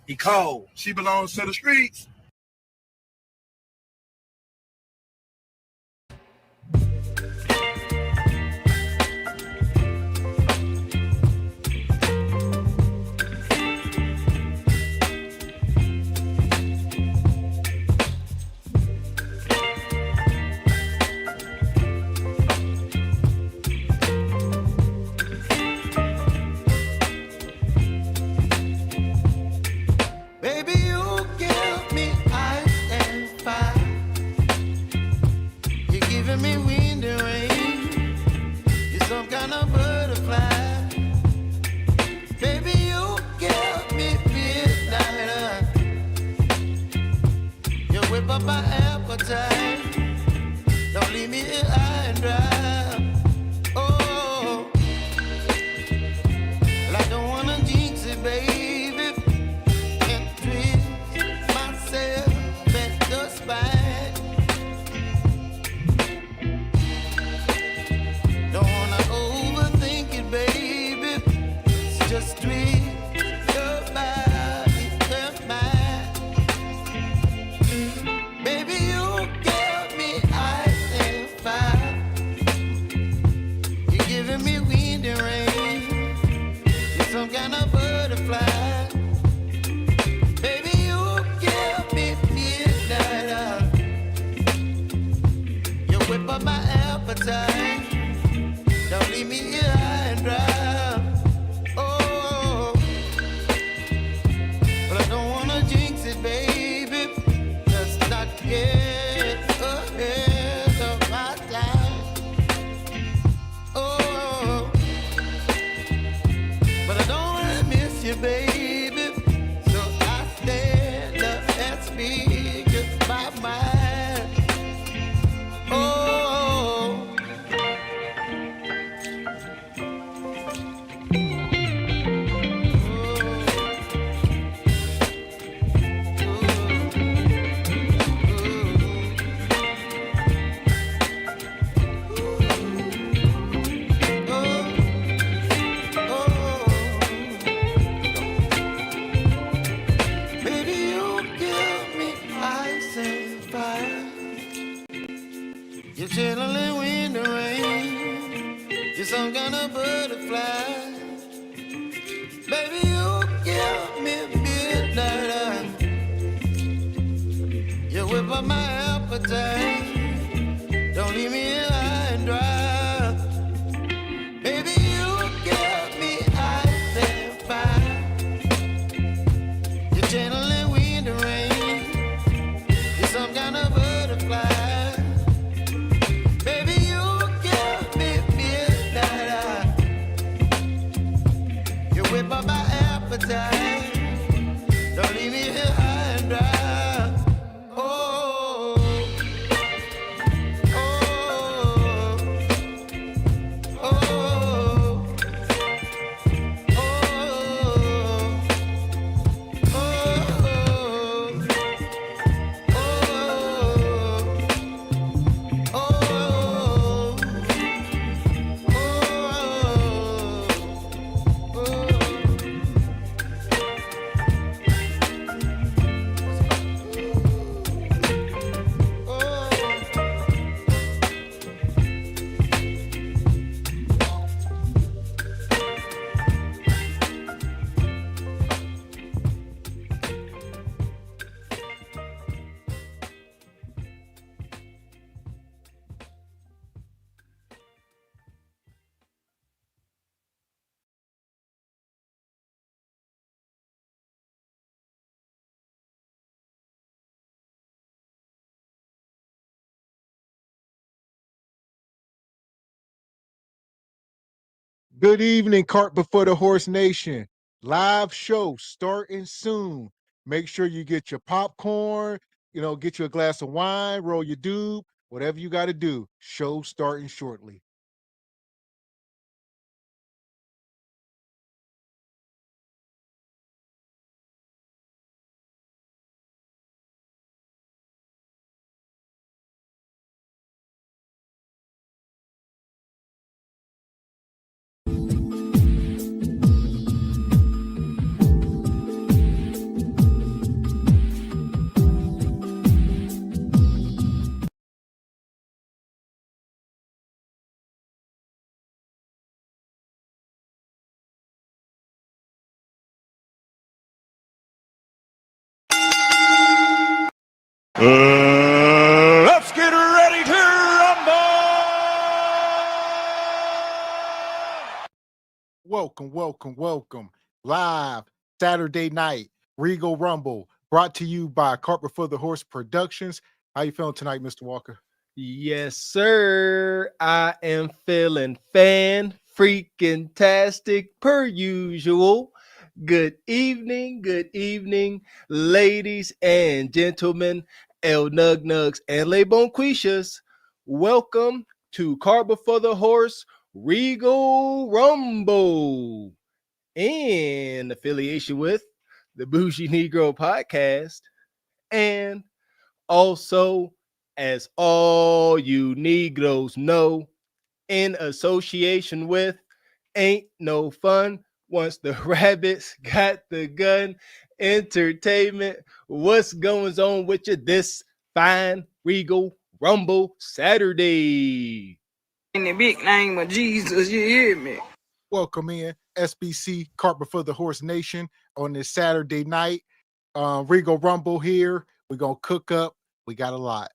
He cold. She belongs to the streets. Good evening, Cart Before the Horse Nation. Live show starting soon. Make sure you get your popcorn, get you a glass of wine, roll your doob, whatever you got to do. Show starting shortly. welcome. Live Saturday night, Regal Rumble, brought to you by Cart Before the Horse Productions. How you feeling tonight, Mr. Walker? Yes, sir. I am feeling freaking tastic per usual. Good evening, ladies and gentlemen, El Nug Nugs and Le Bonquishas. Welcome to Cart Before the Horse Regal Rumble in affiliation with the Bougie Negro Podcast and also, as all you Negroes know, in association with Ain't No Fun Once the Rabbits Got the Gun Entertainment. What's going on with you this fine Regal Rumble Saturday? In the big name of Jesus, you hear me? Welcome in SBC Cart Before the Horse Nation on this Saturday night. Regal Rumble here. We're going to cook up. We got a lot.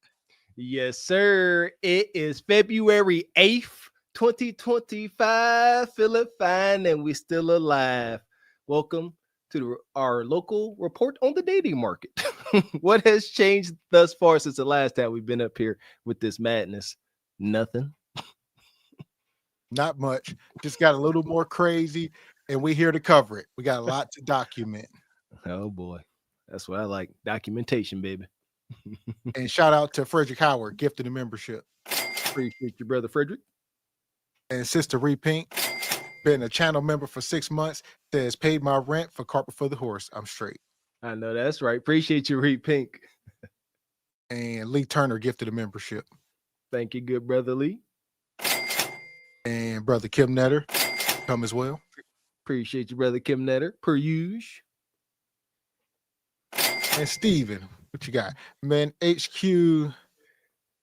Yes, sir. It is February 8th, 2025. Feeling fine and we still alive. Welcome to our local report on the dating market. What has changed thus far since the last time we've been up here with this madness? Nothing. Not much. Just got a little more crazy, and we're here to cover it. We got a lot to document. Oh, boy. That's what I like. Documentation, baby. And shout out to Frederick Howard, gifted a membership. Appreciate you, brother Frederick. And Sister Ree Pink, been a channel member for 6 months, says paid my rent for Cart Before the Horse. I'm straight. I know that's right. Appreciate you, Ree Pink. And Lee Turner gifted a membership. Thank you, good brother Lee. And brother Kim Netter come as well. Appreciate you, brother Kim Netter, per usual. And Steven, what you got? Man, HQ.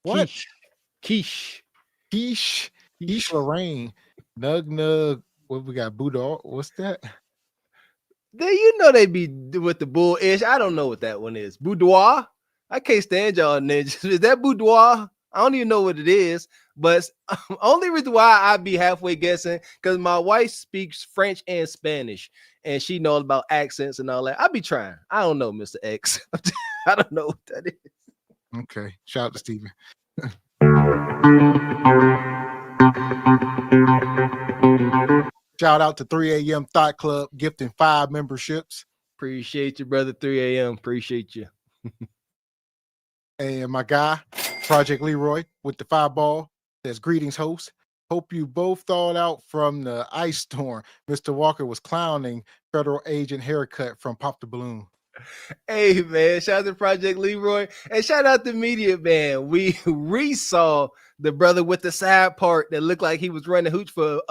What? Quiche Lorraine. Nug. What we got? Boudoir. What's that? You know they be with the bull-ish. I don't know what that one is. Boudoir? I can't stand y'all ninjas. Is that boudoir? I don't even know what it is. But only reason why I be halfway guessing, because my wife speaks French and Spanish, and she knows about accents and all that. I be trying. I don't know, Mr. X. I don't know what that is. Okay. Shout out to Steven. Shout out to 3 a.m. Thought Club, gifting 5 memberships. Appreciate you, brother. 3 a.m. Appreciate you. And my guy, Project Leroy, with the 5 ball, says greetings, host. Hope you both thawed out from the ice storm. Mr. Walker was clowning federal agent haircut from Pop the Balloon. Hey, man, shout out to Project Leroy and shout out to Media Man. We re-saw the brother with the side part that looked like he was running hooch for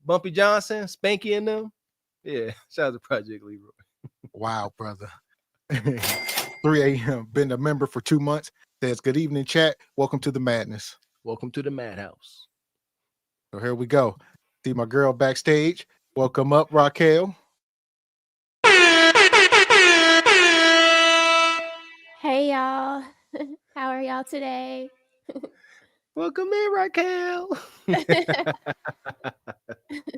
Bumpy Johnson, Spanky and them. Yeah, shout out to Project Leroy. Wow, brother. 3 a.m. Been a member for 2 months. Says good evening, chat. Welcome to the madness. Welcome to the madhouse. So here we go. See my girl backstage. Welcome up, Raquel. Hey y'all, how are y'all today? Welcome in, Raquel.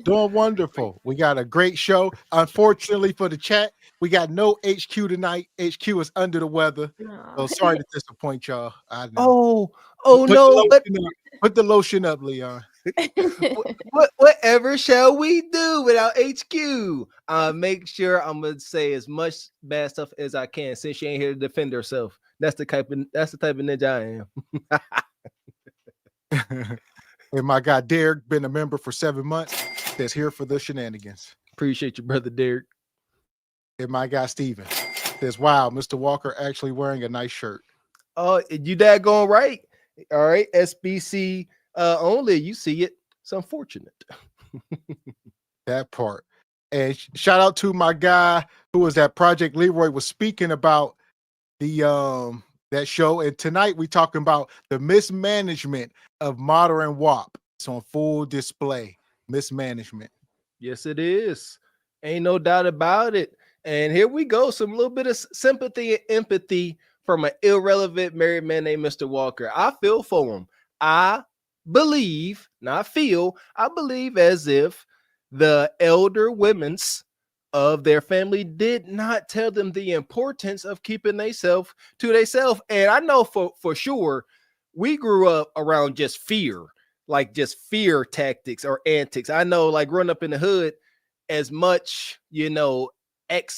Doing wonderful. We got a great show. Unfortunately for the chat, we got no HQ tonight. HQ is under the weather. So sorry to disappoint y'all. I know. Oh no, but put the lotion up, Leon. Whatever shall we do without HQ? Make sure I'm gonna say as much bad stuff as I can since she ain't here to defend herself. That's the type of ninja I am. And my guy Derek, been a member for 7 months, that's here for the shenanigans. Appreciate you, brother Derek. And my guy Steven says, wow, Mr. Walker actually wearing a nice shirt. Oh, you daggone right. All right, SBC only, you see it. It's unfortunate. That part. And shout out to my guy who was at Project Leroy was speaking about the that show. And tonight we talking about the mismanagement of modern WAP. It's on full display. Mismanagement. Yes, it is. Ain't no doubt about it. And here we go. Some little bit of sympathy and empathy from an irrelevant married man named Mr. Walker. I feel for him. I believe as if the elder women's of their family did not tell them the importance of keeping themselves to themselves. And I know for sure we grew up around just fear, like just fear tactics or antics. I know, like growing up in the hood, as much,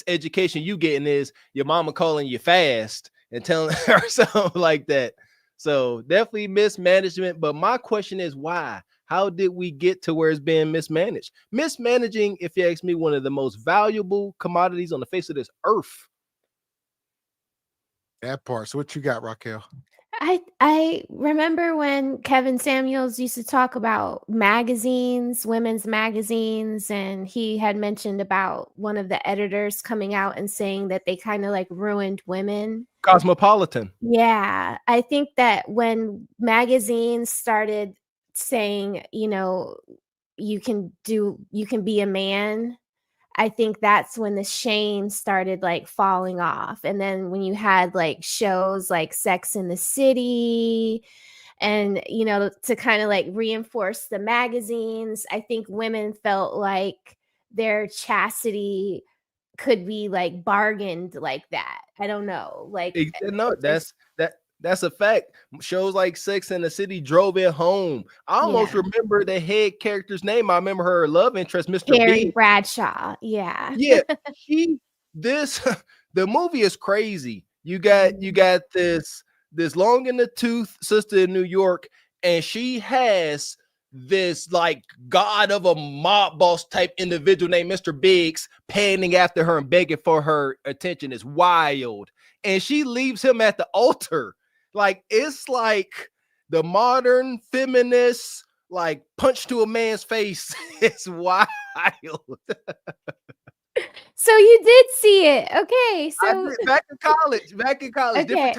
education you getting is your mama calling you fast and telling her something like that. So definitely mismanagement. But my question is why? How did we get to where it's being mismanaged? Mismanaging, if you ask me, one of the most valuable commodities on the face of this earth. That part. So what you got, Raquel? I remember when Kevin Samuels used to talk about magazines, women's magazines, and he had mentioned about one of the editors coming out and saying that they kind of like ruined women. Cosmopolitan. Yeah, I think that when magazines started saying, you can be a man, I think that's when the shame started like falling off. And then when you had like shows like Sex in the City and, to kind of like reinforce the magazines, I think women felt like their chastity could be like bargained like that. I don't know. Like, no, that's a fact. Shows like Sex and the City drove it home. I almost remember the head character's name. I remember her love interest, Mr. Carrie B. Bradshaw. Yeah. Yeah. The movie is crazy. You got this long in the tooth sister in New York, and she has this like god of a mob boss type individual named Mr. Biggs panning after her and begging for her attention. Is wild. And she leaves him at the altar. Like, it's like the modern feminist, like, punch to a man's face. It's wild. So you did see it. Okay. So back in college. Okay.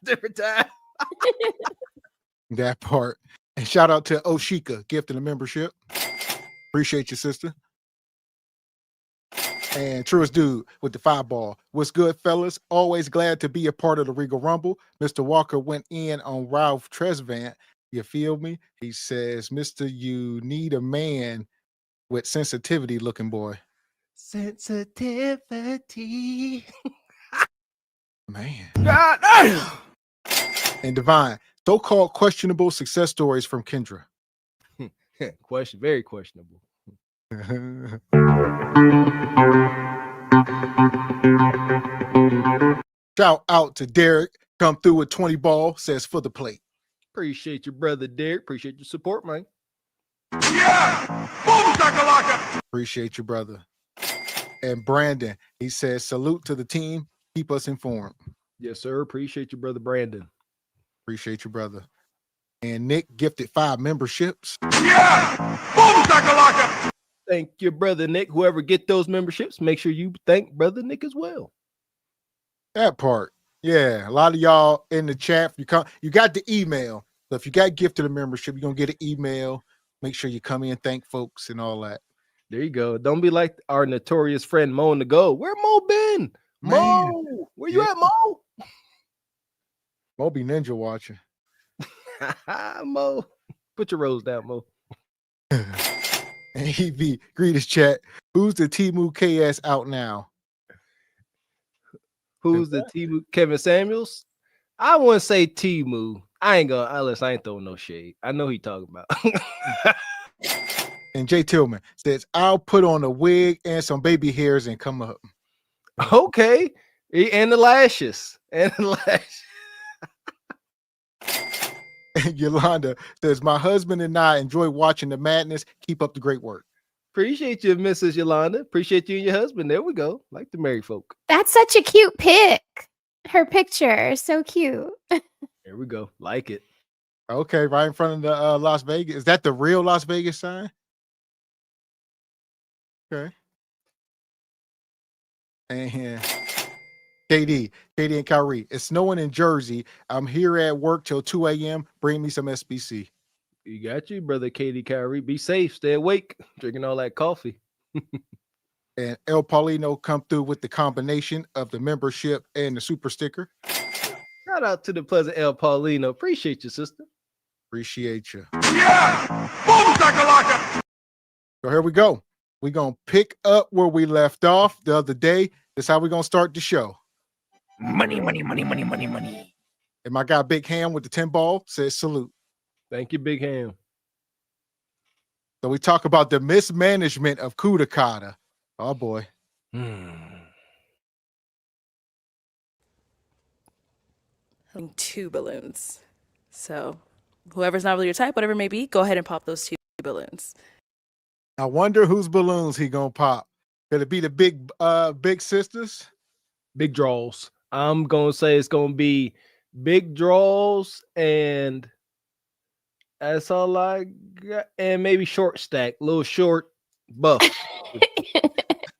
Different time. That part. And shout out to Oshika, gifting the membership. Appreciate you, sister. And Truest Dude with the 5-ball. What's good, fellas? Always glad to be a part of the Regal Rumble. Mr. Walker went in on Ralph Tresvant. You feel me? He says, Mr. You need a man with sensitivity looking boy. Sensitivity. Man. God damn. And Divine, so-called questionable success stories from Kendra. Very questionable. Shout out to Derek. Come through with 20 ball, says for the plate. Appreciate your brother, Derek. Appreciate your support, man. Yeah! Boom, shakalaka! Appreciate you, brother. And Brandon, he says, salute to the team. Keep us informed. Yes, sir. Appreciate you, brother Brandon. Appreciate you, brother. And Nick gifted 5 memberships. Yeah! Boom, shakalaka! Thank you, brother Nick. Whoever get those memberships, make sure you thank brother Nick as well. That part. Yeah, a lot of y'all in the chat. You got the email. So if you got gifted a membership, you're going to get an email. Make sure you come in, thank folks and all that. There you go. Don't be like our notorious friend Mo in the Go. Where Mo been? Man. Mo, where you at, Mo? Mo be ninja watching. Mo, put your rose down, Mo. And he be greet his chat. Who's the Timu KS out now? Who's the Timu? Kevin Samuels? I wouldn't say Timu. I ain't throwing no shade. I know he talking about. And Jay Tillman says, I'll put on a wig and some baby hairs and come up. Okay. And the lashes. And Yolanda says, my husband and I enjoy watching the madness. Keep up the great work. Appreciate you, Mrs. Yolanda. Appreciate you and your husband. There we go. Like the married folk. that's such a cute pic. Her picture is so cute. There we go. Like it. Okay, right in front of the Las Vegas. Is that the real Las Vegas sign? Okay. And KD and Kyrie. It's snowing in Jersey. I'm here at work till 2 a.m. Bring me some SBC. You got you, brother Katie Kyrie. Be safe. Stay awake. Drinking all that coffee. And El Paulino come through with the combination of the membership and the super sticker. Shout out to the pleasant El Paulino. Appreciate you, sister. Appreciate you. Yeah! Boom, shakalaka! So here we go. We're going to pick up where we left off the other day. That's how we're going to start the show. Money, money, money, money, money, money. And my guy Big Ham with the 10 ball says salute. Thank you, Big Ham. So we talk about the mismanagement of Kudakata. Oh, boy. Two balloons. So whoever's not really your type, whatever it may be, go ahead and pop those two balloons. I wonder whose balloons he going to pop. Could it be the big sisters? Big draws. I'm going to say it's going to be big draws, and that's all I got. And maybe short stack, little short buff.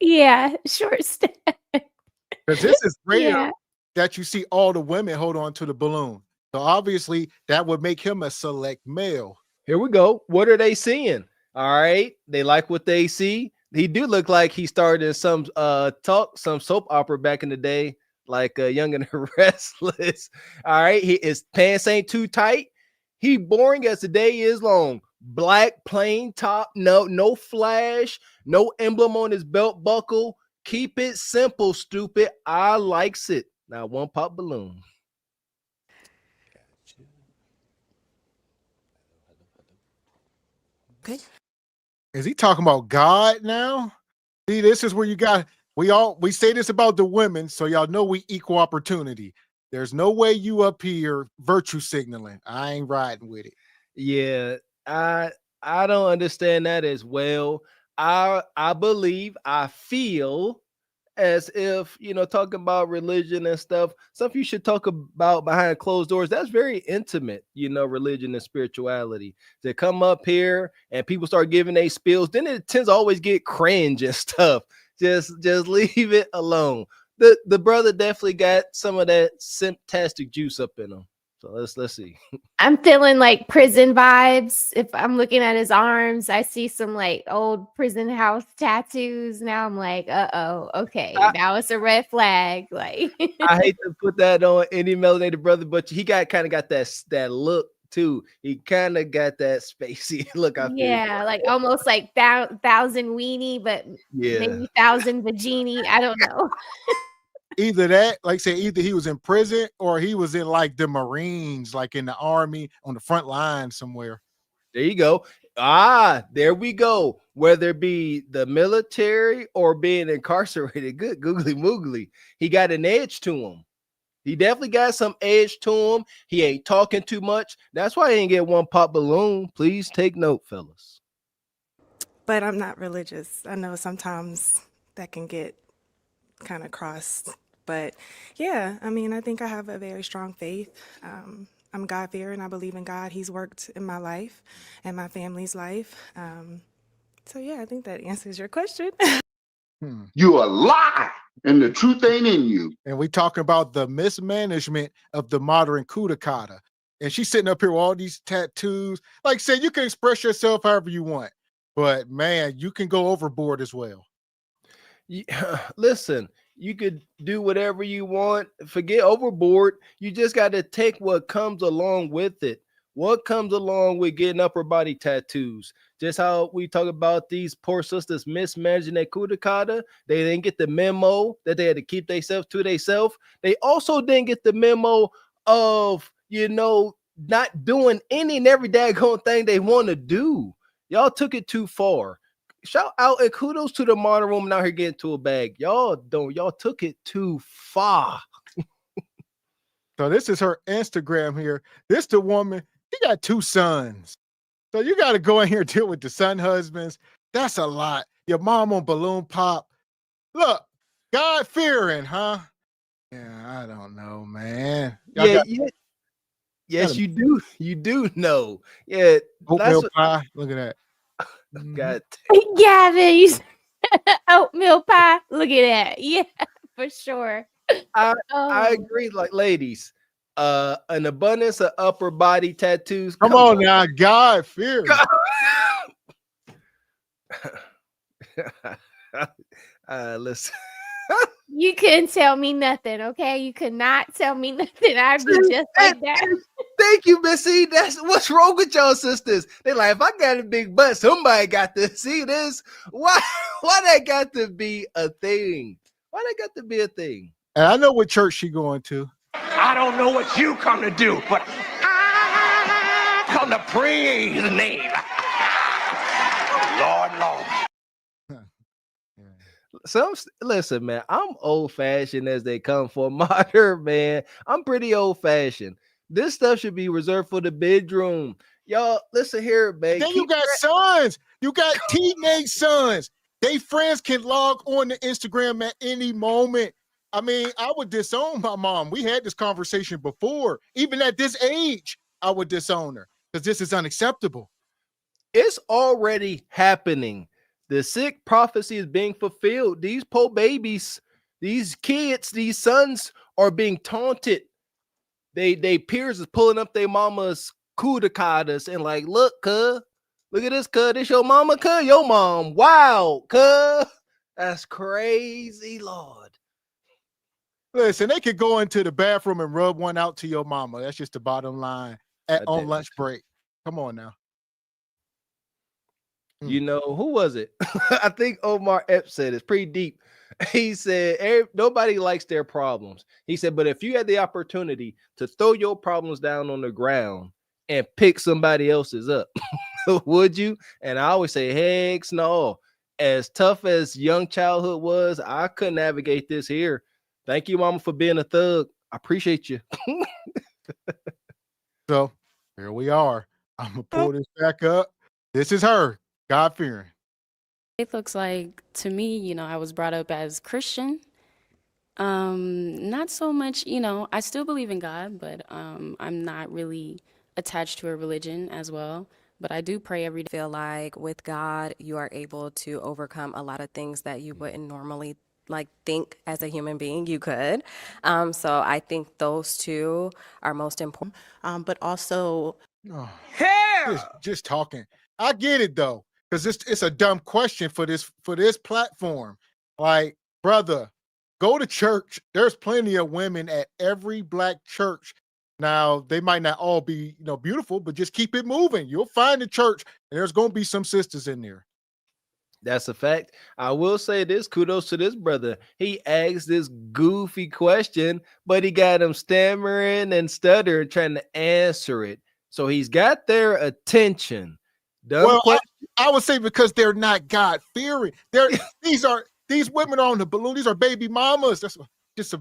Yeah, short stack. Because this is rare Yeah. that you see all the women hold on to the balloon. So obviously that would make him a select male. Here we go. What are they seeing? All right. They like what they see. He do look like he started in some soap opera back in the day, like Young and the Restless. All right. His pants ain't too tight. He boring as the day is long. Black plain top, no flash, no emblem on his belt buckle. Keep it simple, stupid. I likes it. Now one pop balloon. Okay. Is he talking about God now? See, this is where you got we say this about the women, so y'all know we equal opportunity. There's no way you up here virtue signaling. I ain't riding with it. Yeah, I don't understand that as well. I feel as if, talking about religion and stuff you should talk about behind closed doors. That's very intimate, religion and spirituality. To come up here and people start giving their spills, then it tends to always get cringe and stuff. Just leave it alone. The brother definitely got some of that symptastic juice up in him. So let's see. I'm feeling like prison vibes. If I'm looking at his arms, I see some like old prison house tattoos. Now I'm like, okay, now it's a red flag. Like, I hate to put that on any melanated brother, but he got that look too. He kind of got that spacey look. yeah, like almost like thousand weenie, but maybe thousand vagini. I don't know. Either that, like say, either he was in prison or he was in like the Marines, like in the army on the front line somewhere. There you go. There we go. Whether it be the military or being incarcerated, good googly moogly. He got an edge to him. He definitely got some edge to him. He ain't talking too much. That's why he didn't get one pop balloon. Please take note, fellas. But I'm not religious. I know sometimes that can get kind of crossed. But yeah, I mean, I think I have a very strong faith. I'm God-fearing. I believe in God. He's worked in my life and my family's life. So yeah, I think that answers your question. You a lie, and the truth ain't in you. And we talking about the mismanagement of the modern Kudakata. And she's sitting up here with all these tattoos. Like I said, you can express yourself however you want. But man, you can go overboard as well. Listen, you could do whatever you want. Forget overboard. You just got to take what comes along with it. What comes along with getting upper body tattoos? Just how we talk about these poor sisters mismanaging their Kudakata. They didn't get the memo that they had to keep themselves to themselves. They also didn't get the memo of, not doing any and every daggone thing they want to do. Y'all took it too far. Shout out and kudos to the modern woman out here getting to a bag. Y'all took it too far. So this is her Instagram here. This the woman, she got 2 sons. So you got to go in here and deal with the son husbands. That's a lot. Your mom on balloon pop. Look, God fearing, huh? Yeah, I don't know, man. Yes, you do. You do know. Yeah. Oatmeal pie. Look at that. God. Gavin, you said oatmeal pie. Look at that. Yeah, for sure. I agree. Like, ladies, an abundance of upper body tattoos. Come on now, God fear. Listen. You couldn't tell me nothing, okay? You could not tell me nothing. I'd be just like that. Thank you, Missy. That's what's wrong with y'all sisters. They like, if I got a big butt, somebody got to see this. Why that got to be a thing? Why that got to be a thing? And I know what church she going to. I don't know what you come to do, but I come to praise the name. Lord. Listen, man, I'm old-fashioned as they come for modern, man. I'm pretty old-fashioned. This stuff should be reserved for the bedroom. Y'all, listen here, man. Then you got sons. You got teenage sons. They friends can log on to Instagram at any moment. I mean, I would disown my mom. We had this conversation before. Even at this age, I would disown her because this is unacceptable. It's already happening. The sick prophecy is being fulfilled. These poor babies, these kids, these sons are being taunted. They peers is pulling up their mama's kudacadas and like, look at this, cuz. This your mama, cuz. Your mom. Wow, cuz. That's crazy, Lord. Listen, they could go into the bathroom and rub one out to your mama. That's just the bottom line on lunch break. Come on now. You know, who was it? I think Omar Epps said it's pretty deep. He said, nobody likes their problems. He said, but if you had the opportunity to throw your problems down on the ground and pick somebody else's up, would you? And I always say, heck no. As tough as young childhood was, I couldn't navigate this here. Thank you, mama, for being a thug. I appreciate you. So here we are. I'm going to pull this back up. This is her. God-fearing. It looks like, to me, you know, I was brought up as Christian. Not so much, you know, I still believe in God, but I'm not really attached to a religion as well. But I do pray every day. I feel like with God, you are able to overcome a lot of things that you wouldn't normally think as a human being you could. So I think those two are most important. But also, just talking. I get it though. Because it's a dumb question for this platform. Like, brother, go to church. There's plenty of women at every black church. Now, they might not all be, you know, beautiful, but just keep it moving. You'll find a church, and there's going to be some sisters in there. That's a fact. I will say this, kudos to this brother. He asked this goofy question, but he got him stammering and stuttering trying to answer it. So he's got their attention. Well, I would say because they're not God-fearing. These women are on the balloon. These are baby mamas. That's just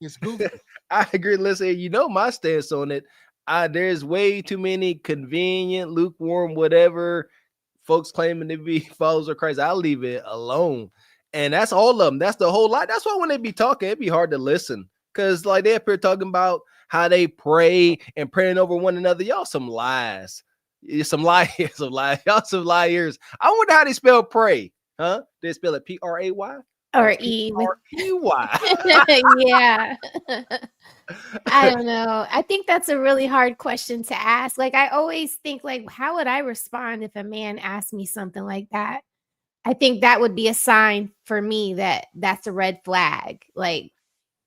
it's goofy. I agree. Listen, you know my stance on it. There's way too many convenient, lukewarm, whatever folks claiming to be followers of Christ. I'll leave it alone. And that's all of them. That's the whole lot. That's why when they be talking, it'd be hard to listen. Because like they're up here talking about how they pray and praying over one another. Y'all some lies. Some liars. Y'all some liars. I wonder how they spell pray. Huh? They spell it Pray? Or E. P-R-E-Y. Yeah. I don't know. I think that's a really hard question to ask. Like, I always think, like, how would I respond if a man asked me something like that? I think that would be a sign for me that that's a red flag. Like,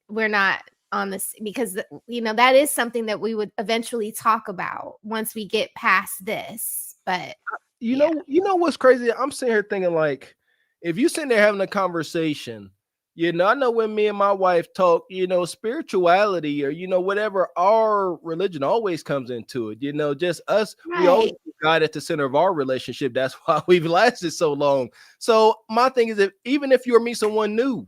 we're not on this, because, you know, that is something that we would eventually talk about once we get past this. But you know what's crazy? I'm sitting here thinking, like, if you sitting there having a conversation, you know, I know when me and my wife talk, you know, spirituality or, you know, whatever, our religion always comes into it, you know, just us. Right. We always put God at the center of our relationship. That's why we've lasted so long. So my thing is, even if you or meet someone new,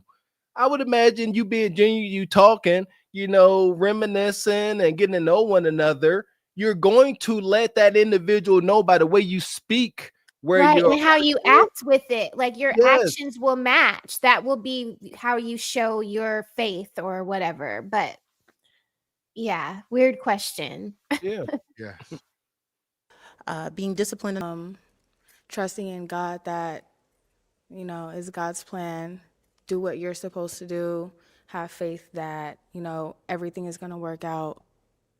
I would imagine you being genuine, you talking, you know, reminiscing and getting to know one another. You're going to let that individual know by the way you speak where right, you're and how you act with it. Like your actions will match. That will be how you show your faith or whatever. But yeah, weird question. Yeah. being disciplined, trusting in God that, you know, is God's plan. Do what you're supposed to do. Have faith that, you know, everything is going to work out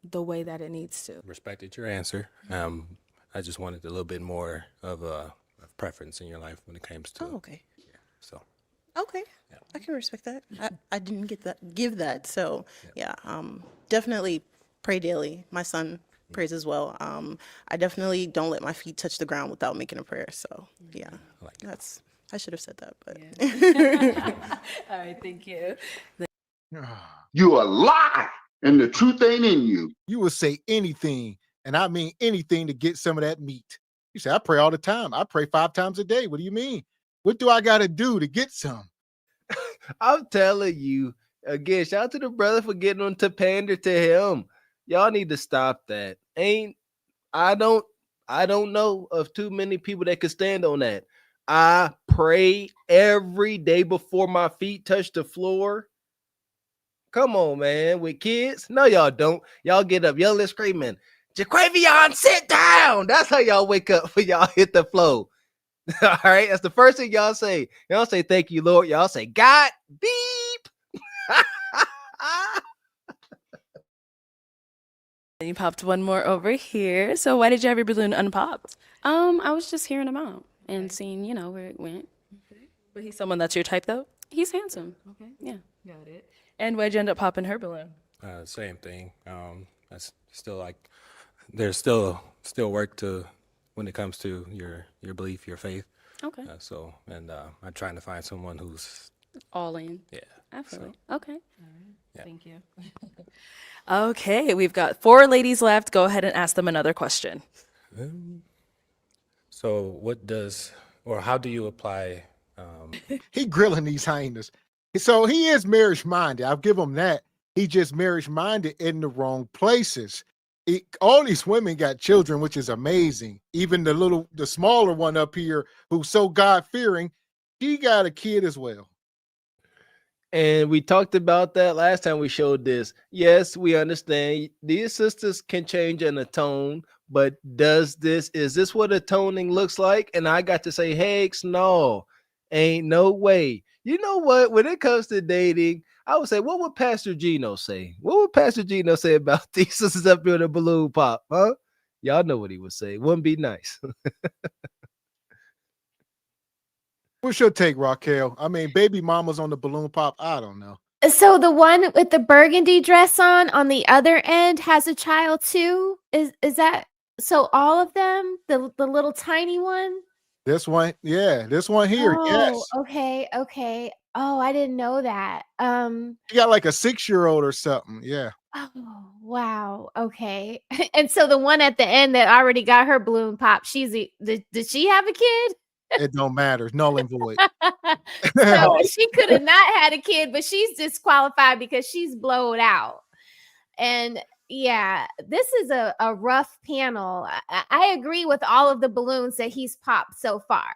the way that it needs to. Respected your answer. I just wanted a little bit more of a preference in your life when it comes to. Oh, okay. Yeah. So. Okay, I can respect that. I didn't give that, so yeah. Definitely pray daily. My son prays as well. I definitely don't let my feet touch the ground without making a prayer. So yeah, I should have said that, but All right, thank you. You a lie, and the truth ain't in you. You will say anything, and I mean anything, to get some of that meat. You say, I pray all the time. I pray 5 times a day. What do you mean? What do I got to do to get some? I'm telling you, again, shout out to the brother for getting on to pander to him. Y'all need to stop that. I don't know of too many people that could stand on that. I pray every day before my feet touch the floor. Come on, man. With kids? No, y'all don't. Y'all get up yelling, screaming, Jaquavion, sit down. That's how y'all wake up when y'all hit the floor. All right. That's the first thing y'all say. Y'all say, thank you, Lord. Y'all say, God, beep. You popped one more over here. So why did you have your balloon unpopped? I was just hearing him out and seeing, where it went. Okay. But he's someone that's your type, though? He's handsome. Okay. Yeah. Got it. And why'd you end up popping her balloon? Same thing. That's still like there's still work to when it comes to your belief, your faith. Okay. I'm trying to find someone who's all in. Yeah. Absolutely. Okay. All right. Yeah. Thank you. Okay, we've got 4 ladies left. Go ahead and ask them another question. So how do you apply? He grilling these hyenas. So he is marriage minded. I'll give him that. He just marriage minded in the wrong places. All these women got children, which is amazing. Even the smaller one up here, who's so God fearing, he got a kid as well. And we talked about that last time we showed this. Yes, we understand these sisters can change and atone, but is this what atoning looks like? And I got to say, heck no, ain't no way. You know what? When it comes to dating, I would say, what would Pastor Gino say? What would Pastor Gino say about these sisters up here in the balloon pop? Huh? Y'all know what he would say. Wouldn't be nice. What's your take, Raquel? I mean, baby mama's on the balloon pop. I don't know. So the one with the burgundy dress on the other end has a child too. Is that so? All of them, the little tiny one. This one, yeah, this one here, yes. Okay. Oh, I didn't know that. She got like a 6-year-old or something. Yeah. Oh, wow. Okay. And so the one at the end that already got her balloon pop, did she have a kid? It don't matter. Null and void. So she could have not had a kid, but she's disqualified because she's blowed out. And yeah, this is a rough panel. I agree with all of the balloons that he's popped so far.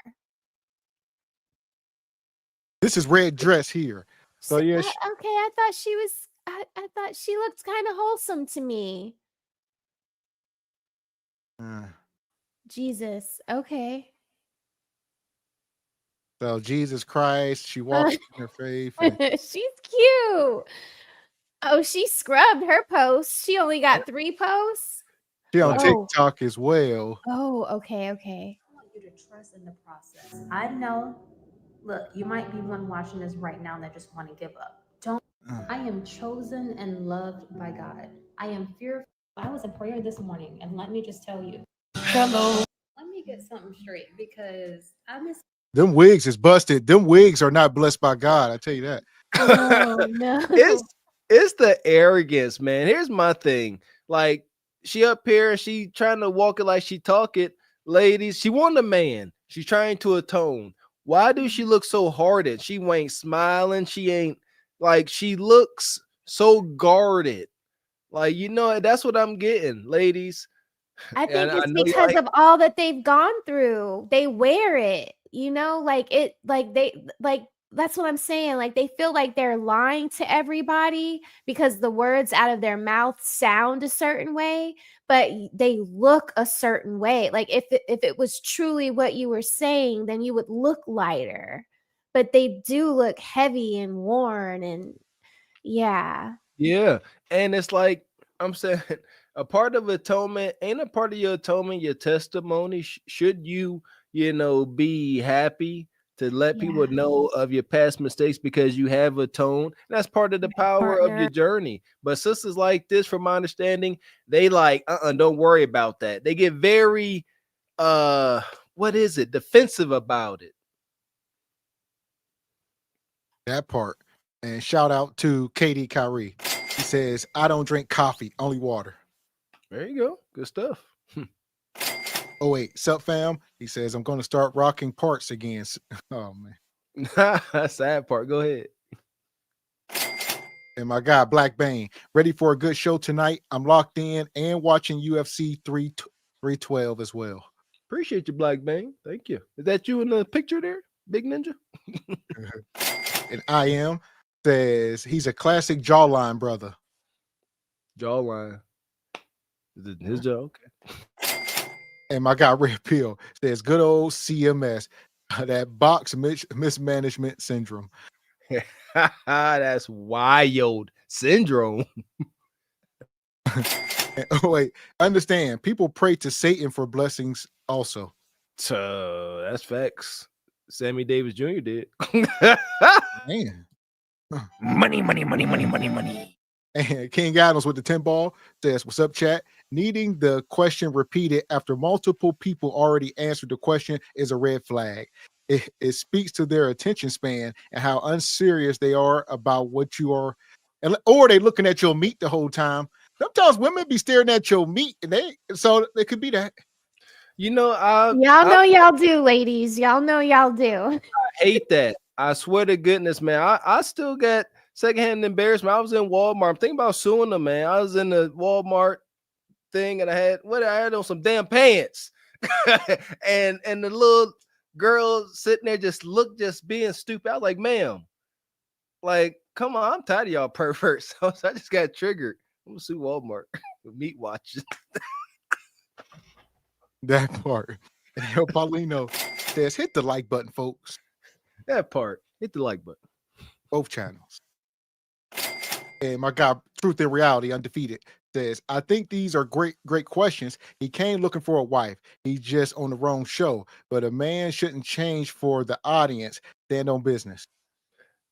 This is red dress here. So yeah. I thought she was. I thought she looked kind of wholesome to me. Jesus. Okay. So Jesus Christ, she walks in her faith. And she's cute. Oh, she scrubbed her posts. She only got 3 posts. she on TikTok as well. Oh, okay. I want you to trust in the process. I know. Look, you might be one watching this right now that just want to give up. Don't. I am chosen and loved by God. I am fearful. I was in prayer this morning, and let me just tell you. Hello. Let me get something straight because I miss. Them wigs is busted. Them wigs are not blessed by God. I tell you that. Oh no. It's the arrogance, man. Here's my thing. Like, she up here and she trying to walk it like she talk it. Ladies, she want a man. She's trying to atone. Why do she look so hardened? She ain't smiling. She ain't like, she looks so guarded. Like, that's what I'm getting, ladies. I think it's because of all that they've gone through. They wear it, that's what I'm saying. Like, they feel like they're lying to everybody because the words out of their mouth sound a certain way, but they look a certain way. Like, if it was truly what you were saying, then you would look lighter, but they do look heavy and worn. And yeah. And it's like, I'm saying, a part of atonement ain't a part of your atonement, your testimony. Should you, be happy to let people know of your past mistakes because you have a tone. That's part of the power of your journey. But sisters like this, from my understanding, they like, don't worry about that. They get very, defensive about it. That part. And shout out to Katie Kyrie. He says, I don't drink coffee, only water. There you go. Good stuff. Oh, wait. Sup, fam? He says, I'm going to start rocking parts again. Oh, man. Sad part. Go ahead. And my guy, Black Bane, ready for a good show tonight. I'm locked in and watching UFC 312 as well. Appreciate you, Black Bane. Thank you. Is that you in the picture there, Big Ninja? And I am says he's a classic jawline brother. Jawline. Is it his jaw? Okay. And my guy Red Pill says good old CMS, that box mismanagement syndrome. That's wild syndrome. Oh, wait, understand. People pray to Satan for blessings also. That's facts. Sammy Davis Jr. did. Man. Money, money, money, money, money, money. And King Adams with the 10 ball says, what's up, chat? Needing the question repeated after multiple people already answered the question is a red flag. It speaks to their attention span and how unserious they are about what you are, or they looking at your meat the whole time. Sometimes women be staring at your meat, and so it could be that. You know, y'all know y'all do, ladies. Y'all know y'all do. I hate that. I swear to goodness, man. I still got secondhand embarrassment. I was in Walmart. I'm thinking about suing them, man. I was in the Walmart thing, and I had on some damn pants, and the little girl sitting there just being stupid. I was like, ma'am, like, come on, I'm tired of y'all perverts. So I just got triggered. I'm gonna sue Walmart with meat watches. That part. And El Paulino says, hit the like button, folks. That part. Hit the like button. Both channels. And my guy, Truth and Reality, Undefeated, says, I think these are great questions. He came looking for a wife. He's just on the wrong show. But a man shouldn't change for the audience. Stand on business.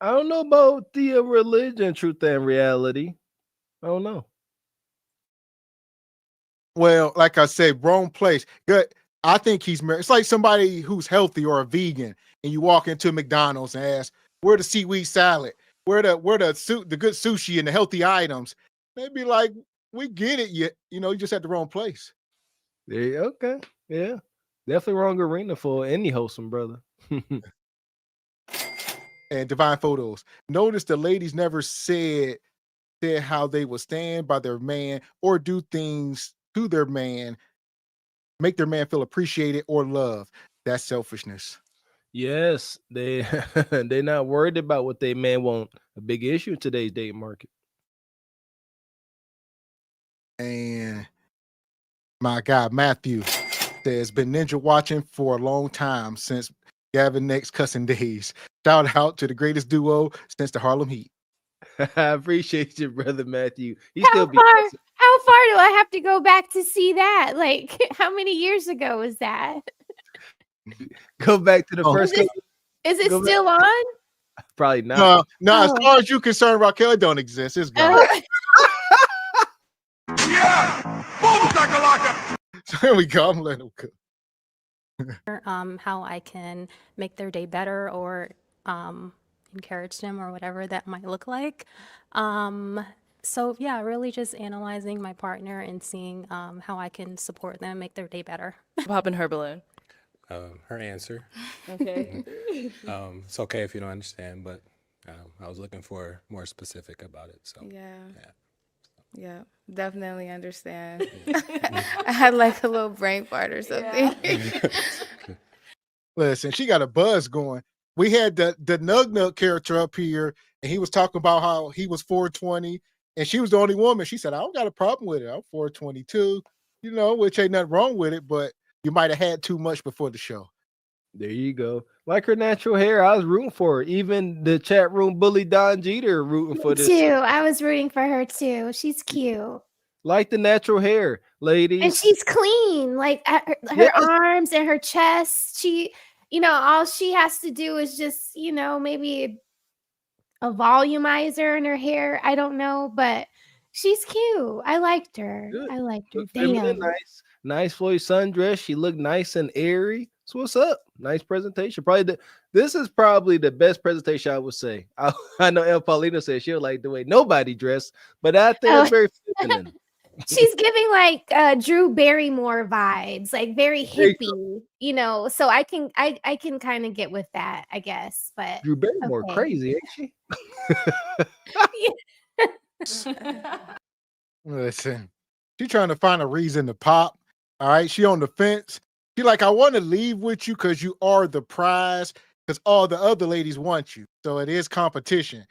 I don't know about the religion, Truth and Reality. I don't know. Well, like I said, wrong place. Good. I think he's married. It's like somebody who's healthy or a vegan, and you walk into McDonald's and ask, where the seaweed salad? Where the good sushi and the healthy items? They'd be like, we get it. You just at the wrong place. Yeah, okay. Yeah. Definitely wrong arena for any wholesome brother. And Divine Photos. Notice the ladies never said how they would stand by their man or do things to their man, make their man feel appreciated or loved. That's selfishness. Yes, they're not worried about what they man want. A big issue in today's dating market. And my guy Matthew says, been ninja watching for a long time since Gavin X cussing days. Shout out to the greatest duo since the Harlem Heat. I appreciate you, brother Matthew. How far do I have to go back to see that? Like, how many years ago was that? Go back to the first. Is it still on? Probably not. No. As far as you're concerned, Raquel, it don't exist. It's gone. Yeah! Boom, shakalaka! So there we go. I'm letting them go. How I can make their day better or encourage them or whatever that might look like. So yeah, really just analyzing my partner and seeing how I can support them, make their day better. Popping her balloon. Her answer. Okay. It's okay if you don't understand, but I was looking for more specific about it. So yeah, definitely understand. I had like a little brain fart or something. Yeah. Listen, she got a buzz going. We had the Nug Nug character up here, and he was talking about how he was 420, and she was the only woman. She said, I don't got a problem with it. I'm 422, which ain't nothing wrong with it, but you might have had too much before the show. There you go. Like her natural hair, I was rooting for her. Even the chat room bully Don Jeter rooting for this. Too. I was rooting for her too. She's cute. Like the natural hair, ladies. And she's clean. Like her arms and her chest. She, all she has to do is just, maybe a volumizer in her hair. I don't know, but she's cute. I liked her. Good. I liked her. Look feminine, Damn. nice Floyd sundress. She looked nice and airy. So what's up? Nice presentation. This is probably the best presentation, I would say. I know El Paulino said she'll like the way nobody dressed, but I think it's very feminine. She's giving like Drew Barrymore vibes, like very hippie, so I can kind of get with that, I guess. But Drew Barrymore crazy, ain't she? Listen, she trying to find a reason to pop. All right, she on the fence. She like, I want to leave with you because you are the prize, because all the other ladies want you. So it is competition,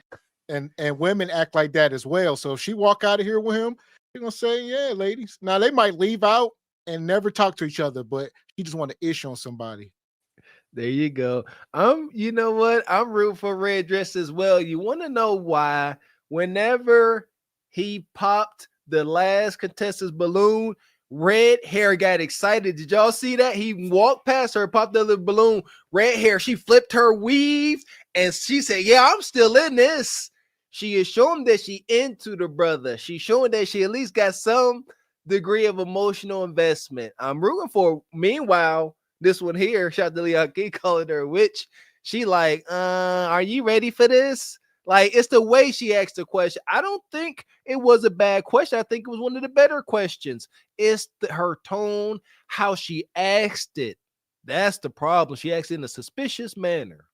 and women act like that as well. So if she walk out of here with him, she's gonna say, yeah, ladies. Now they might leave out and never talk to each other, but she just want to ish on somebody. There you go. You know what? I'm rooting for Red Dress as well. You want to know why? Whenever he popped the last contestant's balloon, Red Hair got excited. Did y'all see that? He walked past her, popped the little balloon. Red Hair, she flipped her weave, and she said, yeah, I'm still in this. She is showing that she into the brother. She's showing that she at least got some degree of emotional investment. I'm rooting for. Meanwhile, this one here, shout out to Leon King calling her a witch. She like, are you ready for this? Like, it's the way she asked the question. I don't think it was a bad question. I think it was one of the better questions. It's her tone, how she asked it. That's the problem. She asked it in a suspicious manner.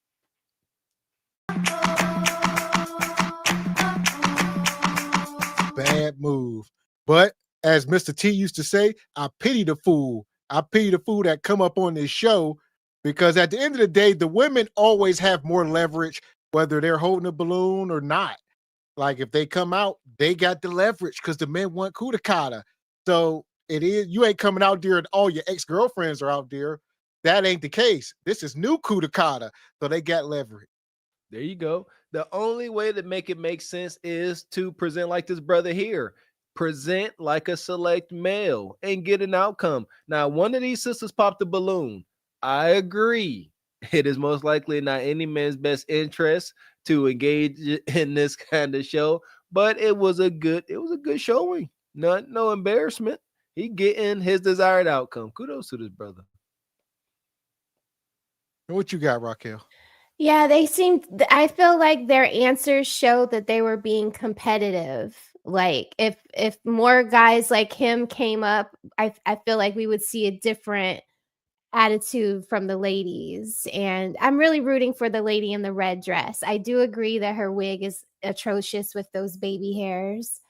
Bad move. But as Mr. T used to say, I pity the fool. I pity the fool that come up on this show, because at the end of the day, the women always have more leverage, whether they're holding a balloon or not. Like if they come out, they got the leverage because the men want coup de kata. So it is, you ain't coming out there and all your ex-girlfriends are out there. That ain't the case. This is new coup de kata. So they got leverage. There you go. The only way to make it make sense is to present like this brother here. Present like a select male and get an outcome. Now, one of these sisters popped the balloon. I agree. It is most likely not any man's best interest to engage in this kind of show, but it was a good showing. No embarrassment. He getting his desired outcome. Kudos to this brother. What you got, Raquel? Yeah, I feel like their answers show that they were being competitive. Like if more guys like him came up, I feel like we would see a different attitude from the ladies. And I'm really rooting for the lady in the red dress. I do agree that her wig is atrocious with those baby hairs.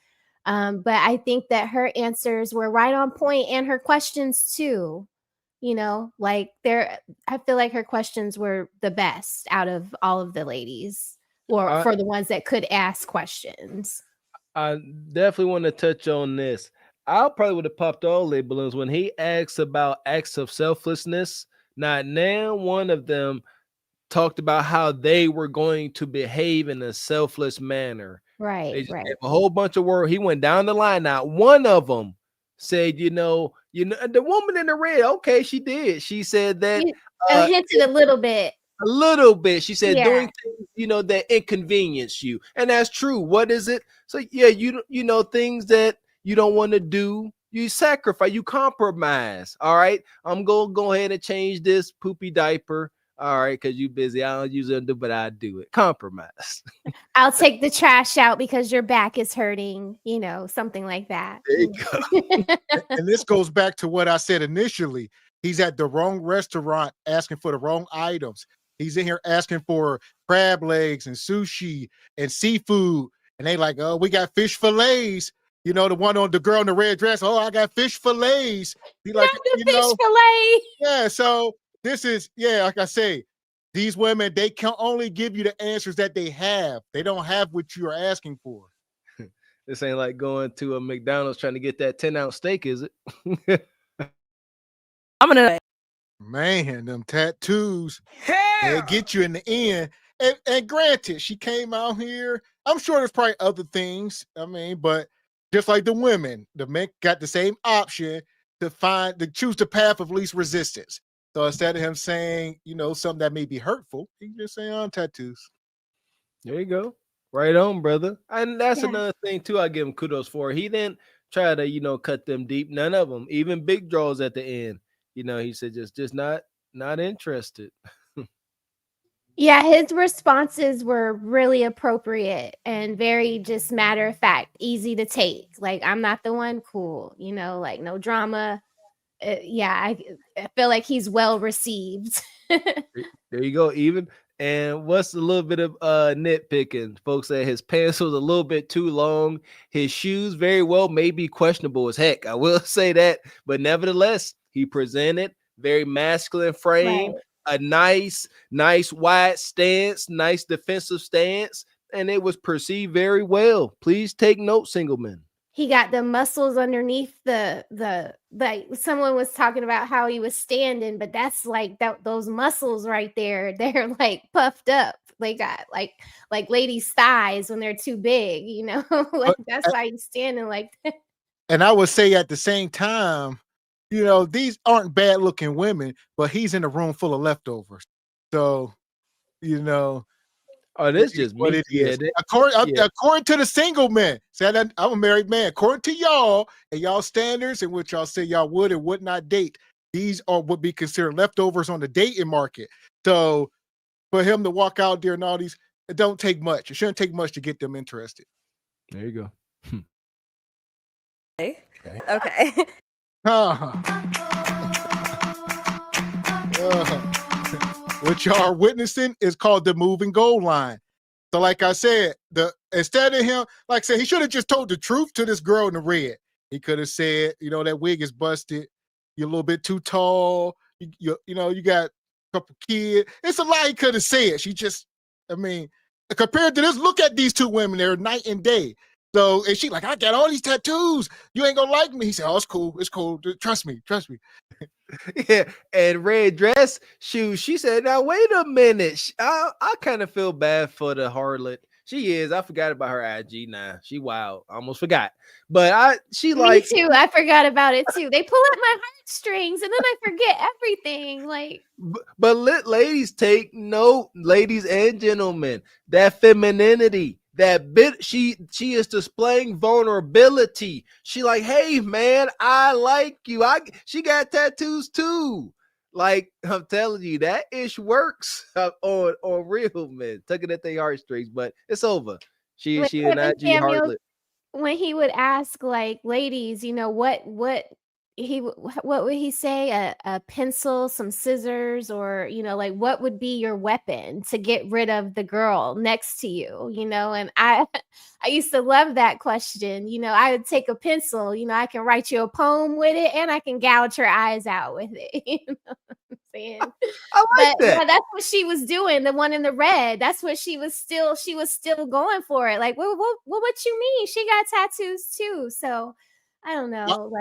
But I think that her answers were right on point, and her questions too. I feel like her questions were the best out of all of the ladies, or for the ones that could ask questions. I definitely want to touch on this. I probably would have popped all their balloons when he asks about acts of selflessness. Now one of them talked about how they were going to behave in a selfless manner. Right. They just gave a whole bunch of words. He went down the line. Now, one of them said, the woman in the red, okay, she did. She said that hinted a little bit. A little bit. She said doing things, that inconvenience you. And that's true. What is it? So yeah, things that you don't want to do, you sacrifice, you compromise. All right. I'm gonna go ahead and change this poopy diaper. All right, because you busy. I don't usually do, but I do it. Compromise. I'll take the trash out because your back is hurting, something like that. There you go. And this goes back to what I said initially. He's at the wrong restaurant asking for the wrong items. He's in here asking for crab legs and sushi and seafood. And they like, oh, we got fish fillets. The one on the girl in the red dress. Oh, I got fish fillets. He like, fish fillet. Yeah, so this is, like I say, these women, they can only give you the answers that they have. They don't have what you are asking for. This ain't like going to a McDonald's trying to get that 10-ounce steak, is it? Man, them tattoos, they get you in the end. And granted, she came out here. I'm sure there's probably other things. But just like the women, the men got the same option to choose the path of least resistance. So instead of him saying, something that may be hurtful, he can just say on tattoos. There you go. Right on, brother. And that's Yeah. another thing too. I give him kudos for. He didn't try to, cut them deep. None of them, even big draws at the end. He said just not interested. Yeah, his responses were really appropriate and very just matter of fact, easy to take. Like, I'm not the one, cool, like no drama. I feel like he's well received. There you go. Even and what's a little bit of nitpicking? Folks say his pants was a little bit too long. His shoes very well may be questionable as heck. I will say that, but nevertheless, he presented very masculine frame. Right. A nice wide stance, nice defensive stance, and it was perceived very well. Please take note, single men. He got the muscles underneath the like someone was talking about how he was standing, but that's like those muscles right there, they're like puffed up. They got like ladies' thighs when they're too big, like that's why he's standing like that. And I would say at the same time, these aren't bad looking women, but he's in a room full of leftovers. So, oh, this just what me. it is. Yeah, According to the single men, say that I'm a married man. According to y'all and y'all standards in which y'all say y'all would and would not date, these would be considered leftovers on the dating market. So for him to walk out there and all these, it don't take much. It shouldn't take much to get them interested. There you go. Okay. What y'all are witnessing is called the moving goal line. So like I said, instead of him, like I said, he should have just told the truth to this girl in the red. He could have said, that wig is busted. You're a little bit too tall. You got a couple kids. It's a lie he could have said. Compared to this, look at these two women. They're night and day. So, and she like, I got all these tattoos. You ain't gonna like me. He said, oh, it's cool. It's cool. Trust me. Yeah, and red dress shoes. She said, now wait a minute. I kind of feel bad for the harlot. She is. I forgot about her IG now. She wild. I almost forgot. But Me too. I forgot about it too. They pull at my heartstrings and then I forget everything. Like, but ladies, take note, ladies and gentlemen, that femininity. That bit she is displaying vulnerability. She like, hey man, I like you. She got tattoos too. Like I'm telling you, that ish works on real men, tugging at their heartstrings. But it's over. She an IG harlot. When he would ask like ladies, what would he say? A pencil, some scissors, or like what would be your weapon to get rid of the girl next to you? And I used to love that question. I would take a pencil, I can write you a poem with it and I can gouge her eyes out with it. You know what I'm saying? I like that. Yeah, that's what she was doing. The one in the red. That's what she was still going for it. Like, what you mean? She got tattoos too. So I don't know.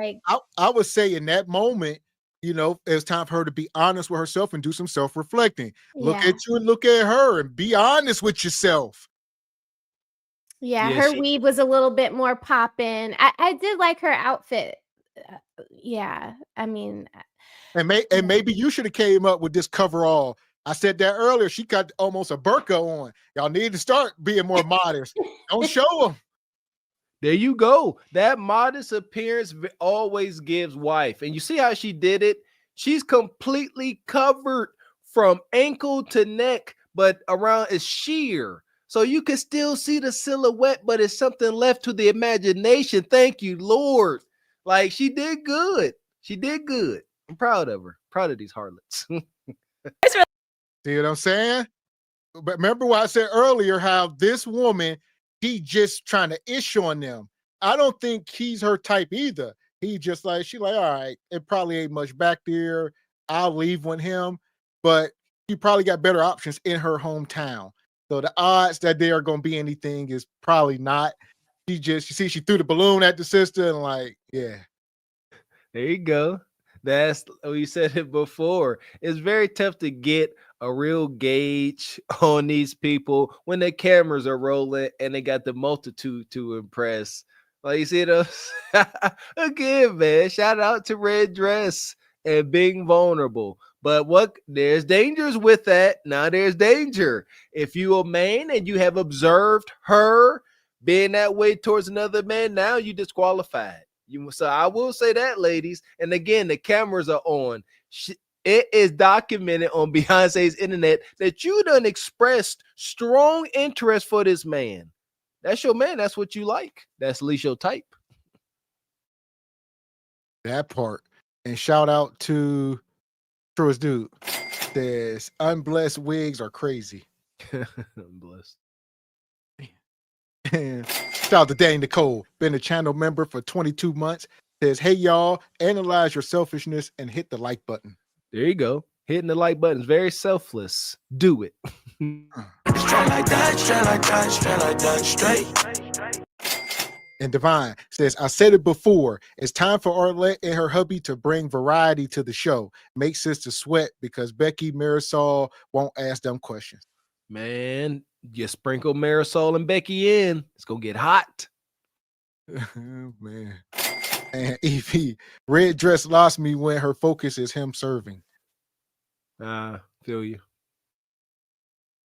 I would say in that moment, it's time for her to be honest with herself and do some self-reflecting. Look at you and look at her and be honest with yourself. Yeah, her weave was a little bit more poppin'. I did like her outfit. Yeah, I mean, and maybe you should have came up with this coverall. I said that earlier. She got almost a burqa on. Y'all need to start being more modest. Don't show them. There you go. That modest appearance always gives wife. And you see how she did it? She's completely covered from ankle to neck, but around is sheer. So you can still see the silhouette, but it's something left to the imagination. Thank you, Lord. Like she did good. She did good. I'm proud of her. Proud of these harlots. See what I'm saying? But remember what I said earlier, how this woman, he just trying to ish on them. I don't think he's her type either. He just like, she like, all right, it probably ain't much back there. I'll leave with him. But he probably got better options in her hometown. So the odds that they are going to be anything is probably not. She threw the balloon at the sister and like, yeah. There you go. That's, we said it before. It's very tough to get a real gauge on these people when the cameras are rolling and they got the multitude to impress. Like you see those again, man. Shout out to Red Dress and being vulnerable. But there's dangers with that. Now there's danger. If you a man and you have observed her being that way towards another man, now you disqualified. So I will say that, ladies. And again, the cameras are on. It is documented on Beyonce's internet that you done expressed strong interest for this man. That's your man. That's what you like. That's at least your type. That part. And shout out to Truest Dude. Says unblessed wigs are crazy. Unblessed. And shout out to Danny Nicole. Been a channel member for 22 months. Says, hey y'all, analyze your selfishness and hit the like button. There you go. Hitting the like button is very selfless. Do it. Straight like that, straight like that, straight like that, straight. And Divine says, I said it before. It's time for Arlette and her hubby to bring variety to the show. Make sister sweat because Becky Marisol won't ask them questions. Man, you sprinkle Marisol and Becky in. It's going to get hot. Oh, man. And Evie, red dress lost me when her focus is him serving. Feel you.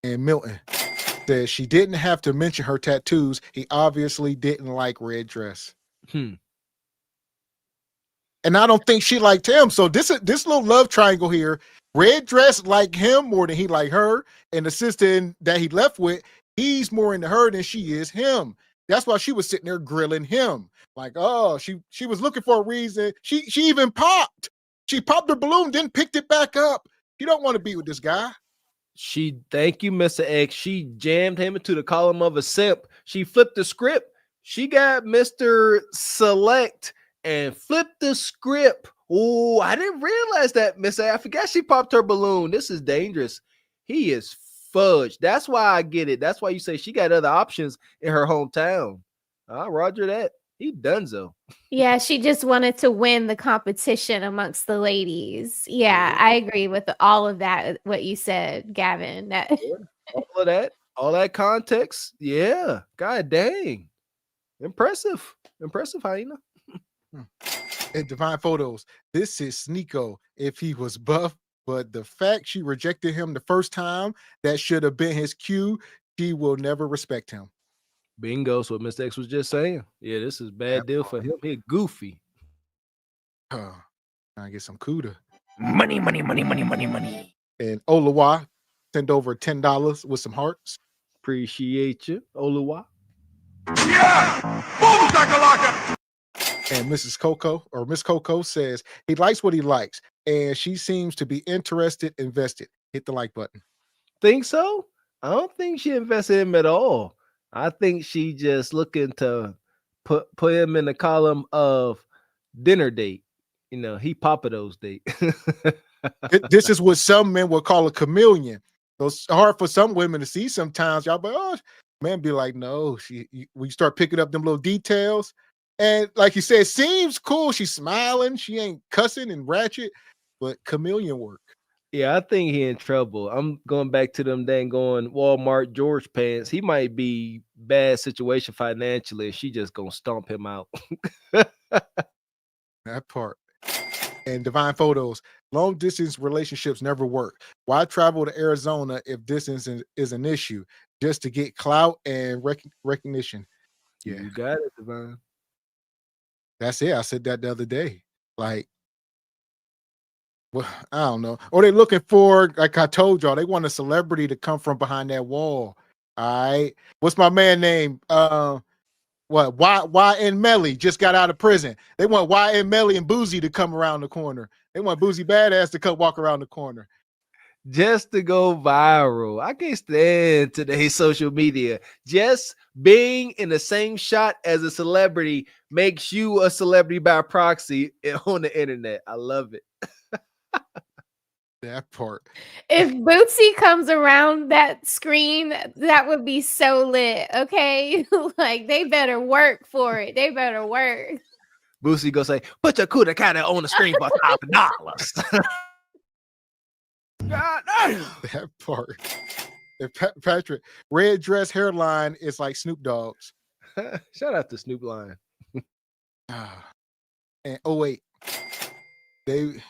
And Milton says she didn't have to mention her tattoos. He obviously didn't like red dress. And I don't think she liked him. So this little love triangle here, red dress like him more than he like her. And the sister that he left with, he's more into her than she is him. That's why she was sitting there grilling him. Like, oh, she was looking for a reason. She even popped. She popped her balloon, then picked it back up. You don't want to be with this guy. Thank you, Mr. X. She jammed him into the column of a simp. She flipped the script. She got Mr. Select and flipped the script. Oh, I didn't realize that, Miss A. I forgot she popped her balloon. This is dangerous. He is fudge. That's why I get it. That's why you say she got other options in her hometown. Roger that. He donezo. Yeah, she just wanted to win the competition amongst the ladies. Yeah, I agree with all of that, what you said, Gavin. All that context. Yeah. God dang. Impressive, hyena. And Divine Photos, this is Sneeko if he was buff, but the fact she rejected him the first time, that should have been his cue. She will never respect him. Bingo. So what Mr. X was just saying. Yeah, this is bad deal for him. He goofy. I get some CUDA. Money, money, money, money, money, money. And Olawa send over $10 with some hearts. Appreciate you, Olawa. Yeah! Boom, shakalaka! And Mrs. Coco or Miss Coco says he likes what he likes, and she seems to be interested, invested. Hit the like button. Think so? I don't think she invested in him at all. I think she just looking to put him in the column of dinner date. You know, he Papa those date. This is what some men would call a chameleon. So it's hard for some women to see sometimes. Y'all, but man, be like, no. We start picking up them little details, and like you said, seems cool. She's smiling. She ain't cussing and ratchet, but chameleon work. Yeah, I think he in trouble. I'm going back to them dang going Walmart George pants. He might be bad situation financially. She just gonna stomp him out. That part. And Divine Photos, long distance relationships never work. Why travel to Arizona if distance is an issue? Just to get clout and recognition. Yeah, you got it, Divine. That's it. I said that the other day. Like, well, I don't know. Or they looking for, like I told y'all, they want a celebrity to come from behind that wall. All right. What's my man name? YN Melly just got out of prison. They want YN Melly and Boozy to come around the corner. They want Boozy Badass to come walk around the corner. Just to go viral. I can't stand today's social media. Just being in the same shot as a celebrity makes you a celebrity by proxy on the internet. I love it. That part. If Bootsy comes around that screen, that would be so lit. Okay, like they better work for it. They better work. Bootsy go say, "Put your CUDA kind of on the screen for $1,000." That part. And Patrick, red dress hairline is like Snoop Dogg's. Shout out to Snoop Lion. And oh wait,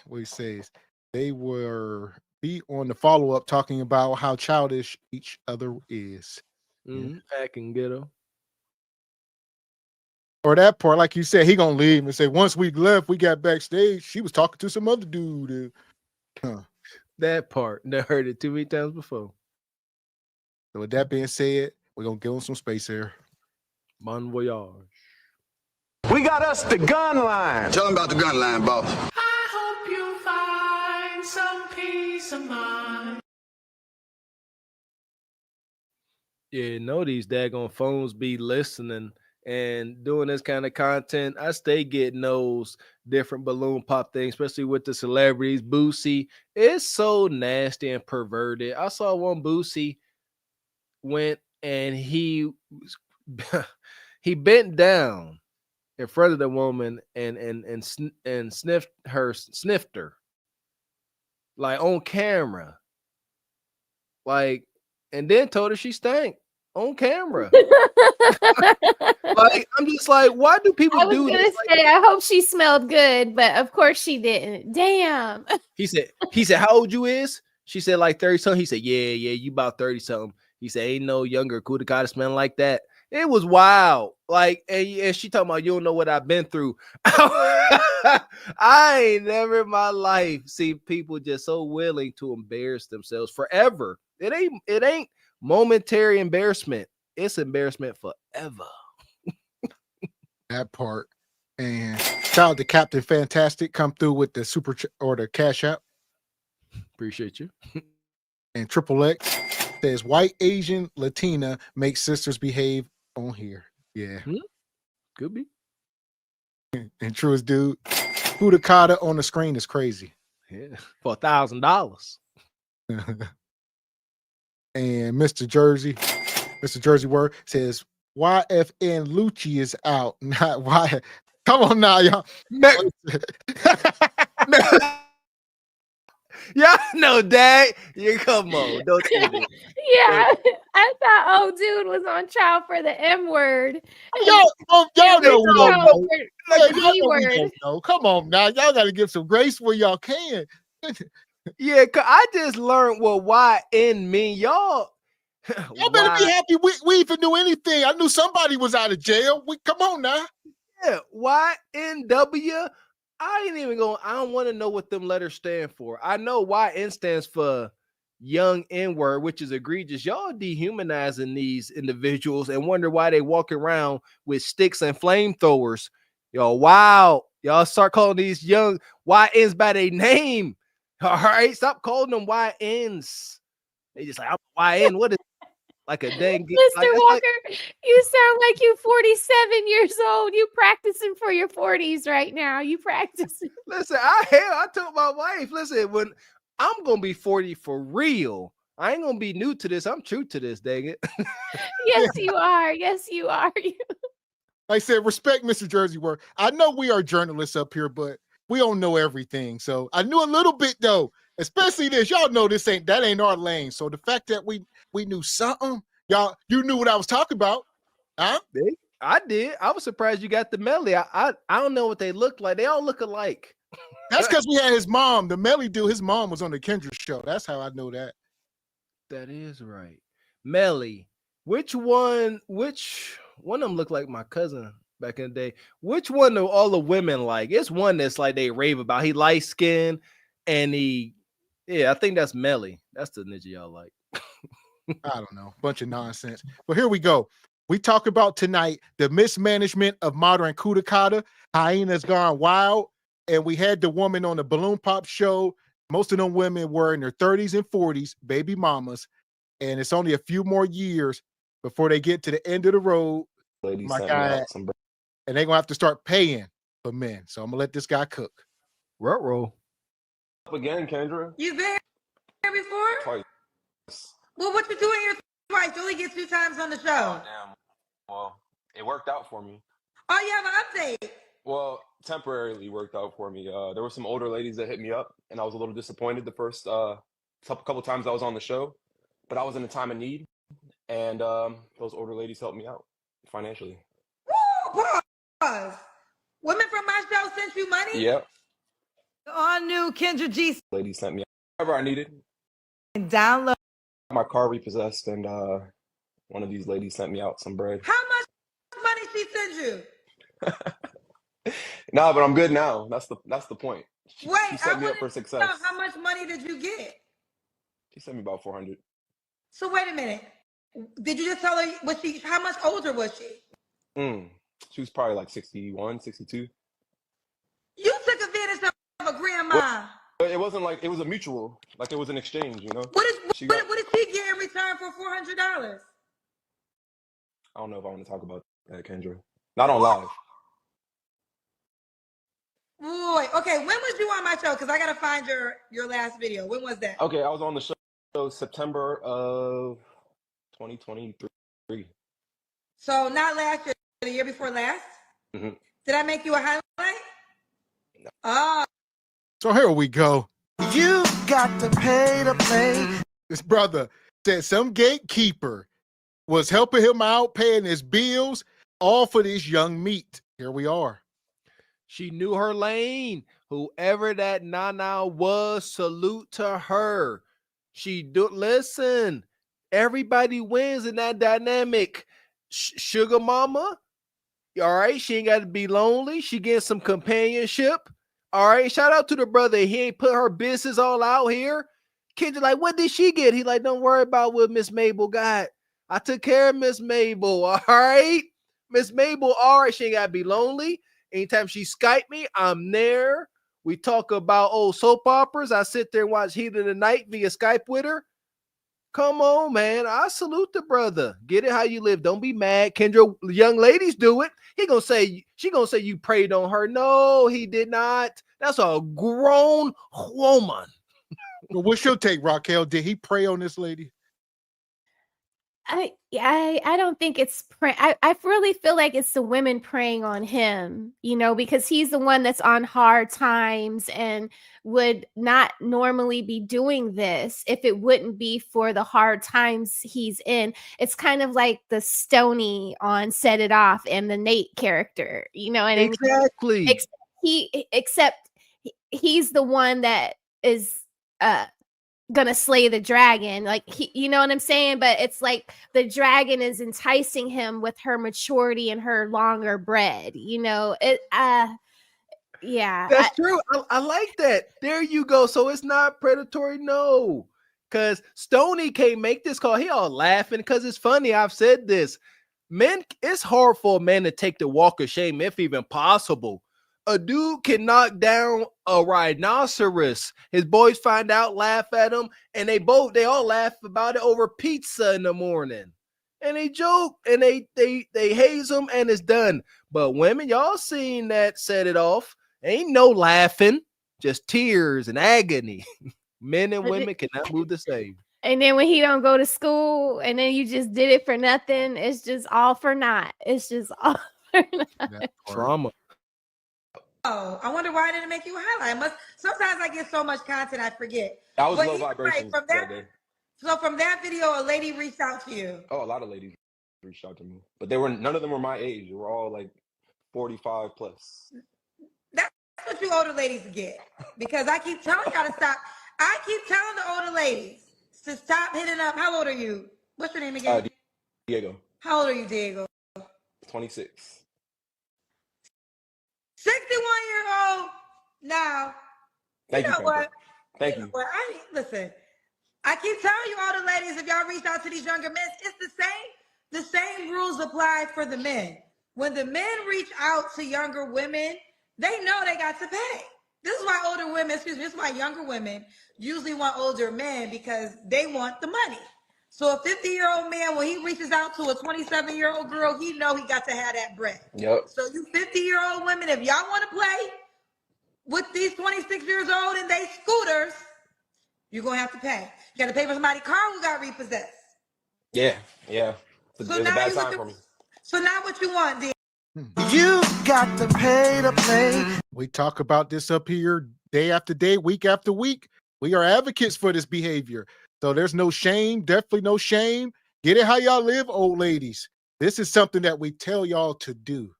what he says. they were be on the follow-up talking about how childish each other is. Acting ghetto. Or that part, like you said, he gonna leave and say, once we left, we got backstage, she was talking to some other dude. That part. Never heard it too many times before. So with that being said, we're gonna give him some space here. Bon voyage. We got us the gun line. Tell him about the gun line, boss. I hope you find some peace of mind. Yeah, know these daggone phones be listening and doing this kind of content. I stay getting those different balloon pop things, especially with the celebrities. Boosie, it's so nasty and perverted. I saw one Boosie went and he bent down in front of the woman and sniffed her like on camera, like, and then told her she stank on camera. Like, I'm just like, why do people do this? I was gonna say, I hope she smelled good, but of course she didn't. Damn. He said, how old you is? She said like 30 something. He said, yeah, you about 30 something. He said, ain't no younger Kudakata smelling like that. It was wild. Like, and she talking about, you don't know what I've been through. I ain't never in my life seen people just so willing to embarrass themselves forever. It ain't momentary embarrassment. It's embarrassment forever. That part. And shout out to Captain Fantastic, come through with the super or the cash app. Appreciate you. And Triple X says white, Asian, Latina make sisters behave on here. Yeah. Could be. And Truest dude, Kudakata on the screen is crazy. Yeah. For $1,000. And Mr. Jersey Word says YFN Lucci is out. Not why. Come on now, y'all. Yeah, no, Dad. You come on. Don't do it. Yeah, I thought old dude was on trial for the M word. Y'all know we don't word. know. Come on now. Y'all got to give some grace where y'all can. Yeah, cause I just learned what YN mean. Y'all better be happy we even knew anything. I knew somebody was out of jail. Come on now. Yeah, YNW. I ain't even going. I don't want to know what them letters stand for. I know YN stands for young N-word, which is egregious. Y'all dehumanizing these individuals and wonder why they walk around with sticks and flamethrowers. Yo, wow. Y'all start calling these young YNs by their name. All right, stop calling them YNs. They just like, I'm YN. What is like a dang Mr. Walker, you sound like you 47 years old. You practicing for your 40s right now. You practicing. Listen, I told my wife, listen, when I'm gonna be 40 for real, I ain't gonna be new to this. I'm true to this, dang it. Yes, you are. Yes, you are. Like I said, respect Mr. Jersey Word. I know we are journalists up here, but we don't know everything. So I knew a little bit though, especially this. Y'all know that ain't our lane. So the fact that we knew something, you knew what I was talking about. Huh? I did. I was surprised you got the melody. I don't know what they look like. They all look alike. That's because we had his mom, the Melly dude. His mom was on the Kendra show. That's how I know that. That is right. Melly. Which one of them looked like my cousin back in the day? Which one do all the women like? It's one that's like they rave about. He light skinned and I think that's Melly. That's the ninja y'all like. I don't know. Bunch of nonsense. But here we go. We talk about tonight the mismanagement of modern Kudakata. Hyena's gone wild. And we had the woman on the Balloon Pop show. Most of them women were in their 30s and 40s, baby mamas. And it's only a few more years before they get to the end of the road. Ladies, My God. And they're going to have to start paying for men. So I'm going to let this guy cook. Roll. Up again, Kendra. You've been here before? Twice. Well, what you doing here twice? You only get 2 times on the show. Oh, damn. Well, it worked out for me. Oh, you have an update? Well, temporarily worked out for me. There were some older ladies that hit me up, and I was a little disappointed the first couple times I was on the show. But I was in a time of need, and those older ladies helped me out financially. Woo! Pause. Women from my show sent you money? Yep. All new Kendra G. Lady sent me whatever I needed. And download. My car repossessed, and one of these ladies sent me out some bread. How much money she sent you? Nah, but I'm good now. That's the point. She set me up for Know success. how much money did you get? She sent me about 400. So wait a minute. Did you just tell her how much older was she? She was probably like 61, 62. You took advantage of a grandma. But it wasn't like it was a mutual, like it was an exchange, you know? What did she get in return for $400? I don't know if I want to talk about that, Kendra. Not on live. Boy, okay, when was you on my show? Because I got to find your last video. When was that? Okay, I was on the show September of 2023. So not last year, the year before last? Mm-hmm. Did I make you a highlight? No. Oh. So here we go. You got to pay to play. This brother said some gatekeeper was helping him out, paying his bills, all for this young meat. Here we are. She knew her lane. Whoever that Nana was, salute to her. Listen, everybody wins in that dynamic. Sugar mama, all right, she ain't got to be lonely. She gets some companionship. All right, shout out to the brother. He ain't put her business all out here. Kids are like, what did she get? He like, don't worry about what Miss Mabel got. I took care of Miss Mabel, all right? Miss Mabel, all right, she ain't got to be lonely. Anytime she Skype me, I'm there. We talk about old soap operas. I sit there and watch Heat of the Night via Skype with her. Come on, man. I salute the brother. Get it how you live. Don't be mad. Kendra, young ladies do it. She gonna say you preyed on her. No, he did not. That's a grown woman. Well, what's your take, Raquel? Did he prey on this lady? I don't think it's I really feel like it's the women preying on him, because he's the one that's on hard times and would not normally be doing this if it wouldn't be for the hard times he's in. It's kind of like the Stoney on Set It Off and the Nate character, what I mean? Exactly. Except he's the one that is gonna slay the dragon, like you know what I'm saying? But it's like the dragon is enticing him with her maturity and her longer bread, yeah, that's true. I like that. There you go. So it's not predatory, no, because Stoney can't make this call. He all laughing because it's funny. I've said this, men, it's hard for a man to take the walk of shame if even possible. A dude can knock down a rhinoceros. His boys find out, laugh at him, and they all laugh about it over pizza in the morning. And they joke and they haze him, and it's done. But women, y'all seen that Set It Off. Ain't no laughing, just tears and agony. Men and women cannot move the same. And then when he don't go to school, and then you just did it for nothing, it's just all for naught. It's just all for naught. Trauma. Oh, I wonder why I didn't make you a highlight. Sometimes I get so much content I forget. I was low vibrations that day. So from that video, a lady reached out to you. Oh, a lot of ladies reached out to me, but none of them were my age. They were all like 45 plus. That's what you older ladies get, because I keep telling y'all to stop. I keep telling the older ladies to stop hitting up. How old are you? What's your name again? Diego. How old are you, Diego? 26. 61-year-old now. Thank you. What? Thank you. Listen, I keep telling you, all the ladies, if y'all reach out to these younger men, it's the same. The same rules apply for the men. When the men reach out to younger women, they know they got to pay. This is why this is why younger women usually want older men, because they want the money. So a 50-year-old man, when he reaches out to a 27-year-old girl, he know he got to have that bread. Yep. So you 50-year-old women, if y'all want to play with these 26 years old and they scooters, you're going to have to pay. You got to pay for somebody's car who got repossessed. Yeah. It's a bad time for me. So now what you want, D? You got to pay to play. We talk about this up here day after day, week after week. We are advocates for this behavior. So there's no shame, definitely no shame. Get it how y'all live, old ladies. This is something that we tell y'all to do.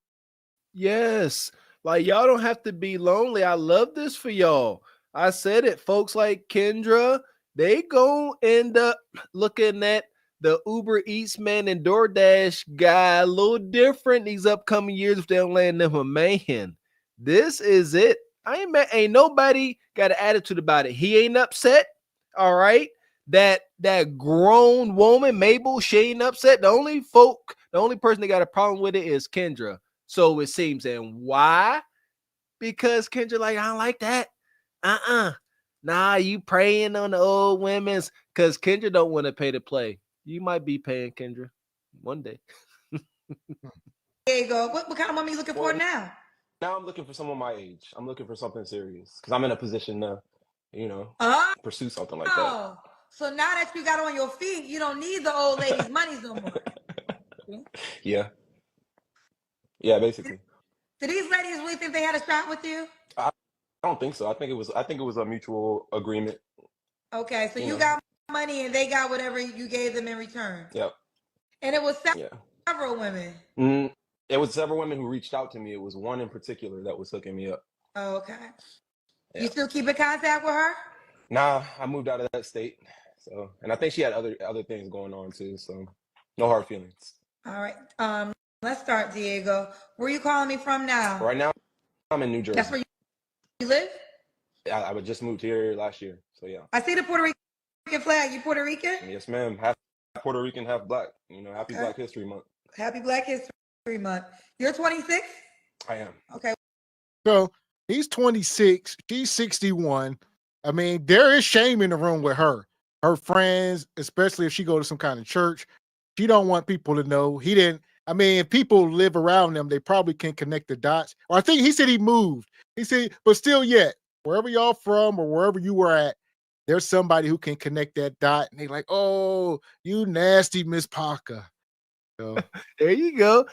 Yes. Like, y'all don't have to be lonely. I love this for y'all. I said it. Folks like Kendra, they gon' end up looking at the Uber Eats man and DoorDash guy a little different these upcoming years if they don't land them a man. This is it. Ain't nobody got an attitude about it. He ain't upset. All right. That grown woman, Mabel, she ain't upset. The only person that got a problem with it is Kendra. So it seems. And why? Because Kendra like, I don't like that. Nah, you preying on the old women's because Kendra don't want to pay to play. You might be paying Kendra one day. There you go. What kind of woman are you looking for now? Now I'm looking for someone my age. I'm looking for something serious because I'm in a position to, pursue something like that. Oh, so now that you got on your feet, you don't need the old lady's money no more. Yeah. Yeah, basically. Do these ladies really think they had a shot with you? I don't think so. I think it was a mutual agreement. Okay, so you got money and they got whatever you gave them in return. Yep. And it was several women. It was several women who reached out to me. It was one in particular that was hooking me up. Oh, okay. Yeah. You still keep in contact with her? Nah, I moved out of that state. So, and I think she had other things going on too. So, no hard feelings. All right. Let's start, Diego. Where are you calling me from now? Right now, I'm in New Jersey. That's where you live? I just moved here last year. So yeah. I see the Puerto Rican flag. You Puerto Rican? Yes, ma'am. Half Puerto Rican, half black. Happy Black History Month. Happy Black History Month. You're 26? I am. Okay. So he's 26. She's 61. I mean, there is shame in the room with her. Her friends, especially if she go to some kind of church, she don't want people to know. He didn't. I mean, if people live around them, they probably can connect the dots. Or I think he said he moved. He said, but still yet, wherever y'all from or wherever you were at, there's somebody who can connect that dot. And they're like, oh, you nasty Miss Parker. So there you go.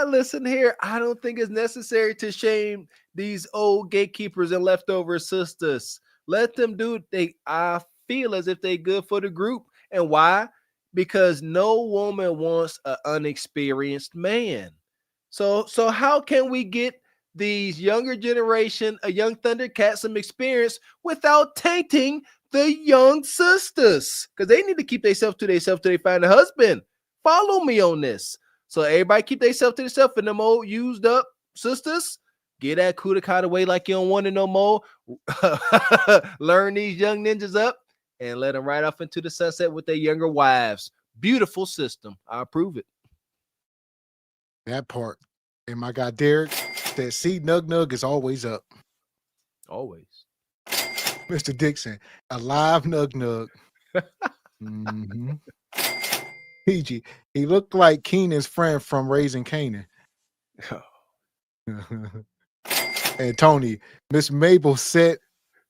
Listen here. I don't think it's necessary to shame these old gatekeepers and leftover sisters. Let them do it. I feel as if they good for the group. And why? Because no woman wants an unexperienced man. So how can we get these younger generation, a young Thundercat, some experience without tainting the young sisters? Because they need to keep themselves to themselves till they find a husband. Follow me on this. So everybody keep themselves to themselves, and them old used up sisters, get that Kudakata away like you don't want it no more. Learn these young ninjas up and let them ride off into the sunset with their younger wives. Beautiful system. I approve it. That part. And my guy Derek said, see, Nug Nug is always up. Always. Mr. Dixon, alive Nug Nug. Mm-hmm. PG, he looked like Keenan's friend from Raising Canaan. And Tony, Miss Mabel set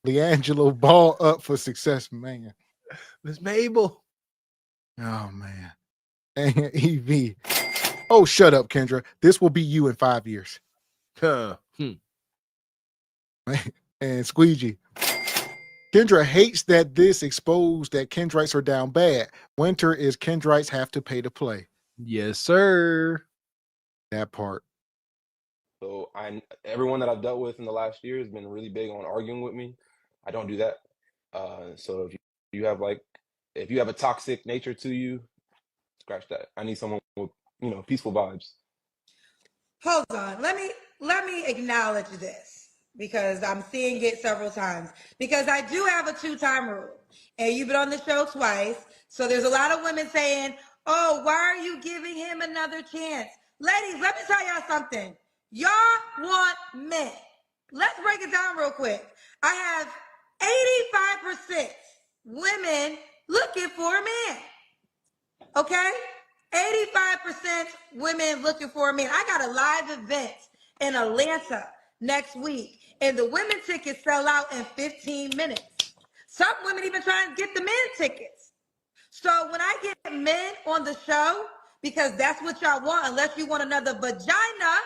LeAngelo Ball up for success, man. Miss Mabel. Oh, man. And EV. Oh, shut up, Kendra. This will be you in 5 years. And Squeegee. Kendra hates that this exposed that Kendrites are down bad. Winter is Kendrites have to pay to play. Yes, sir. That part. So everyone that I've dealt with in the last year has been really big on arguing with me. I don't do that. So if you have a toxic nature to you, scratch that. I need someone with peaceful vibes. Hold on. Let me acknowledge this because I'm seeing it several times. Because I do have a 2-time rule, and you've been on the show twice. So there's a lot of women saying, "Oh, why are you giving him another chance?" Ladies, let me tell y'all something. Y'all want men. Let's break it down real quick. I have 85% women looking for a man. Okay? 85% women looking for a man. I got a live event in Atlanta next week, and the women tickets sell out in 15 minutes. Some women even trying to get the men tickets. So when I get men on the show, because that's what y'all want, unless you want another vagina,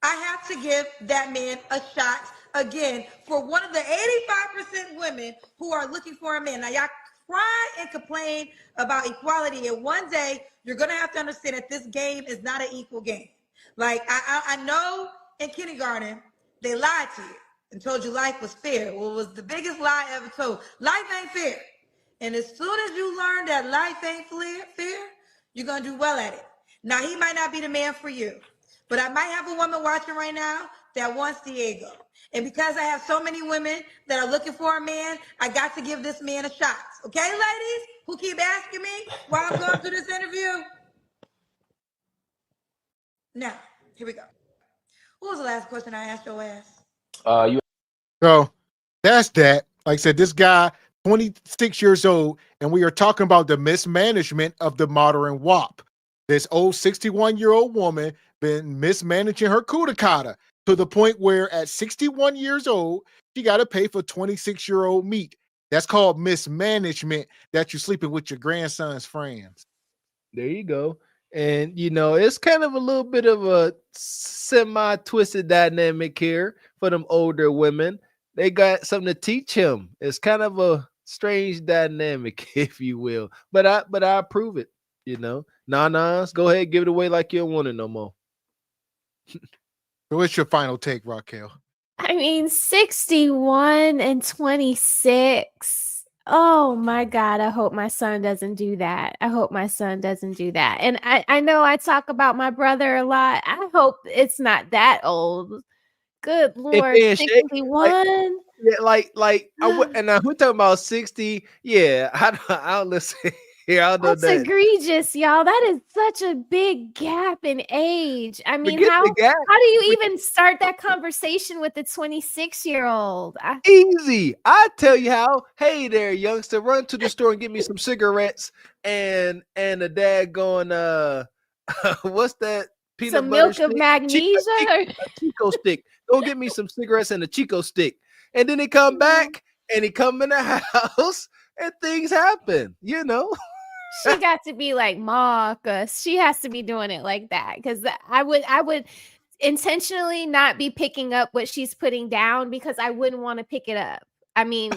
I have to give that man a shot again for one of the 85% women who are looking for a man. Now, y'all cry and complain about equality, and one day you're going to have to understand that this game is not an equal game. Like, I know in kindergarten, they lied to you and told you life was fair. Well, it was the biggest lie ever told. Life ain't fair. And as soon as you learn that life ain't fair, you're going to do well at it. Now, he might not be the man for you, but I might have a woman watching right now that wants Diego. And because I have so many women that are looking for a man, I got to give this man a shot. Okay, ladies, who keep asking me while I'm going through this interview? Now, here we go. What was the last question I asked your ass? So that's that. Like I said, this guy, 26 years old, and we are talking about the mismanagement of the modern WAP. This old 61-year-old woman been mismanaging her kudakata to the point where at 61 years old, she got to pay for 26-year-old meat. That's called mismanagement, that you're sleeping with your grandson's friends. There you go. And, you know, it's kind of a little bit of a semi-twisted dynamic here for them older women. They got something to teach him. It's kind of a strange dynamic, if you will. But I approve it, you know. Nah, go ahead, give it away like you don't want it no more. So what's your final take, Raquel? I mean, 61 and 26. Oh my God. I hope my son doesn't do that. And I know I talk about my brother a lot. I hope it's not that old. Good Lord, 61. Like and now we're talking about 60. Yeah, I'll listen here. I'll know That's that. egregious, y'all. That is such a big gap in age. I mean, how do you even start that conversation with a 26-year-old? Easy. I tell you how. Hey there, youngster, run to the store and get me some cigarettes and a dad going what's that? Peanut Some butter milk stick? of magnesia? A Chico stick. Go get me some cigarettes and a Chico stick. And then he come back and he come in the house and things happen, you know. She got to be like Marcus. She has to be doing it like that, because I would intentionally not be picking up what she's putting down because I wouldn't want to pick it up. I mean,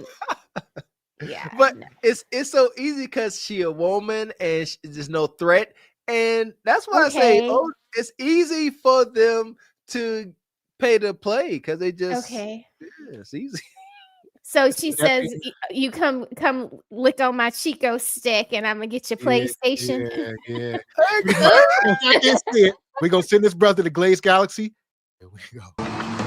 yeah. But it's so easy because she a woman and there's no threat, and that's why I say it's easy for them to pay to play because they just it's easy. So she says, "You come lick on my Chico stick, and I'm gonna get your PlayStation." Yeah. We're gonna send this brother to Glaze Galaxy. Here we go.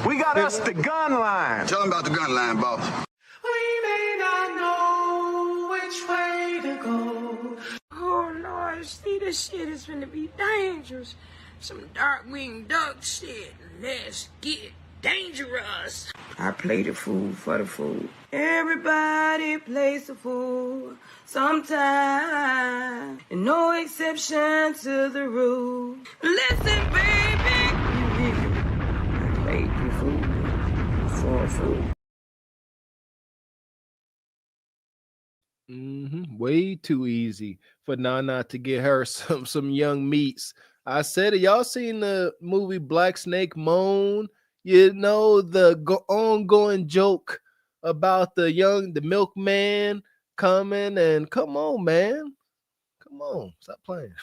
We got us the gun line. Tell him about the gun line, boss. We may not know which way to go. Oh Lord, see, this shit is gonna be dangerous. Some dark-winged duck shit. Let's get dangerous. I play the fool for the fool. Everybody plays the fool sometime, and no exception to the rule. Listen, baby, I played the fool for a fool. Way too easy for Nana to get her some young meats. I said it. Y'all seen the movie Black Snake Moan? You know, the ongoing joke about the milkman coming, and come on, man. Come on, stop playing.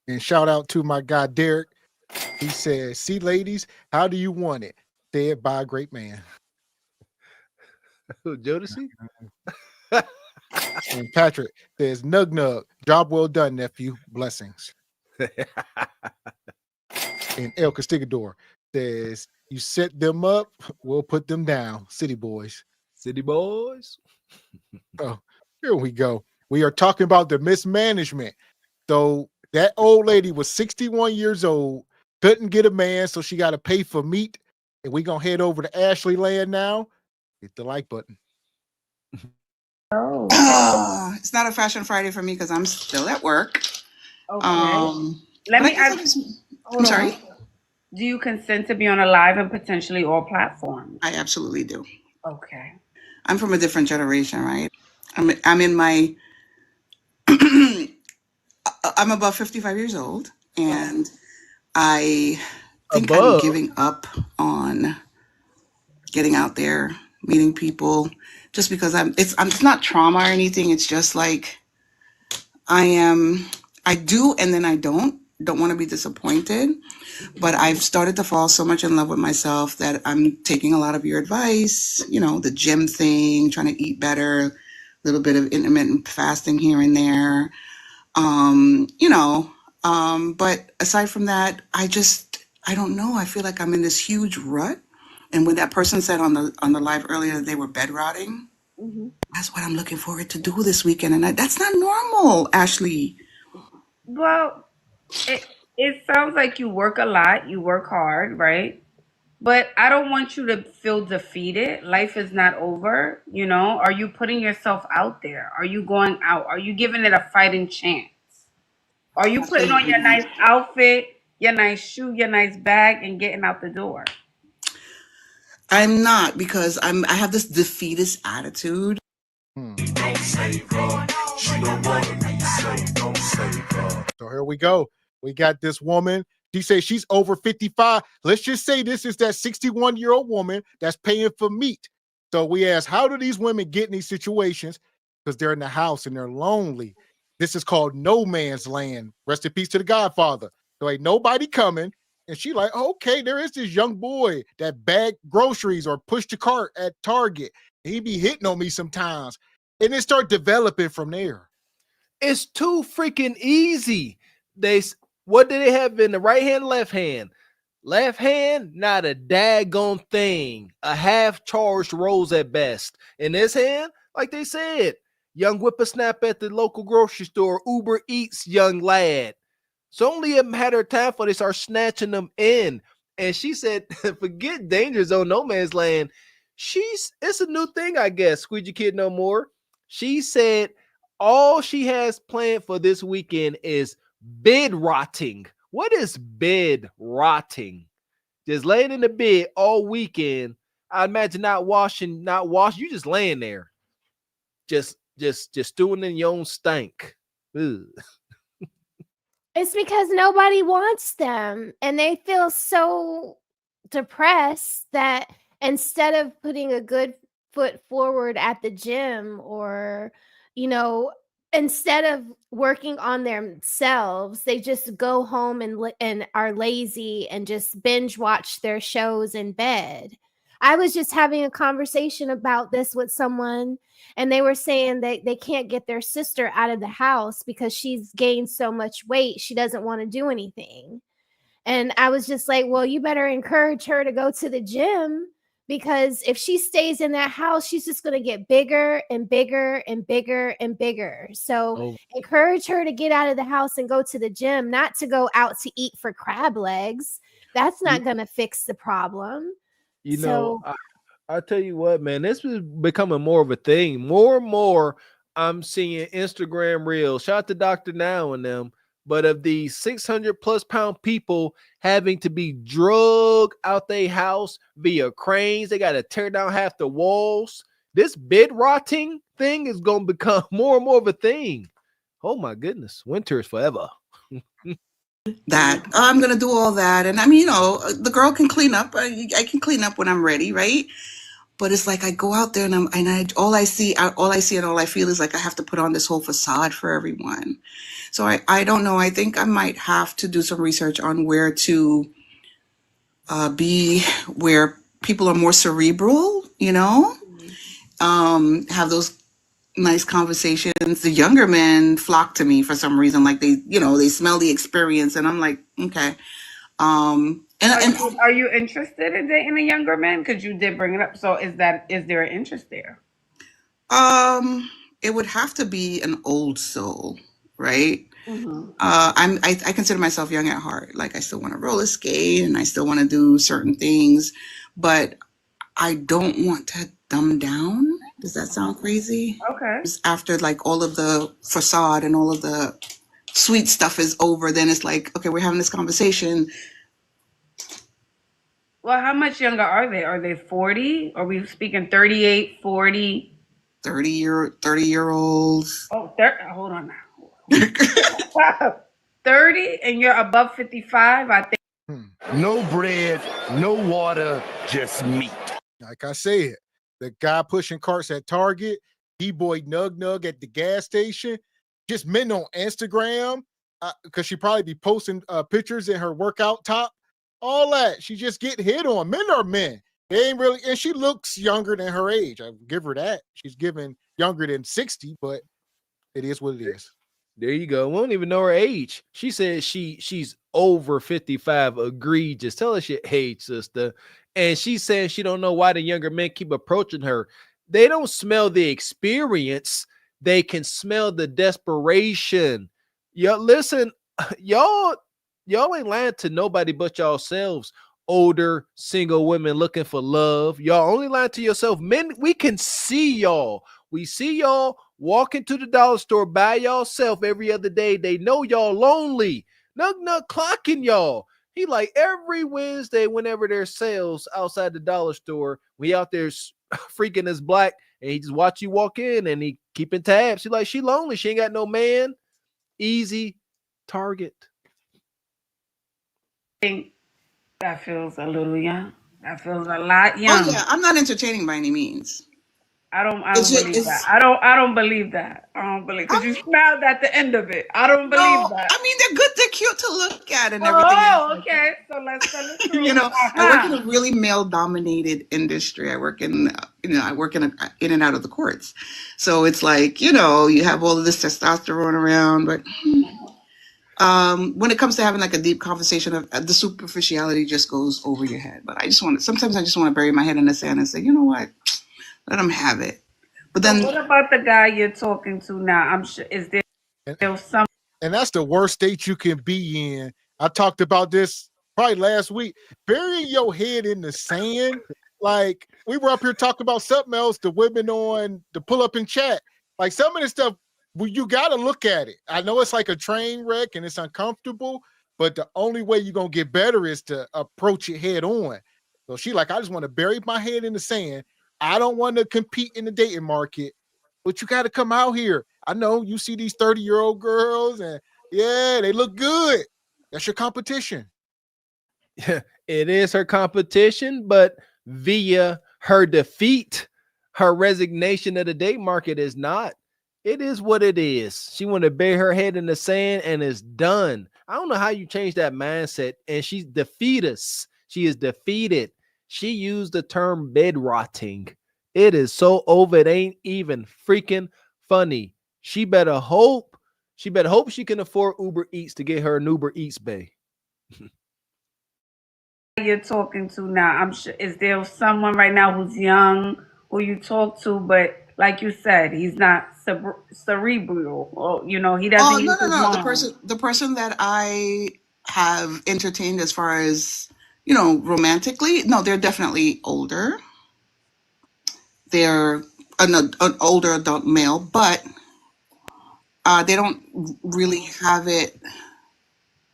And shout out to my guy Derek. He says, "See, ladies, how do you want it? Said by a great man." Who, Jodeci? And Patrick says, "Nug, job well done, nephew. Blessings." And El Castigador says, "You set them up, we'll put them down. City boys." City boys. Oh, here we go. We are talking about the mismanagement. So that old lady was 61 years old, couldn't get a man, so she got to pay for meat. And we're going to head over to Ashley Land now. Hit the like button. It's not a Fashion Friday for me because I'm still at work. Okay. Let me ask. I'm sorry. Do you consent to be on a live and potentially all platforms? I absolutely do. Okay. I'm from a different generation, right? I'm in my. I'm about 55 years old, and I think I'm giving up on getting out there, meeting people, just because it's not trauma or anything. It's just like I do and then I don't. don't want to be disappointed, but I've started to fall so much in love with myself that I'm taking a lot of your advice, the gym thing, trying to eat better, a little bit of intermittent fasting here and there. But aside from that, I don't know. I feel like I'm in this huge rut. And when that person said on the live earlier that they were bed rotting, that's what I'm looking forward to do this weekend. And that's not normal, Ashley. Well, it sounds like you work a lot, you work hard, right? But I don't want you to feel defeated. Life is not over, Are you putting yourself out there? Are you going out? Are you giving it a fighting chance? Are you putting on your nice outfit, your nice shoe, your nice bag, and getting out the door? I'm not, because I have this defeatist attitude. So here we go. We got this woman. She says she's over 55. Let's just say this is that 61-year-old woman that's paying for meat. So we ask, how do these women get in these situations? Because they're in the house and they're lonely. This is called no man's land. Rest in peace to the Godfather. So ain't nobody coming. And she like, okay, there is this young boy that bagged groceries or pushed the cart at Target. He be hitting on me sometimes. And it start developing from there. It's too freaking easy. What do they have in the right hand, left hand? Left hand, not a daggone thing. A half-charged rose at best. In this hand, like they said, young whippersnapper at the local grocery store, Uber Eats young lad. It's only a matter of time before they start snatching them in. And she said, forget danger zone, no man's land. It's a new thing, I guess, Squeegee Kid No More. She said all she has planned for this weekend is bed rotting. What is bed rotting? Just laying in the bed all weekend. I imagine not washing. You just laying there. Just stewing in your own stank. Ugh. It's because nobody wants them and they feel so depressed that instead of putting a good foot forward at the gym or, instead of working on themselves, they just go home and are lazy and just binge watch their shows in bed. I was just having a conversation about this with someone, and they were saying that they can't get their sister out of the house because she's gained so much weight. She doesn't want to do anything. And I was just like, well, you better encourage her to go to the gym, because if she stays in that house, she's just going to get bigger and bigger and bigger and bigger. So encourage her to get out of the house and go to the gym, not to go out to eat for crab legs. That's not going to fix the problem. I tell you what, man, this is becoming more of a thing. More and more, I'm seeing Instagram reels. Shout out to Dr. Now and them. But of these 600+ pound people having to be drugged out their house via cranes, they got to tear down half the walls. This bed rotting thing is going to become more and more of a thing. Oh my goodness, winter is forever. That I'm gonna do all that, and I mean, the girl can clean up. I can clean up when I'm ready, right? But it's like I go out there and all I see and all I feel is like I have to put on this whole facade for everyone. So I don't know. I think I might have to do some research on where to be where people are more cerebral, have those nice conversations. The younger men flock to me for some reason, like they smell the experience, and I'm like, okay. Are you interested in dating a younger man? Because you did bring it up. So is there an interest there? It would have to be an old soul, right? Mm-hmm. I consider myself young at heart. Like I still want to roller skate and I still want to do certain things, but I don't want to dumb down. Does that sound crazy? Okay. After like all of the facade and all of the sweet stuff is over, then it's like, okay, we're having this conversation. Well, how much younger are they? Are they 40? Are we speaking 38, 40? 30-year-olds. Oh, hold on now. 30 and you're above 55, I think. No bread, no water, just meat. Like I said, the guy pushing carts at Target, D-boy Nug at the gas station, just men on Instagram. because she probably be posting pictures in her workout top, all that. She just get hit on. Men are men. They ain't really, and she looks younger than her age. I give her that. She's given younger than 60, but it is what it is. There you go. We don't even know her age. She said she's over 55. Agreed. Just tell us your age, sister. And she said she don't know why the younger men keep approaching her. They don't smell the experience. They can smell the desperation. Y'all listen, y'all ain't lying to nobody but yourselves. Older single women looking for love. Y'all only lying to yourself. Men, we can see y'all. We see y'all walking to the dollar store by yourself every other day. They know y'all lonely. Nug clocking y'all. He like every Wednesday, whenever there's sales outside the dollar store, we out there freaking as black, and he just watch you walk in and he keeping tabs. He like, she lonely. She ain't got no man. Easy target. I think that feels a little young. That feels a lot young. Oh yeah, I'm not entertaining by any means. I don't believe that. I don't believe that. I don't believe, because you smiled at the end of it. I don't believe that. I mean, they're good, they're cute to look at and everything. Oh, okay. So let's tell the truth. You know, I work in a really male-dominated industry. I work in, in and out of the courts. So it's like, you have all of this testosterone around, but when it comes to having like a deep conversation, the superficiality just goes over your head. But sometimes I just want to bury my head in the sand and say, you know what? Let them have it. But then, what about the guy you're talking to now? I'm sure, is there some? And that's the worst state you can be in. I talked about this probably last week. Burying your head in the sand. Like, we were up here talking about something else, the women on the pull up and chat. Like, some of this stuff, well, you got to look at it. I know it's like a train wreck and it's uncomfortable, but the only way you're going to get better is to approach it head on. So she like, I just want to bury my head in the sand. I don't want to compete in the dating market, but you got to come out here. I know you see these 30-year-old girls and yeah, they look good. That's your competition. Yeah, it is her competition, but via her defeat, her resignation of the date market is not. It is what it is. She want to bury her head in the sand and it's done. I don't know how you change that mindset. And she's defeatist. She is defeated. She used the term bed rotting. It is so over. It ain't even freaking funny. She better hope she can afford Uber Eats to get her an Uber Eats bay. You're talking to now, I'm sure, is there someone right now who's young who you talk to, but like you said, he's not cerebral, or he doesn't use his mind. The person that I have entertained as far as romantically, no, they're definitely older. They're an older adult male, but they don't really have it.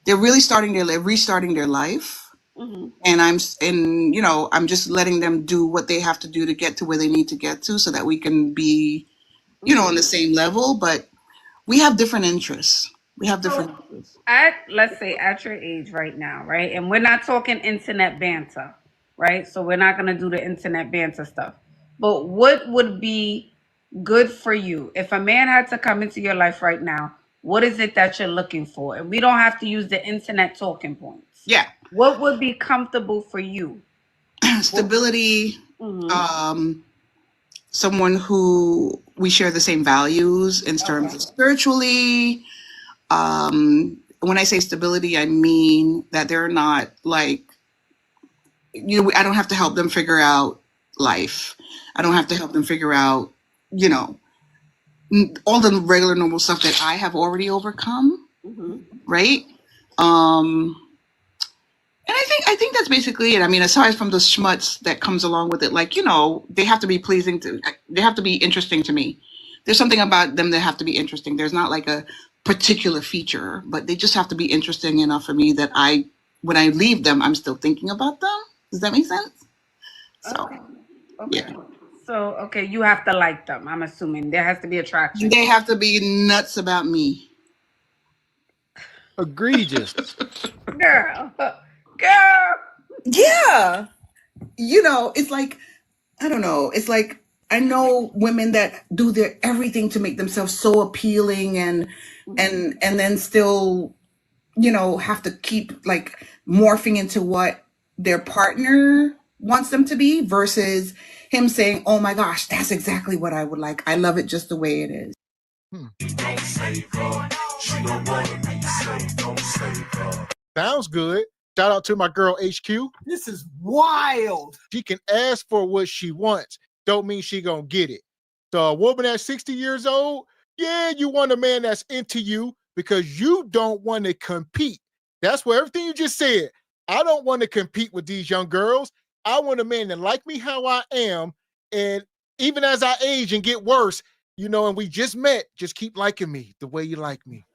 They're really restarting their life. Mm-hmm. And I'm just letting them do what they have to do to get to where they need to get to so that we can be, on the same level, but we have different interests. Let's say at your age right now, right? And we're not talking internet banter, right? So we're not going to do the internet banter stuff. But what would be good for you if a man had to come into your life right now? What is it that you're looking for? And we don't have to use the internet talking points. Yeah. What would be comfortable for you? Stability, someone who we share the same values in terms of spiritually. When I say stability, I mean that they're not like, I don't have to help them figure out life. I don't have to help them figure out, all the regular normal stuff that I have already overcome. Mm-hmm. Right. And I think that's basically it. I mean, aside from the schmutz that comes along with it, like, they have to be they have to be interesting to me. There's something about them that have to be interesting. There's not like a particular feature, but they just have to be interesting enough for me that when I leave them, I'm still thinking about them. Does that make sense? So, okay. Yeah. So, okay, you have to like them. I'm assuming there has to be attraction. They have to be nuts about me. Egregious. Girl. Yeah. It's like, I don't know. It's like, I know women that do their everything to make themselves so appealing and then still, have to keep like morphing into what their partner wants them to be versus him saying, oh my gosh, that's exactly what I would like. I love it just the way it is. Sounds good. Shout out to my girl HQ. This is wild. She can ask for what she wants. Don't mean she gonna get it. So a woman that's 60 years old, yeah, you want a man that's into you because you don't want to compete. That's what everything you just said. I don't want to compete with these young girls. I want a man that like me how I am. And even as I age and get worse, and we just met, just keep liking me the way you like me.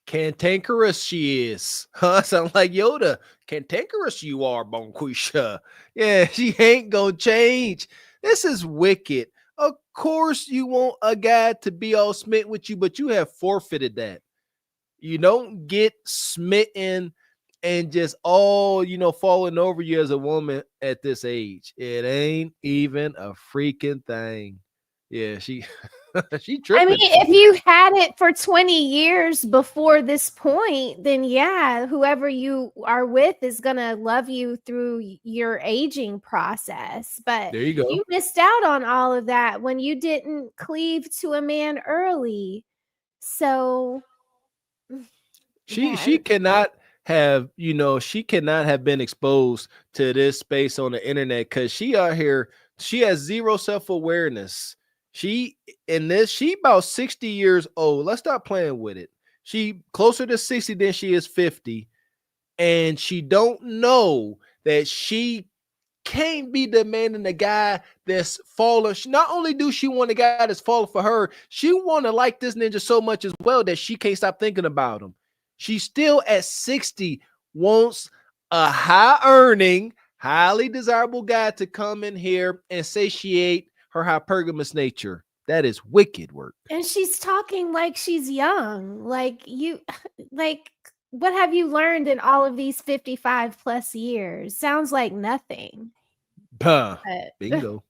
Cantankerous she is. Sound like Yoda. Cantankerous you are, Bonquisha. Yeah, she ain't gonna change. This is wicked. Of course you want a guy to be all smitten with you, but you have forfeited that. You don't get smitten and just all, falling over you as a woman at this age. It ain't even a freaking thing. Yeah, she tripping. I mean, if you had it for 20 years before this point, then yeah, whoever you are with is going to love you through your aging process. But there you go. You missed out on all of that when you didn't cleave to a man early. So she cannot have, she cannot have been exposed to this space on the internet because she out here, she has zero self-awareness. She about 60 years old. Let's stop playing with it. She closer to 60 than she is 50. And she don't know that she can't be demanding the guy that's falling. Not only do she want a guy that's falling for her, she want to like this ninja so much as well that she can't stop thinking about him. She still at 60 wants a high earning, highly desirable guy to come in here and satiate her hypergamous nature. That is wicked work. And she's talking like she's young. Like what have you learned in all of these 55 plus years? Sounds like nothing. Bingo.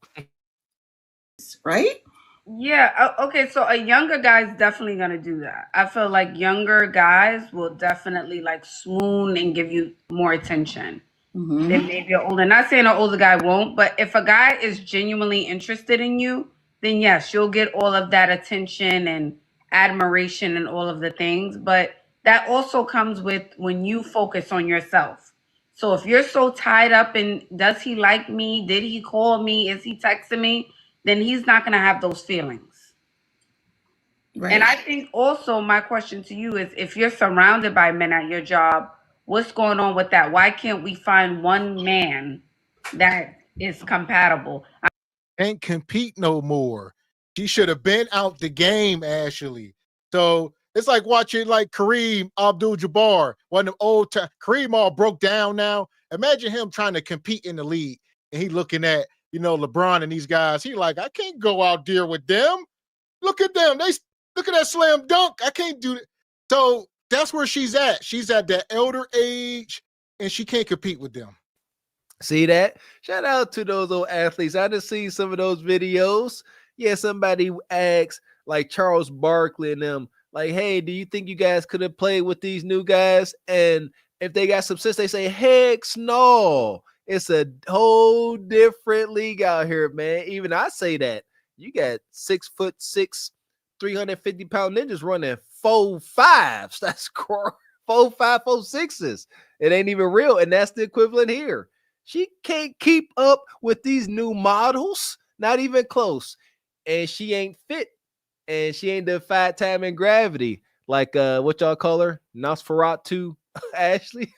Right? Yeah. Okay. So a younger guy's definitely gonna do that. I feel like younger guys will definitely like swoon and give you more attention than maybe an older. Not saying an older guy won't, but if a guy is genuinely interested in you, then yes, you'll get all of that attention and admiration and all of the things. But that also comes with when you focus on yourself. So if you're so tied up in, does he like me? Did he call me? Is he texting me? Then he's not going to have those feelings. Right. And I think also my question to you is, if you're surrounded by men at your job, what's going on with that? Why can't we find one man that is compatible? Can't compete no more. She should have been out the game, Ashley. So it's like watching like Kareem Abdul-Jabbar, one of them old time. Kareem all broke down now. Imagine him trying to compete in the league and he looking at, LeBron and these guys. He like, I can't go out there with them. Look at them. Look at that slam dunk. I can't do it. So that's where she's at. She's at that elder age and she can't compete with them. See that? Shout out to those old athletes. I just seen some of those videos. Yeah, somebody asked like Charles Barkley and them, like, hey, do you think you guys could have played with these new guys? And if they got some sense, they say, heck no. It's a whole different league out here, man. Even I say that. You got 6'6", 350-pound ninjas running 4.5s. That's 4.5, 4.6s. It ain't even real. And that's the equivalent here. She can't keep up with these new models, not even close. And she ain't fit. And she ain't defied time and gravity. Like what y'all call her? Nosferatu Ashley.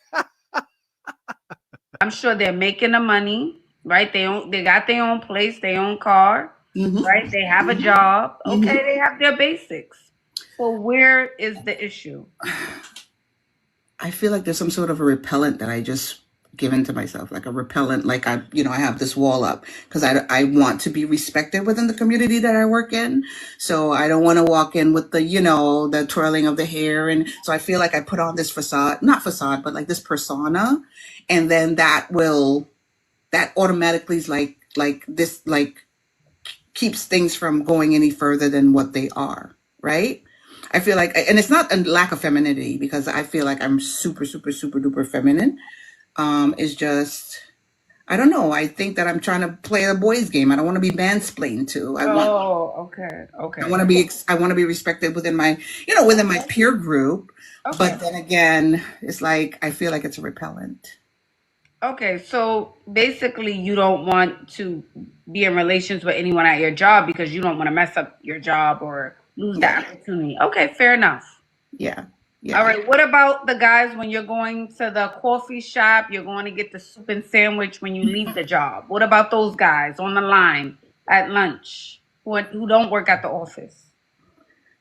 I'm sure they're making the money, right? They got their own place, their own car, right? They have a job. Okay, they have their basics. So where is the issue? I feel like there's some sort of a repellent that I just given to myself, like a repellent, like I have this wall up because I want to be respected within the community that I work in. So I don't want to walk in with the, the twirling of the hair. And so I feel like I put on this not facade, but like this persona. And then that automatically is like this, like keeps things from going any further than what they are, right? I feel like, and it's not a lack of femininity, because I feel like I'm super, super, super duper feminine. It's just, I don't know. I think that I'm trying to play a boys' game. I don't want to be mansplained to. I want to be respected within my, within my peer group. Okay. But then again, it's like, I feel like it's a repellent. Okay, so basically you don't want to be in relations with anyone at your job because you don't want to mess up your job or lose that opportunity. Okay, fair enough. Yeah. All right, what about the guys when you're going to the coffee shop, you're going to get the soup and sandwich when you leave the job? What about those guys on the line at lunch who don't work at the office?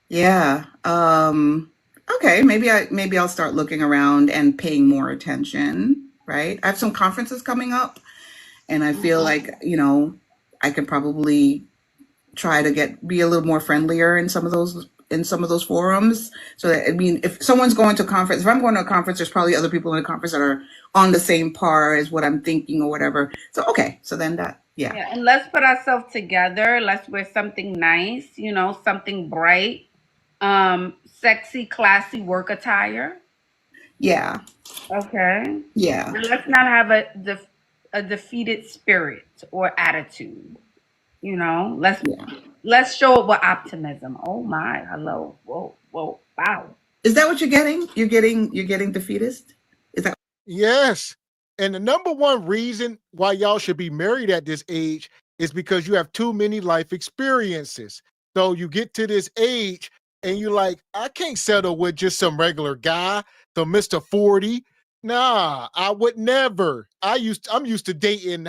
Yeah. Okay, maybe I'll start looking around and paying more attention. Right. I have some conferences coming up, and I feel like, I could probably try to be a little more friendlier in some of those forums. So that, I mean, if someone's going to a conference, if I'm going to a conference, there's probably other people in the conference that are on the same par as what I'm thinking or whatever. So, okay. So then yeah. And let's put ourselves together. Let's wear something nice, something bright, sexy, classy work attire. Yeah. Okay. Yeah. And let's not have a defeated spirit or attitude. Let's show it with optimism. Oh my, hello, whoa, wow. Is that what you're getting? You're getting defeatist? Is that? Yes. And the number one reason why y'all should be married at this age is because you have too many life experiences. So you get to this age and you're like, I can't settle with just some regular guy, the Mr. 40. Nah, I would never. I'm used to dating,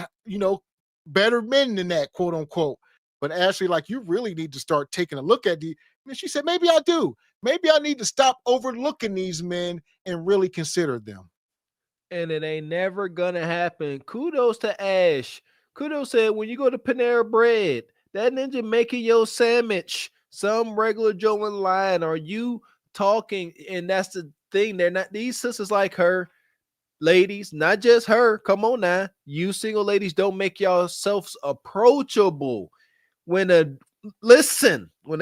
better men than that, quote unquote. But Ashley, like, you really need to start taking a look at these. And she said, maybe I do. Maybe I need to stop overlooking these men and really consider them. And it ain't never gonna happen. Kudos to Ash. Kudos said, when you go to Panera Bread, that ninja making your sandwich, some regular Joe in line, are you talking? And that's the thing. They're not these sisters like her. Ladies, not just her. Come on now. You single ladies, don't make yourselves approachable. When a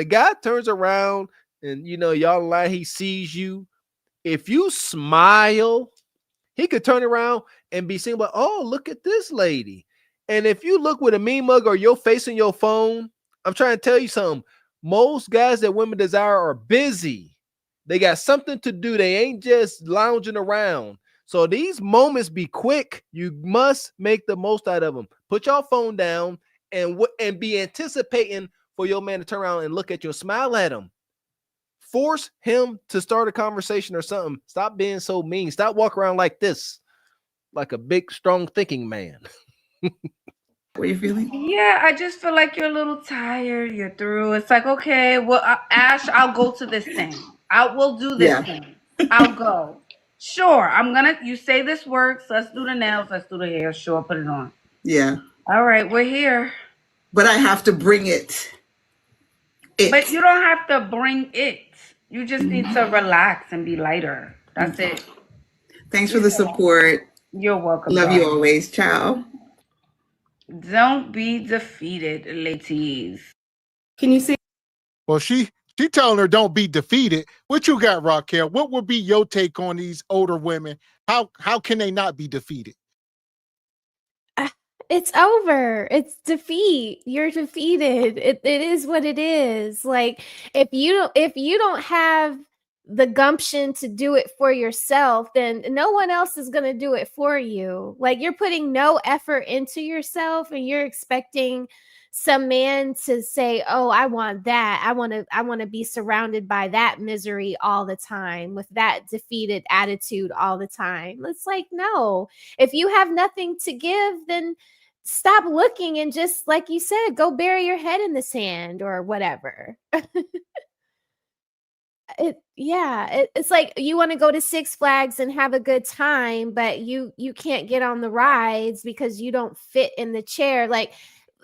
guy turns around and y'all line, he sees you. If you smile, he could turn around and be seen, but oh, look at this lady. And if you look with a mean mug or you're facing your phone, I'm trying to tell you something. Most guys that women desire are busy. They got something to do. They ain't just lounging around. So these moments be quick. You must make the most out of them. Put your phone down and be anticipating for your man to turn around and look at you and smile at him. Force him to start a conversation or something. Stop being so mean. Stop walking around like this, like a big, strong thinking man. What are you feeling? Yeah, I just feel like you're a little tired. You're through. It's like, okay, well, Ash, I'll go to this thing. I will do this thing. I'll go. Sure, you say this works. Let's do the nails. Let's do the hair. Sure, put it on. Yeah. All right, we're here. But I have to bring it. But you don't have to bring it. You just need to relax and be lighter. That's it. Thanks for the support. You're welcome. Love you always. Ciao. Don't be defeated, ladies. Can you see? Well, she telling her don't be defeated. What you got, Raquel? What would be your take on these older women? How can they not be defeated? It's over. It's defeat. You're defeated. It is what it is. Like, if you don't have the gumption to do it for yourself, then no one else is going to do it for you. Like, you're putting no effort into yourself and you're expecting some man to say, oh, I want that. I want to be surrounded by that misery all the time, with that defeated attitude all the time. It's like, no. If you have nothing to give, then stop looking and just, like you said, go bury your head in the sand or whatever. It's like you want to go to Six Flags and have a good time, but you can't get on the rides because you don't fit in the chair. Like,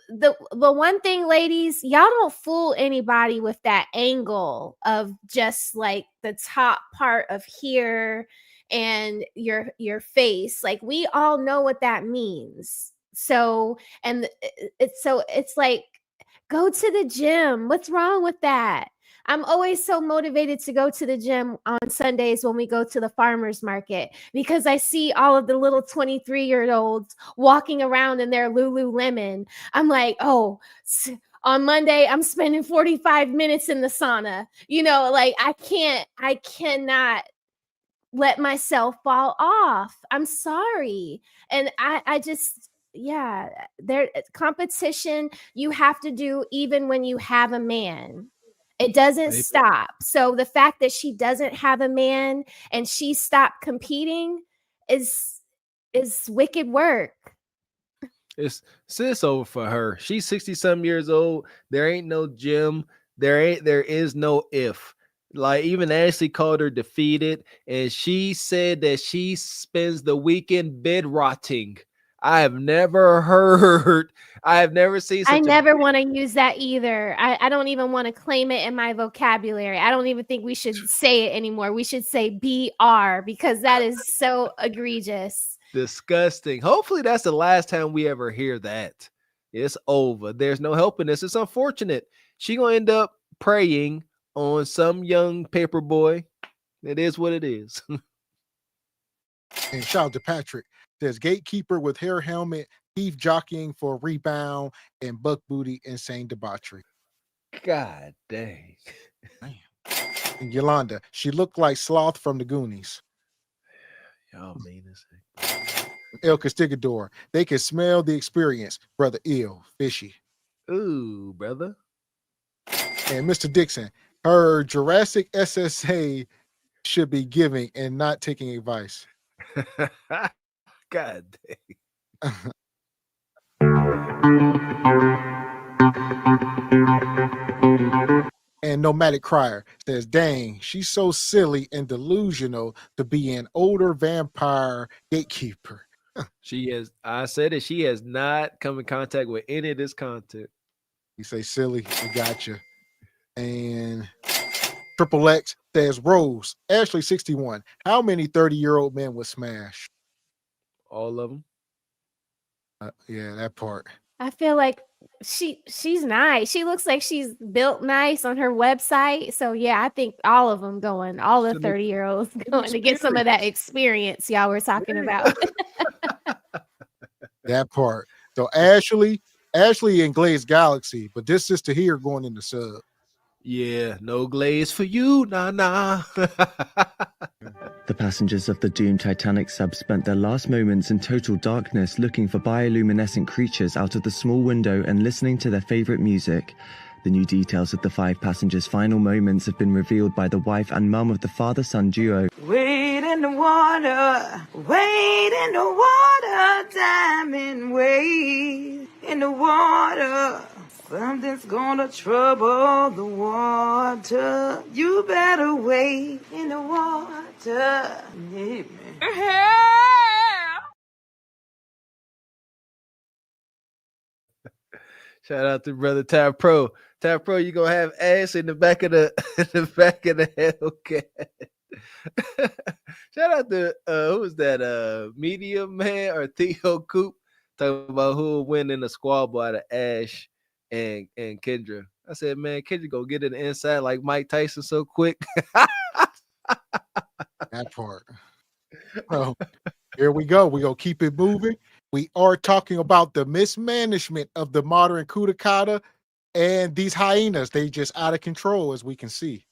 the one thing, ladies, y'all don't fool anybody with that angle of just like the top part of here and your face. Like, we all know what that means. So it's like, Go to the gym. What's wrong with that? I'm always so motivated to go to the gym on Sundays when we go to the farmer's market because I see all of the little 23-year-olds walking around in their Lululemon. I'm like, oh, on Monday, I'm spending 45 minutes in the sauna. You know, like I cannot let myself fall off. I'm sorry. And I just, yeah, there competition you have to do even when you have a man. It doesn't stop. So the fact that she doesn't have a man and she stopped competing is wicked work. It's over for her. She's 60-some years old. There ain't no gym. There is no if. Like even Ashley called her defeated, and she said that she spends the weekend bed rotting. I have never seen such I never want to use that either. I don't even want to claim it in my vocabulary. I don't even think we should say it anymore. We should say BR because that is so egregious. Disgusting. Hopefully that's the last time we ever hear that. It's over. There's no helping this. It's unfortunate. She gonna end up preying on some young paper boy. It is what it is. And shout out to Patrick. There's gatekeeper with hair helmet, thief jockeying for rebound, and buck booty insane debauchery. God dang. And Yolanda, she looked like Sloth from the Goonies. Y'all mean this. El Castigador, they can smell the experience. Brother ill, fishy. Ooh, brother. And Mr. Dixon, her Jurassic SSA should be giving and not taking advice. God dang. And Nomadic Crier says, dang, she's so silly and delusional to be an older vampire gatekeeper. I said it, she has not come in contact with any of this content. You say silly, we got you. And Triple X says, Rose, Ashley 61, how many 30-year-old men would smash? All of them. Yeah, that part. I feel like she's nice. She looks like she's built nice on her website. So yeah, I think all of them going, all the 30-year-olds going to get some of that experience y'all were talking about. That part. So Ashley in Glaze Galaxy, but this sister here going in the sub. Yeah, no glaze for you, nah. The passengers of the doomed Titanic sub spent their last moments in total darkness looking for bioluminescent creatures out of the small window and listening to their favorite music. The new details of the 5 passengers' final moments have been revealed by the wife and mum of the father-son duo. Wade in the water, diamond, wade in the water. Something's gonna trouble the water. You better wade in the water. Yeah, man. Shout out to brother Tab Pro. Tab Pro, you gonna have ass in the back of the Hellcat. Shout out to who was that? Medium Man or Theo Coop talking about who will win in the squabble out of Ash and Kendra. I said, man, Kendra gonna get it inside like Mike Tyson so quick. That part. Well, here we go. We're gonna keep it moving. We are talking about the mismanagement of the modern Kudakata and these hyenas. They just out of control, as we can see.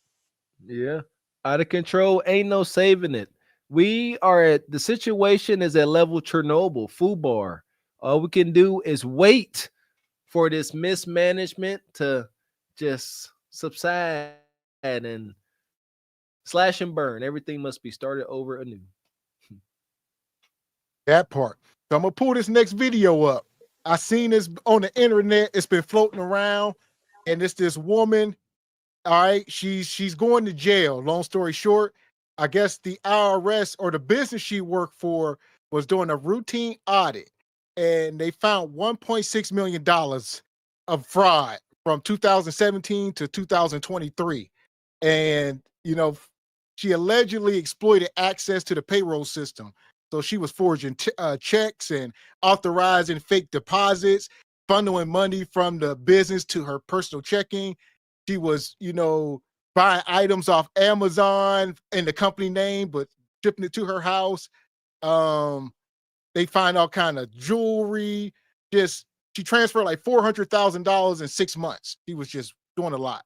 Yeah, out of control. Ain't no saving it. We are at the situation is at level Chernobyl, FUBAR. All we can do is wait for this mismanagement to just subside and slash and burn. Everything must be started over anew. That part. So I'm gonna pull this next video up. I seen this on the internet. It's been floating around, and it's this woman. All right, she's going to jail. Long story short, I guess the IRS or the business she worked for was doing a routine audit, and they found $1.6 million of fraud from 2017 to 2023. And she allegedly exploited access to the payroll system. So she was forging checks and authorizing fake deposits. funneling money from the business to her personal checking. She was, buying items off Amazon in the company name, but shipping it to her house. They find all kind of jewelry. She transferred like $400,000 in 6 months. She was just doing a lot.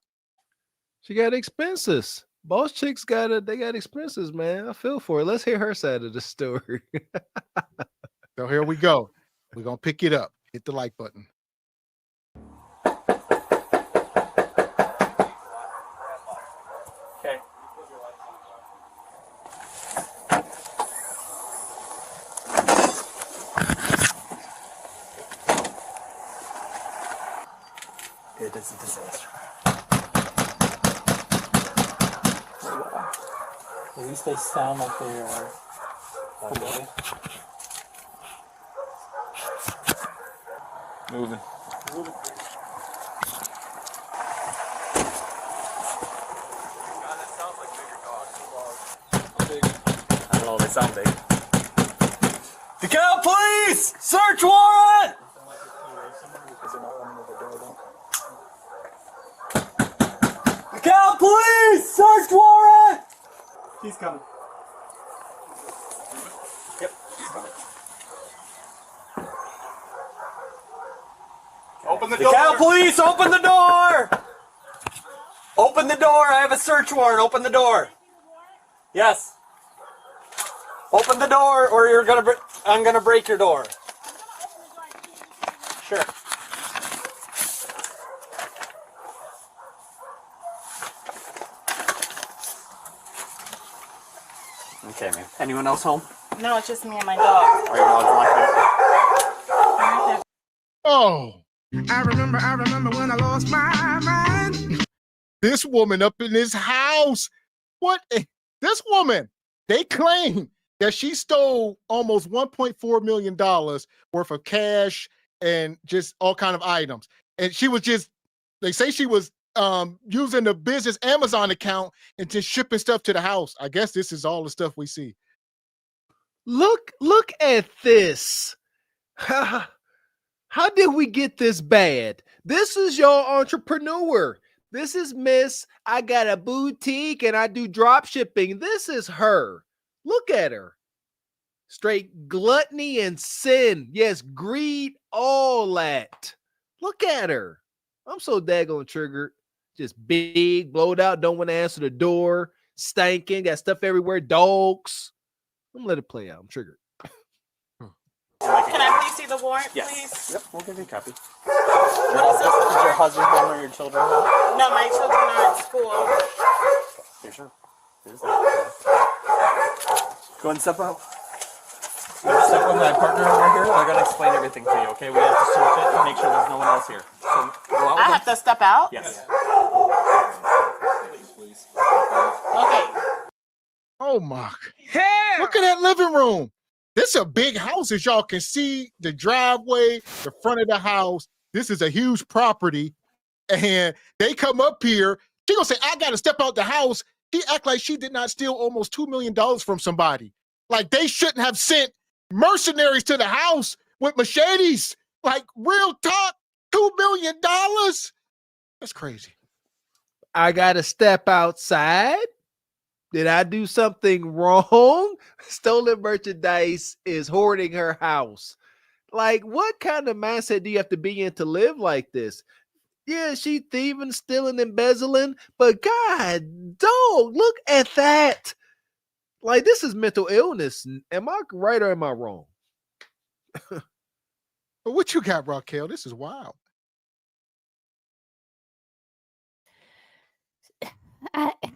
She got expenses. Boss chicks they got expenses, man. I feel for it. Let's hear her side of the story. So here we go. We're gonna pick it up. Hit the like button. Okay. It is a disaster. At least they sound like they are. Okay. Moving. I don't know, they sound big. DeKalb Police! Search warrant! DeKalb Police! Search warrant! He's coming. Yep, he's coming. Open the door! DeKalb Police, open the door! Open the door, I have a search warrant, open the door. Yes. Open the door or I'm gonna break your door. Sure. Okay, man. Anyone else home? No, it's just me and my dog. Are your dogs locked up? Oh. I remember when I lost my mind. This woman up in this house. This woman, they claim that she stole almost $1.4 million worth of cash and just all kind of items. And she was they say she was using the business Amazon account and just shipping stuff to the house. I guess this is all the stuff we see. Look at this. How did we get this bad? This is your entrepreneur. This is Miss, I got a boutique and I do drop shipping. This is her. Look at her. Straight gluttony and sin. Yes, greed, all that. Look at her. I'm so daggone triggered. Just big, blowed out, don't want to answer the door, stanking, got stuff everywhere, dogs. I'm gonna let it play out. I'm triggered. Can I please see the warrant, Yes. please? Yep, we'll give you a copy. What is this? Is your husband home or your children home? No, my children are at school. You sure? Go and step out. You want to step with my partner over here? I'm going to explain everything to you, okay? We have to search it and make sure there's no one else here. So go out. I have to step out? Yes. Please. Okay. Oh my. Look at that living room. This is a big house, as y'all can see. The driveway, the front of the house. This is a huge property. And they come up here. She gonna say, I gotta step out the house. She act like she did not steal almost $2 million from somebody. Like they shouldn't have sent mercenaries to the house with machetes. Like real talk, $2 million? That's crazy. I gotta step outside. Did I do something wrong? Stolen merchandise is hoarding her house. Like, what kind of mindset do you have to be in to live like this? Yeah, she thieving, stealing, embezzling, but God, dog, look at that. Like, this is mental illness. Am I right or am I wrong? But what you got, Raquel? This is wild.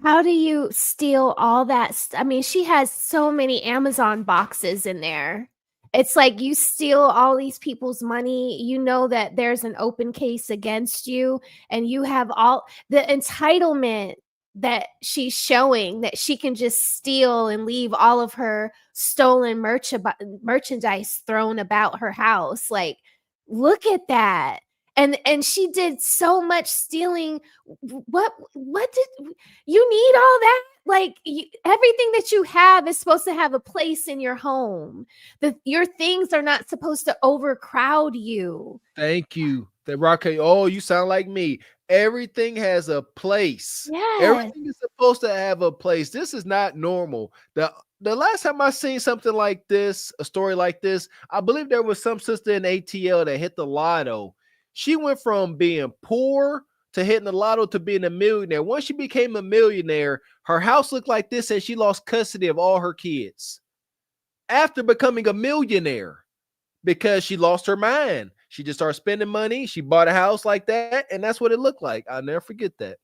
How do you steal all that? I mean, she has so many Amazon boxes in there. It's like you steal all these people's money. You know that there's an open case against you, and you have all the entitlement that she's showing that she can just steal and leave all of her stolen merchandise thrown about her house. Like, look at that. And she did so much stealing. What did you need all that? Like everything that you have is supposed to have a place in your home. Your things are not supposed to overcrowd you. Thank you. That Raquel, oh, you sound like me. Everything has a place. Yes. Everything is supposed to have a place. This is not normal. The last time I seen something like this, a story like this, I believe there was some sister in ATL that hit the lotto. She went from being poor to hitting the lotto to being a millionaire. Once she became a millionaire, her house looked like this and she lost custody of all her kids after becoming a millionaire because she lost her mind. She just started spending money. She bought a house like that, and that's what it looked like. I'll never forget that.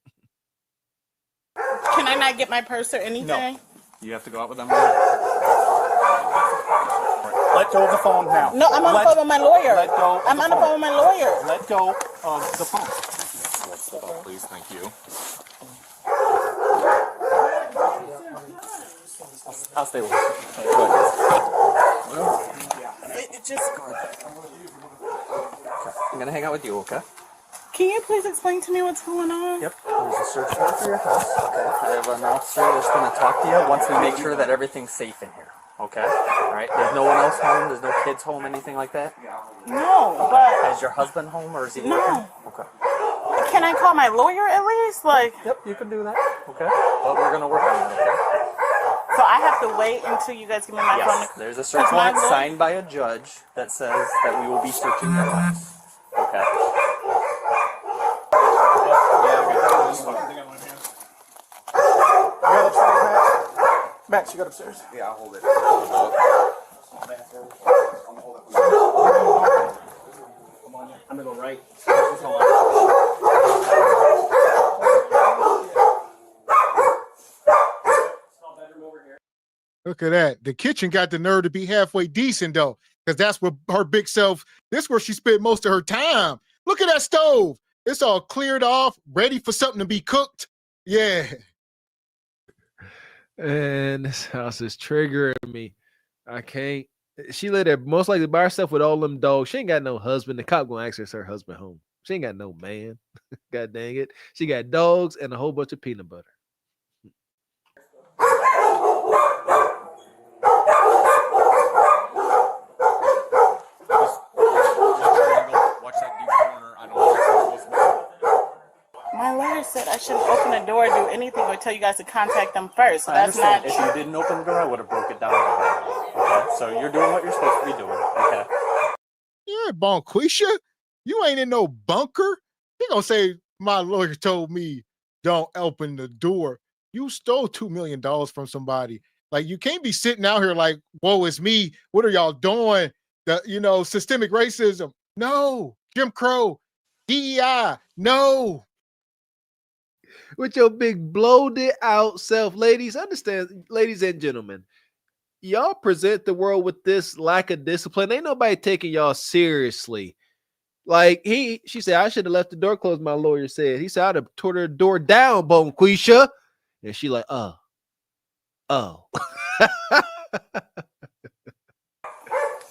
Can I not get my purse or anything? No. You have to go out with them. Let go of the phone now. No, I'm on the phone with my lawyer. Let go. I'm on the phone with my lawyer. Let go of the phone. Step up, please. Thank you. I'll stay with you. Go ahead. It just. I'm gonna hang out with you, okay? Can you please explain to me what's going on? Yep. There's a search warrant for your house. Okay. I have an officer that's gonna talk to you once we make sure that everything's safe in here. Okay. All right. There's no one else home. There's no kids home. Anything like that? No, but is your husband home or is he? No. Working? Okay. Can I call my lawyer at least? Like. Yep. You can do that. Okay. But we're gonna work on that. Okay. So I have to wait until you guys give me my phone. There's a search warrant signed by a judge that says that we will be searching your house. Okay. Max, you got upstairs? Yeah, I'll hold it. I'm gonna go right. Look at that. The kitchen got the nerve to be halfway decent, though, because that's where her big self, this is where she spent most of her time. Look at that stove. It's all cleared off, ready for something to be cooked. Yeah. And this house is triggering me. I can't. She let her most likely by herself with all them dogs. She ain't got no husband. The cop gonna access her husband home. She ain't got no man. God dang it. She got dogs and a whole bunch of peanut butter. My lawyer said I shouldn't open the door or do anything or tell you guys to contact them first. So I that's understand. not If true. you didn't open the door, I would have broke it down. Okay, so you're doing what you're supposed to be doing. Okay. Yeah, Bonquisha, you ain't in no bunker. They gonna say my lawyer told me don't open the door. You stole $2 million from somebody. Like, you can't be sitting out here like, whoa, it's me. What are y'all doing? Systemic racism. No. Jim Crow. DEI. No. With your big bloated out self, ladies, understand, ladies and gentlemen, y'all present the world with this lack of discipline. Ain't nobody taking y'all seriously. Like she said, I should have left the door closed. My lawyer said, he said, I'd have tore the door down, Bonquisha. And she like, oh.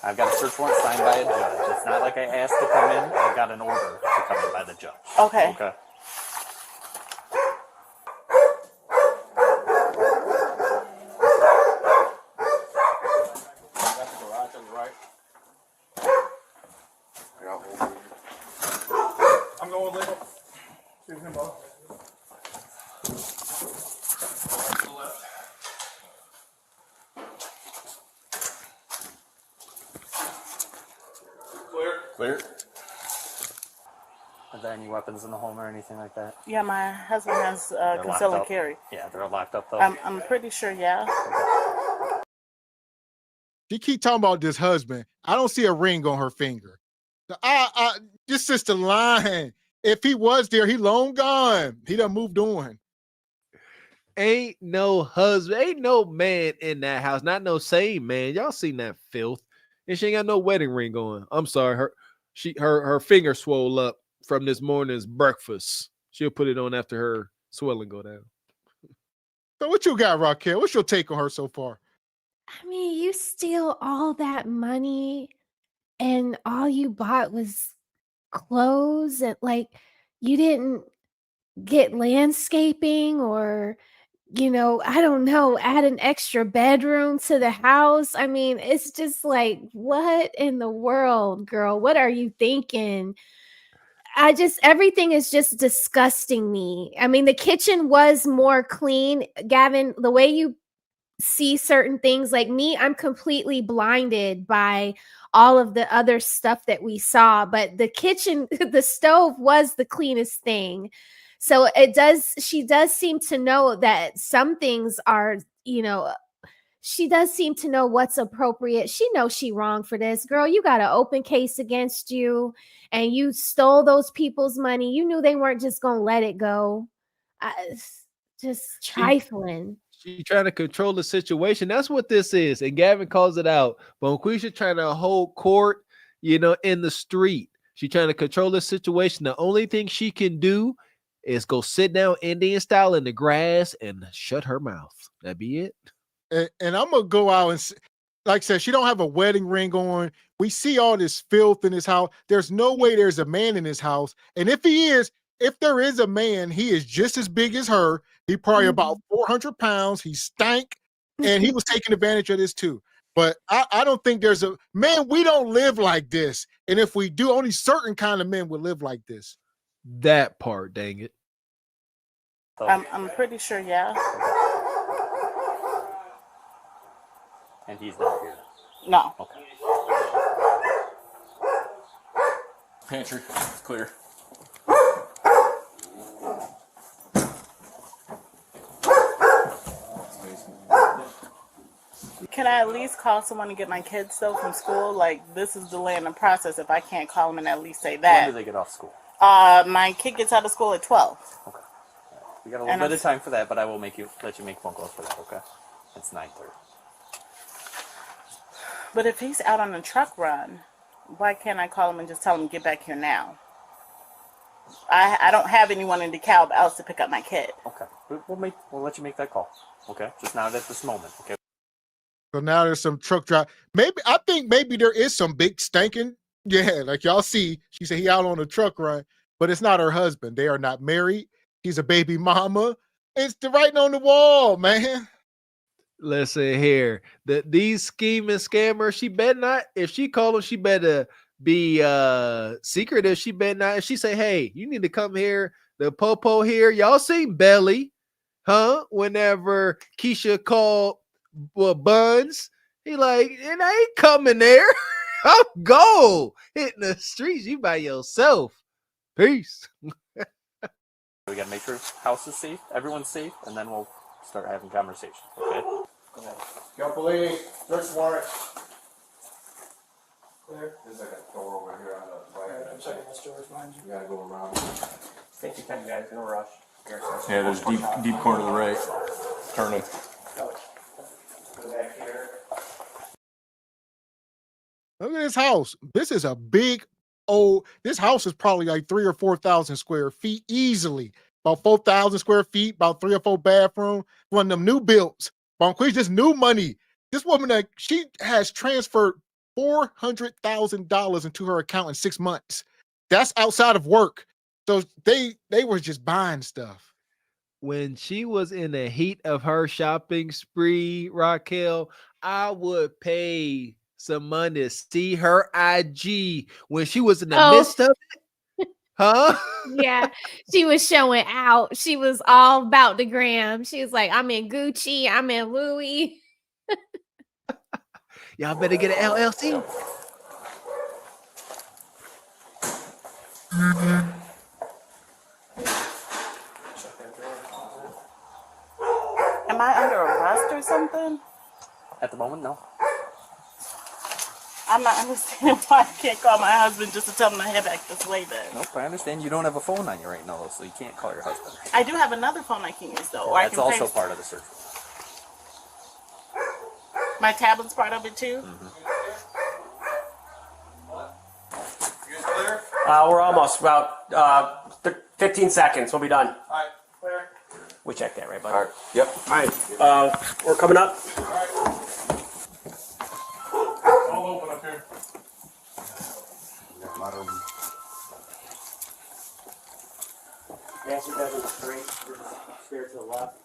I've got a search warrant signed by a judge. It's not like I asked to come in. I got an order to come in by the judge. Okay. Okay. I'm going with legal. Excuse me, boss. Clear. Are there any weapons in the home or anything like that? Yeah, my husband has They're conceal locked and up? carry. Yeah, they're locked up though. I'm pretty sure, yeah. She keep talking about this husband. I don't see a ring on her finger. This sister lying. If he was there, he long gone. He done moved on. Ain't no husband, ain't no man in that house. Not no same man. Y'all seen that filth. And she ain't got no wedding ring on. I'm sorry. Her finger swole up from this morning's breakfast. She'll put it on after her swelling go down. So what you got, Raquel? What's your take on her so far? I mean, you steal all that money and all you bought was clothes and like you didn't get landscaping or I don't know, add an extra bedroom to the house. I mean, it's just like, what in the world, girl? What are you thinking? Everything is just disgusting me. I mean, the kitchen was more clean. Gavin, the way you see certain things, like me, I'm completely blinded by all of the other stuff that we saw, but the kitchen, the stove was the cleanest thing. So she does seem to know that some things are, she does seem to know what's appropriate. She knows she wrong for this. Girl, you got an open case against you and you stole those people's money. You knew they weren't just going to let it go. Just trifling. She trying to control the situation. That's what this is. And Gavin calls it out. Bonquisha trying to hold court, in the street. She trying to control the situation. The only thing she can do is go sit down Indian style in the grass and shut her mouth. That'd be it. And I'm going to go out and, like I said, she don't have a wedding ring on. We see all this filth in his house. There's no way there's a man in his house. And if there is a man, he is just as big as her. He probably about 400 pounds. He stank, and he was taking advantage of this too. But I don't think there's a man. We don't live like this. And if we do, only certain kind of men will live like this. That part, dang it. I'm pretty sure, yeah. And he's not here. No. Okay. Pantry, it's clear. Can I at least call someone to get my kids though from school? Like, this is delaying the process if I can't call them and at least say that. When do they get off school? My kid gets out of school at 12. Okay. We got a little bit of time for that, but I will let you make phone calls for that, okay? It's 9:30. But if he's out on a truck run, why can't I call him and just tell him, get back here now? I don't have anyone in DeKalb else to pick up my kid. Okay. We'll let you make that call. Okay? Just not at this moment, okay? So now there's some truck drive. I think maybe there is some big stinking. Yeah, like y'all see, she said he out on a truck run, but it's not her husband. They are not married. He's a baby mama. It's the writing on the wall, man. Listen here, these scheming scammers, she better not. If she call them, she better be secretive. She better not. If she say, "Hey, you need to come here," the popo here. Y'all seen Belly, huh? Whenever Keisha called Buns, he like, and I ain't coming there. I'll go hitting the streets. You by yourself. Peace. We gotta make sure house is safe, everyone's safe, and then we'll start having conversations. Okay. Go ahead. Yo, police, search warrant. Clear. There's like a door over here on the right. I'm checking this door behind you. You gotta go around. Take your time, guys. No rush. Yeah, there's deep corner to the right. Turning. Go back here. Look at this house. This is a big old. This house is probably like 3,000 or 4,000 square feet easily. About 4,000 square feet. About 3 or 4 bathrooms. One of them new builds. Bonquisha, just new money. This woman, she has transferred $400,000 into her account in 6 months. That's outside of work. So they were just buying stuff. When she was in the heat of her shopping spree, Raquel, I would pay some money to see her IG when she was in the midst of it. Huh? Yeah, she was showing out. She was all about the gram. She was like, I'm in Gucci, I'm in Louis. Y'all better get an LLC. Am I under arrest or something? At the moment, no. I'm not understanding why I can't call my husband just to tell him to head back this way then. Nope, I understand you don't have a phone on you right now, so you can't call your husband. I do have another phone I can use though. Yeah, or that's I can also part of the search. My tablet's part of it too? Mm-hmm. We're almost about 15 seconds. We'll be done. All right, clear. We checked that, right, buddy? All right. Yep. All right. We're coming up. All right. All open up here. Master bedroom straight, stair to the left.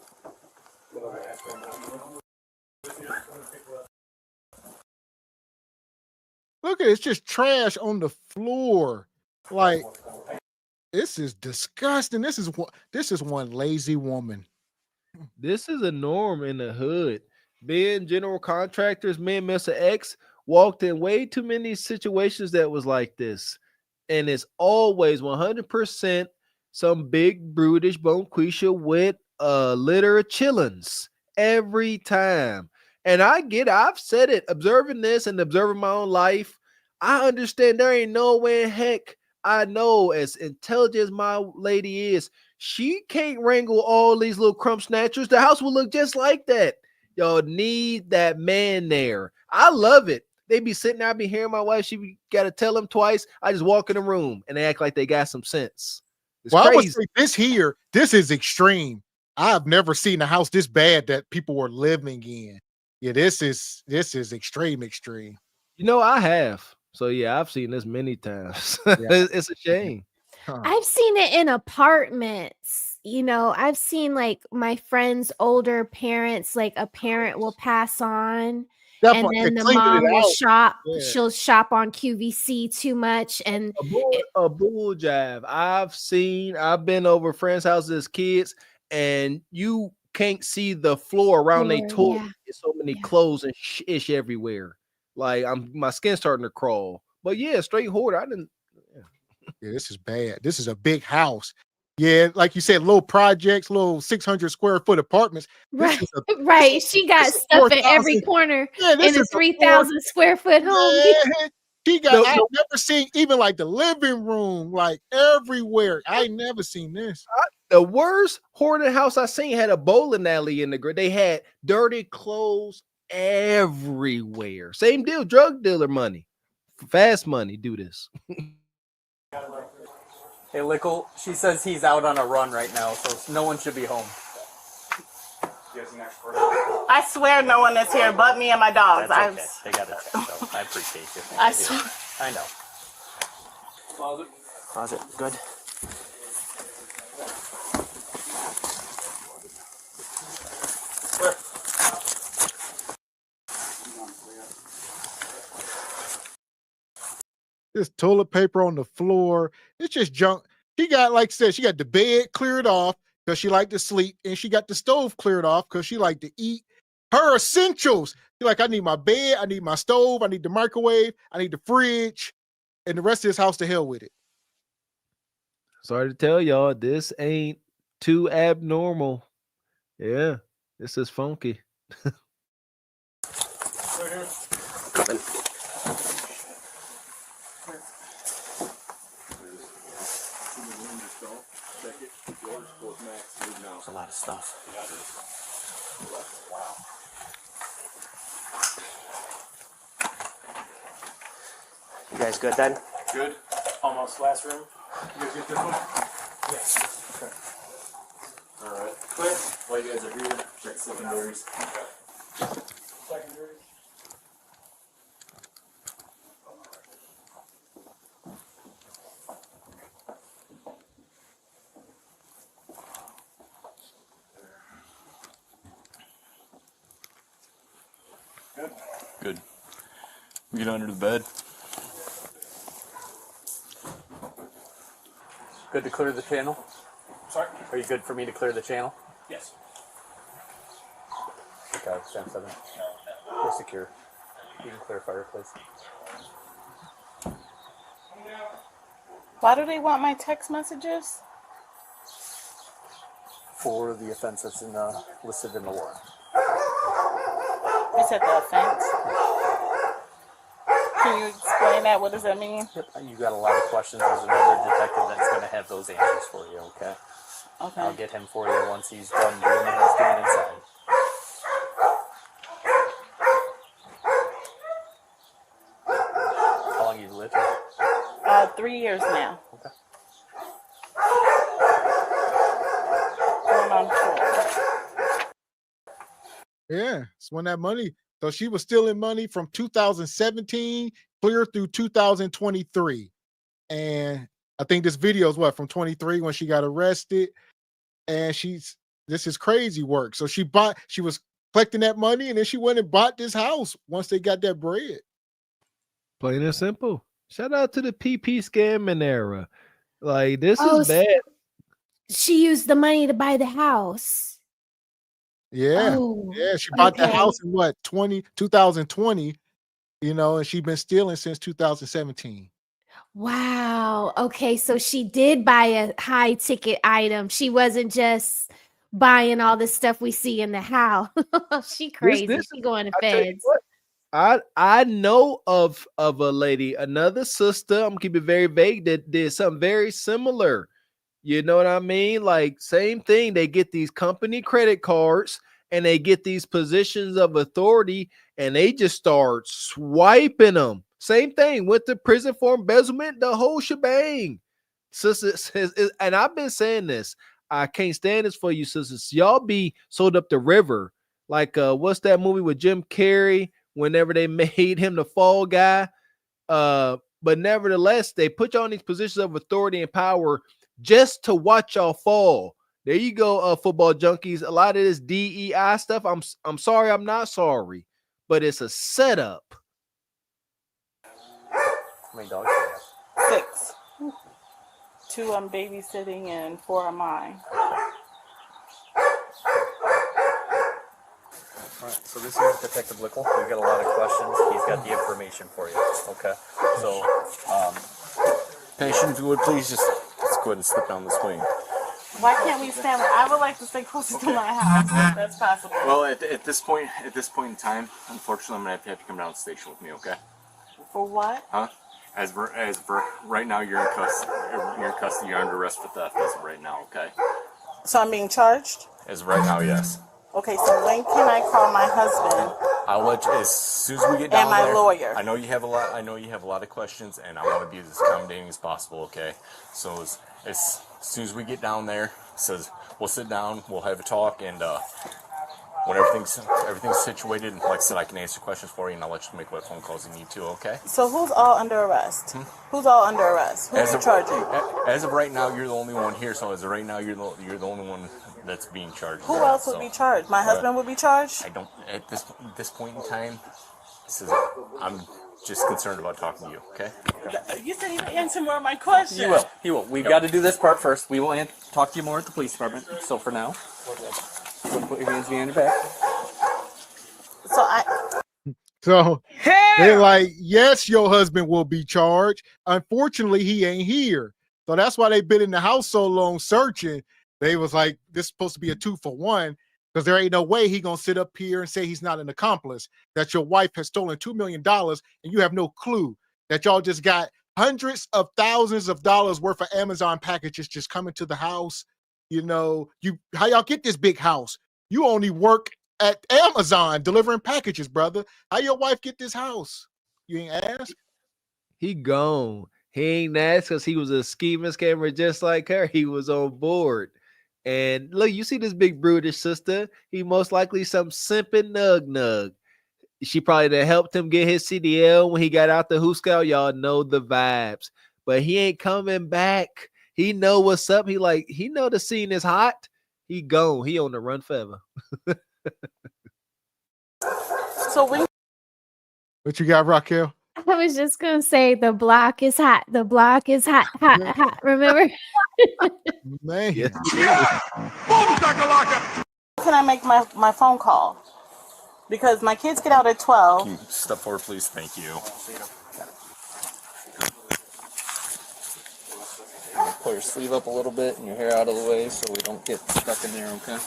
Look at it, it's just trash on the floor. Like, this is disgusting. This is one lazy woman. This is a norm in the hood. Being general contractors, me and Mr. X walked in way too many situations that was like this. And it's always 100% some big brutish bonquisha with a litter of chillins every time. And I get it. I've said it. Observing this and observing my own life, I understand there ain't no way in heck I know, as intelligent as my lady is, she can't wrangle all these little crumb snatchers. The house will look just like that. Y'all need that man there. I love it. They be sitting there, I be hearing my wife, she got to tell them twice. I just walk in the room and they act like they got some sense. It's Well, crazy. I would say this is extreme. I've never seen a house this bad that people were living in. Yeah, this is extreme. You know, I have. So yeah, I've seen this many times. Yeah. It's a shame. I've seen it in apartments. You know, I've seen like my friends' older parents, like a parent will pass on, Definitely, and then the cleaning it mom will out. shop. Yeah. She'll shop on QVC too much, and A bull jive. I've been over friends' houses as kids, and you can't see the floor around their Floor, toilet. yeah. There's so many clothes and ish everywhere. Like my skin's starting to crawl. But yeah, straight hoarder. I didn't. Yeah, this is bad. This is a big house. Yeah, like you said, little projects, little 600 square foot apartments. right, right. She got this is stuff in every 4,000 corner Yeah, this in a is a 3,000 square foot home. Yeah, she got. I've never seen even like the living room, like everywhere. I ain't never seen this. The worst hoarded house I seen had a bowling alley in the grid. They had dirty clothes everywhere. Same deal, drug dealer money, fast money. Do this. Hey, Lickle, she says he's out on a run right now, so no one should be home. I swear no one is here but me and my dogs. That's okay. They got it checked out. I appreciate you. I swear. I know. Closet, good. There's toilet paper on the floor. It's just junk. She got, like I said, she got the bed cleared off because she liked to sleep, and she got the stove cleared off because she liked to eat. Her essentials. She's like, I need my bed, I need my stove, I need the microwave, I need the fridge, and the rest of this house to hell with it. Sorry to tell y'all, this ain't too abnormal. Yeah, this is funky. There's a lot of stuff. You guys good then? Good. Almost last room. You guys get this one? Yes. Okay. Alright. Clear. While you guys are here, check secondaries. Secondaries. Good. Good. We get under the bed. Good to clear the channel? Sorry? Are you good for me to clear the channel? Yes. Okay, stand 7. We're secure. You can clear fireplace. Why do they want my text messages? For the offense that's listed in the warrant. You said the offense. Can you explain that? What does that mean? Yep. You got a lot of questions. There's another detective that's going to have those answers for you, okay? Okay. I'll get him for you once he's done doing what he's doing inside. How long you lived here? 3 years now. Okay. Going on 4. Yeah, it's when that money. So she was stealing money from 2017 clear through 2023. And I think this video is from 23 when she got arrested, and this is crazy work. So she was collecting that money, and then she went and bought this house once they got that bread. Plain and simple. Shout out to the PP scamming era. Like, this is bad. She used the money to buy the house. Yeah. Yeah. She bought the house in 2020, and she's been stealing since 2017. Wow. Okay. So she did buy a high ticket item. She wasn't just buying all the stuff we see in the house. She crazy. She going to feds. I know of a lady, another sister, I'm gonna keep it very vague, that did something very similar. You know what I mean? Like, same thing. They get these company credit cards and they get these positions of authority and they just start swiping them. Same thing. Went to prison for embezzlement, the whole shebang. Sisters, and I've been saying this. I can't stand this for you, sisters. Y'all be sold up the river. Like, what's that movie with Jim Carrey? Whenever they made him the fall guy. But nevertheless, they put you on these positions of authority and power just to watch y'all fall. There you go, football junkies. A lot of this DEI stuff, I'm sorry, I'm not sorry, but it's a setup. How many dogs do you have? 6. 2 I'm babysitting and 4 are mine. All right, so this is Detective Lickle. We've got a lot of questions. He's got the information for you. Okay. So, patient, if you would please just go ahead and slip down the swing. Why can't we stand? I would like to stay closer to my house if that's possible. Well, at this point in time, unfortunately, I'm gonna have to come down to the station with me. Okay. For what? Huh? As for right now, you're in custody. You're under arrest for theft as of right now. Okay. So I'm being charged? As of right now, yes. Okay, so when can I call my husband? I'll let you as soon as we get down there. And my lawyer. I know you have a lot of questions, and I want to be as accommodating as possible. Okay, so as soon as we get down there, we'll sit down, we'll have a talk, and when everything's situated, and like I said, I can answer questions for you, and I'll let you make what phone calls you need to. Okay. So who's all under arrest? Who's all under arrest? Who's in charge? As of right now, you're the only one here. So as of right now, you're the only one that's being charged. Who else would be charged? My husband would be charged? I don't, at this point in time, I'm just concerned about talking to you, okay? You said you would answer more of my questions. He will. We've got to do this part first. We will talk to you more at the police department. So for now, put your hands behind your back. So they're like, yes, your husband will be charged. Unfortunately, he ain't here. So that's why they've been in the house so long searching. They was like, this is supposed to be a 2-for-1 because there ain't no way he gonna sit up here and say he's not an accomplice, that your wife has stolen $2 million and you have no clue that y'all just got hundreds of thousands of dollars worth of Amazon packages just coming to the house. How y'all get this big house? You only work at Amazon delivering packages, brother. How your wife get this house? You ain't asked? He gone. He ain't asked because he was a scheming scammer just like her. He was on board. And look, you see this big brutish sister. He most likely some simping nug. She probably done helped him get his CDL when he got out the Hooskow. Y'all know the vibes. But he ain't coming back. He know what's up. He know the scene is hot. He gone. He on the run forever. So when What you got, Raquel? I was just gonna say the block is hot. The block is hot. Remember? Man. Yes. Can I make my phone call? Because my kids get out at 12. Can you step forward, please? Thank you. Pull your sleeve up a little bit and your hair out of the way so we don't get stuck in there, okay?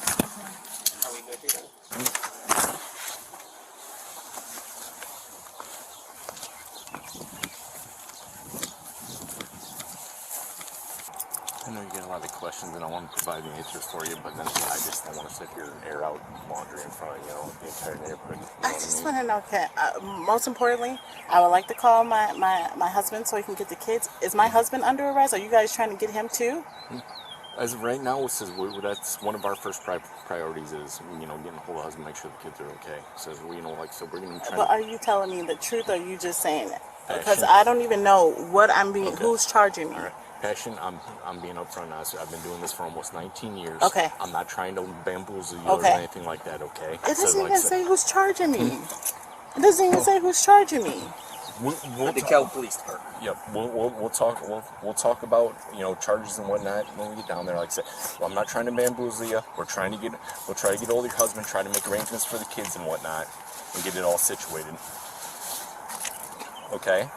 I know you get a lot of questions and I want to provide the answers for you, but then I just don't want to sit here and air out laundry in front of, the entire neighborhood. I just want to know, most importantly, I would like to call my husband so he can get the kids. Is my husband under arrest? Are you guys trying to get him too? As of right now, that's one of our first priorities is, getting a hold of the husband, make sure the kids are okay. So, we're going to try. But are you telling me the truth or are you just saying it? Because I don't even know what I'm being, who's charging me. All right. Passion, I'm being upfront honest. I've been doing this for almost 19 years. Okay. I'm not trying to bamboozle you Okay. or anything like that, okay? It doesn't So, even like, say who's charging me. It doesn't even say who's charging me. We'll The DeKalb Police Department. Yep, we'll talk about, you know, charges and whatnot when we get down there. Like I said, well, I'm not trying to bamboozle you. We'll try to get hold of your husband, try to make arrangements for the kids and whatnot, and get it all situated. Okay.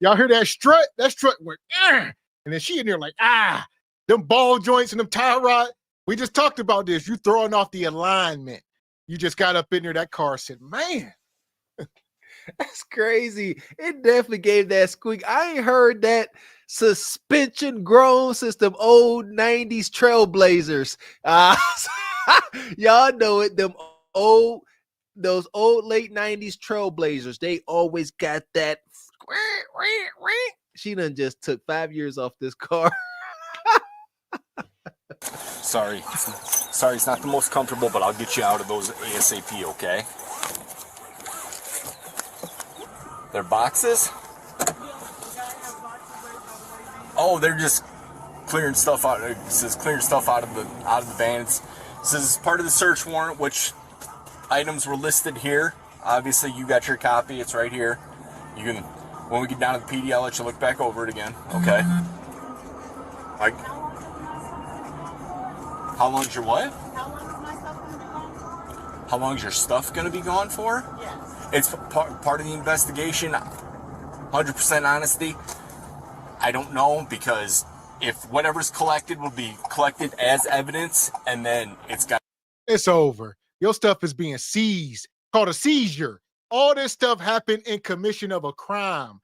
Y'all hear that strut? That strut went, and then she in there like, them ball joints and them tie rod. We just talked about this. You throwing off the alignment. You just got up in there. That car said, man. That's crazy. It definitely gave that squeak. I ain't heard that suspension grown since them old 90s Trailblazers. Y'all know it. Those old late 90s Trailblazers, they always got that. She done just took 5 years off this car. Sorry, it's not the most comfortable, but I'll get you out of those ASAP, okay? They're boxes? Oh, they're just clearing stuff out. It says clearing stuff out of the van. It says part of the search warrant, which items were listed here. Obviously, you got your copy. It's right here. You can, when we get down to the PD, I'll let you look back over it again. Okay. Like, how long's your what? How long's your stuff gonna be gone for? Yes. It's part of the investigation. 100% honesty. I don't know, because if whatever's collected will be collected as evidence, and then it's over. Your stuff is being seized, called a seizure. All this stuff happened in commission of a crime.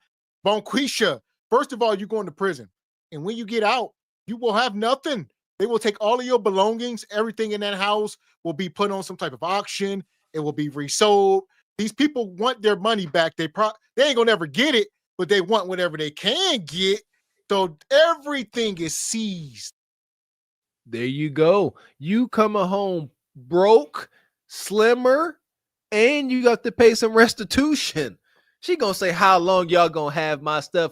Bonquisha, first of all, you're going to prison. And when you get out, you will have nothing. They will take all of your belongings. Everything in that house will be put on some type of auction. It will be resold. These people want their money back. They ain't gonna never get it, but they want whatever they can get. So everything is seized. There you go. You coming home broke, slimmer, and you got to pay some restitution. She gonna say, how long y'all gonna have my stuff?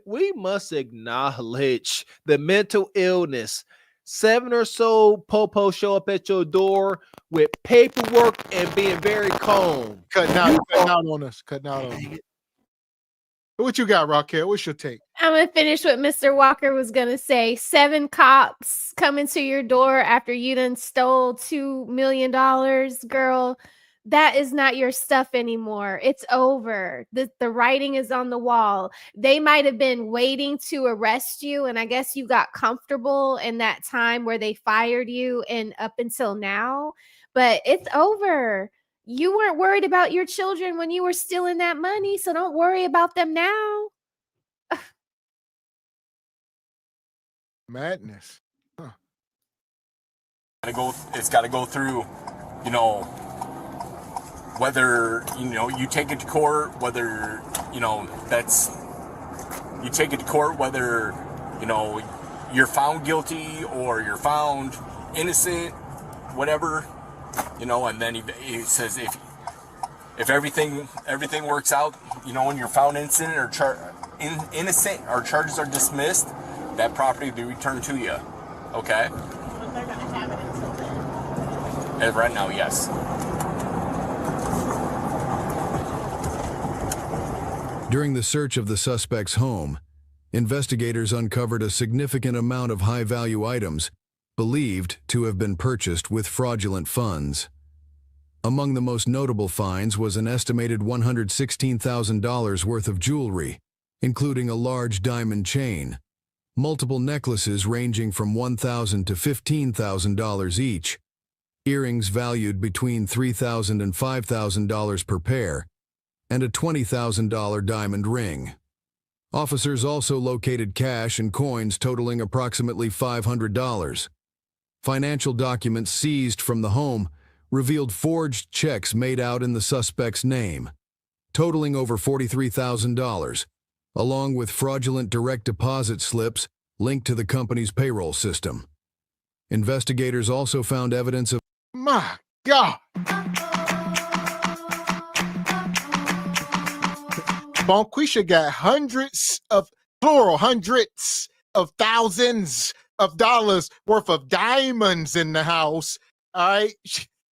We must acknowledge the mental illness. 7 or so popos show up at your door with paperwork and being very calm. Cutting out on us. What you got, Raquel? What's your take? I'm going to finish what Mr. Walker was going to say. 7 cops coming to your door after you done stole $2 million, girl. That is not your stuff anymore. It's over. The writing is on the wall. They might have been waiting to arrest you, and I guess you got comfortable in that time where they fired you and up until now, but it's over. You weren't worried about your children when you were stealing that money, so don't worry about them now. Madness. Huh. It's got to go through, you know, whether, you know, you take it to court, whether, you know, you take it to court, whether, you know, you're found guilty or you're found innocent, whatever, you know, and then he says if everything works out, you know, when you're found innocent or innocent or charges are dismissed, that property will be returned to you. Okay? But they're going to have it until then. As right now, yes. During the search of the suspect's home, investigators uncovered a significant amount of high-value items believed to have been purchased with fraudulent funds. Among the most notable finds was an estimated $116,000 worth of jewelry, including a large diamond chain, multiple necklaces ranging from $1,000 to $15,000 each, earrings valued between $3,000 and $5,000 per pair, and a $20,000 diamond ring. Officers also located cash and coins totaling approximately $500. Financial documents seized from the home revealed forged checks made out in the suspect's name, totaling over $43,000, along with fraudulent direct deposit slips linked to the company's payroll system. Investigators also found evidence of My God. Bonquisha got hundreds of thousands of dollars worth of diamonds in the house. All right.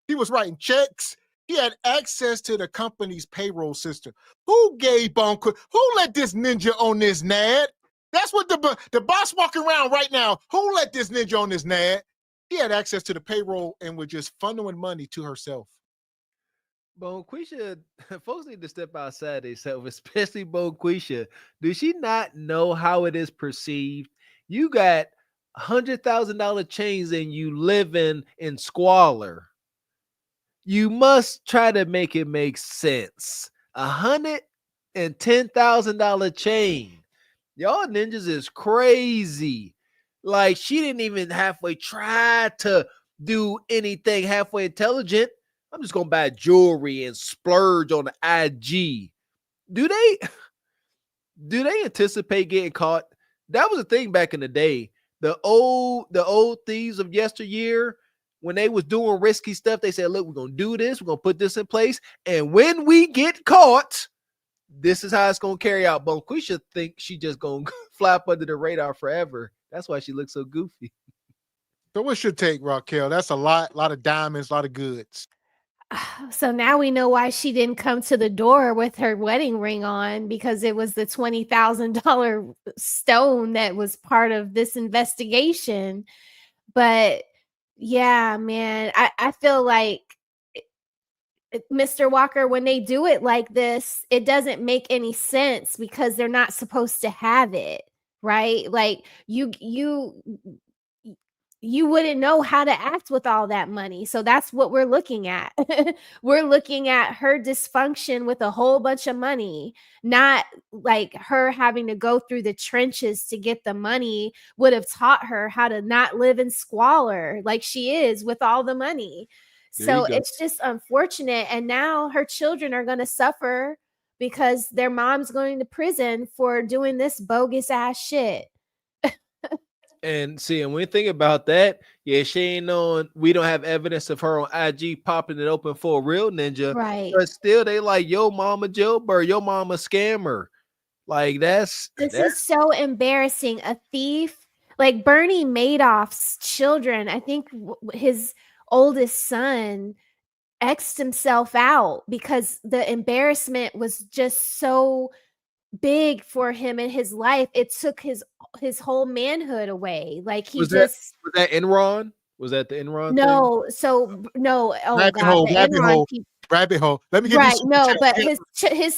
He was writing checks. He had access to the company's payroll system. Who gave Bonquisha? Who let this ninja on this NAD? That's what the boss walking around right now. Who let this ninja on this NAD? He had access to the payroll and was just funneling money to herself. Bonquisha, folks need to step outside themselves, especially Bonquisha. Does she not know how it is perceived? You got $100,000 chains and you living in squalor. You must try to make it make sense. $110,000 chain. Y'all ninjas is crazy. Like, she didn't even halfway try to do anything halfway intelligent. I'm just gonna buy jewelry and splurge on the IG. Do they anticipate getting caught? That was a thing back in the day. The old thieves of yesteryear, when they was doing risky stuff, they said, look, we're gonna do this, we're gonna put this in place, and when we get caught, this is how it's gonna carry out. Bonquisha thinks she just gonna fly up under the radar forever. That's why she looks so goofy. So what's your take, Raquel? That's a lot of diamonds, a lot of goods. So now we know why she didn't come to the door with her wedding ring on, because it was the $20,000 stone that was part of this investigation. But yeah, man, I feel like Mr. Walker, when they do it like this, it doesn't make any sense because they're not supposed to have it, right? Like you wouldn't know how to act with all that money. So that's what we're looking at. We're looking at her dysfunction with a whole bunch of money, not like her having to go through the trenches to get the money would have taught her how to not live in squalor like she is with all the money. So it's just unfortunate. And now her children are going to suffer because their mom's going to prison for doing this bogus ass shit. And see, and when you think about that, yeah, she ain't on. We don't have evidence of her on IG popping it open for a real ninja, right? But still, they like, yo, mama jailbird, yo, mama scammer. Like that's is so embarrassing. A thief, like Bernie Madoff's children. I think his oldest son X'd himself out because the embarrassment was just so big for him in his life. It took his whole manhood away. Like he was that Enron? Was that the Enron? No, thing? so no. Oh rabbit God, hole, rabbit hole. Let me give right. you No, but his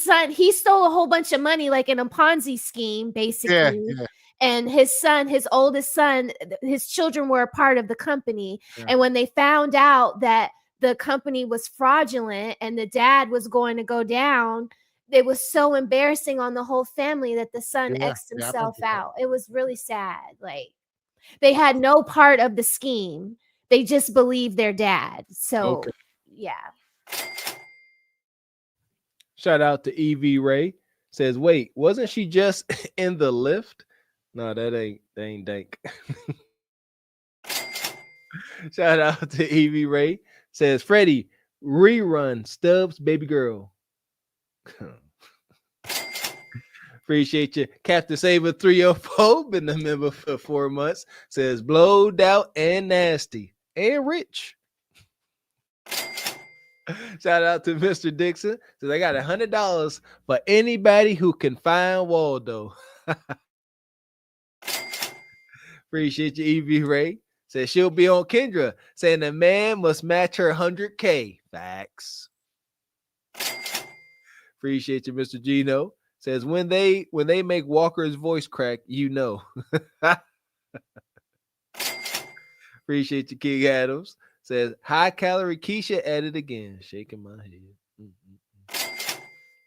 son, he stole a whole bunch of money, like in a Ponzi scheme, basically. Yeah. And his son, his oldest son, his children were a part of the company. Yeah. And when they found out that the company was fraudulent and the dad was going to go down, it was so embarrassing on the whole family that the son X'd himself out. It was really sad. Like they had no part of the scheme. They just believed their dad. So yeah. Shout out to Evie Ray. Says, wait, wasn't she just in the lift? No, that ain't dank. Shout out to Evie Ray. Says, Freddie, rerun Stubbs baby girl. Appreciate you. Captain Saber 304, been a member for 4 months. Says, blowed out and nasty and rich. Shout out to Mr. Dixon. Says, I got $100 for anybody who can find Waldo. Appreciate you, Evie Ray. Says she'll be on Kendra, saying the man must match her 100K. Facts. Appreciate you, Mr. Gino. Says when they make Walker's voice crack, you know. Appreciate you, King Adams. Says high calorie Keisha at it again. Shaking my head.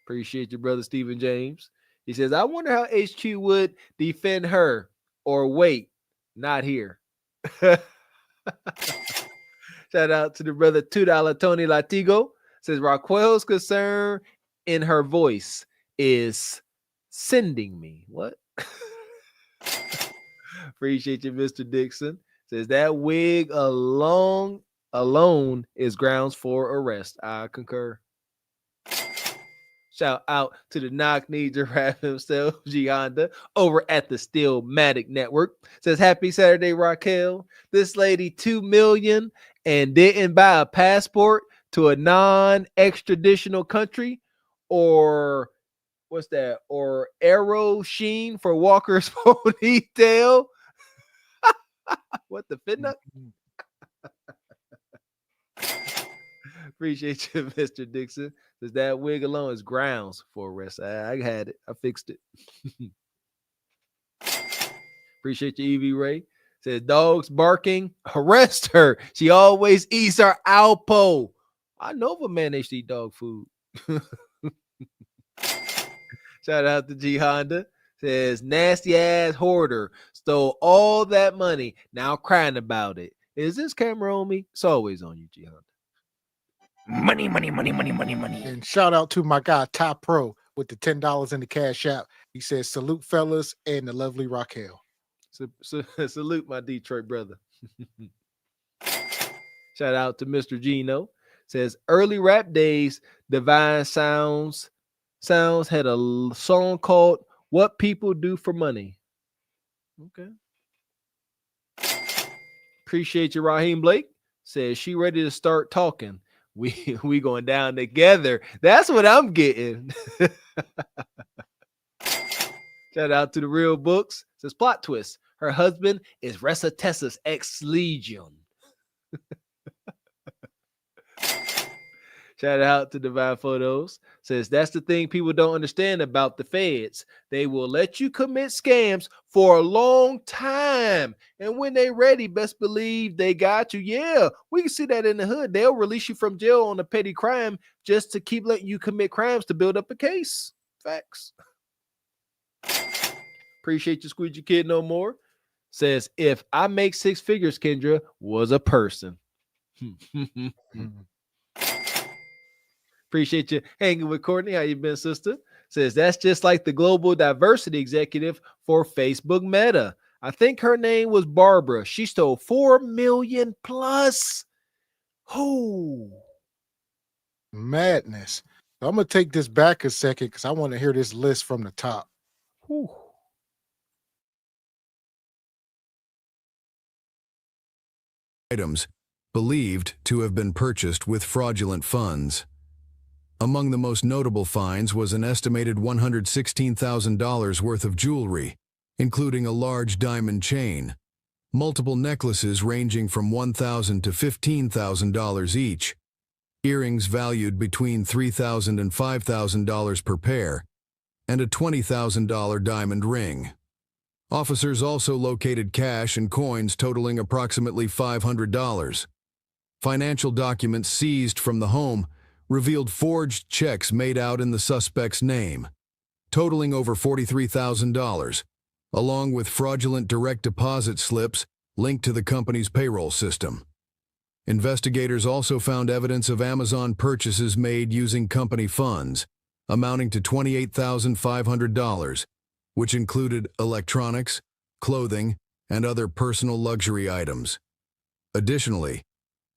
Appreciate your brother Stephen James. He says, I wonder how HQ would defend her or wait, not here. Shout out to the brother $2 Tony Latigo. Says Raquel's concern in her voice is sending me. What? Appreciate you, Mr. Dixon. Says that wig alone alone is grounds for arrest. I concur. Shout out to the knock-knee giraffe himself, G Honda, over at the Stillmatic Network. Says, happy Saturday, Raquel. This lady $2 million and didn't buy a passport to a non-extraditional country, or what's that? Or Arrow Sheen for Walker's ponytail. What the fitna? Appreciate you, Mr. Dixon. Says that wig alone is grounds for arrest. I had it. I fixed it. Appreciate you, Evie Ray. Says dogs barking. Arrest her. She always eats her Alpo. I know of a man that should eat dog food. Shout out to G Honda. Says nasty ass hoarder stole all that money. Now crying about it. Is this camera on me? It's always on you, G Honda. Money. And shout out to my guy, Top Pro, with the $10 in the Cash App. He says, salute fellas and the lovely Raquel. Salute my Detroit brother. Shout out to Mr. Gino. Says early rap days, Divine Sounds had a song called What People Do for Money. Okay. Appreciate you, Raheem Blake. Says she ready to start talking. We going down together. That's what I'm getting. Shout out to the Real Books. Says plot twist. Her husband is Ressa Tessa's ex-legion. Shout out to Divine Photos. Says that's the thing people don't understand about the feds. They will let you commit scams for a long time. And when they ready, best believe they got you. Yeah, we can see that in the hood. They'll release you from jail on a petty crime just to keep letting you commit crimes to build up a case. Facts. Appreciate you, Squeegee Kid no more. Says, if I make six figures, Kendra was a person. Appreciate you hanging with Courtney. How you been, sister? Says that's just like the global diversity executive for Facebook Meta. I think her name was Barbara. She stole 4 million plus. Oh, madness. I'm going to take this back a second because I want to hear this list from the top. Whew. Items believed to have been purchased with fraudulent funds. Among the most notable finds was an estimated $116,000 worth of jewelry, including a large diamond chain, multiple necklaces ranging from $1,000 to $15,000 each, earrings valued between $3,000 and $5,000 per pair, and a $20,000 diamond ring. Officers also located cash and coins totaling approximately $500. Financial documents seized from the home revealed forged checks made out in the suspect's name, totaling over $43,000, along with fraudulent direct deposit slips linked to the company's payroll system. Investigators also found evidence of Amazon purchases made using company funds, amounting to $28,500, which included electronics, clothing, and other personal luxury items. Additionally,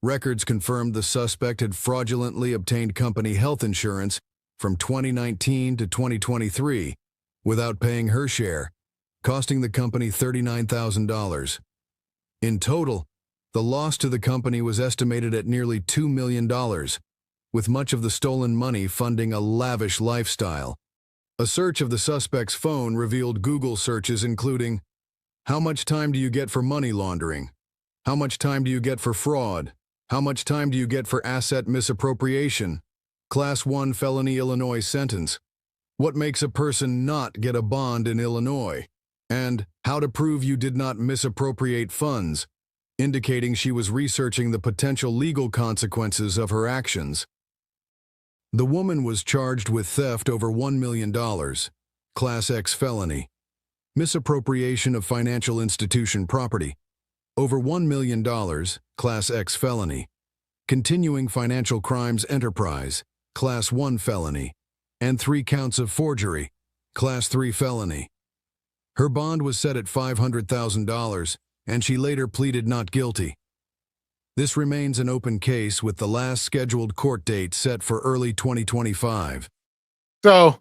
records confirmed the suspect had fraudulently obtained company health insurance from 2019 to 2023 without paying her share, costing the company $39,000. In total, the loss to the company was estimated at nearly $2 million, with much of the stolen money funding a lavish lifestyle. A search of the suspect's phone revealed Google searches including, "How much time do you get for money laundering? How much time do you get for fraud? How much time do you get for asset misappropriation? Class 1 felony Illinois sentence. What makes a person not get a bond in Illinois? And how to prove you did not misappropriate funds," indicating she was researching the potential legal consequences of her actions. The woman was charged with theft over $1 million, Class X felony, misappropriation of financial institution property, over $1 million, Class X felony, continuing financial crimes enterprise, Class 1 felony, and 3 counts of forgery, Class 3 felony. Her bond was set at $500,000, and she later pleaded not guilty. This remains an open case with the last scheduled court date set for early 2025. So,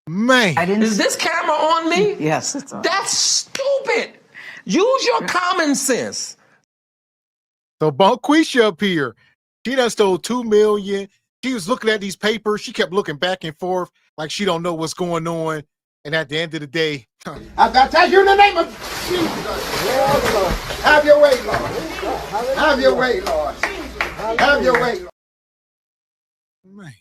man. Is this camera on me? Yes, it's on. That's stupid. Use your common sense. So Bonquisha up here, she done stole $2 million. She was looking at these papers. She kept looking back and forth like she don't know what's going on. And at the end of the day, I tell you in the name of Jesus, have your way, Lord. Have your way, Lord. Have your way, Lord. Man.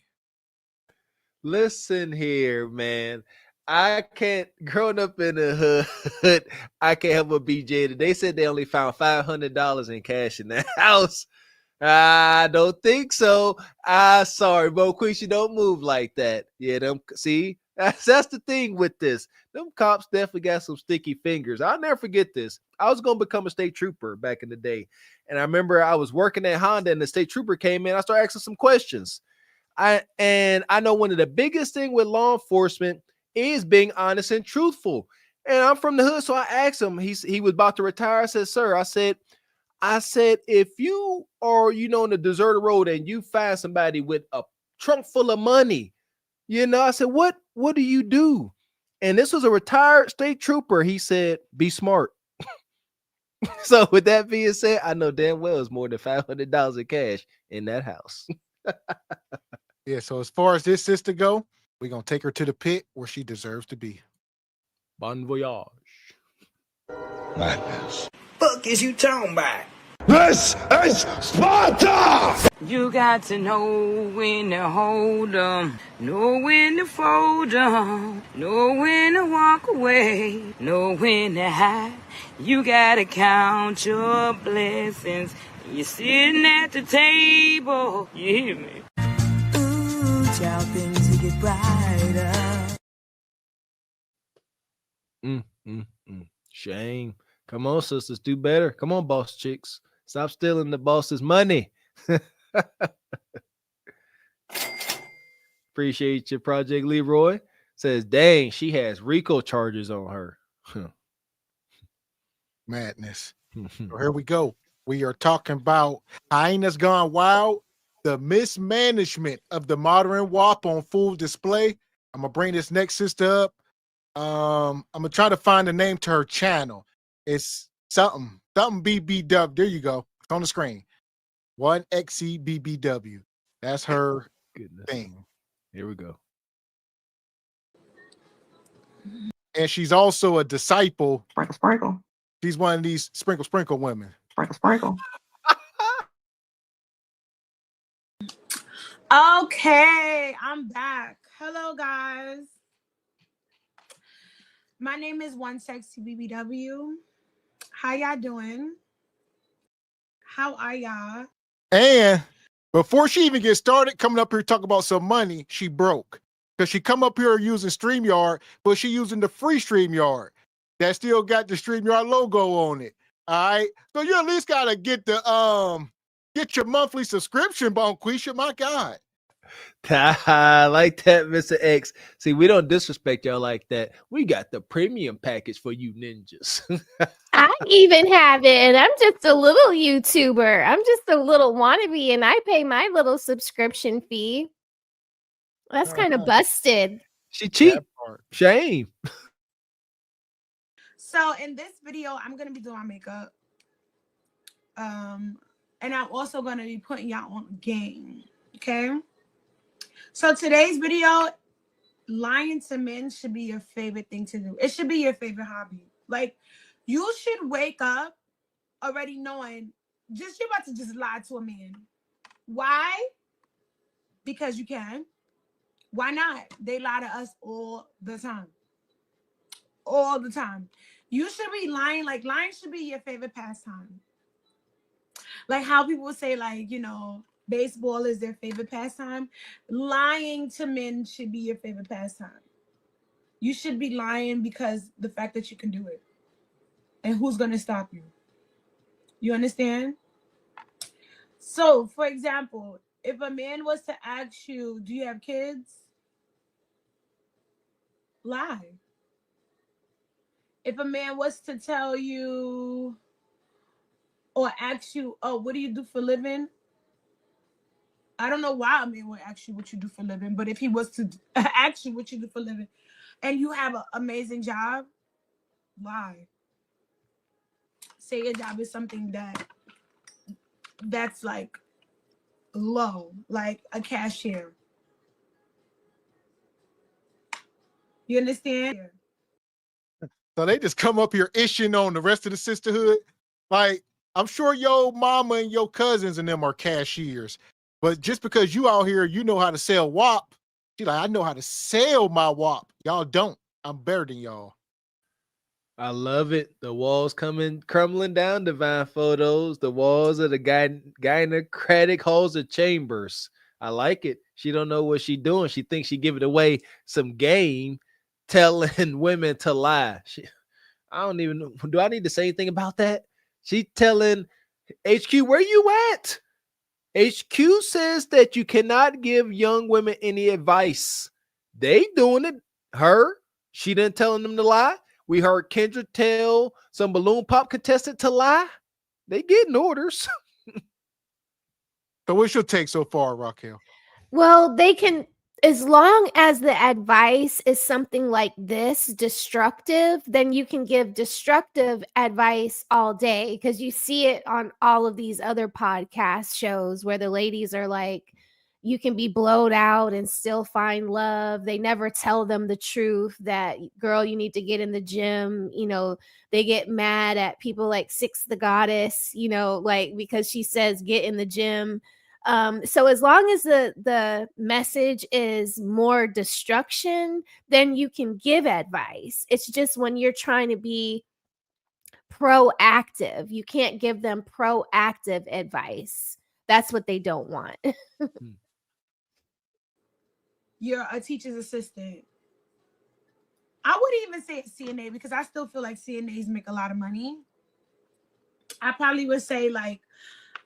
Listen here, man. I can't, growing up in the hood, I can't help but be jaded. They said they only found $500 in cash in that house. I don't think so. Sorry, Bonquisha, don't move like that. Yeah, see, that's the thing with this. Them cops definitely got some sticky fingers. I'll never forget this. I was going to become a state trooper back in the day. And I remember I was working at Honda and the state trooper came in. I started asking some questions. I know one of the biggest thing with law enforcement is being honest and truthful. And I'm from the hood, so I asked him. He was about to retire. I said, sir, I said, if you are, on the deserted road and you find somebody with a trunk full of money, I said, what do you do? And this was a retired state trooper. He said, be smart. So with that being said, I know damn well it's more than $500 in cash in that house. Yeah, so as far as this sister go, we're going to take her to the pit where she deserves to be. Bon voyage. Madness. Fuck is you talking about? This is Sparta! You got to know when to hold 'em, know when to fold 'em, know when to walk away, know when to hide. You gotta count your blessings. You're sitting at the table. You hear me? Ooh, child, things will get brighter. Shame. Come on, sisters, do better. Come on, boss chicks. Stop stealing the boss's money. Appreciate your Project Leroy. Says, dang, she has RICO charges on her. Madness. So here we go. We are talking about Hyenas Gone Wild, the mismanagement of the modern WAP on full display. I'm going to bring this next sister up. I'm going to try to find the name to her channel. It's something BBW. There you go. It's on the screen. 1XCBBW. That's her thing. Here we go. And she's also a disciple. Sprinkle. She's one of these sprinkle women. Sprinkle. Okay, I'm back. Hello, guys. My name is 1SexyBBW. How y'all doing? How are y'all? And before she even gets started coming up here talking about some money, she broke. Because she come up here using StreamYard, but she using the free StreamYard that still got the StreamYard logo on it. All right. So you at least gotta get the get your monthly subscription, Bonquisha. My God. I like that, Mr. X. See, we don't disrespect y'all like that. We got the premium package for you ninjas. I even have it, and I'm just a little YouTuber. I'm just a little wannabe, and I pay my little subscription fee. That's kind of busted. She cheap. Shame. So in this video, I'm gonna be doing my makeup. And I'm also gonna be putting y'all on game. Okay. So today's video, lying to men should be your favorite thing to do. It should be your favorite hobby. Like, you should wake up already knowing you're about to just lie to a man. Why? Because you can. Why not? They lie to us all the time. All the time. You should be lying. Like, lying should be your favorite pastime. Like how people say, like, baseball is their favorite pastime. Lying to men should be your favorite pastime. You should be lying because the fact that you can do it. And who's going to stop you? You understand? So, for example, if a man was to ask you, do you have kids? Lie. If a man was to tell you, or ask you, oh, what do you do for a living? I don't know why a man would ask you what you do for a living, but if he was to ask you what you do for a living and you have an amazing job, lie. Say your job is something that's like low, like a cashier. You understand? So they just come up here ishing on the rest of the sisterhood. Like, I'm sure your mama and your cousins and them are cashiers. But just because you out here, you know how to sell WAP. She like, I know how to sell my WAP. Y'all don't. I'm better than y'all. I love it. The walls crumbling down, Divine Photos. The walls of the gynocratic halls of chambers. I like it. She don't know what she doing. She thinks she giving away some game, telling women to lie. I don't even know. Do I need to say anything about that? She telling HQ, where you at? HQ says that you cannot give young women any advice. They doing it. She didn't tell them to lie. We heard Kendra tell some balloon pop contestant to lie. They getting orders. So what's your take so far, Raquel? Well, they can, as long as the advice is something like this, destructive, then you can give destructive advice all day, because you see it on all of these other podcast shows where the ladies are like, you can be blowed out and still find love. They never tell them the truth that, girl, you need to get in the gym. You know, they get mad at people like Six the Goddess, you know, like because she says get in the gym. So as long as the message is more destruction, then you can give advice. It's just when you're trying to be proactive, you can't give them proactive advice. That's what they don't want. You're a teacher's assistant. I wouldn't even say it's CNA because I still feel like CNAs make a lot of money. I probably would say like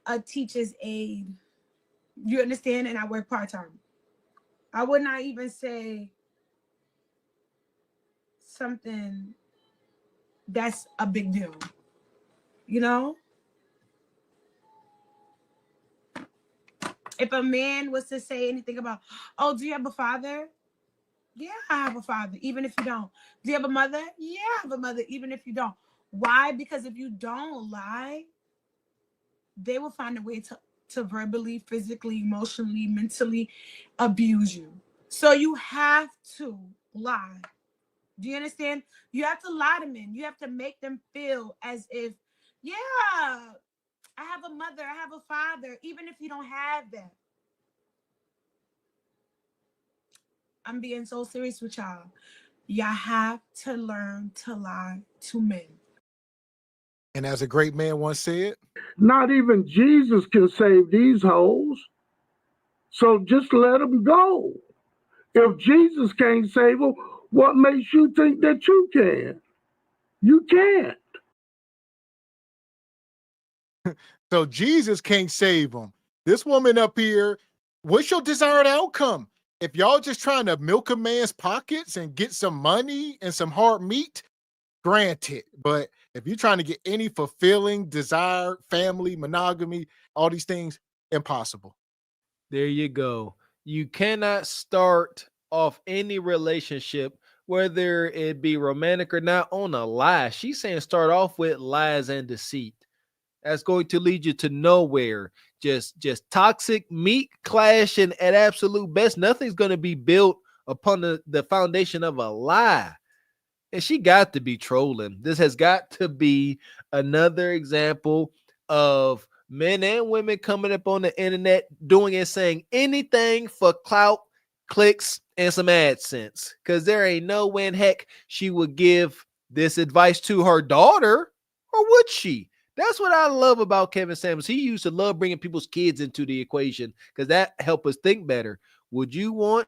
a teacher's aide. You understand? And I work part-time. I would not even say something that's a big deal. You know? If a man was to say anything about, oh, do you have a father? Yeah, I have a father, even if you don't. Do you have a mother? Yeah, I have a mother, even if you don't. Why? Because if you don't lie, they will find a way to verbally, physically, emotionally, mentally abuse you. So you have to lie. Do you understand? You have to lie to men. You have to make them feel as if, yeah, I have a mother, I have a father, even if you don't have that. I'm being so serious with y'all. Y'all have to learn to lie to men. And as a great man once said, not even Jesus can save these hoes. So just let them go. If Jesus can't save them, what makes you think that you can? You can't. So Jesus can't save them. This woman up here, what's your desired outcome? If y'all just trying to milk a man's pockets and get some money and some hard meat, granted. But if you're trying to get any fulfilling desire, family, monogamy, all these things, impossible. There you go. You cannot start off any relationship, whether it be romantic or not, on a lie. She's saying start off with lies and deceit. That's going to lead you to nowhere. Just toxic meat clash, and at absolute best, nothing's going to be built upon the foundation of a lie. And she got to be trolling. This has got to be another example of men and women coming up on the internet doing and saying anything for clout, clicks, and some AdSense. Because there ain't no way in heck she would give this advice to her daughter, or would she? That's what I love about Kevin Samuels. He used to love bringing people's kids into the equation because that helped us think better. Would you want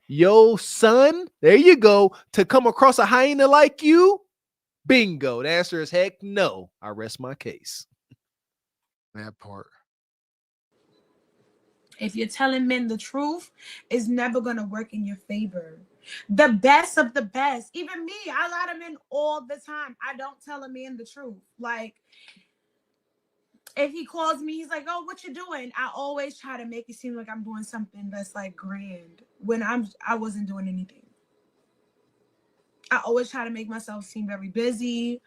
your son, there you go, to come across a hyena like you? Bingo. The answer is heck no. I rest my case. That part. If you're telling men the truth, it's never going to work in your favor. The best of the best. Even me, I lie to men all the time. I don't tell a man the truth. Like, if he calls me, he's like, "Oh, what you doing?" I always try to make it seem like I'm doing something that's like grand when I wasn't doing anything. I always try to make myself seem very busy,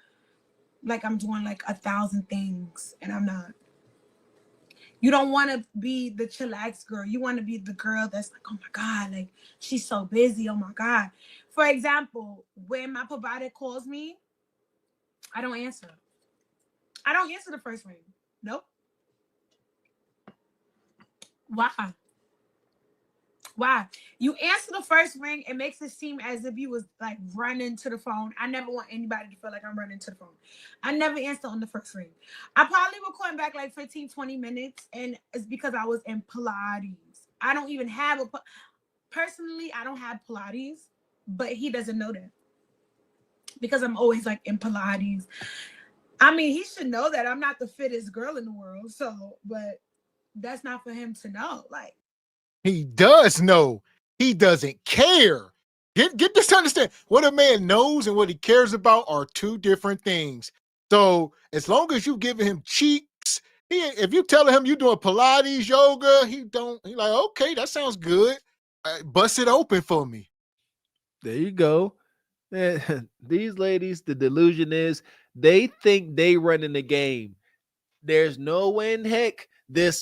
like I'm doing like 1,000 things, and I'm not. You don't want to be the chillax girl. You want to be the girl that's like, "Oh my God, like she's so busy. Oh my God." For example, when my provider calls me, I don't answer. I don't answer the first ring. Nope. Why? Why? You answer the first ring, it makes it seem as if you was like running to the phone. I never want anybody to feel like I'm running to the phone. I never answer on the first ring. I probably will call him back like 15, 20 minutes, and it's because I was in Pilates. I don't even have personally, I don't have Pilates, but he doesn't know that because I'm always like in Pilates. I mean, he should know that I'm not the fittest girl in the world, but that's not for him to know. Like, he does know. He doesn't care. Get this to understand. What a man knows and what he cares about are two different things. So as long as you giving him cheeks, if you telling him you doing Pilates, yoga, he like, okay, that sounds good. Bust it open for me. There you go. These ladies, the delusion is they think they running the game. There's no way in heck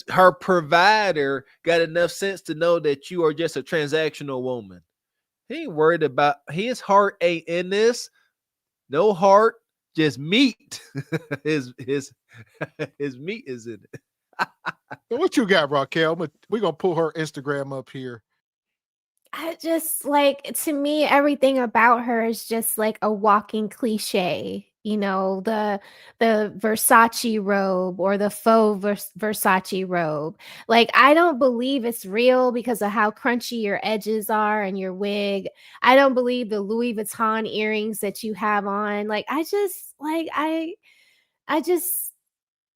her provider got enough sense to know that you are just a transactional woman. He ain't worried about his heart ain't in this. No heart, just meat. his meat is in it. So what you got, Raquel? We're gonna pull her Instagram up here. I just like, to me, everything about her is just like a walking cliche. You know, the Versace robe or the faux Versace robe. Like, I don't believe it's real because of how crunchy your edges are and your wig. I don't believe the Louis Vuitton earrings that you have on. Like, I just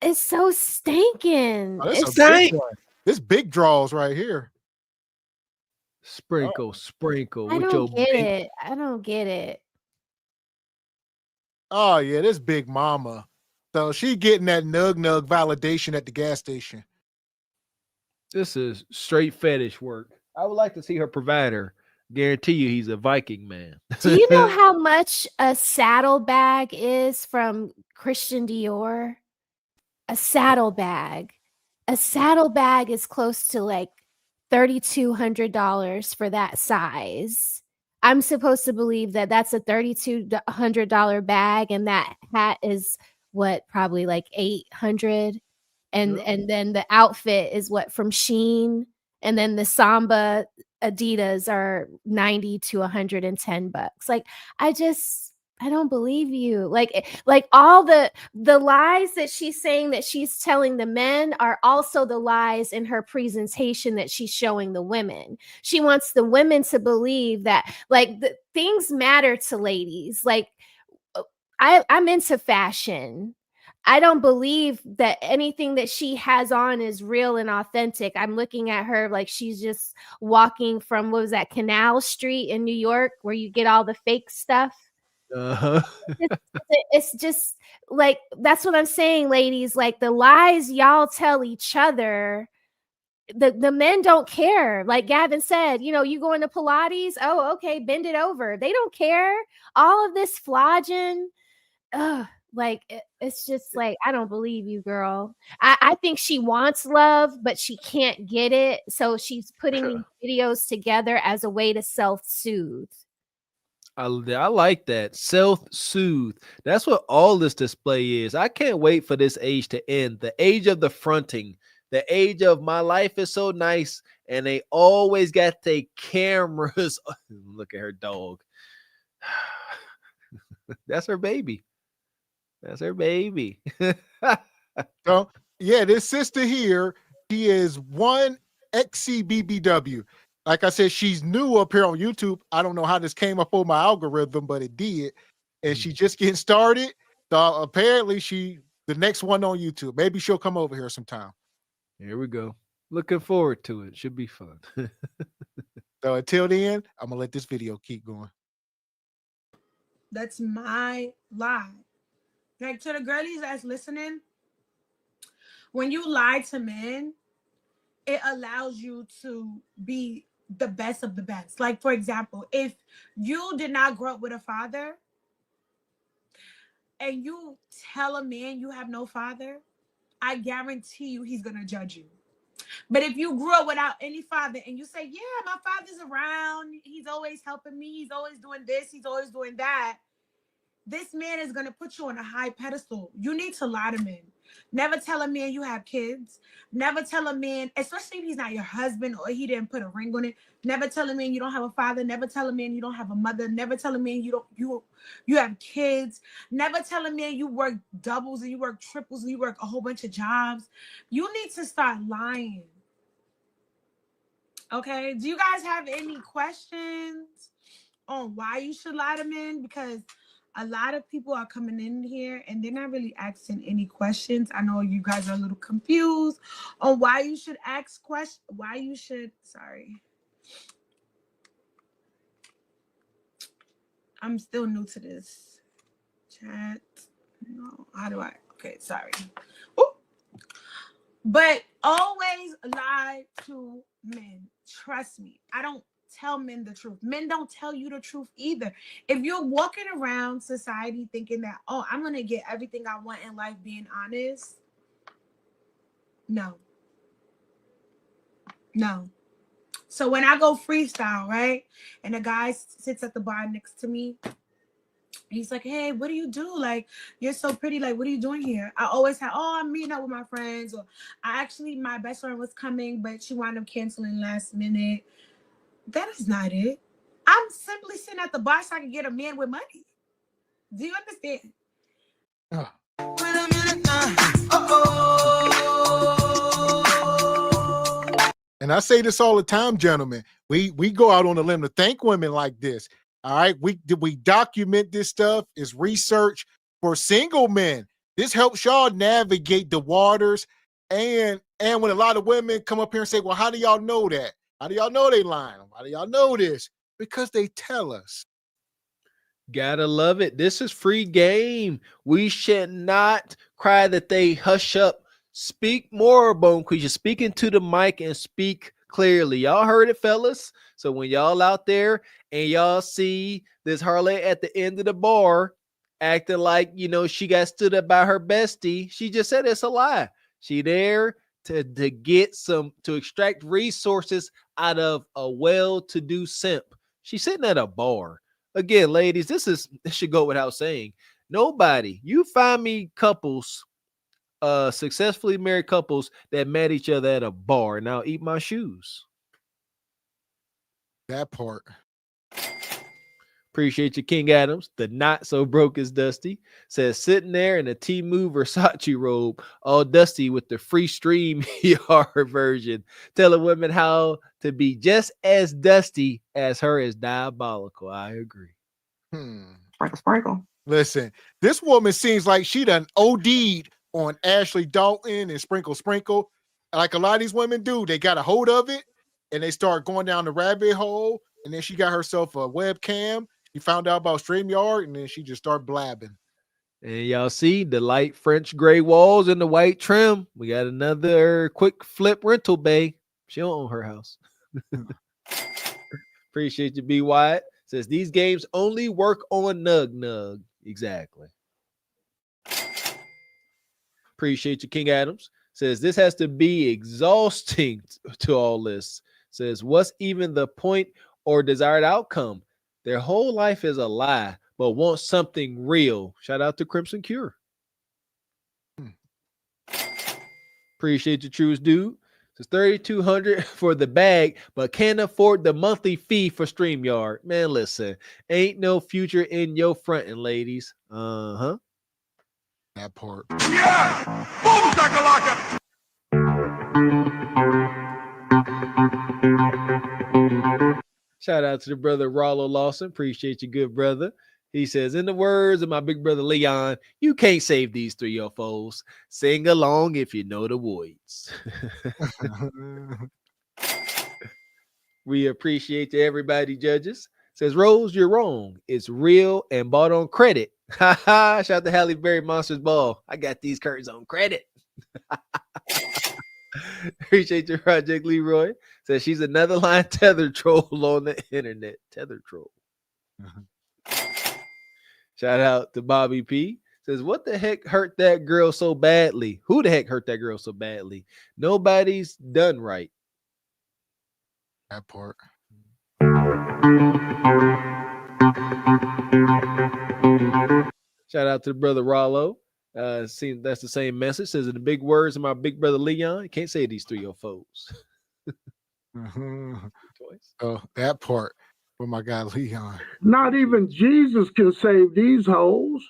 it's so stinking. Oh, It's big one. This big draws right here. Sprinkle I with don't your get big it. I don't get it. Oh yeah, this big mama. So she getting that nug validation at the gas station. This is straight fetish work. I would like to see her provider. Guarantee you he's a Viking man. Do you know how much a saddle bag is from Christian Dior? A saddle bag. A saddle bag is close to like $3,200 for that size. I'm supposed to believe that that's a $3,200 bag, and that hat is what, probably like $800, and then the outfit is what, from Shein, and then the Samba Adidas are $90 to $110. Like, I don't believe you. Like all the lies that she's saying that she's telling the men are also the lies in her presentation that she's showing the women. She wants the women to believe that like things matter to ladies. Like, I'm into fashion. I don't believe that anything that she has on is real and authentic. I'm looking at her like she's just walking from, what was that, Canal Street in New York, where you get all the fake stuff. Uh-huh. It's just like, that's what I'm saying, ladies. Like, the lies y'all tell each other, the men don't care. Like Gavin said, you know, you going to Pilates? Oh, okay, bend it over. They don't care. All of this flogging, like it's just like, I don't believe you, girl. I think she wants love, but she can't get it, so she's putting these videos together as a way to self-soothe. I like that. Self-soothe. That's what all this display is. I can't wait for this age to end. The age of the fronting. The age of my life is so nice. And they always got their cameras. Look at her dog. That's her baby. That's her baby. So, yeah, this sister here, she is one XCBBW. Like I said, she's new up here on YouTube. I don't know how this came up on my algorithm, but it did. And she's just getting started. So apparently the next one on YouTube. Maybe she'll come over here sometime. Here we go. Looking forward to it. Should be fun. So until then, I'm gonna let this video keep going. That's my lie. Like, to the girlies that's listening, when you lie to men, it allows you to be the best of the best. Like, for example, if you did not grow up with a father and you tell a man you have no father, I guarantee you he's going to judge you. But if you grew up without any father and you say, yeah, my father's around, he's always helping me, he's always doing this, he's always doing that, this man is going to put you on a high pedestal. You need to lie to men. Never tell a man you have kids. Never tell a man, especially if he's not your husband or he didn't put a ring on it. Never tell a man you don't have a father. Never tell a man you don't have a mother. Never tell a man you have kids. Never tell a man you work doubles and you work triples and you work a whole bunch of jobs. You need to start lying. Okay? Do you guys have any questions on why you should lie to men? Because a lot of people are coming in here and they're not really asking any questions. I know you guys are a little confused on why you should ask questions. Sorry. I'm still new to this chat. No, how do I? Okay, sorry. Ooh. But always lie to men. Trust me. I don't tell men the truth. Men don't tell you the truth either. If you're walking around society thinking that, oh, I'm going to get everything I want in life being honest. No. So when I go freestyle, right? And the guy sits at the bar next to me. He's like, hey, what do you do? Like, you're so pretty. Like, what are you doing here? I always have, I'm meeting up with my friends. Or my best friend was coming, but she wound up canceling last minute. That is not it. I'm simply sitting at the bar so I can get a man with money. Do you understand? And I say this all the time, gentlemen. We go out on a limb to thank women like this. All right. We document this stuff. It's research for single men. This helps y'all navigate the waters. And when a lot of women come up here and say, well, how do y'all know that? How do y'all know they lying? How do y'all know this? Because they tell us. Gotta love it. This is free game. We should not cry that they hush up. Speak more, Bone Queen. Speak into the mic and speak clearly. Y'all heard it, fellas. So when y'all out there and y'all see this harlot at the end of the bar acting like, she got stood up by her bestie, she just said it's a lie. She there to extract resources out of a well-to-do simp. She's sitting at a bar. Again, ladies, this should go without saying. Nobody, you find me couples, successfully married couples that met each other at a bar. Now eat my shoes. That part. Appreciate you, King Adams. The not so broke is Dusty. Says sitting there in a Temu Versace robe, all dusty with the free stream version, telling women how to be just as dusty as her is diabolical. I agree. Sprinkle. Listen, this woman seems like she done OD'd on Ashley Dalton and Sprinkle. Like a lot of these women do. They got a hold of it and they start going down the rabbit hole. And then she got herself a webcam. She found out about StreamYard and then she just started blabbing. And y'all see the light French gray walls and the white trim. We got another quick flip rental bay. She don't own her house. Appreciate you, B. Wyatt. Says these games only work on Nug. Exactly. Appreciate you, King Adams. Says this has to be exhausting to all this. Says what's even the point or desired outcome? Their whole life is a lie, but want something real. Shout out to Crimson Cure. Appreciate you, truest dude. It's $3,200 for the bag, but can't afford the monthly fee for StreamYard. Man, listen, ain't no future in your fronting, ladies. That part. Yeah! Boom, shakalaka! Shout out to the brother Rollo Lawson. Appreciate you, good brother. He says, in the words of my big brother Leon, you can't save these 3 UFOs. Sing along if you know the words. We appreciate everybody, judges. Says, Rose, you're wrong. It's real and bought on credit. Ha ha. Shout out to Halle Berry Monsters Ball. I got these curtains on credit. Appreciate your Project Leroy. Says she's another line tether troll on the internet. Tether troll. Shout out to Bobby P. Says, what the heck hurt that girl so badly? Who the heck hurt that girl so badly? Nobody's done right. That part. Shout out to the brother Rollo. See, that's the same message. Says in the big words of my big brother Leon, you can't say these 3 UFOs. Oh, that part for my guy Leon. Not even Jesus can save these hoes.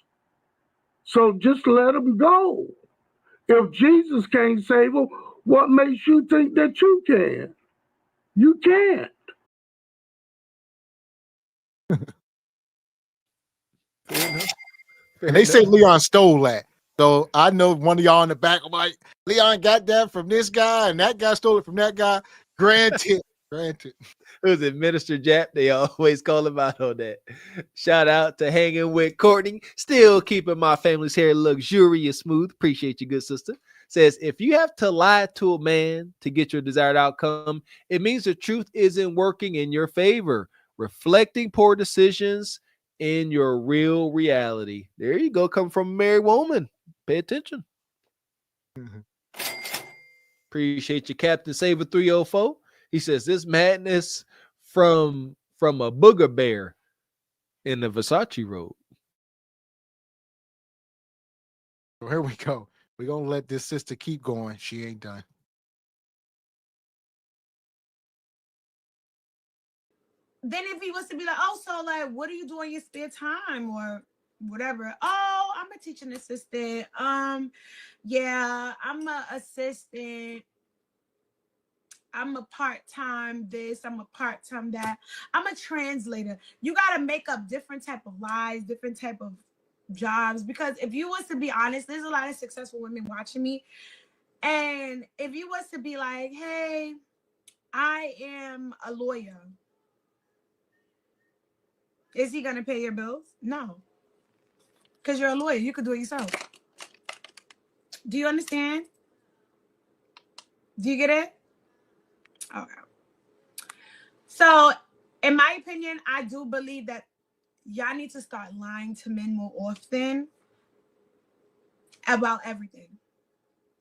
So just let them go. If Jesus can't save them, what makes you think that you can? You can't. And they say Leon stole that. So I know one of y'all in the back, I'm like, Leon got that from this guy, and that guy stole it from that guy. Granted. Who's it, Minister Jap? They always call him out on that. Shout out to hanging with Courtney, still keeping my family's hair luxurious smooth. Appreciate you, good sister. Says, if you have to lie to a man to get your desired outcome, it means the truth isn't working in your favor. Reflecting poor decisions in your real reality. There you go. Come from a married woman. Pay attention. Appreciate you, Captain Saver 304. He says, this madness from a booger bear in the Versace road. So here we go. We're going to let this sister keep going. She ain't done. Then if he was to be like, oh, so like, what do you do in your spare time or whatever? Oh, I'm a teaching assistant. Yeah, I'm a assistant. I'm a part-time this, I'm a part-time that. I'm a translator. You got to make up different type of lies, different type of jobs. Because if you was to be honest, there's a lot of successful women watching me. And if you was to be like, hey, I am a lawyer. Is he going to pay your bills? No. Because you're a lawyer. You could do it yourself. Do you understand? Do you get it? Okay. So, in my opinion, I do believe that y'all need to start lying to men more often about everything.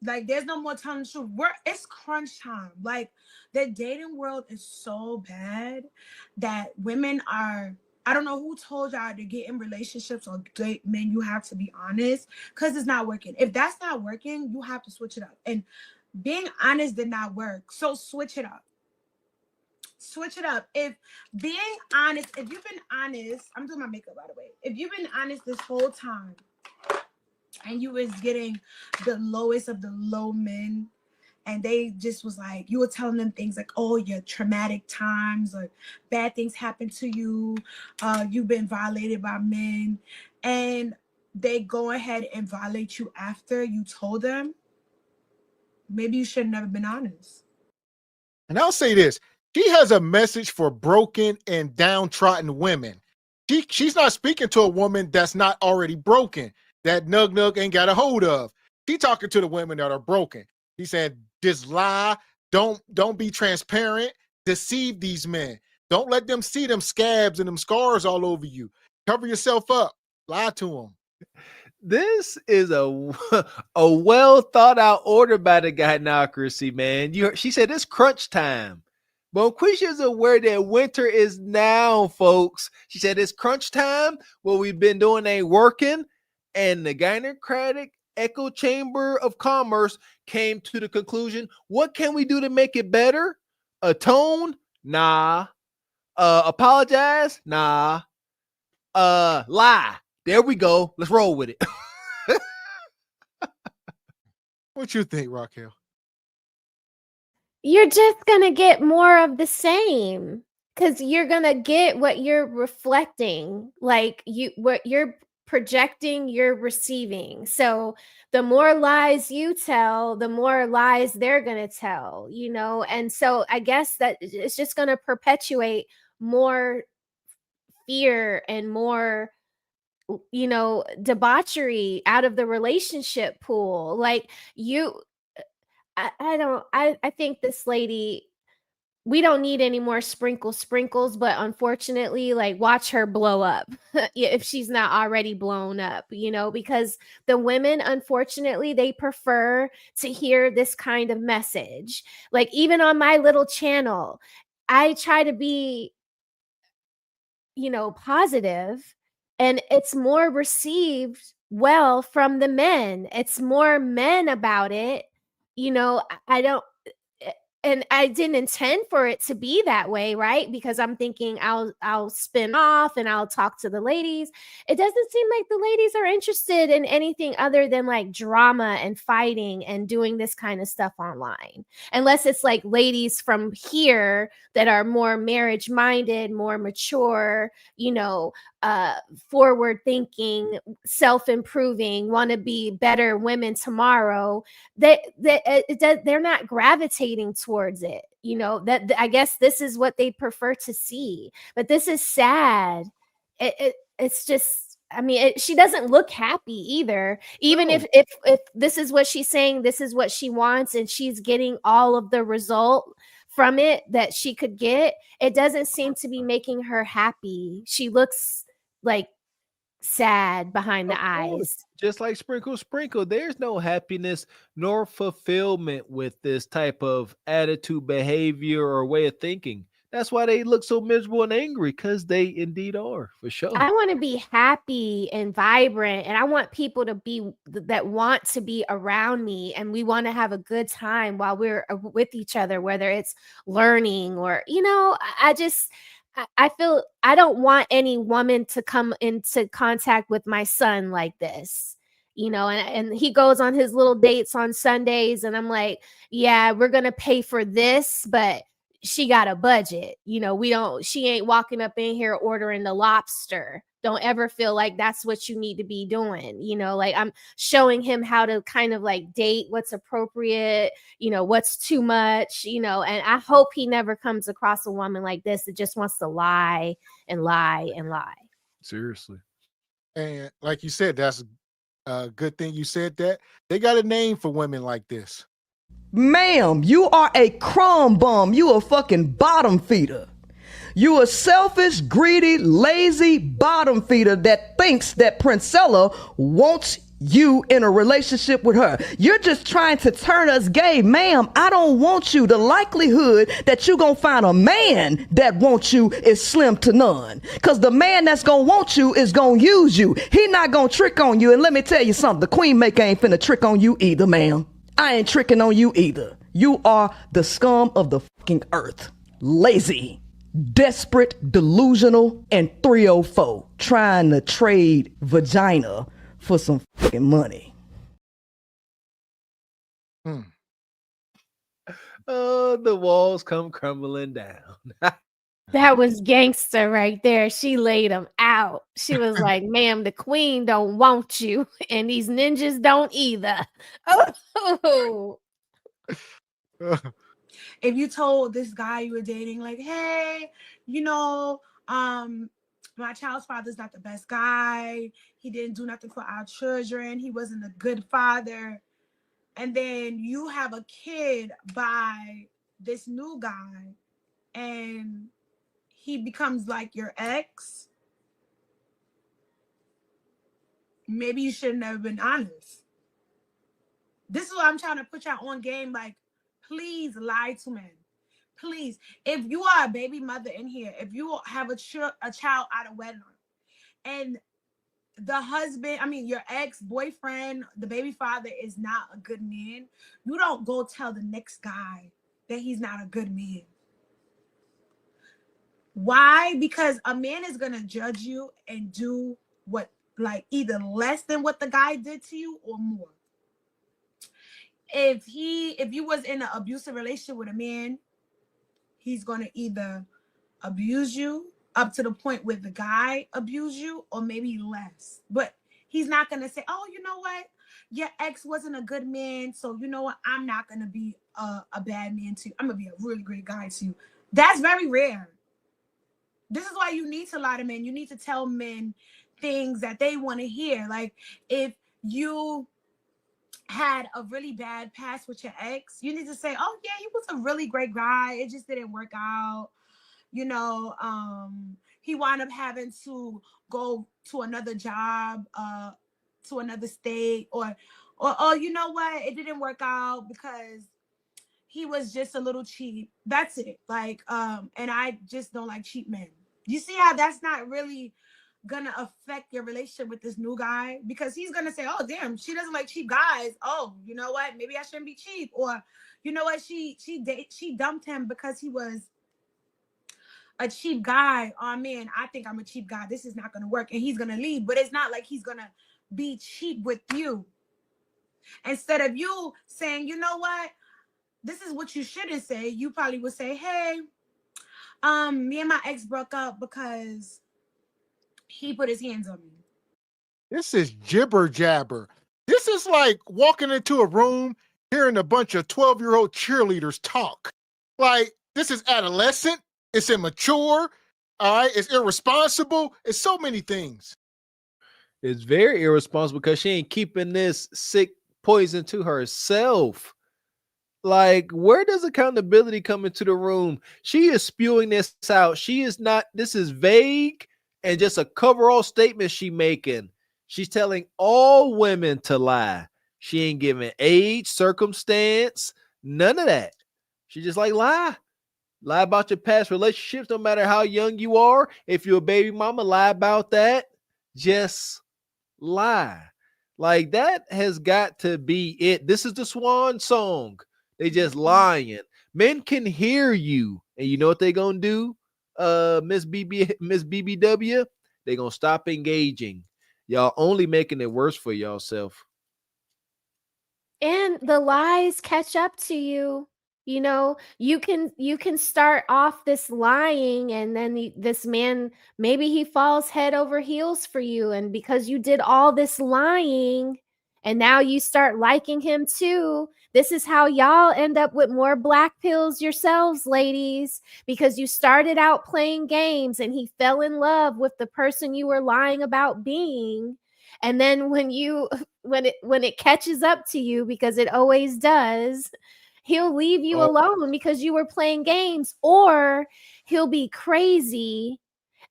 Like, there's no more telling the truth. It's crunch time. Like, the dating world is so bad that women are, I don't know who told y'all to get in relationships or date men. You have to be honest because it's not working. If that's not working, you have to switch it up. And being honest did not work. So switch it up. Switch it up. If being honest, if you've been honest, I'm doing my makeup, by the way. If you've been honest this whole time and you was getting the lowest of the low men and they just was like, you were telling them things like, oh, your traumatic times or bad things happen to you. You've been violated by men and they go ahead and violate you after you told them. Maybe you should have never been honest. And I'll say this. She has a message for broken and downtrodden women. She's not speaking to a woman that's not already broken, that Nug ain't got a hold of. She's talking to the women that are broken. He said, just lie, don't be transparent, deceive these men. Don't let them see them scabs and them scars all over you. Cover yourself up, lie to them. This is a well thought out order by the Gynocracy, man. She said it's crunch time. Bonquisha is aware that winter is now, folks. She said it's crunch time. What we've been doing ain't working. And the Gynocratic Echo Chamber of Commerce came to the conclusion, what can we do to make it better? Atone? Nah. Apologize? Nah. Lie. There we go. Let's roll with it. What you think, Raquel? You're just going to get more of the same. because you're gonna get what you're reflecting. Like what you're projecting, you're receiving. So the more lies you tell, the more lies they're gonna tell, you know. And so I guess that it's just gonna perpetuate more fear and more, you know, debauchery out of the relationship pool. Like I think this lady, we don't need any more sprinkles, but unfortunately, like, watch her blow up if she's not already blown up, you know, because the women, unfortunately, they prefer to hear this kind of message. Like, even on my little channel, I try to be, you know, positive, and it's more received well from the men. It's more men about it. You know, I don't, and I didn't intend for it to be that way, right? Because I'm thinking I'll spin off and I'll talk to the ladies. It doesn't seem like the ladies are interested in anything other than like drama and fighting and doing this kind of stuff online. Unless it's like ladies from here that are more marriage minded, more mature, you know, forward thinking, self-improving, want to be better women tomorrow. They're not gravitating towards it, you know. That I guess this is what they prefer to see. But this is sad. It's just, I mean, she doesn't look happy either. Even if this is what she's saying, this is what she wants, and she's getting all of the result from it that she could get, it doesn't seem to be making her happy. She looks like sad behind the eyes. Just like sprinkle, there's no happiness nor fulfillment with this type of attitude, behavior, or way of thinking. That's why they look so miserable and angry, because they indeed are, for sure. I want to be happy and vibrant, and I want people to be that want to be around me, and we want to have a good time while we're with each other, whether it's learning or, you know, I feel I don't want any woman to come into contact with my son like this, you know, and he goes on his little dates on Sundays, and I'm like, yeah, we're going to pay for this, but she got a budget. You know, she ain't walking up in here ordering the lobster. Don't ever feel like that's what you need to be doing. You know, like, I'm showing him how to kind of like date, what's appropriate, you know, what's too much, you know, and I hope he never comes across a woman like this that just wants to lie and lie and lie. Seriously. And like you said, that's a good thing you said that. They got a name for women like this. Ma'am, you are a crumb bum. You a fucking bottom feeder. You a selfish, greedy, lazy bottom feeder that thinks that Princella wants you in a relationship with her. You're just trying to turn us gay. Ma'am, I don't want you. The likelihood that you gonna find a man that wants you is slim to none. Because the man that's gonna want you is gonna use you. He not gonna trick on you. And let me tell you something. The queen maker ain't finna trick on you either, ma'am. I ain't tricking on you either. You are the scum of the fucking earth. Lazy, desperate, delusional, and 304. Trying to trade vagina for some fucking money. Oh, the walls come crumbling down. That was gangster right there. She laid him out. She was like, ma'am, the queen don't want you, and these ninjas don't either. Oh. If you told this guy you were dating, like, hey, you know, my child's father's not the best guy. He didn't do nothing for our children. He wasn't a good father. And then you have a kid by this new guy, and he becomes like your ex. Maybe you shouldn't have been honest. This is what I'm trying to put y'all on game. Like, please lie to men. Please. If you are a baby mother in here, if you have a child out of wedlock, and the husband, your ex-boyfriend, the baby father is not a good man, you don't go tell the next guy that he's not a good man. Why? Because a man is going to judge you and do what, like, either less than what the guy did to you or more. If you was in an abusive relationship with a man, he's going to either abuse you up to the point where the guy abused you, or maybe less. But he's not going to say, oh, you know what? Your ex wasn't a good man, so you know what? I'm not going to be a bad man to you. I'm going to be a really great guy to you. That's very rare. This is why you need to lie to men. You need to tell men things that they want to hear. Like, if you had a really bad past with your ex, you need to say, oh yeah, he was a really great guy. It just didn't work out. You know, he wound up having to go to another job, to another state, or you know what? It didn't work out because he was just a little cheap. That's it. Like, and I just don't like cheap men. You see how that's not really gonna affect your relationship with this new guy, because he's gonna say, oh damn, she doesn't like cheap guys. Oh, you know what? Maybe I shouldn't be cheap. Or you know what? She dumped him because he was a cheap guy. Oh man, I think I'm a cheap guy. This is not gonna work, and he's gonna leave. But it's not like he's gonna be cheap with you. Instead of you saying, you know what? This is what you shouldn't say. You probably would say, hey, me and my ex broke up because he put his hands on me. This is jibber jabber. This is like walking into a room, hearing a bunch of 12-year-old cheerleaders talk. Like, this is adolescent. It's immature. All right. It's irresponsible. It's so many things. It's very irresponsible because she ain't keeping this sick poison to herself. Like, where does accountability come into the room? She is spewing this out. She is not, this is vague and just a coverall statement she making. She's telling all women to lie. She ain't giving age, circumstance, none of that. She just like, lie. Lie about your past relationships, no matter how young you are. If you're a baby mama, lie about that. Just lie. Like, that has got to be it. This is the swan song. They just lying. Men can hear you, and you know what they gonna do, Miss BBW? They gonna stop engaging. Y'all only making it worse for yourself. And the lies catch up to you. You know, you can start off this lying, and then this man, maybe he falls head over heels for you, and because you did all this lying, and now you start liking him too. This is how y'all end up with more black pills yourselves, ladies, because you started out playing games and he fell in love with the person you were lying about being. And then when it catches up to you, because it always does, he'll leave you alone because you were playing games, or he'll be crazy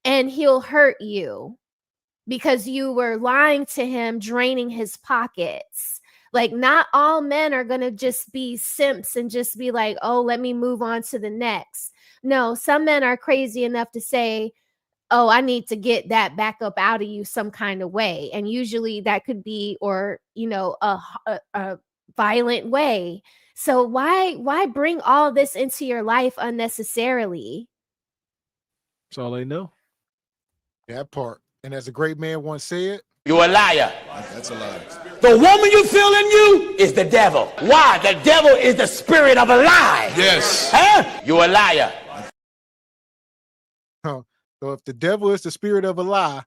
and he'll hurt you because you were lying to him, draining his pockets. Like, not all men are going to just be simps and just be like, oh, let me move on to the next. No, some men are crazy enough to say, oh, I need to get that back up out of you some kind of way. And usually that could be, or, you know, a violent way. So why bring all this into your life unnecessarily? That's all they know. That part. And as a great man once said, you're a liar. That's a lie. The woman you feel in you is the devil. Why? The devil is the spirit of a lie. Yes. Huh? You're a liar. Huh. So if the devil is the spirit of a lie,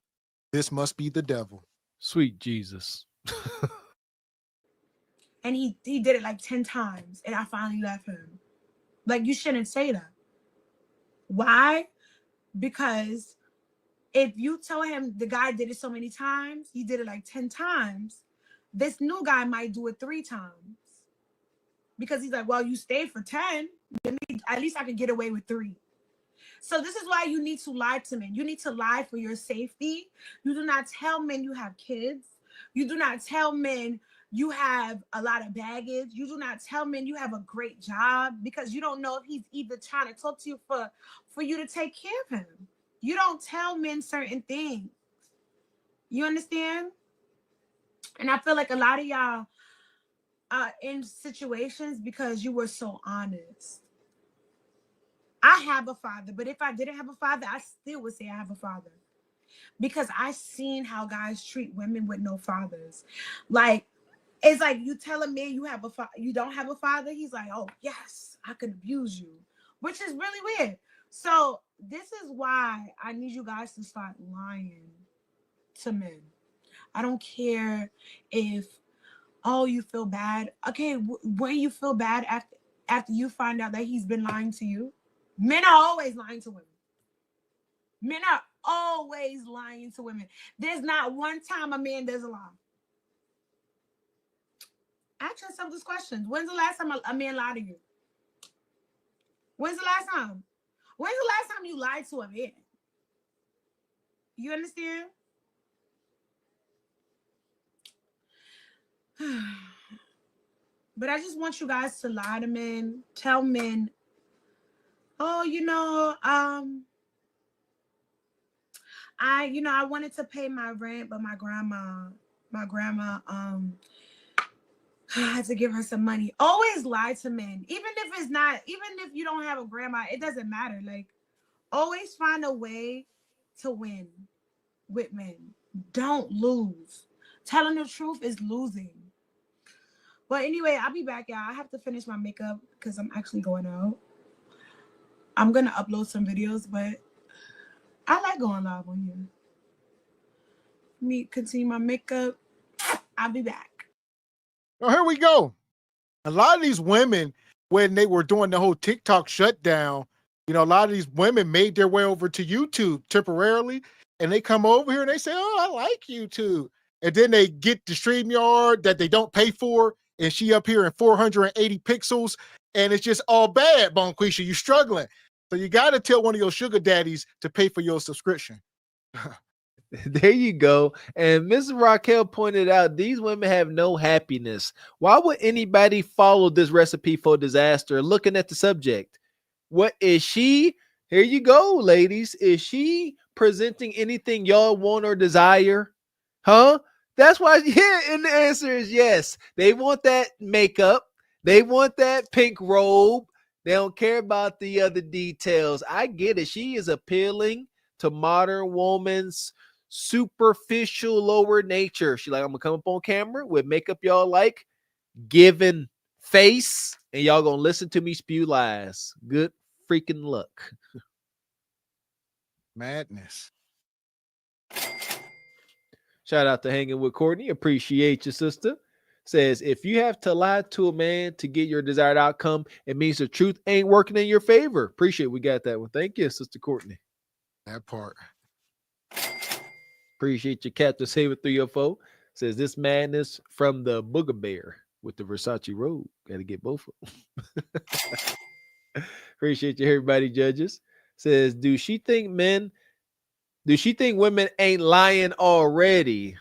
this must be the devil. Sweet Jesus. And he did it like 10 times, and I finally left him. Like, you shouldn't say that. Why? Because if you tell him the guy did it so many times, he did it like 10 times, this new guy might do it 3 times. Because he's like, well, you stayed for 10. At least I can get away with 3. So this is why you need to lie to men. You need to lie for your safety. You do not tell men you have kids. You do not tell men you have a lot of baggage. You do not tell men you have a great job, because you don't know if he's either trying to talk to you for you to take care of him. You don't tell men certain things. You understand? And I feel like a lot of y'all are in situations because you were so honest. I have a father, but if I didn't have a father, I still would say I have a father. Because I seen how guys treat women with no fathers. Like, it's like you tell a man you don't have a father. He's like, oh, yes, I could abuse you, which is really weird. So this is why I need you guys to start lying to men. I don't care if, oh, you feel bad. Okay, when you feel bad after you find out that he's been lying to you. Men are always lying to women. Men are always lying to women. There's not one time a man does a lie. Ask yourself this question. When's the last time a man lied to you? When's the last time? When's the last time you lied to a man? You understand? But I just want you guys to lie to men. Tell men, oh, I wanted to pay my rent, but my grandma I had to give her some money. Always lie to men. Even if you don't have a grandma, it doesn't matter. Like, always find a way to win with men. Don't lose. Telling the truth is losing. But anyway, I'll be back, y'all. I have to finish my makeup because I'm actually going out. I'm going to upload some videos, but I like going live on here. Let me continue my makeup. I'll be back. Well, here we go. A lot of these women, when they were doing the whole TikTok shutdown, a lot of these women made their way over to YouTube temporarily, and they come over here and they say, oh, I like YouTube. And then they get the StreamYard that they don't pay for, and she up here in 480 pixels, and it's just all bad, Bonquisha. You're struggling. So you got to tell one of your sugar daddies to pay for your subscription. There you go. And Mrs. Raquel pointed out these women have no happiness. Why would anybody follow this recipe for disaster looking at the subject? What is she? Here you go, ladies. Is she presenting anything y'all want or desire? Huh? That's why, yeah, and the answer is yes. They want that makeup. They want that pink robe. They don't care about the other details. I get it. She is appealing to modern woman's superficial lower nature. She like, I'm gonna come up on camera with makeup y'all like, giving face, and y'all gonna listen to me spew lies. Good freaking luck. Madness. Shout out to Hanging with Courtney. Appreciate you, sister. Says, if you have to lie to a man to get your desired outcome, it means the truth ain't working in your favor. Appreciate we got that one. Thank you, Sister Courtney. That part. Appreciate your Captain Saver 304. Says, this madness from the Booger Bear with the Versace robe. Got to get both of them. Appreciate you, everybody, judges. Says, do she think women ain't lying already?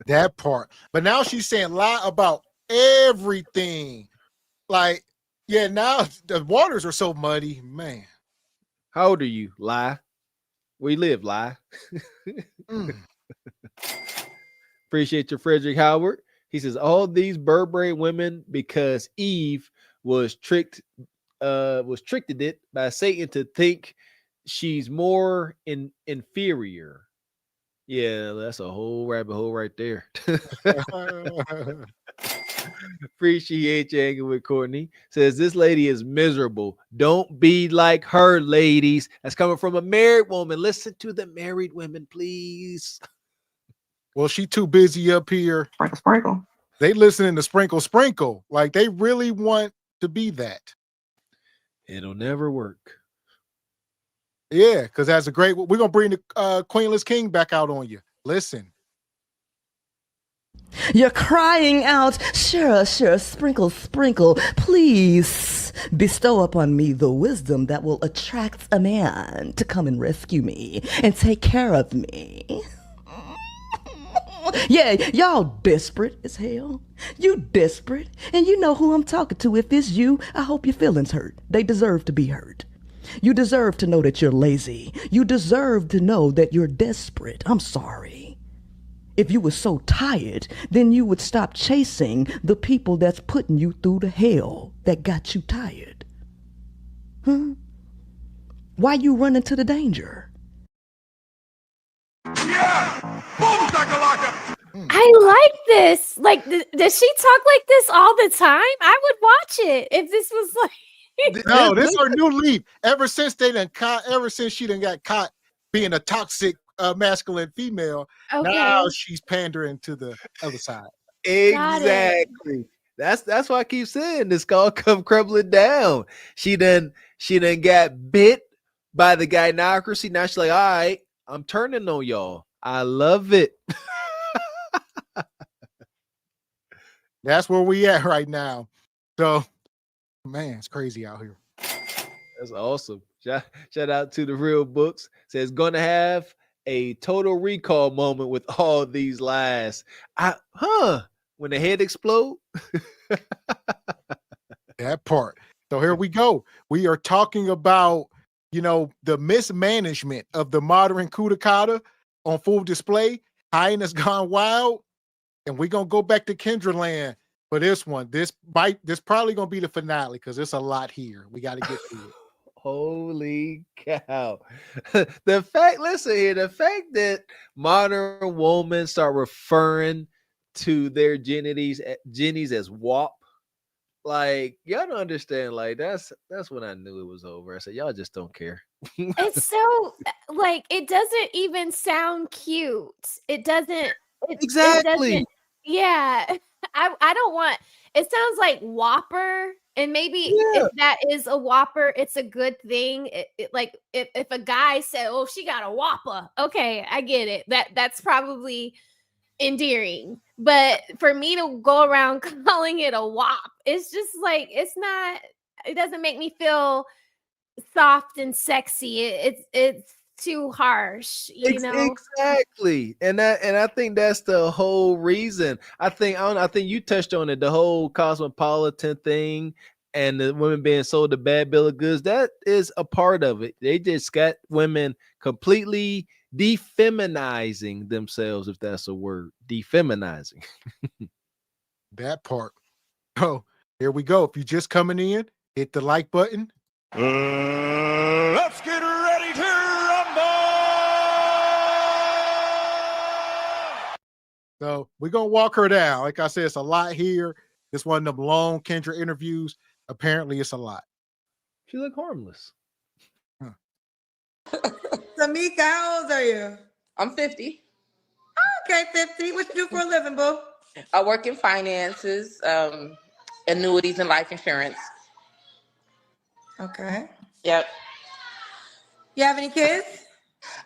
That part. But now she's saying lie about everything. Like, yeah, now the waters are so muddy, man. How old are you? Lie. Where you live? Lie. Appreciate you, Frederick Howard. He says, all these Burberry women, because Eve was tricked it by Satan to think she's more inferior. Yeah, that's a whole rabbit hole right there. Appreciate you hanging with Courtney. Says, this lady is miserable. Don't be like her, ladies. That's coming from a married woman. Listen to the married women, please. Well, she too busy up here. Sprinkle. They listening to sprinkle. Like, they really want to be that. It'll never work. Yeah, because that's a great. We're gonna bring the Queenless King back out on you. Listen. You're crying out, sure, sprinkle, please bestow upon me the wisdom that will attract a man to come and rescue me and take care of me. Yeah, y'all desperate as hell. You desperate, and you know who I'm talking to. If it's you, I hope your feelings hurt. They deserve to be hurt. You deserve to know that you're lazy. You deserve to know that you're desperate. I'm sorry. If you were so tired, then you would stop chasing the people that's putting you through the hell that got you tired. Huh? Why you running to the danger? Yeah! Boom, shakalaka! I like this. Like, does she talk like this all the time? I would watch it if this was like. No, this is her new leaf. Ever since she done got caught being a toxic masculine female, now she's pandering to the other side. Exactly. That's why I keep saying this all come crumbling down. She done got bit by the gynocracy. Now she's like, all right, I'm turning on y'all. I love it. That's where we at right now. So, man, it's crazy out here. That's awesome. Shout out to the Real Books. Says gonna have a total recall moment with all these lies. When the head explode. That part. So here we go. We are talking about, the mismanagement of the modern coup d'etat on full display. Hyenas gone wild. And we're gonna go back to Kendra land for this one. This probably gonna be the finale because there's a lot here. We got to get through it. Holy cow. The fact that modern women start referring to their jennies as WAP, like, y'all don't understand. Like, that's when I knew it was over. I said, y'all just don't care. It's so, like, it doesn't even sound cute. It doesn't. Exactly. Yeah. I don't want, it sounds like Whopper. And maybe if that is a Whopper, it's a good thing. Like if a guy said, "Oh, she got a Whopper," okay, I get it. That's probably endearing. But for me to go around calling it a WAP, it's just like it doesn't make me feel soft and sexy. It's too harsh, you know. Exactly. And I think that's the whole reason. I think you touched on it, the whole cosmopolitan thing and the women being sold a bad bill of goods. That is a part of it. They just got women completely defeminizing themselves, if that's a word. Defeminizing. That part. Oh, here we go. If you're just coming in, hit the like button. Let's get ready to rumble. So we're going to walk her down. Like I said, it's a lot here. This one of them long Kendra interviews. Apparently, it's a lot. She look harmless. Huh. Tamika, how old are you? I'm 50. Okay, 50. What you do for a living, boo? I work in finances, annuities, and life insurance. Okay. Yep. You have any kids?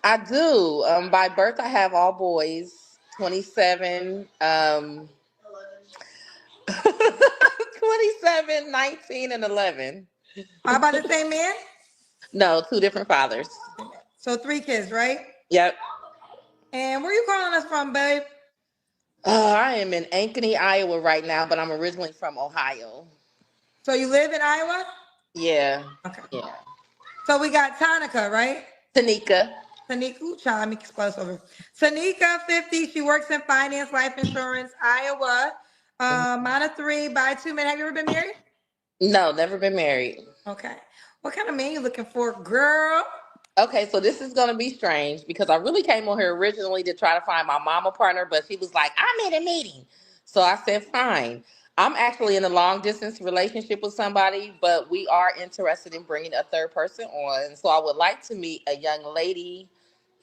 I do. By birth, I have all boys. 27, 27, 19, and 11. How about the same man? No, two different fathers. So 3 kids, right? Yep. And where you calling us from, babe? I am in Ankeny, Iowa right now, but I'm originally from Ohio. So you live in Iowa? Yeah. Okay. Yeah. So we got Tanika, right? Tanika. Ooh, child, let me explode over. Tanika, 50. She works in finance, life insurance, Iowa. Mom of 3, by 2 men. Have you ever been married? No, never been married. Okay. What kind of man you looking for, girl? Okay, so this is going to be strange because I really came on here originally to try to find my mama partner, but she was like, I'm in a meeting. So I said, fine. I'm actually in a long distance relationship with somebody, but we are interested in bringing a third person on. So I would like to meet a young lady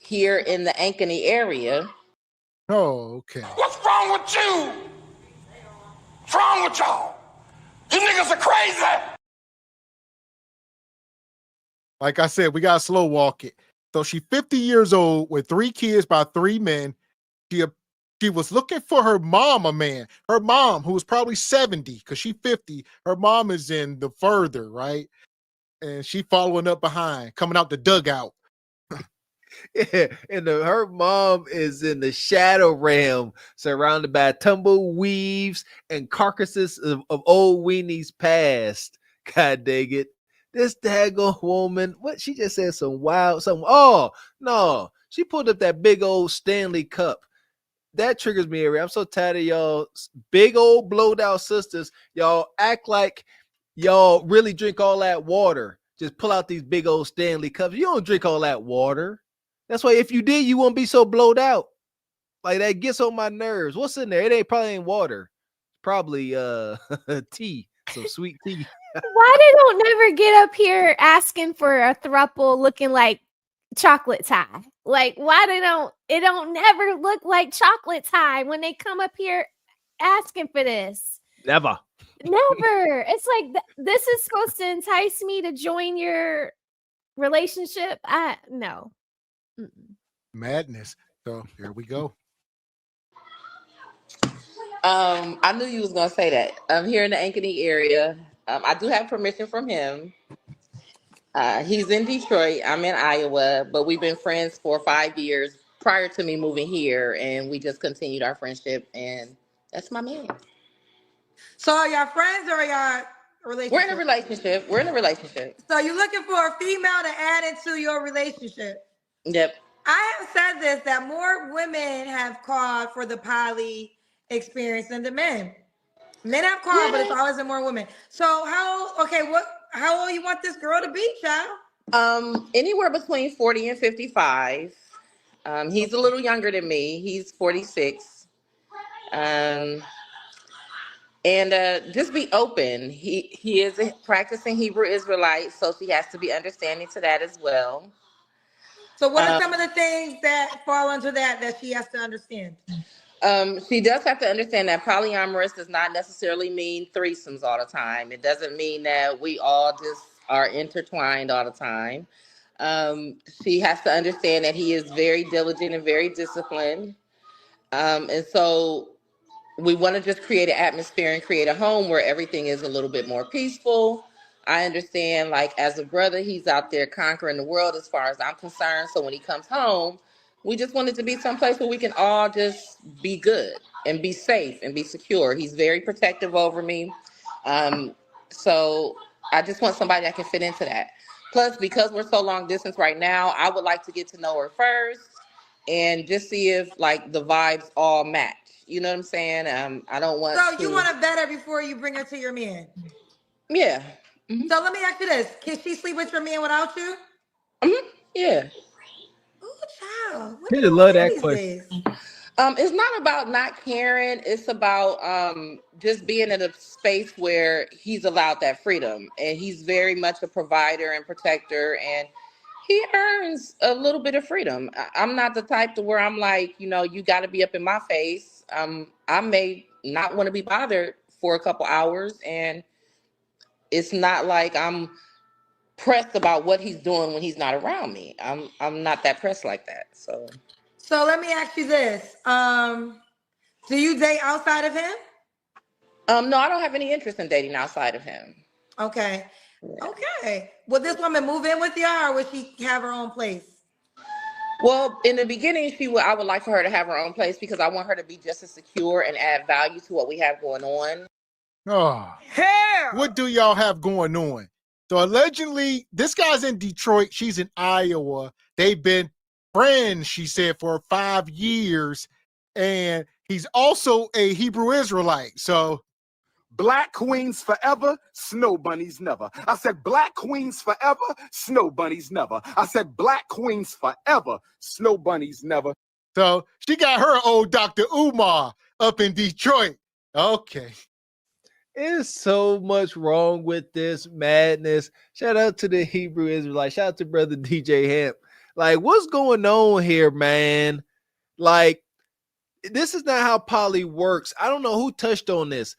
here in the Ankeny area. Oh, okay. What's wrong with you? What's wrong with y'all? You niggas are crazy. Like I said, we got to slow walk it. So she's 50 years old with 3 kids by 3 men. She was looking for her mom, her mom, who was probably 70 because she's 50. Her mom is in the further, right? And she following up behind, coming out the dugout. Yeah, and her mom is in the shadow realm, surrounded by tumbleweaves and carcasses of old weenies past. God dang it. This daggone woman, what she just said something. Oh, no. She pulled up that big old Stanley cup. That triggers me every. I'm so tired of y'all big old blowed out sisters. Y'all act like y'all really drink all that water. Just pull out these big old Stanley cups. You don't drink all that water. That's why if you did, you won't be so blowed out. Like, that gets on my nerves. What's in there? It probably ain't water. Probably tea, some sweet tea. Why they don't never get up here asking for a throuple looking like chocolate tie? Like, why it don't never look like chocolate tie when they come up here asking for this? Never. It's like this is supposed to entice me to join your relationship. No. Madness. So here we go. I knew you was gonna say that. I'm here in the Ankeny area. I do have permission from him. He's in Detroit. I'm in Iowa, but we've been friends for 5 years prior to me moving here, and we just continued our friendship, and that's my man. So are y'all friends or are y'all relationship? We're in a relationship. We're in a relationship. So you're looking for a female to add into your relationship? Yep. I have said this, that more women have called for the poly experience than the men. Men have called, but it's always been more women. So how old you want this girl to be, child? Anywhere between 40 and 55. He's a little younger than me. He's 46. And just be open. He is a practicing Hebrew Israelite, so she has to be understanding to that as well. So what are some of the things that fall into that she has to understand? She does have to understand that polyamorous does not necessarily mean threesomes all the time. It doesn't mean that we all just are intertwined all the time. She has to understand that he is very diligent and very disciplined. And so we want to just create an atmosphere and create a home where everything is a little bit more peaceful. I understand, like, as a brother, he's out there conquering the world as far as I'm concerned. So when he comes home, we just want it to be someplace where we can all just be good and be safe and be secure. He's very protective over me. So I just want somebody that can fit into that. Plus, because we're so long distance right now, I would like to get to know her first and just see if, like, the vibes all match. You know what I'm saying? I don't want So you want to vet her before you bring her to your man? Yeah. Mm-hmm. So let me ask you this. Can she sleep with your man without you? Yeah. Oh, child. I love that question. It's not about not caring. It's about just being in a space where he's allowed that freedom. And he's very much a provider and protector. And he earns a little bit of freedom. I'm not the type to where I'm like, you got to be up in my face. I may not want to be bothered for a couple hours. And it's not like I'm pressed about what he's doing when he's not around me. I'm not that pressed like that. So let me ask you this. Do you date outside of him? No, I don't have any interest in dating outside of him. Okay. Yeah. Okay. Will this woman move in with y'all or would she have her own place? Well, in the beginning, I would like for her to have her own place because I want her to be just as secure and add value to what we have going on. Oh, hell! What do y'all have going on? So allegedly, this guy's in Detroit. She's in Iowa. They've been friends, she said, for 5 years. And he's also a Hebrew Israelite. So black queens forever, snow bunnies never. I said black queens forever, snow bunnies never. I said black queens forever, snow bunnies never. So she got her old Dr. Umar up in Detroit. Okay. There's so much wrong with this madness. Shout out to the Hebrew Israelite. Shout out to brother DJ Hemp. Like, what's going on here, man? Like, this is not how poly works. I don't know who touched on this.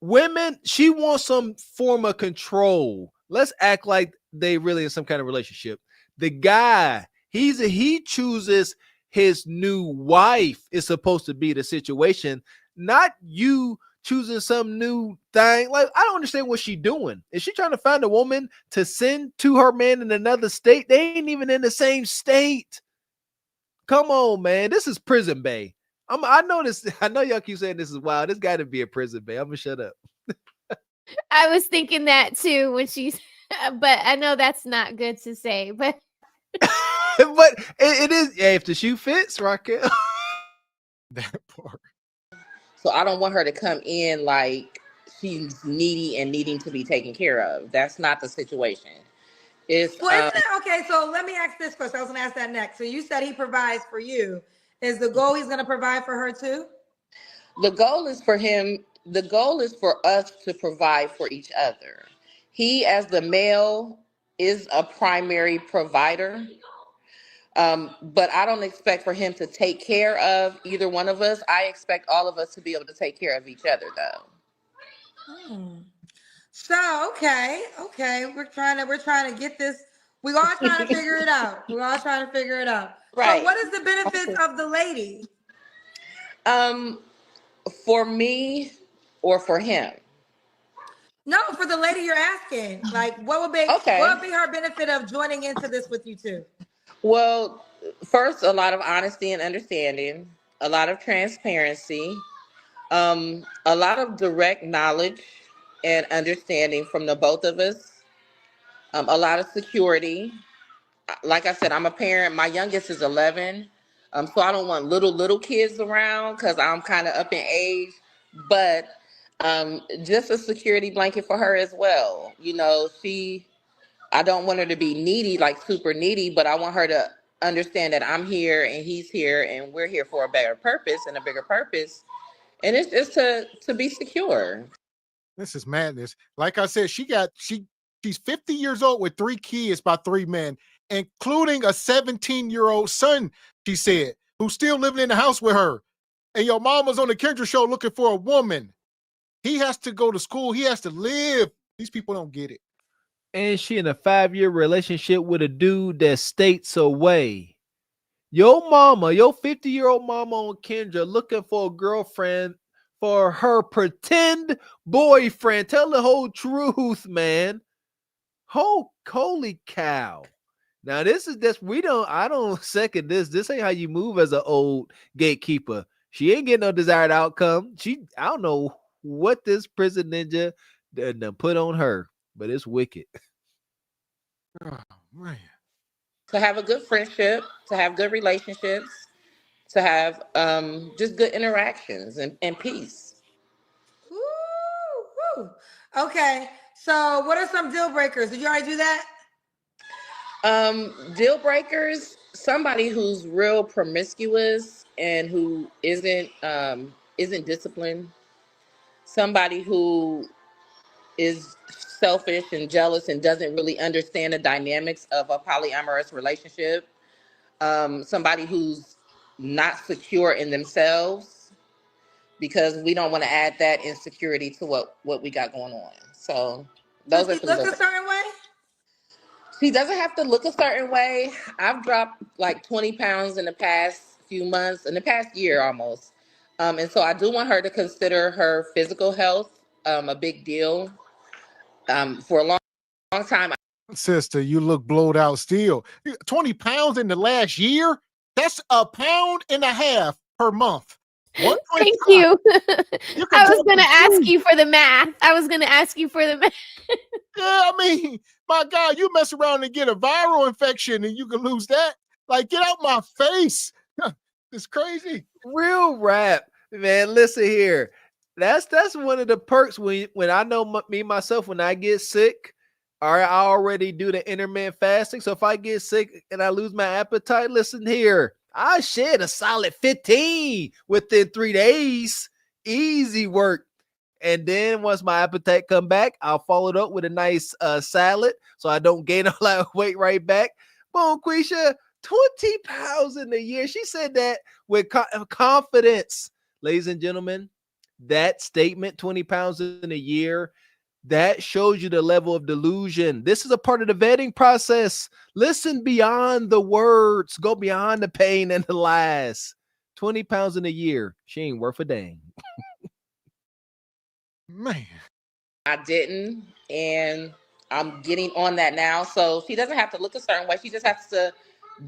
Women, she wants some form of control. Let's act like they really in some kind of relationship. The guy, he chooses his new wife is supposed to be the situation, not you choosing some new thing. Like, I don't understand what she's doing. Is she trying to find a woman to send to her man in another state? They ain't even in the same state. Come on, man. This is prison bay. I know this. I know y'all keep saying this is wild. This got to be a prison bay. I'm gonna shut up. I was thinking that too when she's, but I know that's not good to say. But but it is. Yeah, if the shoe fits, Raquel. That part. So I don't want her to come in like she's needy and needing to be taken care of. That's not the situation. Okay, so let me ask this question. I was going to ask that next. So you said he provides for you. Is the goal he's going to provide for her too? The goal is for him. The goal is for us to provide for each other. He, as the male, is a primary provider. But I don't expect for him to take care of either one of us. I expect all of us to be able to take care of each other, though. So, okay. We're trying to get this. We're all trying to figure it out. Right. So what is the benefits of the lady? For me or for him? No, for the lady you're asking. Like, what would be her benefit of joining into this with you two? Well, first, a lot of honesty and understanding, a lot of transparency, a lot of direct knowledge and understanding from the both of us, a lot of security. Like I said, I'm a parent. My youngest is 11, so I don't want little kids around because I'm kind of up in age. But just a security blanket for her as well. You know, I don't want her to be needy, like super needy, but I want her to understand that I'm here and he's here and we're here for a better purpose and a bigger purpose. And it's just to be secure. This is madness. Like I said, she's 50 years old with 3 kids by 3 men, including a 17-year-old son, she said, who's still living in the house with her. And your mama's on the Kendra show looking for a woman. He has to go to school. He has to live. These people don't get it. And she in a 5-year relationship with a dude that's states away. Your mama, your 50-year-old mama on Kendra looking for a girlfriend for her pretend boyfriend. Tell the whole truth, man. Holy cow. Now I don't second this. This ain't how you move as an old gatekeeper. She ain't getting no desired outcome. I don't know what this prison ninja done put on her, but it's wicked. Oh man. To have a good friendship, to have good relationships, to have just good interactions and peace. Woo. Okay. So what are some deal breakers? Did you already do that? Deal breakers, somebody who's real promiscuous and who isn't disciplined, somebody who is selfish and jealous and doesn't really understand the dynamics of a polyamorous relationship, somebody who's not secure in themselves, because we don't want to add that insecurity to what we got going on. So those are some. Look a certain way? She doesn't have to look a certain way. I've dropped like 20 pounds in the past few months, in the past year almost. And so I do want her to consider her physical health a big deal. For a long time. Sister, you look blowed out still. 20 pounds in the last year? That's 1.5 pounds per month. Thank you. I was going to ask you for the math. Yeah, I mean, my God, you mess around and get a viral infection and you can lose that. Like, get out my face. It's crazy. Real rap, man. Listen here. That's one of the perks when I know me myself, when I get sick, or I already do the intermittent fasting. So if I get sick and I lose my appetite, listen here, I shed a solid 15 within 3 days. Easy work. And then once my appetite come back, I'll follow it up with a nice salad so I don't gain all that weight right back. Boom, Quisha, 20 pounds in a year. She said that with confidence. Ladies and gentlemen, that statement, 20 pounds in a year, that shows you the level of delusion. This is a part of the vetting process. Listen beyond the words. Go beyond the pain and the lies. 20 pounds in a year. She ain't worth a dang. Man. I didn't, and I'm getting on that now. So she doesn't have to look a certain way. She just has to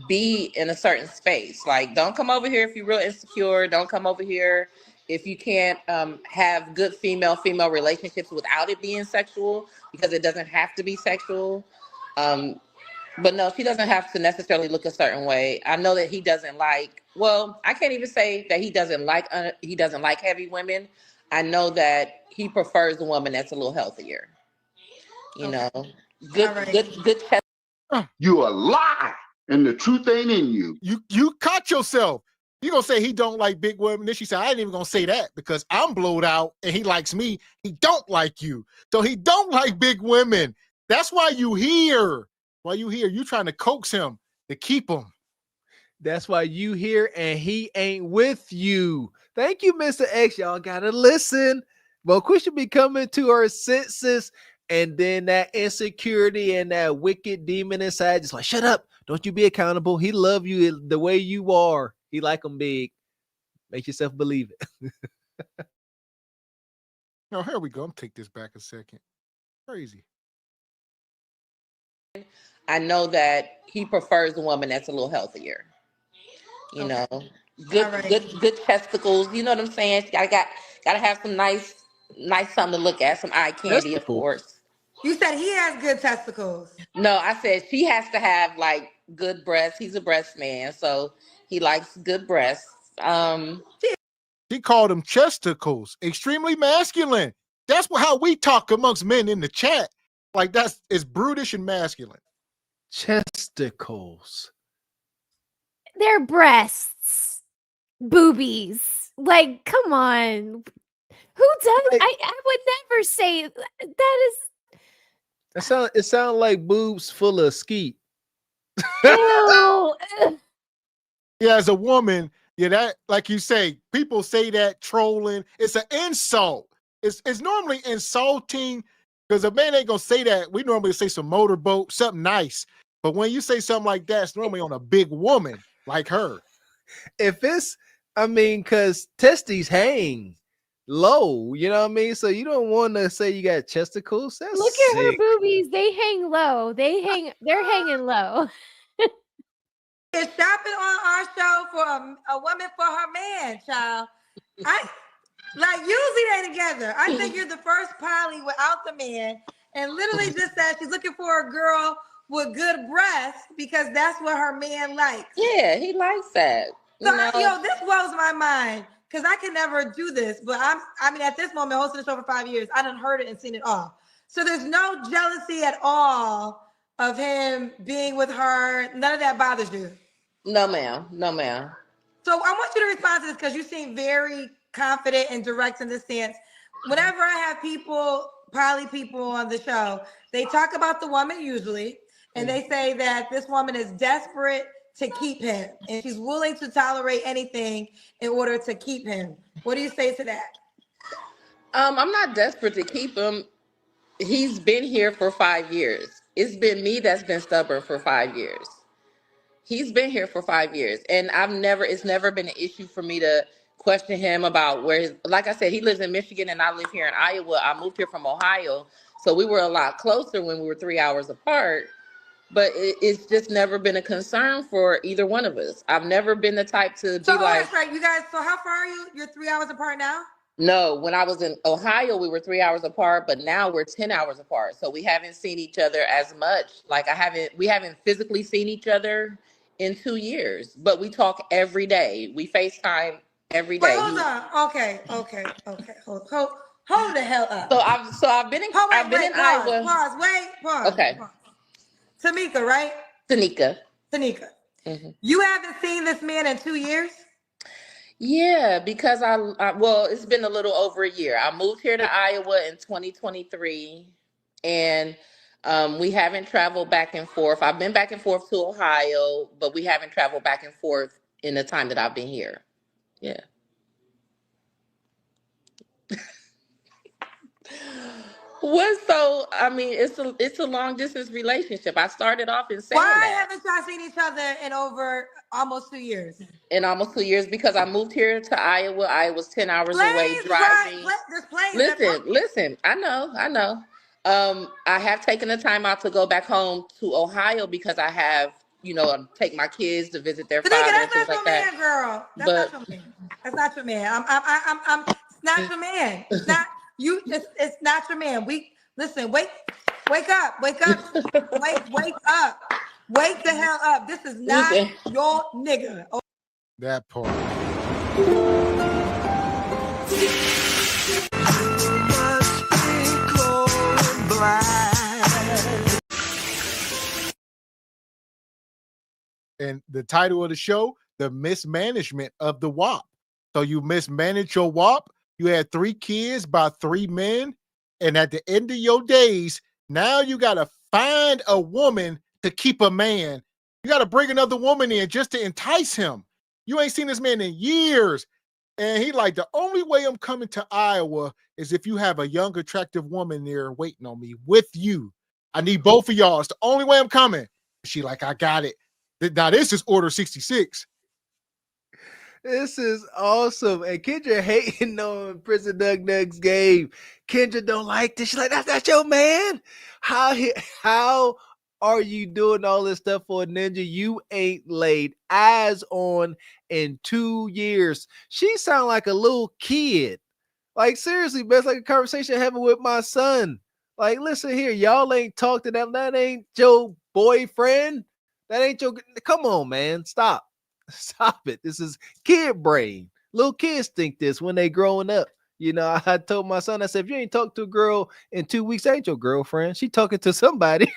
be in a certain space. Like, don't come over here if you're real insecure. Don't come over here if you can't have good female relationships without it being sexual, because it doesn't have to be sexual. But no, she doesn't have to necessarily look a certain way. I know that he doesn't like, well, I can't even say that he doesn't like heavy women. I know that he prefers a woman that's a little healthier. You know, good chest. You a lie, and the truth ain't in you. You caught yourself. You gonna say he don't like big women? Then she said, I ain't even gonna say that because I'm blowed out and he likes me. He don't like you. So he don't like big women. That's why you here. Why you here? You trying to coax him to keep him. That's why you here and he ain't with you. Thank you, Mr. X. Y'all gotta listen. Boquisha be coming to her senses, and then that insecurity and that wicked demon inside just like, shut up. Don't you be accountable. He love you the way you are. He like him big. Make yourself believe it. No, here we go. I'm take this back a second. Crazy. I know that he prefers a woman that's a little healthier. You know, good testicles. You know what I'm saying? Gotta have some nice something to look at. Some eye candy, of course. You said he has good testicles. No, I said she has to have like good breasts. He's a breast man, so he likes good breasts. He called them chesticles. Extremely masculine. That's how we talk amongst men in the chat. Like it's brutish and masculine. Chesticles. They're breasts, boobies. Like, come on. Who does? I would never say that is. It sounds like boobs full of skeet. Ew. Yeah, as a woman, that like you say, people say that trolling. It's an insult. It's normally insulting because a man ain't gonna say that. We normally say some motorboat, something nice. But when you say something like that, it's normally on a big woman like her. If it's, because testes hang low, you know what I mean? So you don't want to say you got chesticles. That's Look at her sick. boobies. They hang low. They're hanging low. Is shopping on our show for a woman for her man, child. Usually they together. I think you're the first poly without the man, and literally just said she's looking for a girl with good breasts because that's what her man likes. Yeah, he likes that. So this blows my mind because I can never do this. But at this moment, hosting the show for 5 years, I done heard it and seen it all. So there's no jealousy at all of him being with her. None of that bothers you. No, ma'am. No, ma'am. So I want you to respond to this because you seem very confident and direct in this stance. Whenever I have poly people on the show, they talk about the woman usually, and they say that this woman is desperate to keep him, and she's willing to tolerate anything in order to keep him. What do you say to that? I'm not desperate to keep him. He's been here for 5 years. It's been me that's been stubborn for 5 years. He's been here for 5 years, and it's never been an issue for me to question him about like I said, he lives in Michigan and I live here in Iowa. I moved here from Ohio, so we were a lot closer when we were 3 hours apart, but it's just never been a concern for either one of us. I've never been the type to be like, right, you guys, so how far are you? You're 3 hours apart now? No, when I was in Ohio, we were 3 hours apart, but now we're 10 hours apart. So we haven't seen each other as much. Like we haven't physically seen each other in 2 years, but we talk every day. We FaceTime every day. Wait, hold on. Okay. Hold the hell up. So I've been in Iowa. Pause. Okay. Pause. Tamika, right? Tanika. Mm-hmm. You haven't seen this man in 2 years? Yeah, because it's been a little over a year. I moved here to Iowa in 2023, and we haven't traveled back and forth. I've been back and forth to Ohio, but we haven't traveled back and forth in the time that I've been here. Yeah. It's a long distance relationship. I started off in saying Why haven't y'all seen each other in over almost 2 years? In almost 2 years, because I moved here to Iowa. I was 10 hours away driving. Listen. I know. I have taken the time out to go back home to Ohio because I have, take my kids to visit their father and things like that. Girl. That's not your man. That's not your man. It's not your man. It's not you. It's not your man. Listen. Wake up. Wake up. Wake up. Wake the hell up. This is not your nigga. Oh. That part. And the title of the show, the mismanagement of the WAP. So you mismanage your WAP. You had 3 kids by 3 men. And at the end of your days, now you got to find a woman to keep a man. You got to bring another woman in just to entice him. You ain't seen this man in years. And he like, the only way I'm coming to Iowa is if you have a young, attractive woman there waiting on me with you. I need both of y'all. It's the only way I'm coming. She like, I got it. Now this is order 66. This is awesome. And Kendra hating on Prison Nug Nugs game. Kendra don't like this. She's like, that's not your man. How are you doing all this stuff for a ninja you ain't laid eyes on in 2 years? She sound like a little kid. Like, seriously, best like a conversation I'm having with my son. Like, listen here, y'all ain't talked to them. That ain't your boyfriend. That ain't your, come on, man. Stop it. This is kid brain. Little kids think this when they growing up. You know, I told my son, I said, if you ain't talked to a girl in 2 weeks, that ain't your girlfriend. She talking to somebody.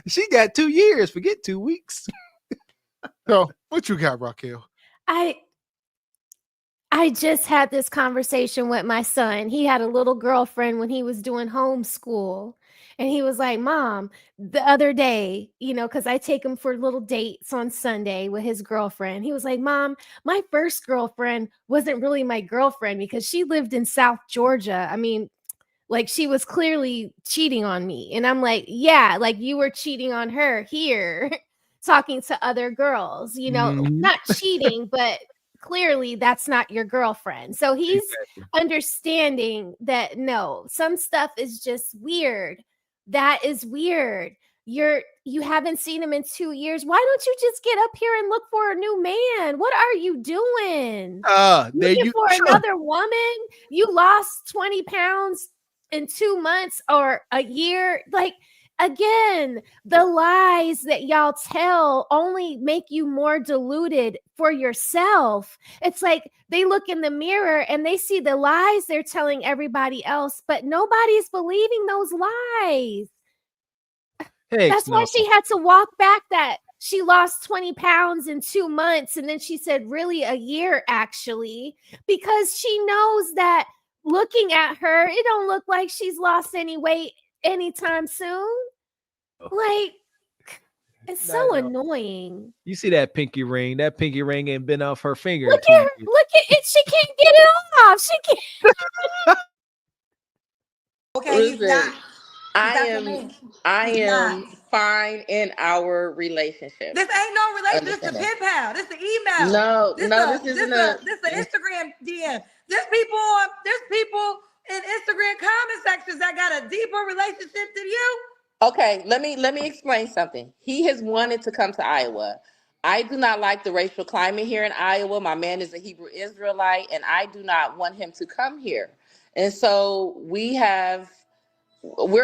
She got 2 years. Forget 2 weeks. So what you got, Raquel? I just had this conversation with my son. He had a little girlfriend when he was doing homeschool. And he was like, Mom, the other day, you know, because I take him for little dates on Sunday with his girlfriend. He was like, Mom, my first girlfriend wasn't really my girlfriend because she lived in South Georgia. I mean, like, she was clearly cheating on me. And I'm like, yeah, like you were cheating on her here, talking to other girls, you know, not cheating, but clearly that's not your girlfriend. So he's understanding that, no, some stuff is just weird. That is weird. You haven't seen him in 2 years. Why don't you just get up here and look for a new man? What are you doing? Looking for another woman? You lost 20 pounds in 2 months or a year. Like, again, the lies that y'all tell only make you more deluded for yourself. It's like they look in the mirror and they see the lies they're telling everybody else, but nobody's believing those lies. That's why she had to walk back that she lost 20 pounds in 2 months. And then she said, really, a year, actually, because she knows that looking at her, it don't look like she's lost any weight anytime soon. Like, it's so annoying. You see that pinky ring? That pinky ring ain't been off her finger. Look at her. Look at it. She can't get it off. She can't. Okay, listen, I am fine in our relationship. This ain't no relationship. This is a pen pal. This is an email. This is an Instagram DM. There's people in Instagram comment sections that got a deeper relationship than you. Okay, let me explain something. He has wanted to come to Iowa. I do not like the racial climate here in Iowa. My man is a Hebrew Israelite, and I do not want him to come here. And so we're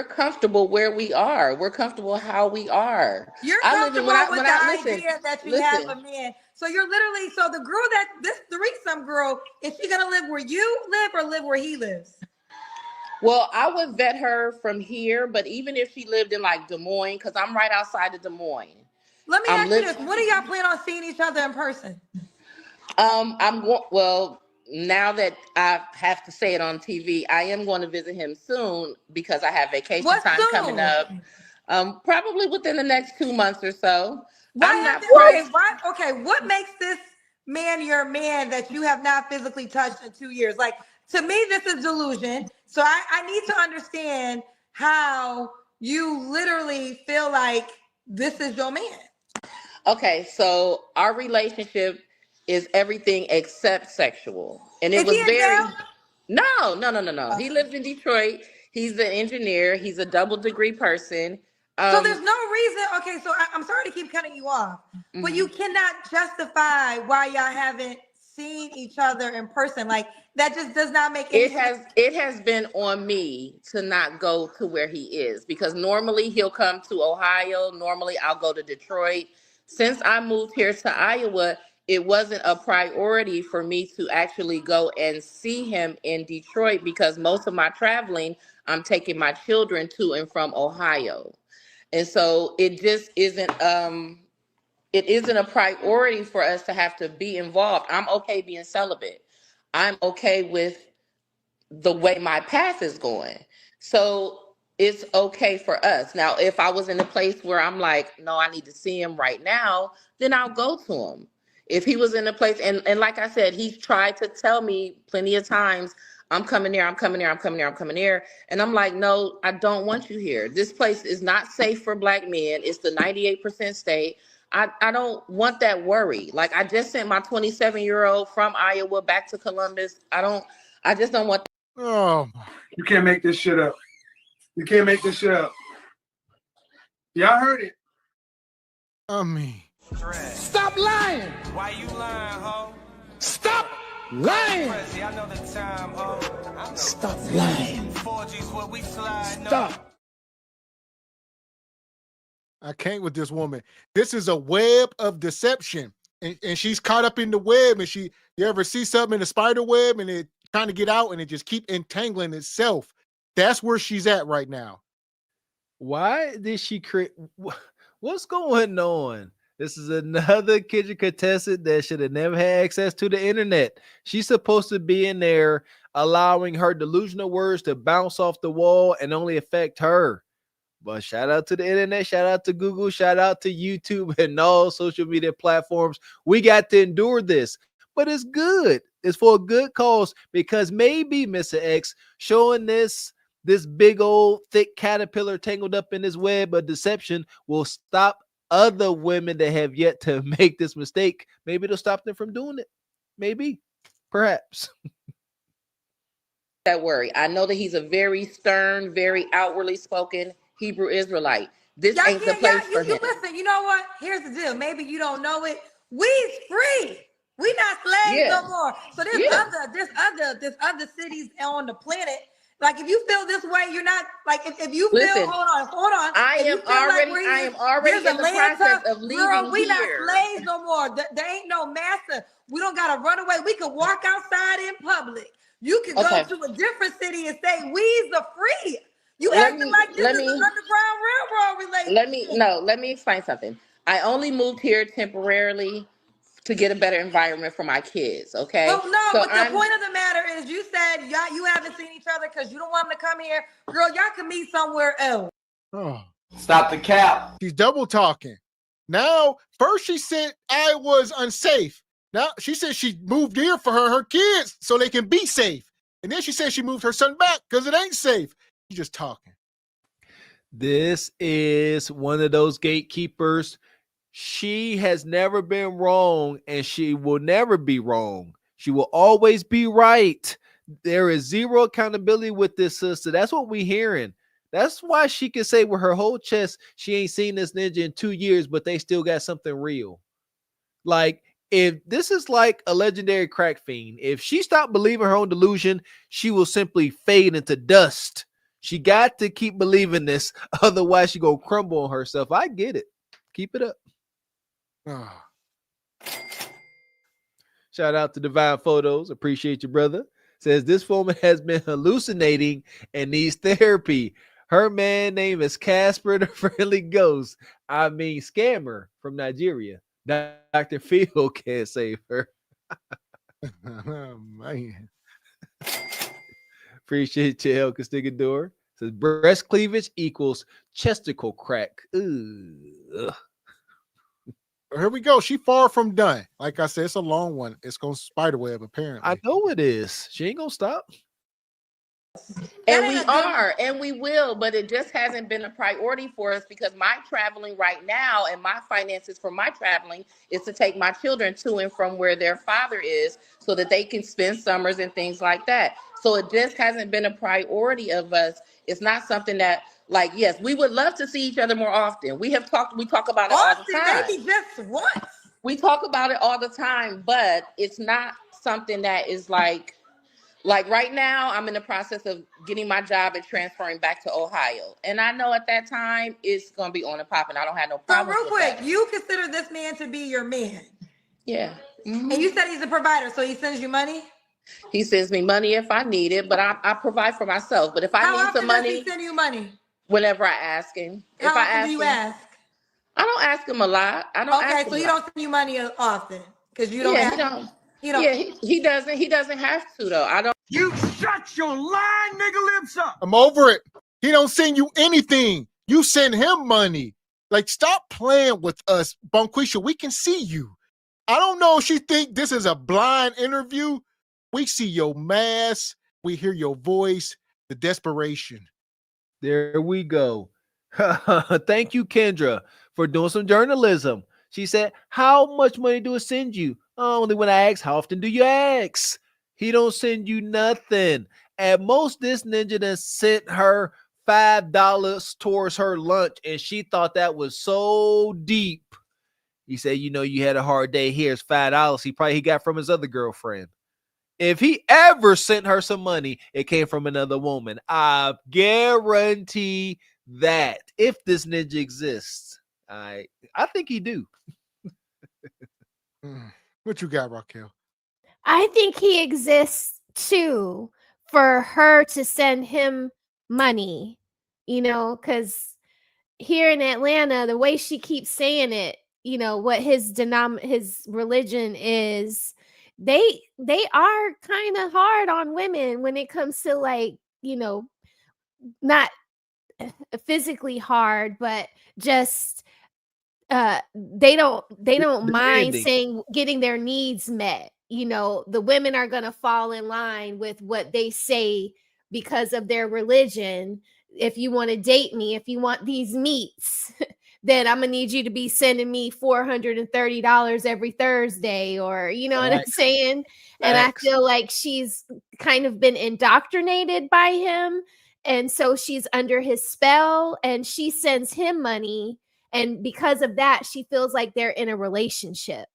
comfortable where we are. We're comfortable how we are. You're comfortable with the idea that you have a man. So you're literally, so the girl this threesome girl, is she gonna live where you live or live where he lives? Well, I would vet her from here, but even if she lived in like Des Moines, because I'm right outside of Des Moines. Let me ask you this: what do y'all plan on seeing each other in person? Now that I have to say it on TV, I am going to visit him soon because I have vacation time coming up. Probably within the next 2 months or so. What makes this man your man that you have not physically touched in 2 years? Like, to me, this is delusion. So I need to understand how you literally feel like this is your man. Okay, so our relationship is everything except sexual. And it was very... No. He lives in Detroit. He's an engineer. He's a double degree person. So there's no reason... Okay, so I'm sorry to keep cutting you off, but you cannot justify why y'all haven't seen each other in person. Like, that just does not make any sense. It has been on me to not go to where he is, because normally he'll come to Ohio. Normally I'll go to Detroit. Since I moved here to Iowa, it wasn't a priority for me to actually go and see him in Detroit, because most of my traveling, I'm taking my children to and from Ohio. And so it just isn't it isn't a priority for us to have to be involved. I'm okay being celibate. I'm okay with the way my path is going. So it's okay for us. Now, if I was in a place where I'm like, no, I need to see him right now, then I'll go to him. If he was in a place, and like I said, he's tried to tell me plenty of times, I'm coming here, I'm coming here, I'm coming here, I'm coming here. And I'm like, no, I don't want you here. This place is not safe for Black men. It's the 98% state. I don't want that worry. Like, I just sent my 27-year-old from Iowa back to Columbus. I just don't want. Oh, you can't make this shit up. You can't make this shit up. Y'all heard it. I mean, stop lying. Why you lying, ho? Stop lying. I know the time, ho. Stop lying. 4G's what we slide. Stop. I can't with this woman. This is a web of deception. And she's caught up in the web. And you ever see something in the spider web and it trying to get out and it just keep entangling itself. That's where she's at right now. Why did she create? What's going on? This is another kitchen contestant that should have never had access to the internet. She's supposed to be in there allowing her delusional words to bounce off the wall and only affect her. But shout out to the internet, shout out to Google, shout out to YouTube and all social media platforms. We got to endure this, but it's good. It's for a good cause, because maybe Mr. X showing this big old thick caterpillar tangled up in this web of deception will stop other women that have yet to make this mistake. Maybe it'll stop them from doing it. Maybe, perhaps. That worry. I know that he's a very stern, very outwardly spoken Hebrew Israelite. This Y'all ain't the place for him. Listen, you know what? Here's the deal. Maybe you don't know it. We's free. We not slaves no more. So there's other cities on the planet. Like, if you feel this way, you're not like, if you feel, hold on. I am already in the process of leaving girl, we not here. slaves no more. There ain't no master. We don't gotta run away. We can walk outside in public. You can go to a different city and say, we's the free. You acting like this is an Underground Railroad relationship. Let me explain something. I only moved here temporarily to get a better environment for my kids, okay? Well, no, but the point of the matter is, you said you haven't seen each other because you don't want them to come here. Girl, y'all can meet somewhere else. Oh. Stop the cap. She's double talking. Now, first she said I was unsafe. Now she said she moved here for her kids so they can be safe. And then she said she moved her son back because it ain't safe. She's just talking. This is one of those gatekeepers. She has never been wrong, and she will never be wrong. She will always be right. There is zero accountability with this sister. That's what we're hearing. That's why she can say with her whole chest she ain't seen this ninja in 2 years, but they still got something real. Like, if this is like a legendary crack fiend, if she stopped believing her own delusion, she will simply fade into dust. She got to keep believing this, otherwise she gonna crumble on herself. I get it. Keep it up. Shout out to Divine Photos. Appreciate you, brother. Says this woman has been hallucinating and needs therapy. Her man name is Casper the Friendly Ghost. I mean, scammer from Nigeria. Dr. Phil can't save her. Oh, man. Appreciate you, El Castigador. Says breast cleavage equals chesticle crack. Ugh. Here we go. She far from done. Like I said, it's a long one. It's going to spiderweb, apparently. I know it is. She ain't going to stop. And we are, and we will, but it just hasn't been a priority for us because my traveling right now and my finances for my traveling is to take my children to and from where their father is so that they can spend summers and things like that. So it just hasn't been a priority of us. It's not something that, like, yes, we would love to see each other more often. We talk about it all the time. Maybe just once. We talk about it all the time, but it's not something that is like right now, I'm in the process of getting my job and transferring back to Ohio. And I know at that time it's going to be on and popping. I don't have no problem. So real quick, you consider this man to be your man? Yeah. Mm-hmm. And you said he's a provider, so he sends you money? He sends me money if I need it, but I provide for myself. But if I need some money, does he send you money? Whenever I ask him. How often do you ask? I don't ask him a lot. I don't ask Okay, him so a he lot. don't send you money often because you don't Yeah, ask. he don't. He don't. Yeah, he doesn't. He doesn't have to though. I don't. You shut your lying nigga lips up. I'm over it. He don't send you anything. You send him money. Like, stop playing with us, Bonquisha. We can see you. I don't know if she think this is a blind interview. We see your mask. We hear your voice, the desperation. There we go. Thank you, Kendra, for doing some journalism. She said, how much money do it send you? Only when I ask, how often do you ask? He don't send you nothing. At most, this ninja done sent her $5 towards her lunch, and she thought that was so deep. He said, you know, you had a hard day. Here's $5. He got from his other girlfriend. If he ever sent her some money, it came from another woman. I guarantee that. If this ninja exists, I think he do. What you got, Raquel? I think he exists too for her to send him money, you know, because here in Atlanta, the way she keeps saying it, you know, what his religion is, they are kind of hard on women when it comes to, like, you know, not physically hard, but just they don't mind saying getting their needs met. You know, the women are going to fall in line with what they say because of their religion. If you want to date me, if you want these meats, then I'm going to need you to be sending me $430 every Thursday, or, you know what I'm saying? And I feel like she's kind of been indoctrinated by him. And so she's under his spell, and she sends him money. And because of that, she feels like they're in a relationship.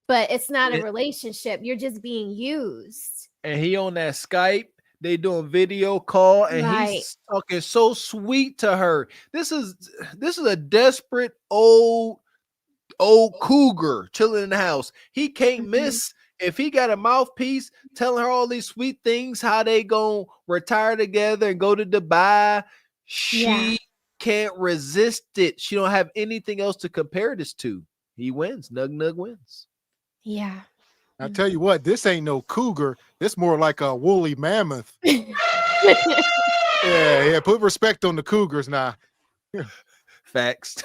But it's not a relationship. You're just being used. And he on that Skype. They doing video call, and he's talking so sweet to her. This is a desperate old cougar chilling in the house. He can't miss. If he got a mouthpiece telling her all these sweet things, how they gonna retire together and go to Dubai, she can't resist it. She don't have anything else to compare this to. He wins. Nug wins. Yeah. I tell you what, this ain't no cougar. This more like a woolly mammoth. Yeah. Put respect on the cougars now. Facts.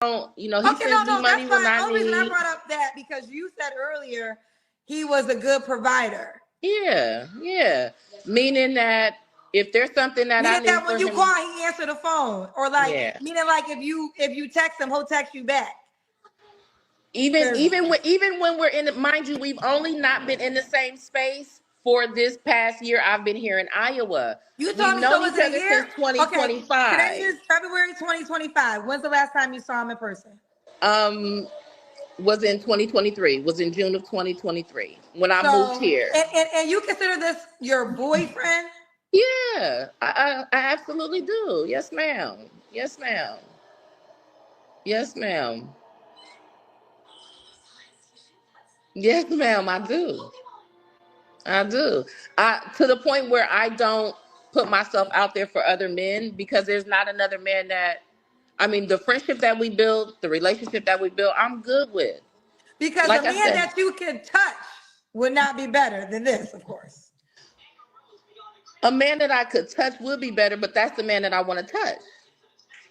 You know, he sends me money when I need. The only reason I brought up that because you said earlier he was a good provider. Yeah. Meaning that if there's something that I need that when for you him, call, he answer the phone, or like meaning like if you text him, he'll text you back. Even when we're in, mind you, we've only not been in the same space for this past year. I've been here in Iowa. You told me known so. each other since 2025. Okay, today is February 2025. When's the last time you saw him in person? Was in 2023. Was in June of 2023 when I moved here. And you consider this your boyfriend? Yeah, I absolutely do. Yes, ma'am. Yes, ma'am. Yes, ma'am. Yes, ma'am. I do. To the point where I don't put myself out there for other men because there's not another man that, I mean, the friendship that we built, the relationship that we built, I'm good with. Because like a man that you can touch would not be better than this, of course. A man that I could touch would be better, but that's the man that I want to touch.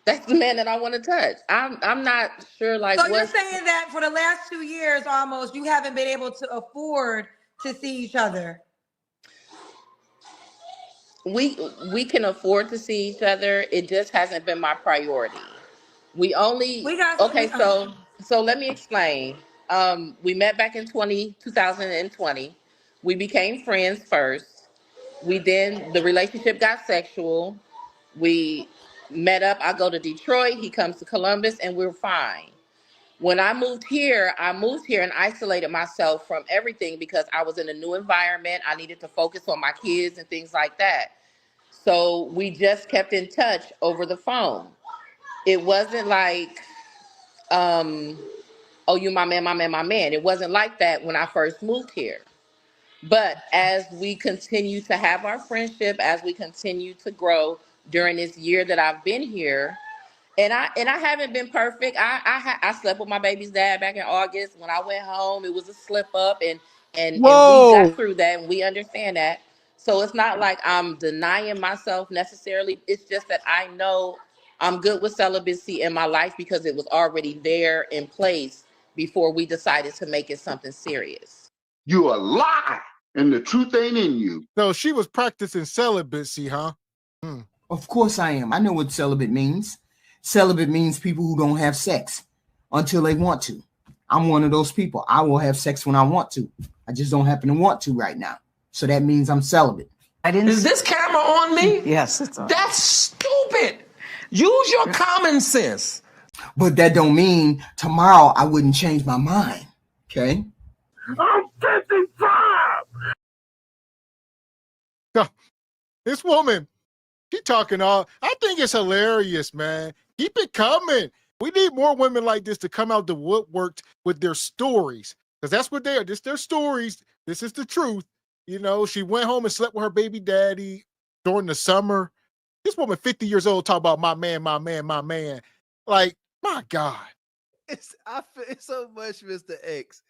That's the man that I want to touch. I'm not sure, like. So you're saying that for the last 2 years almost, you haven't been able to afford to see each other? We can afford to see each other. It just hasn't been my priority. So let me explain. We met back in 2020. We became friends first. The relationship got sexual. We met up. I go to Detroit. He comes to Columbus, and we're fine. When I moved here and isolated myself from everything because I was in a new environment. I needed to focus on my kids and things like that. So we just kept in touch over the phone. It wasn't like, oh, you my man. It wasn't like that when I first moved here. But as we continue to have our friendship, as we continue to grow during this year that I've been here, And I haven't been perfect. I slept with my baby's dad back in August. When I went home, it was a slip up, and we got Whoa. through that, and we understand that. So it's not like I'm denying myself necessarily. It's just that I know I'm good with celibacy in my life because it was already there in place before we decided to make it something serious. You a lie, and the truth ain't in you. So she was practicing celibacy, huh? Of course I am. I know what celibate means. Celibate means people who don't have sex until they want to. I'm one of those people. I will have sex when I want to. I just don't happen to want to right now. So that means I'm celibate. Is this camera on me? Yes, it's on. That's stupid. Use your common sense. But that don't mean tomorrow I wouldn't change my mind. Okay? I'm 55. This woman, she talking all. I think it's hilarious, man. Keep it coming. We need more women like this to come out the woodwork with their stories, because that's what they are. This their stories. This is the truth. You know, she went home and slept with her baby daddy during the summer. This woman, 50 years old, talk about my man, my man, my man. Like, my God. I feel so much, Mr. X.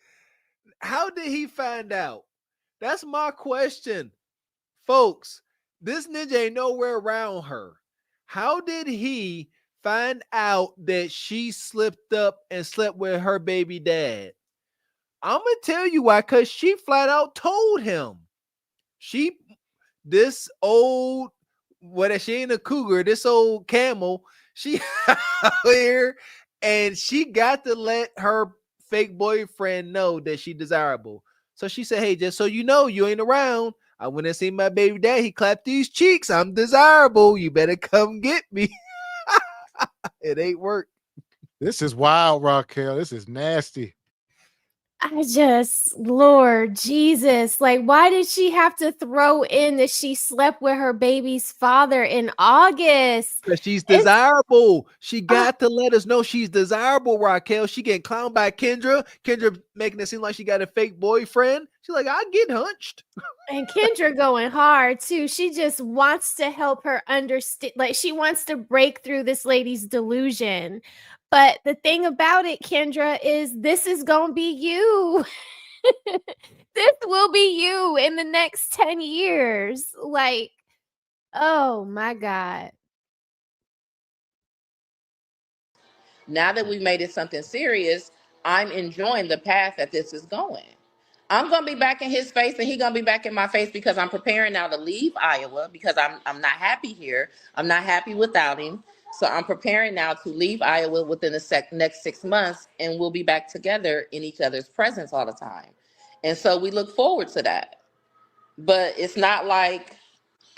How did he find out? That's my question. Folks, this ninja ain't nowhere around her. How did he find out that she slipped up and slept with her baby dad? I'm going to tell you why, because she flat out told him. This old, she ain't a cougar, this old camel, she out here, and she got to let her fake boyfriend know that she desirable. So she said, hey, just so you know, you ain't around. I went and seen my baby dad. He clapped these cheeks. I'm desirable. You better come get me. It ain't work. This is wild, Raquel. This is nasty. Lord Jesus, like, why did she have to throw in that she slept with her baby's father in August? Because she's desirable. She got to let us know she's desirable, Raquel. She getting clowned by Kendra. Kendra making it seem like she got a fake boyfriend. She's like, I get hunched. And Kendra going hard too. She just wants to help her understand. Like, she wants to break through this lady's delusion. But the thing about it, Kendra, is this is going to be you. This will be you in the next 10 years. Like, oh my God. Now that we've made it something serious, I'm enjoying the path that this is going. I'm going to be back in his face, and he's going to be back in my face, because I'm preparing now to leave Iowa, because I'm not happy here. I'm not happy without him. So I'm preparing now to leave Iowa within the next 6 months, and we'll be back together in each other's presence all the time. And so we look forward to that. But it's not like,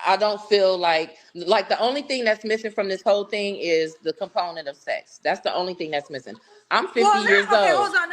I don't feel like the only thing that's missing from this whole thing is the component of sex. That's the only thing that's missing. I'm 50 years old. Okay, hold on.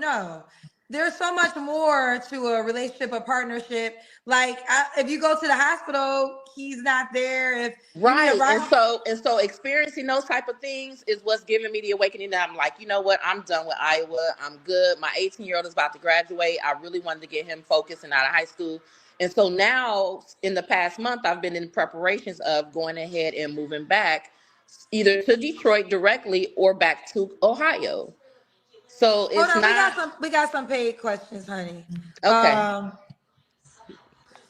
No. There's so much more to a relationship, a partnership. Like, if you go to the hospital, he's not there. Right. And so experiencing those type of things is what's giving me the awakening that I'm like, you know what? I'm done with Iowa. I'm good. My 18-year-old is about to graduate. I really wanted to get him focused and out of high school. And so now, in the past month, I've been in preparations of going ahead and moving back, either to Detroit directly or back to Ohio. So it's we got some paid questions, honey. Okay.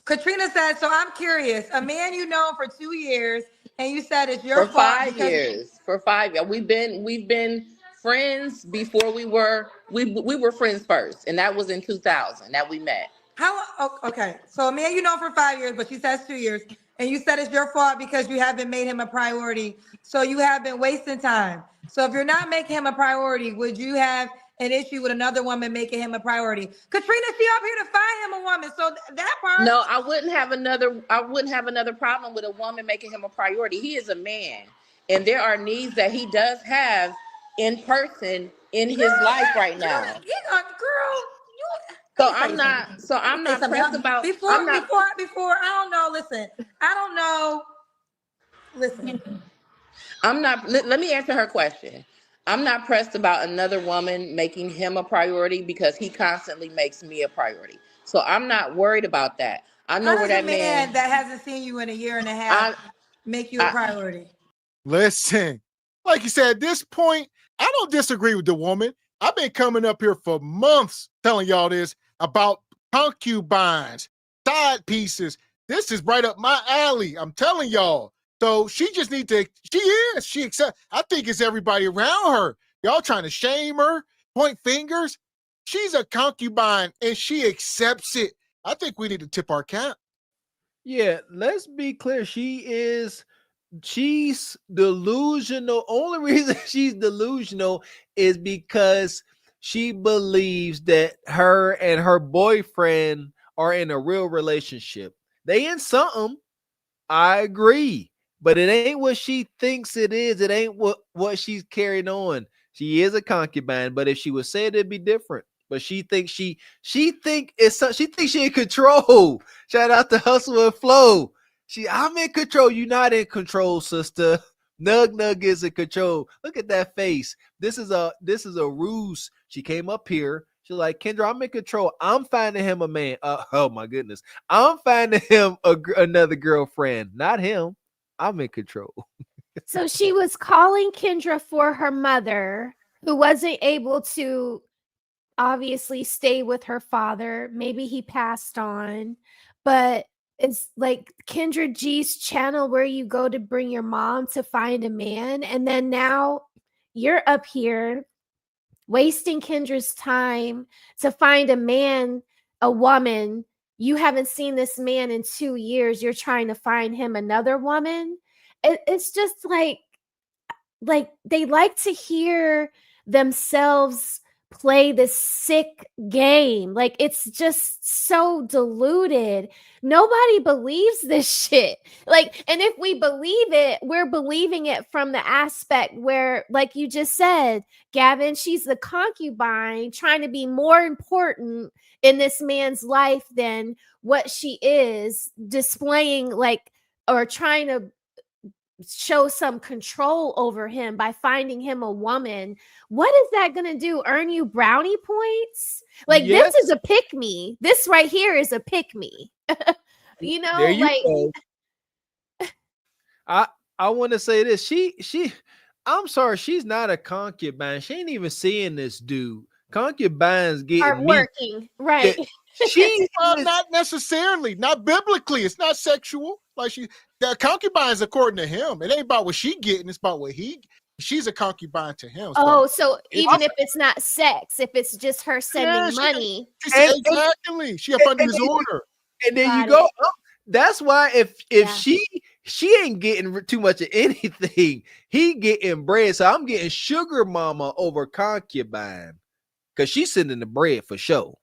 Katrina said, so I'm curious, a man you know for 2 years, and you said it's your fault. For 5 years. We've been friends before we were friends first, and that was in 2000 that we met. Okay, so a man you know for 5 years, but she says 2 years, and you said it's your fault because you haven't made him a priority. So you have been wasting time. So if you're not making him a priority, would you have an issue with another woman making him a priority? Katrina, she up here to find him a woman. So that part. No, I wouldn't have another problem with a woman making him a priority. He is a man, and there are needs that he does have in person in his life right now. So I'm not pressed about before I don't know. Listen, I don't know. Listen. I'm not, let me answer her question. I'm not pressed about another woman making him a priority because he constantly makes me a priority. So I'm not worried about that. I know where that man that hasn't seen you in a year and a half make you a priority. Listen, like you said, at this point, I don't disagree with the woman. I've been coming up here for months telling y'all this about concubines, side pieces. This is right up my alley. I'm telling y'all. So she just needs to, she accept. I think it's everybody around her. Y'all trying to shame her, point fingers. She's a concubine and she accepts it. I think we need to tip our cap. Yeah, let's be clear. She's delusional. Only reason she's delusional is because she believes that her and her boyfriend are in a real relationship. They in something. I agree. But it ain't what she thinks it is. It ain't what she's carrying on. She is a concubine, but if she would say it, it'd be different. But she thinks she thinks she in control. Shout out to Hustle and Flow. I'm in control. You're not in control, sister. Nug is in control. Look at that face. This is a ruse. She came up here. She's like, Kendra, I'm in control. I'm finding him a man. Oh my goodness. I'm finding him another girlfriend, not him. I'm in control. So she was calling Kendra for her mother, who wasn't able to obviously stay with her father. Maybe he passed on, but it's like Kendra G's channel where you go to bring your mom to find a man. And then now you're up here wasting Kendra's time to find a man, a woman. You haven't seen this man in 2 years. You're trying to find him another woman. It's just like they like to hear themselves play this sick game. Like, it's just so diluted. Nobody believes this shit. Like, and if we believe it, we're believing it from the aspect where, like you just said, Gavin, she's the concubine trying to be more important in this man's life than what she is, displaying like, or trying to show some control over him by finding him a woman. What is that going to do? Earn you brownie points? Like, yes. This is a pick me. This right here is a pick me. You know, there you like go. I want to say this. I'm sorry, she's not a concubine. She ain't even seeing this dude. Concubines are working, right? She not necessarily, not biblically. It's not sexual. Like the concubines, according to him, it ain't about what she getting. It's about what she's a concubine to him. So even if it's not sex, if it's just her sending money, exactly, she up under his order. And then you go. That's why if she ain't getting too much of anything, he getting bread. So I'm getting sugar mama over concubine because she's sending the bread for sure.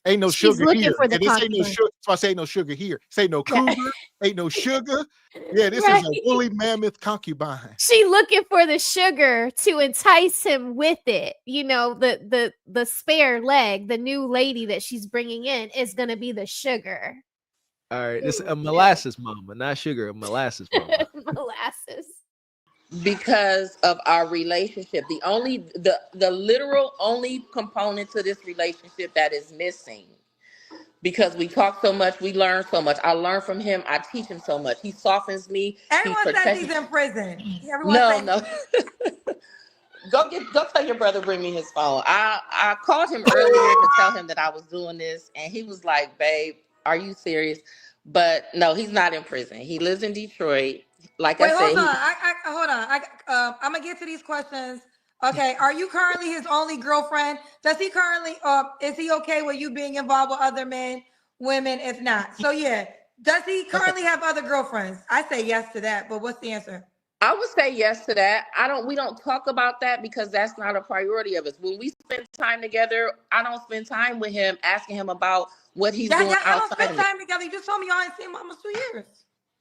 Ain't no She's sugar here. For the this ain't no sugar. So I say ain't no sugar here. Say no cougar. Ain't no sugar. Yeah, this is a woolly mammoth concubine. She looking for the sugar to entice him with it. You know, the spare leg, the new lady that she's bringing in is going to be the sugar. All right, this is a molasses mama, not sugar. A molasses mama. Molasses. Because of our relationship, the literal only component to this relationship that is missing, because we talk so much, we learn so much. I learn from him. I teach him so much. He softens me. Everyone says he's in prison. No. Go tell your brother bring me his phone. I called him earlier to tell him that I was doing this, and he was like, "Babe, are you serious?" But no, he's not in prison. He lives in Detroit. Like I said, hold on. I'm gonna get to these questions. Okay, are you currently his only girlfriend? Does he currently? Is he okay with you being involved with other men, women? If not, so yeah. Does he currently have other girlfriends? I say yes to that, but what's the answer? I would say yes to that. We don't talk about that because that's not a priority of us. When we spend time together, I don't spend time with him asking him about what he's doing outside. I don't spend time together. You just told me y'all ain't seen him almost 2 years.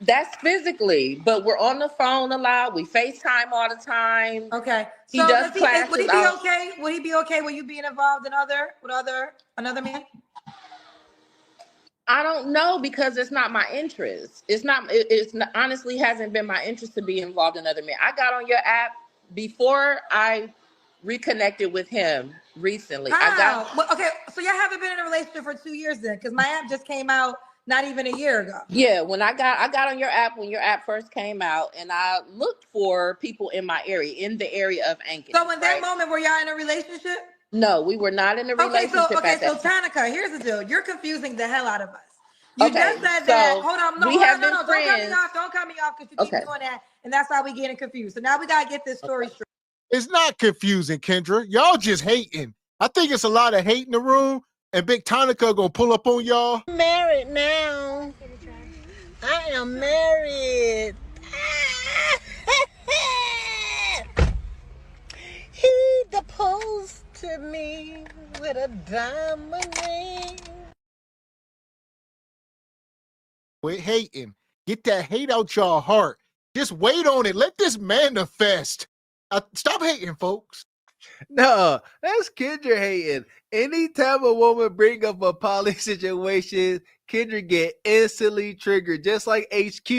That's physically, but we're on the phone a lot. We FaceTime all the time. Okay. He does classes. Would he be okay? Would he be okay with you being involved in another man? I don't know, because it's not my interest. It's not honestly hasn't been my interest to be involved in other men. I got on your app before I reconnected with him recently. Okay, so y'all haven't been in a relationship for 2 years then, because my app just came out not even a year ago. Yeah, when I got on your app when your app first came out, and I looked for people in my area, in the area of Ankeny. So in that moment, were y'all in a relationship? No, we were not in a relationship. So Tanika, here's the deal. You're confusing the hell out of us. You just said so that. Hold on, we have been don't cut me friends. off. Don't cut me off because you keep doing that, and that's why we getting confused. So now we gotta get this story straight. It's not confusing, Kendra. Y'all just hating. I think it's a lot of hate in the room, and Big Tonica gonna pull up on y'all. Married now. I am married. He proposed to me with a diamond ring. Quit hating. Get that hate out y'all heart. Just wait on it. Let this manifest. Stop hating, folks. No, that's Kendra hating. Anytime a woman bring up a poly situation, Kendra get instantly triggered, just like HQ.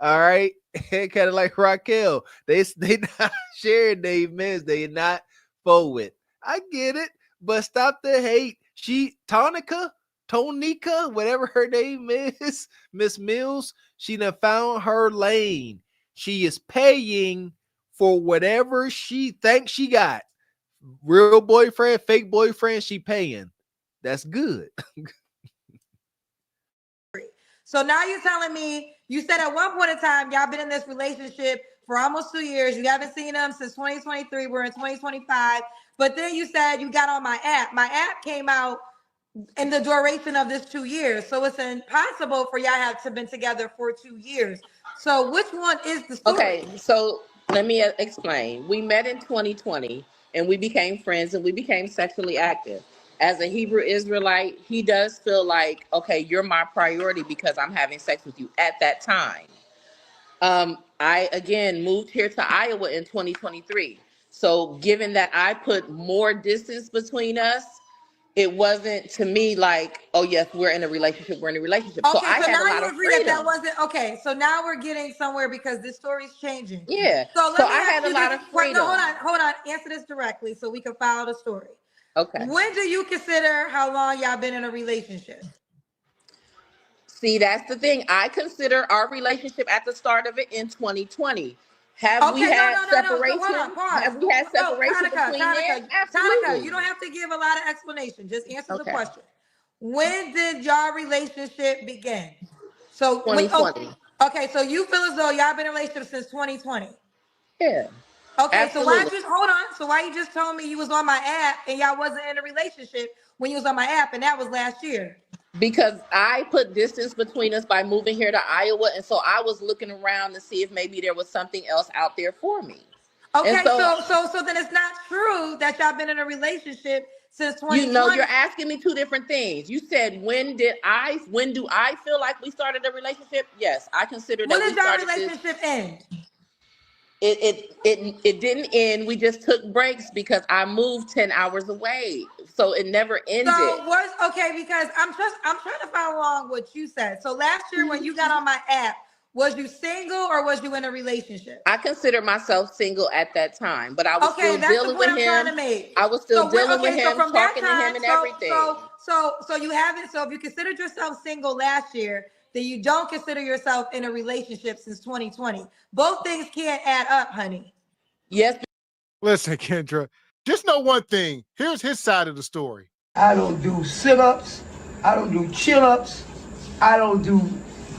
All right, kind of like Raquel. They not sharing their mess. They not forward. I get it, but stop the hate. Tonica, whatever her name is, Miss Mills. She done found her lane. She is paying for whatever she thinks she got. Real boyfriend, fake boyfriend, she paying. That's good. So now you're telling me, you said at one point in time, y'all been in this relationship for almost 2 years. You haven't seen them since 2023. We're in 2025. But then you said you got on my app. My app came out in the duration of this 2 years. So it's impossible for y'all to have been together for 2 years. So which one is the story? Okay, so let me explain. We met in 2020 and we became friends and we became sexually active. As a Hebrew Israelite, he does feel like, okay, you're my priority because I'm having sex with you at that time. I, again, moved here to Iowa in 2023. So given that I put more distance between us, it wasn't to me like, oh, yes, we're in a relationship. We're in a relationship. Okay, so I had now a lot you of agree freedom. that wasn't okay. So now we're getting somewhere because this story's changing. Yeah. So let me I ask had you a lot this. of freedom. No, hold on. Answer this directly so we can follow the story. Okay. When do you consider how long y'all been in a relationship? See, that's the thing. I consider our relationship at the start of it in 2020. Have we had separation? So hold on, pause. Have we had separation between there? Absolutely. Tonica, you don't have to give a lot of explanation. Just answer the question. When did y'all relationship begin? So 2020. Okay, so you feel as though y'all been in a relationship since 2020. Yeah. Okay, Absolutely. So why you just told me you was on my app and y'all wasn't in a relationship when you was on my app, and that was last year? Because I put distance between us by moving here to Iowa, and so I was looking around to see if maybe there was something else out there for me. Okay, so then it's not true that y'all been in a relationship since 2020. You know, you're asking me two different things. You said when do I feel like we started a relationship? Yes, I consider that we started. When did y'all relationship end? It didn't end. We just took breaks because I moved 10 hours away. So it never ended. So because I'm trying to follow along what you said. So last year when you got on my app, was you single or was you in a relationship? I consider myself single at that time, but I was still dealing with him. I was still dealing with him, talking to him and everything. So you haven't. So if you considered yourself single last year, then you don't consider yourself in a relationship since 2020. Both things can't add up, honey. Yes. Listen, Kendra, just know one thing. Here's his side of the story. I don't do sit-ups. I don't do chin-ups. I don't do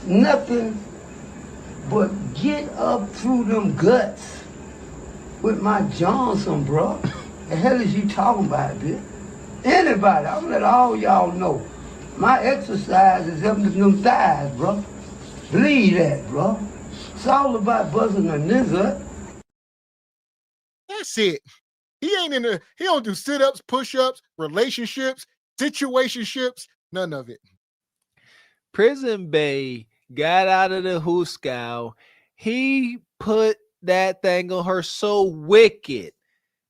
nothing but get up through them guts with my Johnson, bro. The hell is you talking about, bitch? Anybody, I'm gonna let all y'all know. My exercise is up to them thighs, bro. Believe that, bro. It's all about buzzing the nigga. That's it. He don't do sit-ups, push-ups, relationships, situationships, none of it. Prison Bay got out of the Hooskow. He put that thing on her so wicked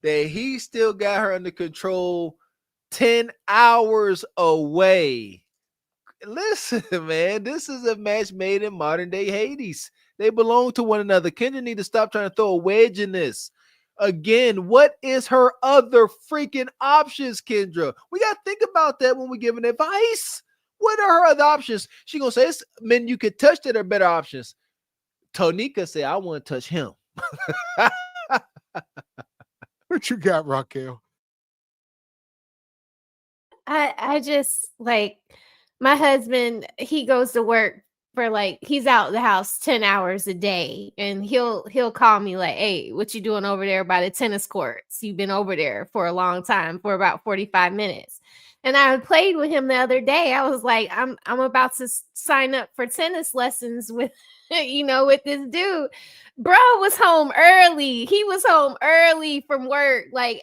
that he still got her under control 10 hours away. Listen, man, this is a match made in modern day Hades. They belong to one another. Kendra need to stop trying to throw a wedge in this. Again, what is her other freaking options, Kendra? We got to think about that when we're giving advice. What are her other options? She gonna say it's men you could touch that are better options. Tonika said, I want to touch him. What you got, Raquel? I just like my husband, he goes to work for like he's out the house 10 hours a day, and he'll call me like, hey, what you doing over there by the tennis courts? You've been over there for a long time, for about 45 minutes. And I played with him the other day. I was like, I'm about to sign up for tennis lessons with with this dude. Bro was home early. He was home early from work. Like,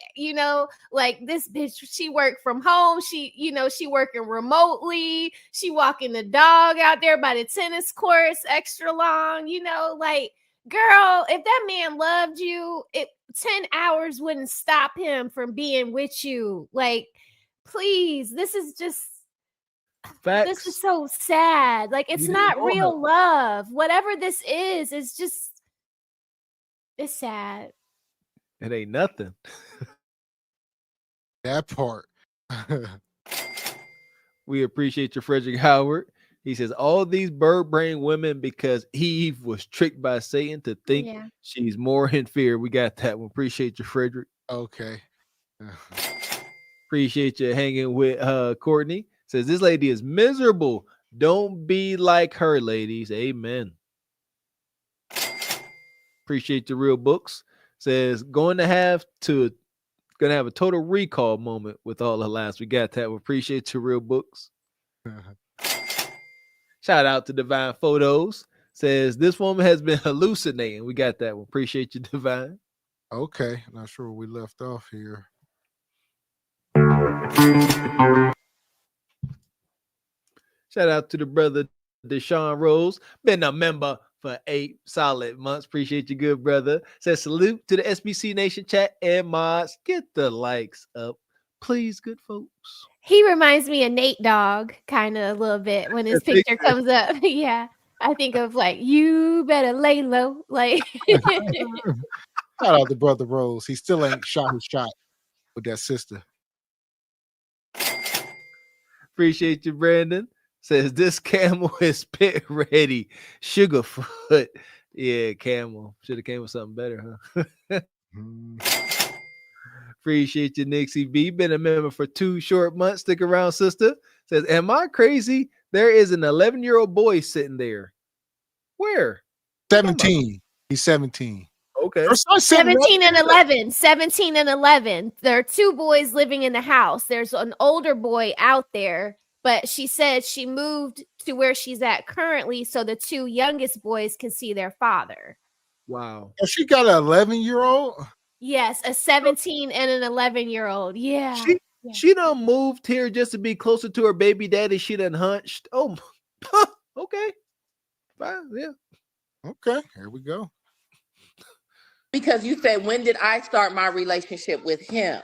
like this bitch, she worked from home. She, she working remotely. She walking the dog out there by the tennis courts extra long, like, girl, if that man loved you, 10 hours wouldn't stop him from being with you. Like, please, this is just Facts. This is so sad. Like, it's not real love. Whatever this is, it's sad. It ain't nothing. That part. We appreciate you, Frederick Howard. He says, all these bird brain women because Eve was tricked by Satan to think she's more inferior. We got that one. Appreciate you, Frederick. Okay. Appreciate you hanging with Courtney. Says this lady is miserable. Don't be like her, ladies. Amen. Appreciate the real books. Says going to have a total recall moment with all the laughs. We got that. We appreciate your real books. Shout out to Divine Photos. Says this woman has been hallucinating. We got that one. Appreciate you, Divine. Okay. Not sure where we left off here. Shout out to the brother Deshaun Rose. Been a member for 8 solid months. Appreciate you, good brother. Says salute to the SBC Nation chat and mods. Get the likes up, please, good folks. He reminds me of Nate Dogg, kind of a little bit when his picture comes up. Yeah, I think of like, you better lay low. Like, shout out to Brother Rose. He still ain't shot his shot with that sister. Appreciate you, Brandon. Says this camel is pit ready. Sugarfoot. Yeah, camel. Should have came with something better, huh? Appreciate you, Nixie B. Been a member for 2 short months. Stick around, sister. Says, am I crazy? There is an 11-year-old boy sitting there. Where? 17. He's 17. Okay. 17 and 11. 17 and 11. There are 2 boys living in the house. There's an older boy out there. But she said she moved to where she's at currently so the 2 youngest boys can see their father. Wow. Oh, she got an 11-year-old? Yes, a 17 and an 11-year-old. Yeah. She done moved here just to be closer to her baby daddy. She done hunched. Oh, okay. Fine, yeah. Okay, here we go. Because you said, when did I start my relationship with him?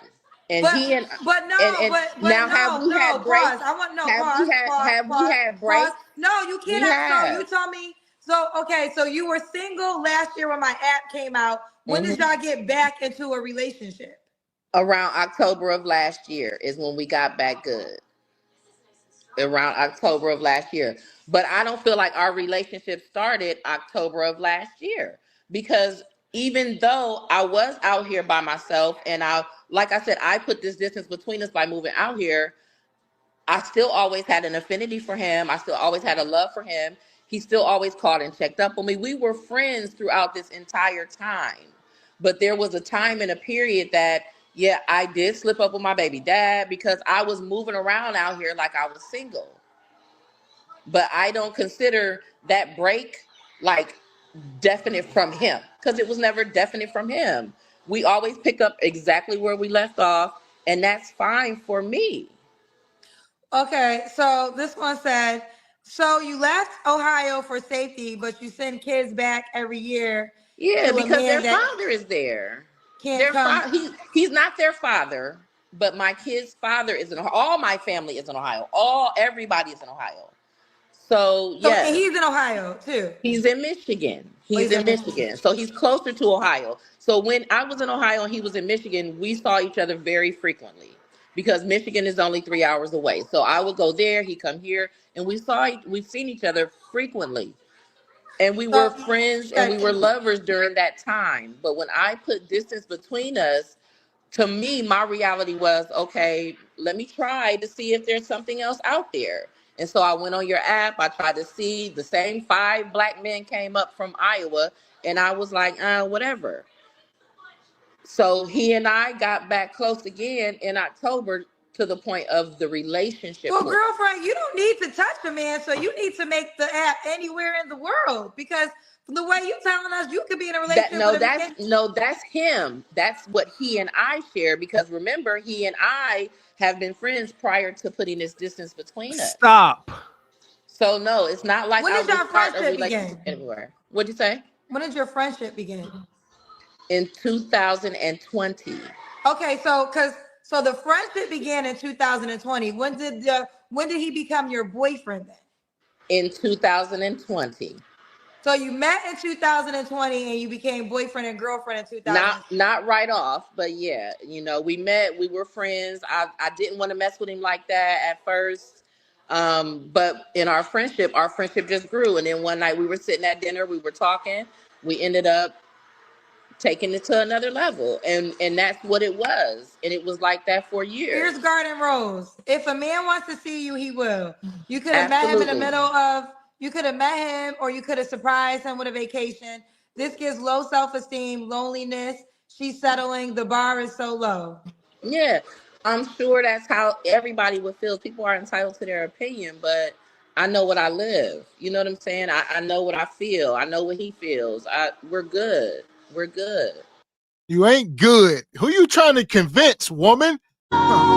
And but, he and but no, and but now no, have we had breaks? Pause. I want no Have we had breaks? No, you cannot. So you told me. So okay, so you were single last year when my app came out. When did y'all get back into a relationship? Around October of last year is when we got back good. Around October of last year. But I don't feel like our relationship started October of last year, because even though I was out here by myself and like I said, I put this distance between us by moving out here, I still always had an affinity for him. I still always had a love for him. He still always called and checked up on me. We were friends throughout this entire time. But there was a time and a period that, yeah, I did slip up with my baby dad because I was moving around out here like I was single. But I don't consider that break like definite from him, because it was never definite from him. We always pick up exactly where we left off, and that's fine for me. Okay, so this one said, so you left Ohio for safety, but you send kids back every year. Yeah, because their father is there. He's not their father, but my kid's father is in Ohio. All my family is in Ohio. Everybody is in Ohio. So yes. And he's in Ohio too. He's in Michigan. He's in Michigan. So he's closer to Ohio. So when I was in Ohio and he was in Michigan, we saw each other very frequently. because Michigan is only 3 hours away. So I would go there, he'd come here, and we've seen each other frequently. And we were friends and we were lovers during that time. But when I put distance between us, to me, my reality was, okay, let me try to see if there's something else out there. And so I went on your app. I tried to see. The same 5 black men came up from Iowa. And I was like, whatever. So he and I got back close again in October to the point of the relationship. Well, girlfriend, you don't need to touch a man, so you need to make the app anywhere in the world, because from the way you telling us, you could be in a relationship that's him. That's what he and I share, because remember, he and I have been friends prior to putting this distance between us. Stop. So no, it's not like when I did your was part of a friendship relationship begin? anywhere. What'd you say? When did your friendship begin? In 2020. Okay, so the friendship began in 2020. When did he become your boyfriend then? In 2020. So you met in 2020 and you became boyfriend and girlfriend in 2020. Not right off, but yeah, we met, we were friends. I didn't want to mess with him like that at first. But in our friendship just grew. And then one night we were sitting at dinner, we were talking, we ended up taking it to another level, and that's what it was, and it was like that for years. Here's Garden Rose. If a man wants to see you, he will. You could have met him in the middle of. You could have met him, or you could have surprised him with a vacation. This gives low self-esteem, loneliness. She's settling. The bar is so low. Yeah, I'm sure that's how everybody would feel. People are entitled to their opinion, but I know what I live. You know what I'm saying? I know what I feel. I know what he feels. We're good. We're good. You ain't good. Who you trying to convince, woman? Lord,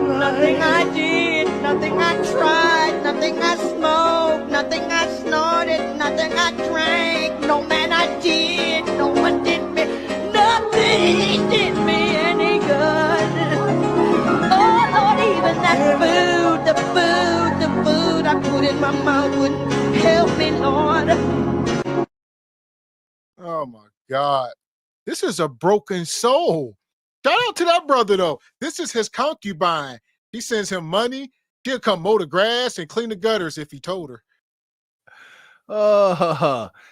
nothing I did, nothing I tried, nothing I smoked, nothing I snorted, nothing I drank, no man I did, no one did me, nothing did me any good. Oh Lord, even that the food I put in my mouth wouldn't help me, Lord. Oh my God. This is a broken soul. Shout out to that brother though. This is his concubine. He sends him money. She'll come mow the grass and clean the gutters if he told her.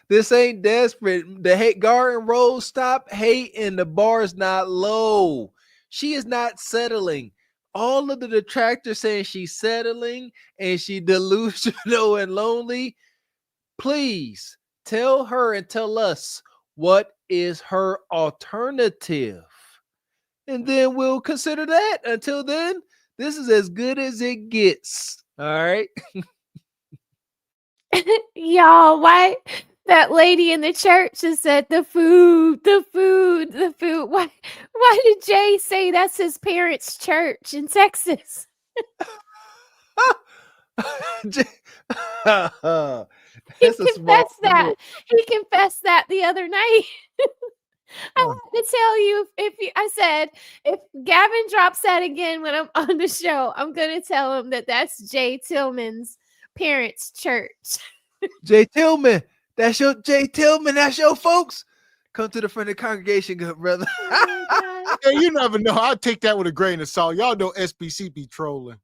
This ain't desperate. The hate Garden Rose, stop hating. The bar's not low. She is not settling. All of the detractors saying she's settling and she delusional and lonely. Please tell her and tell us what is her alternative. And then we'll consider that. Until then, this is as good as it gets. All right. Y'all, why that lady in the church just said the food. Why did Jay say that's his parents' church in Texas? He confessed that. He confessed that the other night. I want to tell you, I said, if Gavin drops that again when I'm on the show, I'm going to tell him that that's Jay Tillman's parents' church. Jay Tillman, that's your folks. Come to the front of the congregation, good brother. Hey, you never know. I'll take that with a grain of salt. Y'all know SBC be trolling.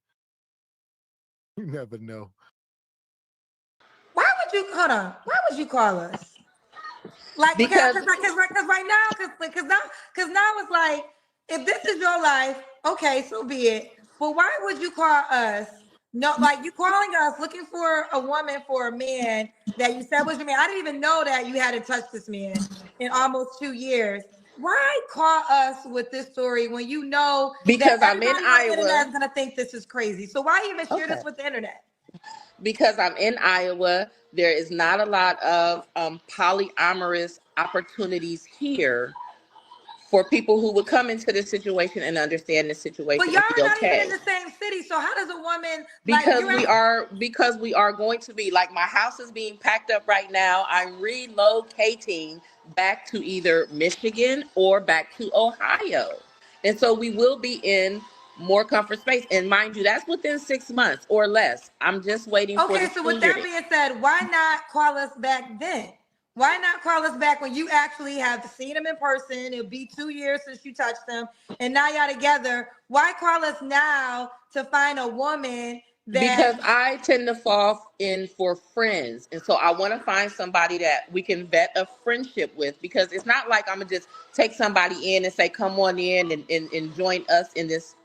You never know. Why would you call us? Like because right now, because now it's like, if this is your life, okay, so be it. But why would you call us? No, like you calling us looking for a woman for a man that you said was your man. I didn't even know that you hadn't touched this man in almost 2 years. Why call us with this story when you know because that I'm in Iowa? The internet is gonna think this is crazy. So why even share this with the internet? Because I'm in Iowa, there is not a lot of polyamorous opportunities here for people who would come into this situation and understand the situation. But y'all and be are not okay. even in the same city, so how does a woman? Because we are going to be, like, my house is being packed up right now. I'm relocating back to either Michigan or back to Ohio, and so we will be in more comfort space. And mind you, that's within 6 months or less. I'm just waiting for the Okay, so with that being said, why not call us back then? Why not call us back when you actually have seen him in person? It'll be 2 years since you touched him, and now y'all together. Why call us now to find a woman Because I tend to fall in for friends. And so I want to find somebody that we can vet a friendship with, because it's not like I'm going to just take somebody in and say, come on in and join us in this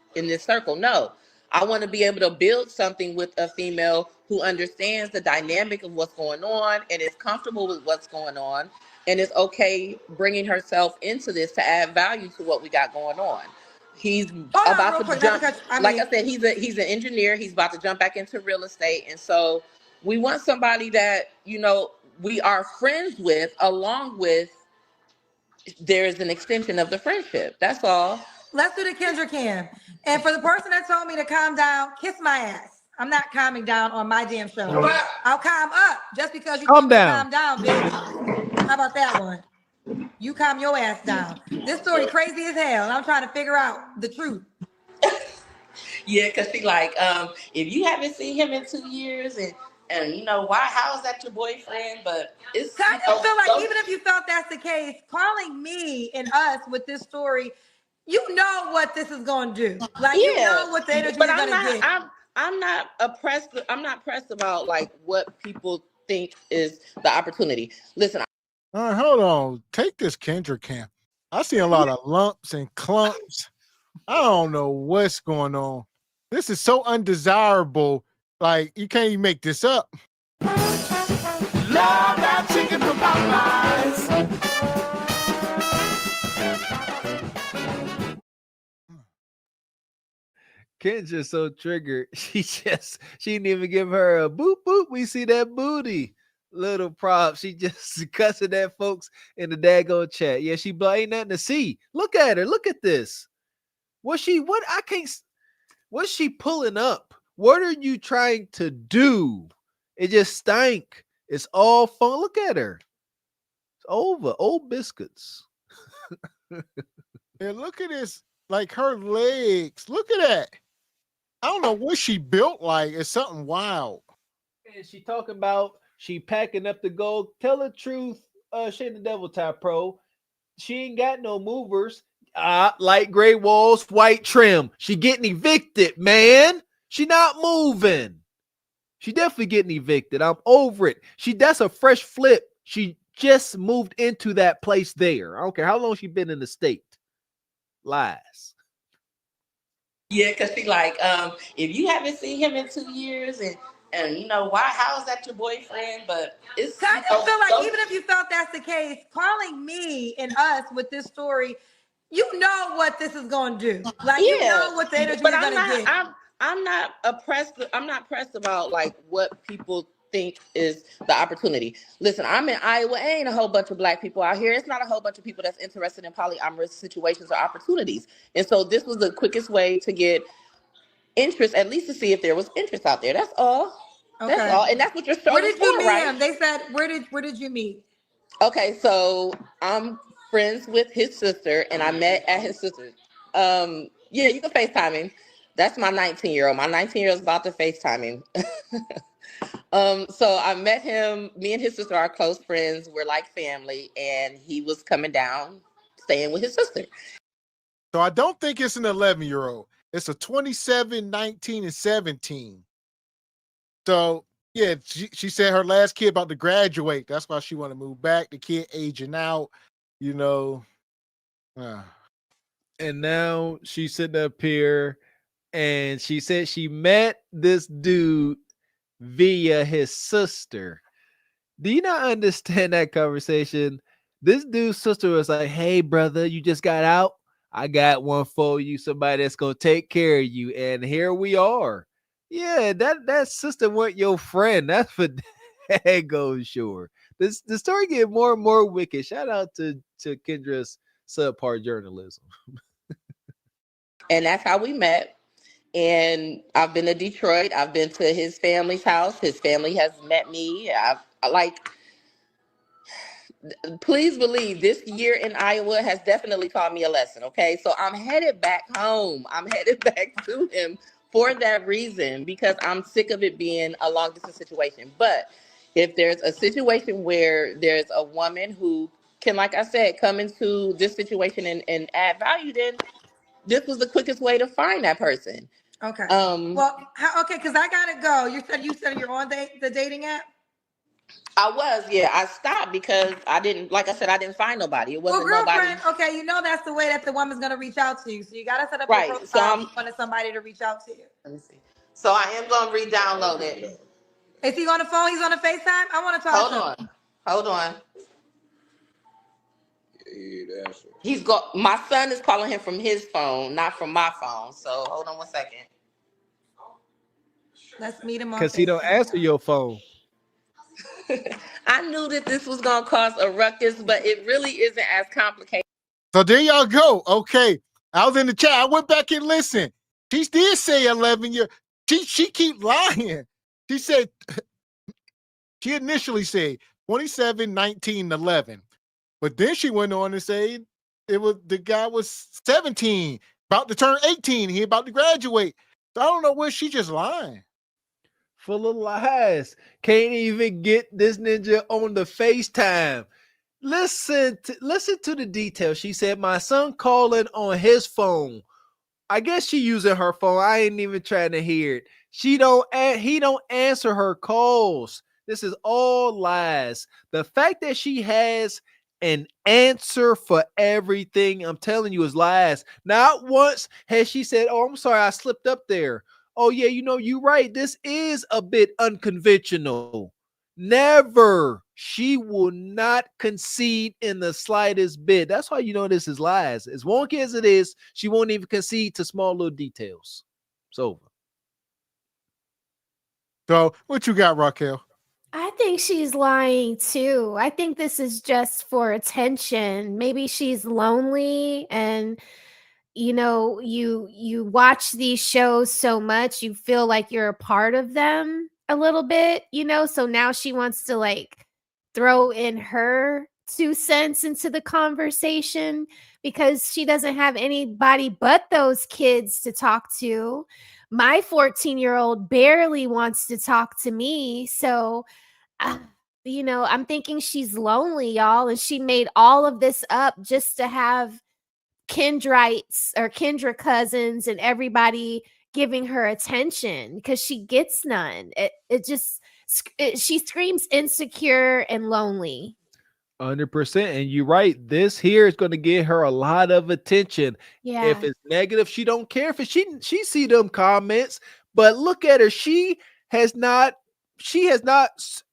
circle. No, I want to be able to build something with a female who understands the dynamic of what's going on and is comfortable with what's going on and is okay bringing herself into this to add value to what we got going on. He's about to jump. Like I said, he's an engineer. He's about to jump back into real estate. And so we want somebody that, you know, we are friends with, along with there's an extension of the friendship. That's all. Let's do the Kendra Cam. And for the person that told me to calm down, kiss my ass. I'm not calming down on my damn show. I'll calm up just because you calm down, bitch. How about that one? You calm your ass down. This story crazy as hell, and I'm trying to figure out the truth. Yeah, because she like, if you haven't seen him in 2 years, and you know, why, how is that your boyfriend? But it's I just feel like even if you felt that's the case, calling me and us with this story, you know what this is going to do. Like, you know what the energy is going to get. I'm not pressed about like what people think is the opportunity. Listen. All right, hold on. Take this Kendra Cam. I see a lot of lumps and clumps. I don't know what's going on. This is so undesirable. Like, you can't even make this up. Love that chicken from Popeyes. Kendra's so triggered. She didn't even give her a boop boop. We see that booty. Little prop. She just cussing at folks in the daggone chat. Yeah, she ain't nothing to see. Look at her. Look at this. What's she pulling up? What are you trying to do? It just stank. It's all fun. Look at her. It's over. Old biscuits. And look at this. Like her legs. Look at that. I don't know what she built like. It's something wild. And she talking about she packing up the gold. Tell the truth, Shane the Devil Type Pro. She ain't got no movers. Light gray walls, white trim. She getting evicted, man. She not moving. She definitely getting evicted. I'm over it. That's a fresh flip. She just moved into that place there. I don't care how long she been in the state. Lies. Yeah, because she like, if you haven't seen him in 2 years and you know, why, how is that your boyfriend? But it's I just feel like even if you felt that's the case, calling me and us with this story, you know what this is going to do. Like, you know what the energy is going to get. I'm not pressed about like what people think is the opportunity. Listen, I'm in Iowa. Ain't a whole bunch of black people out here. It's not a whole bunch of people that's interested in polyamorous situations or opportunities. And so this was the quickest way to get interest, at least to see if there was interest out there. That's all. Okay. That's all. And that's what your show Where is did you for, meet right? him? They said, where did you meet? Okay, so I'm friends with his sister, and I met at his sister's. Yeah, you can FaceTime him. That's my 19-year-old. My 19-year-old is about to FaceTime him. So I met him. Me and his sister are close friends. We're like family, and he was coming down, staying with his sister. So I don't think it's an 11-year-old. It's a 27, 19, and 17. So yeah, she said her last kid about to graduate. That's why she want to move back. The kid aging out, you know. And now she's sitting up here and she said she met this dude via his sister. Do you not understand that conversation? This dude's sister was like, hey, brother, you just got out? I got one for you, somebody that's going to take care of you. And here we are. Yeah, that sister wasn't your friend. That's for daggone sure. The story get more and more wicked. Shout out to Kendra's subpar journalism. And that's how we met. And I've been to Detroit. I've been to his family's house. His family has met me. Please believe this year in Iowa has definitely taught me a lesson. Okay. So I'm headed back home. I'm headed back to him for that reason, because I'm sick of it being a long distance situation. But If there's a situation where there's a woman who can, like I said, come into this situation and add value, then this was the quickest way to find that person. Okay. Okay, because I gotta go. You said you're on the dating app. I was, yeah. I stopped because I didn't find nobody. It wasn't girlfriend, nobody. okay, that's the way that the woman's gonna reach out to you. So you gotta set up Right. your So profile if you wanted somebody to reach out to you. Let me see. So I am gonna re-download it. Is he on the phone? He's on the FaceTime? I want to talk to him. Hold on. My son is calling him from his phone, not from my phone. So hold on 1 second. Let's meet him on because he don't answer your phone. I knew that this was gonna cause a ruckus, but it really isn't as complicated. So there y'all go. Okay, I was in the chat. I went back and listened. She did say 11 years. She keep lying. She said she initially said 27, 19, 11, but then she went on to say the guy was 17, about to turn 18. He about to graduate. So I don't know where she just lying. Full of lies. Can't even get this ninja on the FaceTime. Listen to the details. She said, my son calling on his phone. I guess she using her phone. I ain't even trying to hear it. He don't answer her calls. This is all lies. The fact that she has an answer for everything, I'm telling you, is lies. Not once has she said, oh, I'm sorry, I slipped up there. Oh, yeah, you're right. This is a bit unconventional. Never. She will not concede in the slightest bit. That's why you know this is lies. As wonky as it is, she won't even concede to small little details. It's over. So what you got, Raquel? I think she's lying too. I think this is just for attention. Maybe she's lonely and you watch these shows so much, you feel like you're a part of them a little bit, so now she wants to like throw in her 2 cents into the conversation because she doesn't have anybody but those kids to talk to. My 14-year-old barely wants to talk to me. So, I'm thinking she's lonely, y'all. And she made all of this up just to have Kendrites or Kendra cousins and everybody giving her attention because she gets none. She screams insecure and lonely. 100%. And you're right. This here is going to get her a lot of attention. Yeah. If it's negative, she don't care. If she see them comments, but look at her. She has not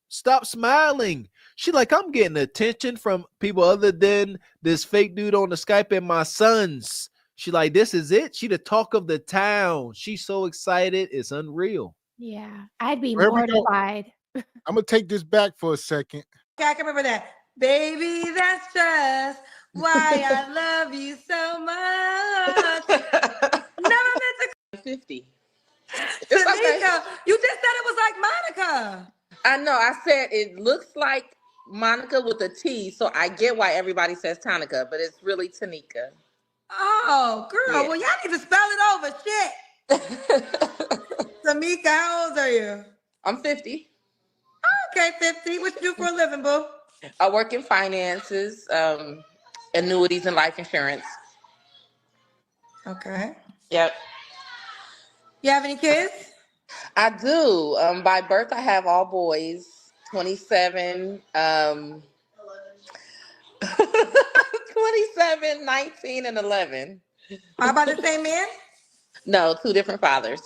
stopped smiling. She like, I'm getting attention from people other than this fake dude on the Skype and my sons. She like, this is it. She the talk of the town. She's so excited. It's unreal. Yeah. I'd be mortified. I'm going to take this back for a second. Okay, I can remember that. Baby, that's just why I love you so much. Never meant to 50. Tanika, okay. You just said it was like Monica. I know. I said it looks like Monica with a T, so I get why everybody says Tonica, but it's really Tanika. Oh, girl. Yeah. Well, y'all need to spell it over. Shit. Tamika, how old are you? I'm 50. Okay, 50. What you do for a living, boo? I work in finances, annuities, and life insurance. Okay. Yep. You have any kids? I do. By birth, I have all boys. 27, 27, 19, and 11. How about the same man? No, 2 different fathers.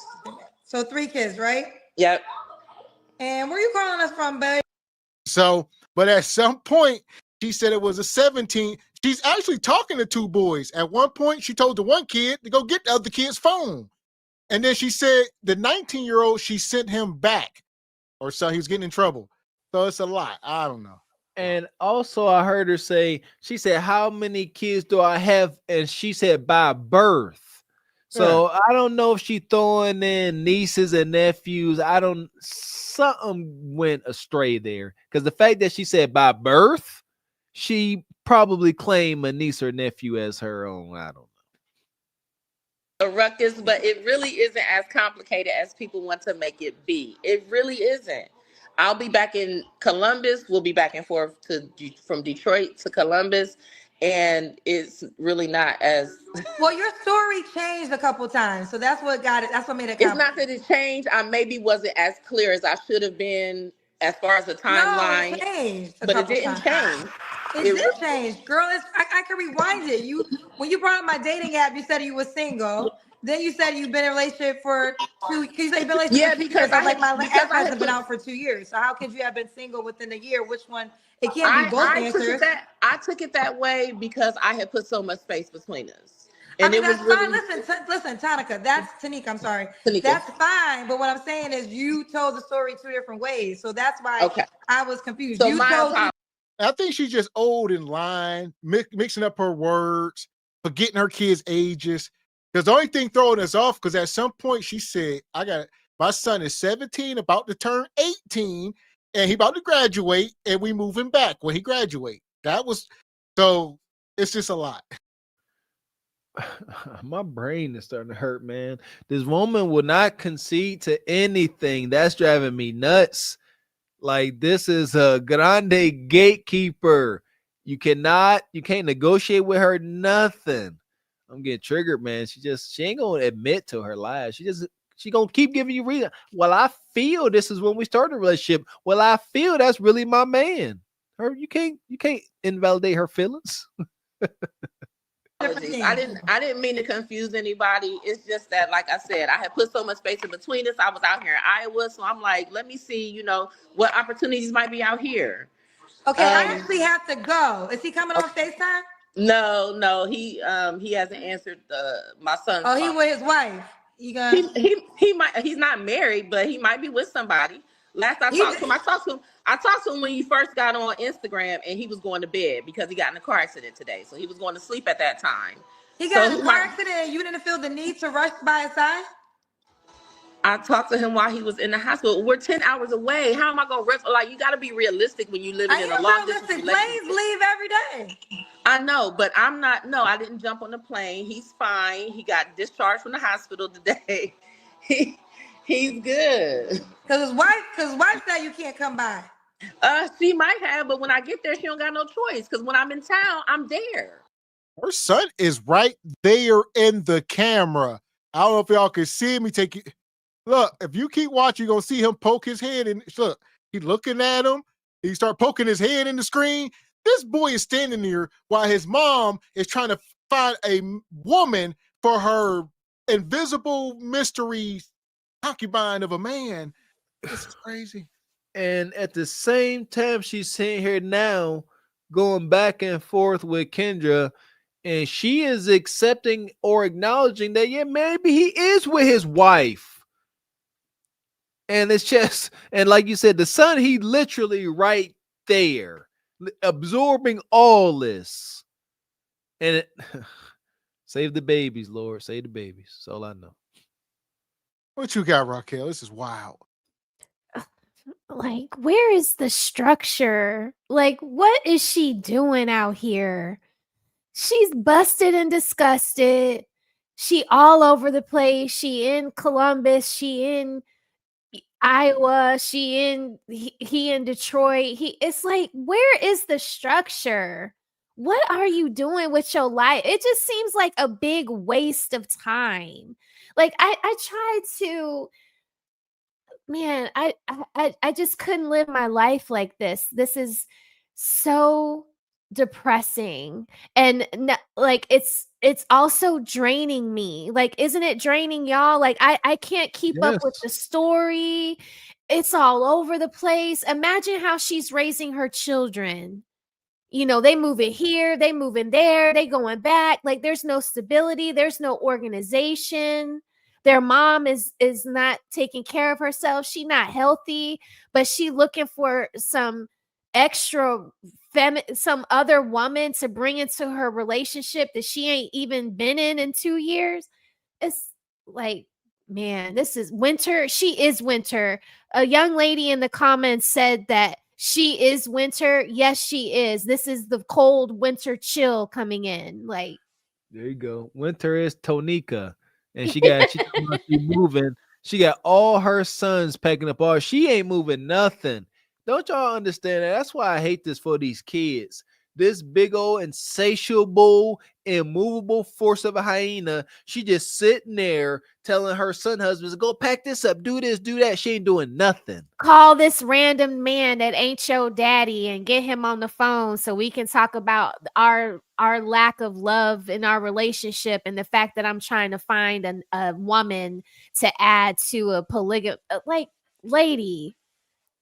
So 3 kids, right? Yep. And where you calling us from, babe? So, but at some point, she said it was a 17. She's actually talking to 2 boys. At one point, she told the one kid to go get the other kid's phone. And then she said the 19-year-old, she sent him back. Or so he was getting in trouble. So it's a lot. I don't know. And also I heard her say, she said, how many kids do I have? And she said by birth. So yeah. I don't know if she throwing in nieces and nephews. Something went astray there. Because the fact that she said by birth, she probably claimed a niece or nephew as her own. I don't know. A ruckus, but it really isn't as complicated as people want to make it be. It really isn't. I'll be back in Columbus. We'll be back and forth from Detroit to Columbus, and it's really not as. Well, your story changed a couple times, so that's what got it. That's what made it. It's not that it changed. I maybe wasn't as clear as I should have been as far as the timeline. No, it changed but it didn't change. It did change, girl. I can rewind it. When you brought up my dating app, you said you were single. Then you said you've been in a relationship for 2. Because you've been in a relationship for 2 years. My ex hasn't been out for 2 years. So how could you have been single within a year? Which one? It can't be both answers. I took it that way because I had put so much space between us. And it was really fine. Listen, Tanika. That's Tanika. I'm sorry. Tanika. That's fine. But what I'm saying is, you told the story 2 different ways. So that's why I was confused. So I think she's just old in line, mixing up her words, forgetting her kids' ages. Because the only thing throwing us off, because at some point she said, my son is 17, about to turn 18, and he about to graduate, and we moving back when he graduate. So it's just a lot. My brain is starting to hurt, man. This woman will not concede to anything. That's driving me nuts. Like, this is a grande gatekeeper. You can't negotiate with her, nothing. I'm getting triggered, man. She ain't gonna admit to her lies. She gonna keep giving you reason. Well, I feel this is when we started a relationship. Well, I feel that's really my man. You can't invalidate her feelings. I didn't mean to confuse anybody. It's just that, like I said, I had put so much space in between us. I was out here in Iowa, so I'm like, let me see, what opportunities might be out here. Okay, I actually have to go. Is he coming on FaceTime? No, he hasn't answered my son's phone. He with his wife. He might. He's not married, but he might be with somebody. Last I talked to him, I talked to him when he first got on Instagram, and he was going to bed because he got in a car accident today. So he was going to sleep at that time. He got in a car accident, and you didn't feel the need to rush by his side? I talked to him while he was in the hospital. We're 10 hours away. How am I going to rush? Like, you got to be realistic when you live in a long distance relationship. Planes leave every day. I know, but I'm not. No, I didn't jump on the plane. He's fine. He got discharged from the hospital today. He's good. Because his wife said you can't come by. She might have, but when I get there, she don't got no choice. Because when I'm in town, I'm there. Her son is right there in the camera. I don't know if y'all can see me take it. Look, if you keep watching, you're gonna see him poke his head in. Look, he's looking at him. He start poking his head in the screen. This boy is standing there while his mom is trying to find a woman for her invisible mystery concubine of a man. This is crazy. And at the same time, she's sitting here now going back and forth with Kendra, and she is accepting or acknowledging that, yeah, maybe he is with his wife. And it's just, and like you said, the son, he literally right there, absorbing all this. And save the babies, Lord, save the babies. That's all I know. What you got, Raquel? This is wild. Like, where is the structure? Like, what is she doing out here? She's busted and disgusted. She all over the place. She in Columbus. She in Iowa. He in Detroit. It's like, where is the structure? What are you doing with your life? It just seems like a big waste of time. Like, I tried to, man, I just couldn't live my life like this. This is so depressing. And like, it's also draining me. Like, isn't it draining y'all? Like, I can't keep up with the story. It's all over the place. Imagine how she's raising her children. They moving here, they moving there, they going back. Like, there's no stability, there's no organization. Their mom is not taking care of herself. She not healthy, but she looking for some extra some other woman to bring into her relationship that she ain't even been in 2 years. It's like, man, this is Winter. She is Winter. A young lady in the comments said that she is Winter. Yes, she is. This is the cold winter chill coming in. Like, there you go. Winter is Tonika. And she moving. She got all her sons packing up. She ain't moving nothing. Don't y'all understand that? That's why I hate this for these kids. This big old insatiable, immovable force of a hyena. She just sitting there telling her son husbands, go pack this up, do this, do that. She ain't doing nothing. Call this random man that ain't your daddy and get him on the phone so we can talk about our lack of love in our relationship and the fact that I'm trying to find a woman to add to a polygamy. Like, lady,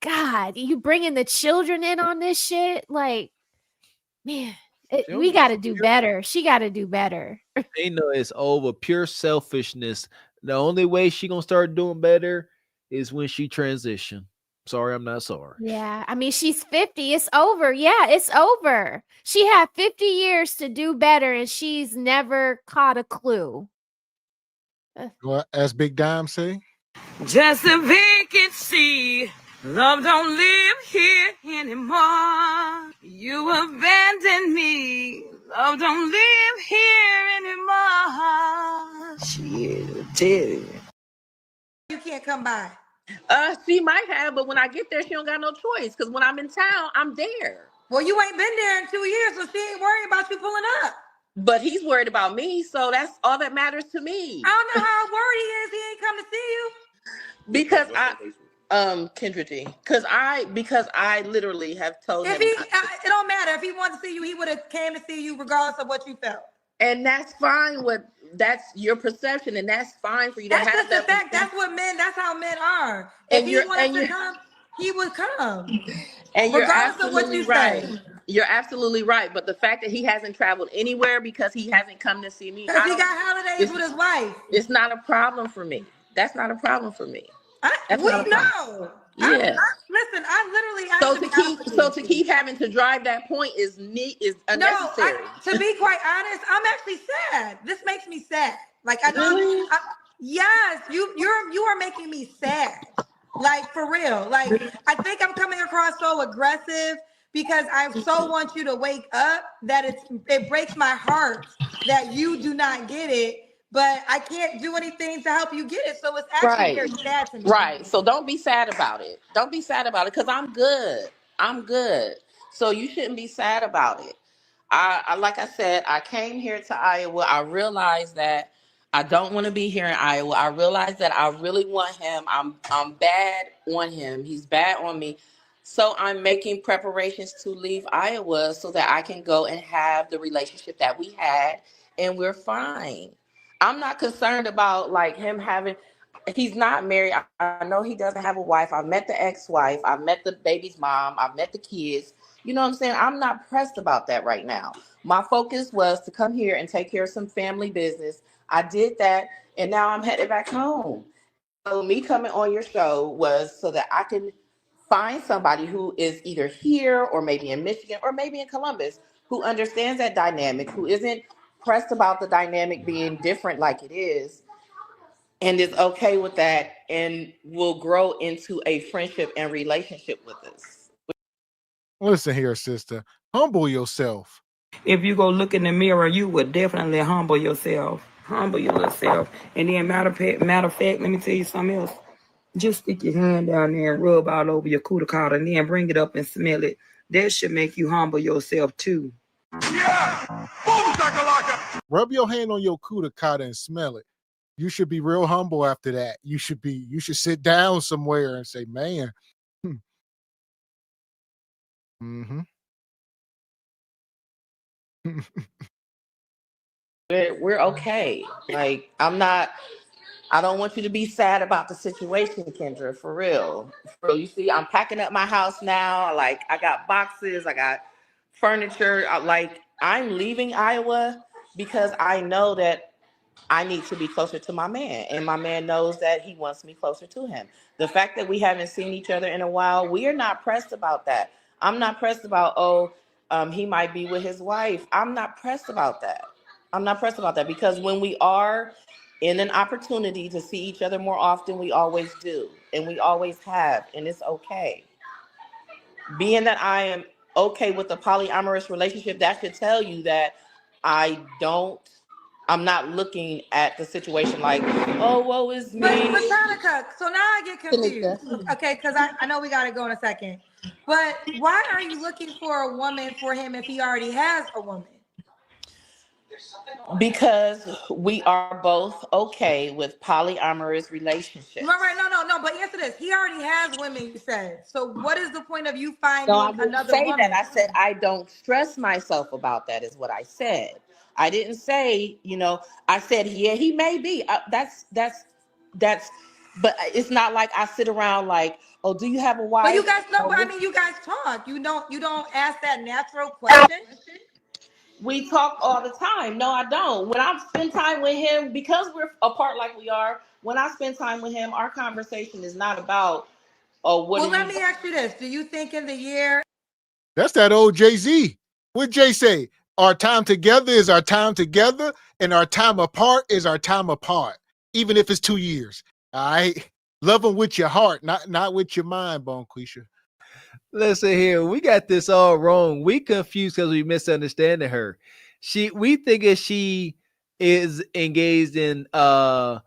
God, you bringing the children in on this shit? Like, man, we got to do better. She got to do better. They know it's over. Pure selfishness. The only way she gonna start doing better is when she transition. Sorry, I'm not sorry. Yeah, I mean, she's 50. It's over. Yeah, it's over. She had 50 years to do better, and she's never caught a clue. Well, as Big Dime say, just a vacancy. Love don't live here anymore. You abandoned me. Love don't live here anymore. Shit, dead. You can't come by. She might have, but when I get there, she don't got no choice. Because when I'm in town, I'm there. Well, you ain't been there in 2 years, so she ain't worried about you pulling up. But he's worried about me, so that's all that matters to me. I don't know how worried he is. He ain't come to see you. Because Kendra G. Because I literally have told him. It don't matter. If he wanted to see you, he would have came to see you regardless of what you felt. And that's fine. That's your perception, and that's fine for you to have just that. The fact. That's how men are. If he wanted to come, he would come. And you're regardless of what you right. say. You're absolutely right. But the fact that he hasn't traveled anywhere because he hasn't come to see me. Because he got holidays with his wife. It's not a problem for me. That's not a problem for me. We know. Yeah. Listen, I literally so to keep having to drive that point is unnecessary. No, to be quite honest, I'm actually sad. This makes me sad. Like I know. Really? Yes, you are making me sad. Like for real. Like I think I'm coming across so aggressive because I so want you to wake up that it breaks my heart that you do not get it. But I can't do anything to help you get it. So it's actually very sad to me. Right. So don't be sad about it. Don't be sad about it because I'm good. I'm good. So you shouldn't be sad about it. I like I said, I came here to Iowa. I realized that I don't want to be here in Iowa. I realized that I really want him. I'm bad on him. He's bad on me. So I'm making preparations to leave Iowa so that I can go and have the relationship that we had, and we're fine. I'm not concerned about like him having, he's not married. I know he doesn't have a wife. I've met the ex-wife. I've met the baby's mom. I've met the kids. You know what I'm saying? I'm not pressed about that right now. My focus was to come here and take care of some family business. I did that, and now I'm headed back home. So me coming on your show was so that I can find somebody who is either here or maybe in Michigan or maybe in Columbus who understands that dynamic, who isn't pressed about the dynamic being different like it is, and is okay with that and will grow into a friendship and relationship with us. Listen here, sister. Humble yourself. If you go look in the mirror, you would definitely humble yourself. Humble yourself. And then matter of fact, let me tell you something else. Just stick your hand down there and rub all over your cooter cauda and then bring it up and smell it. That should make you humble yourself too. Yeah! Rub your hand on your cooter cauda and smell it. You should be real humble after that. You should sit down somewhere and say, man. Mm-hmm. We're okay. Like, I don't want you to be sad about the situation, Kendra, for real. You see, I'm packing up my house now. Like, I got boxes, I got furniture. I'm leaving Iowa because I know that I need to be closer to my man. And my man knows that he wants me closer to him. The fact that we haven't seen each other in a while, we are not pressed about that. I'm not pressed about, he might be with his wife. I'm not pressed about that. Because when we are in an opportunity to see each other more often, we always do. And we always have. And it's okay. Being that I am okay with a polyamorous relationship, that should tell you that I'm not looking at the situation like, oh, woe is me. But Monica, so now I get confused. Okay, because I know we got to go in a second. But why are you looking for a woman for him if he already has a woman? Because we are both okay with polyamorous relationships. Right, no. But answer this. He already has women, you said. So what is the point of you finding No, I didn't another say woman? that. I said I don't stress myself about that is what I said. I didn't say, I said, yeah, he may be. That's, but it's not like I sit around like, oh, do you have a wife? But you guys know, but I mean, you guys talk. You don't ask that natural question. We talk all the time. No, I don't. When I spend time with him, because we're apart like we are, when I spend time with him, our conversation is not about, oh, what Well, let me ask you this. Do you think in the year... That's that old Jay-Z. What Jay say? Our time together is our time together, and our time apart is our time apart, even if it's 2 years. All right? Love them with your heart, not with your mind, Bonquisha. Listen here, we got this all wrong. We confused because we misunderstanding her. We thinking she is engaged in a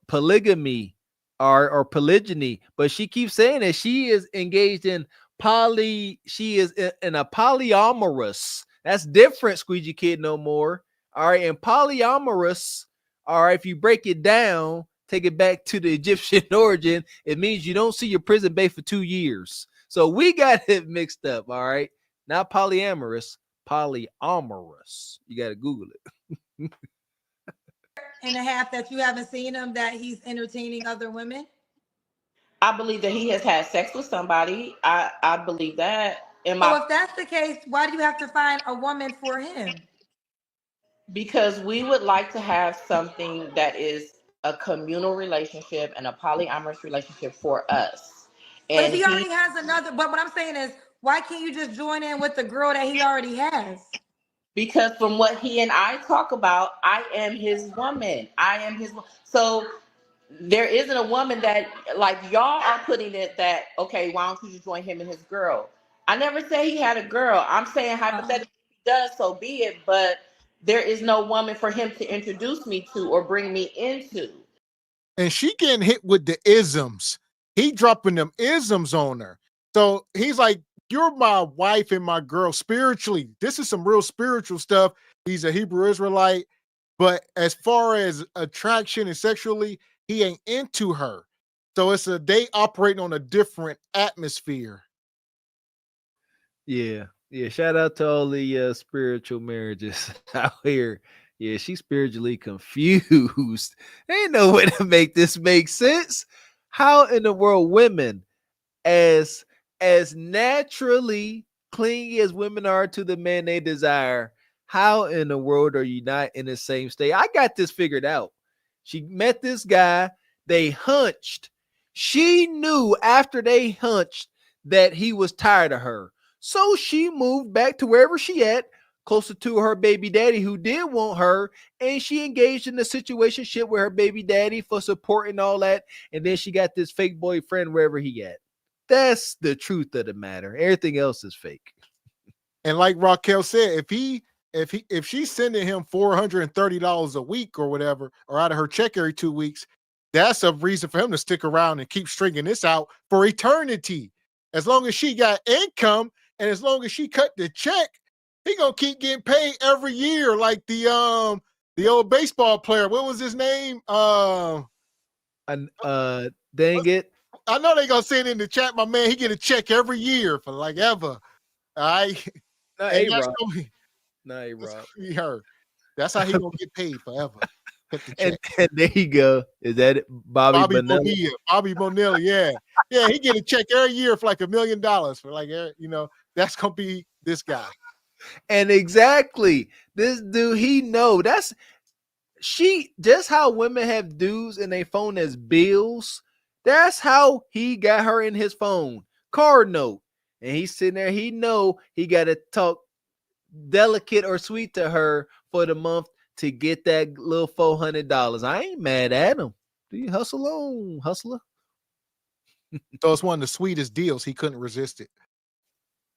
polygamy or polygyny, but she keeps saying that she is engaged in she is in a polyamorous. That's different, Squeegee Kid, no more. All right, and polyamorous, all right, if you break it down, take it back to the Egyptian origin, it means you don't see your prison bae for 2 years. So we got it mixed up, all right? Not polyamorous, polyamorous. You got to Google it. and a half that you haven't seen him, that he's entertaining other women? I believe that he has had sex with somebody. I believe that. So if that's the case, why do you have to find a woman for him? Because we would like to have something that is a communal relationship and a polyamorous relationship for us. But if he already has another, but what I'm saying is, why can't you just join in with the girl that he already has? Because from what he and I talk about, I am his woman. So there isn't a woman that, like, y'all are putting it that, okay, why don't you just join him and his girl? I never say he had a girl. I'm saying hypothetically he does, so be it. But there is no woman for him to introduce me to or bring me into. And she getting hit with the isms. He dropping them isms on her. So he's like, you're my wife and my girl spiritually. This is some real spiritual stuff. He's a Hebrew Israelite. But as far as attraction and sexually, he ain't into her. So they operating on a different atmosphere. Yeah. Shout out to all the spiritual marriages out here. Yeah, she's spiritually confused. Ain't no way to make this make sense. How in the world women, as naturally clingy as women are to the man they desire, how in the world are you not in the same state? I got this figured out. She met this guy. They hunched. She knew after they hunched that he was tired of her. So she moved back to wherever she at, closer to her baby daddy who did want her, and she engaged in a situationship with her baby daddy for support and all that, and then she got this fake boyfriend wherever he at. That's the truth of the matter. Everything else is fake. And like Raquel said, if she's sending him $430 a week or whatever, or out of her check every 2 weeks, that's a reason for him to stick around and keep stringing this out for eternity. As long as she got income and as long as she cut the check, he gonna keep getting paid every year, like the old baseball player. What was his name? Dang it. I know they gonna say it in the chat, my man. He get a check every year for like ever. All right. Not A-Rob. That's how he gonna get paid forever. And there you go. Is that it? Bobby Bonilla? Bobby Bonilla, yeah. Yeah, he get a check every year for like $1 million for like, that's gonna be this guy. And exactly, this dude, he know that's just how women have dudes in their phone as bills. That's how he got her in his phone, card note, and he's sitting there. He know he got to talk delicate or sweet to her for the month to get that little $400. I ain't mad at him. Do you hustle on, hustler? So it's one of the sweetest deals. He couldn't resist it.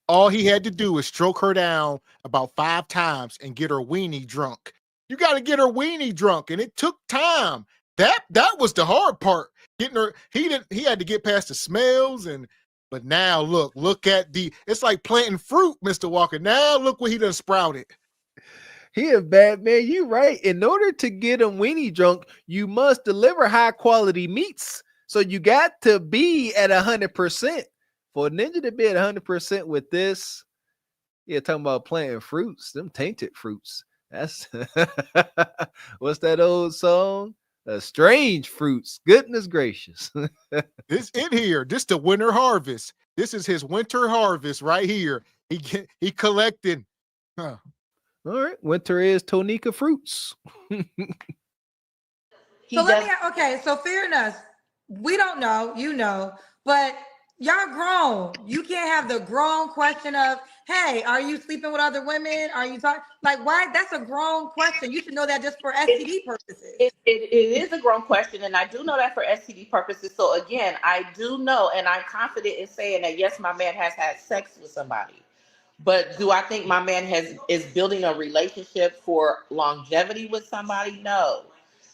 All he had to do was stroke her down about 5 times and get her weenie drunk. You got to get her weenie drunk, and it took time. That was the hard part. Getting her, he had to get past the smells and But now look at it's like planting fruit, Mr. Walker. Now look what he done sprouted. He a bad man. You right. In order to get him weenie drunk, you must deliver high quality meats. So you got to be at 100%. For a ninja to be at 100% with this, yeah, talking about planting fruits, them tainted fruits. That's what's that old song? Strange fruits. Goodness gracious. It's in here. This the winter harvest. This is his winter harvest right here. He collecting. Huh. All right. Winter is Tonica fruits. So fair enough. We don't know, you know, but y'all grown. You can't have the grown question of, hey, are you sleeping with other women? Are you talking? Like, why? That's a grown question. You should know that just for STD purposes. It is a grown question, and I do know that for STD purposes. So again, I do know, and I'm confident in saying that, yes, my man has had sex with somebody. But do I think my man is building a relationship for longevity with somebody? No.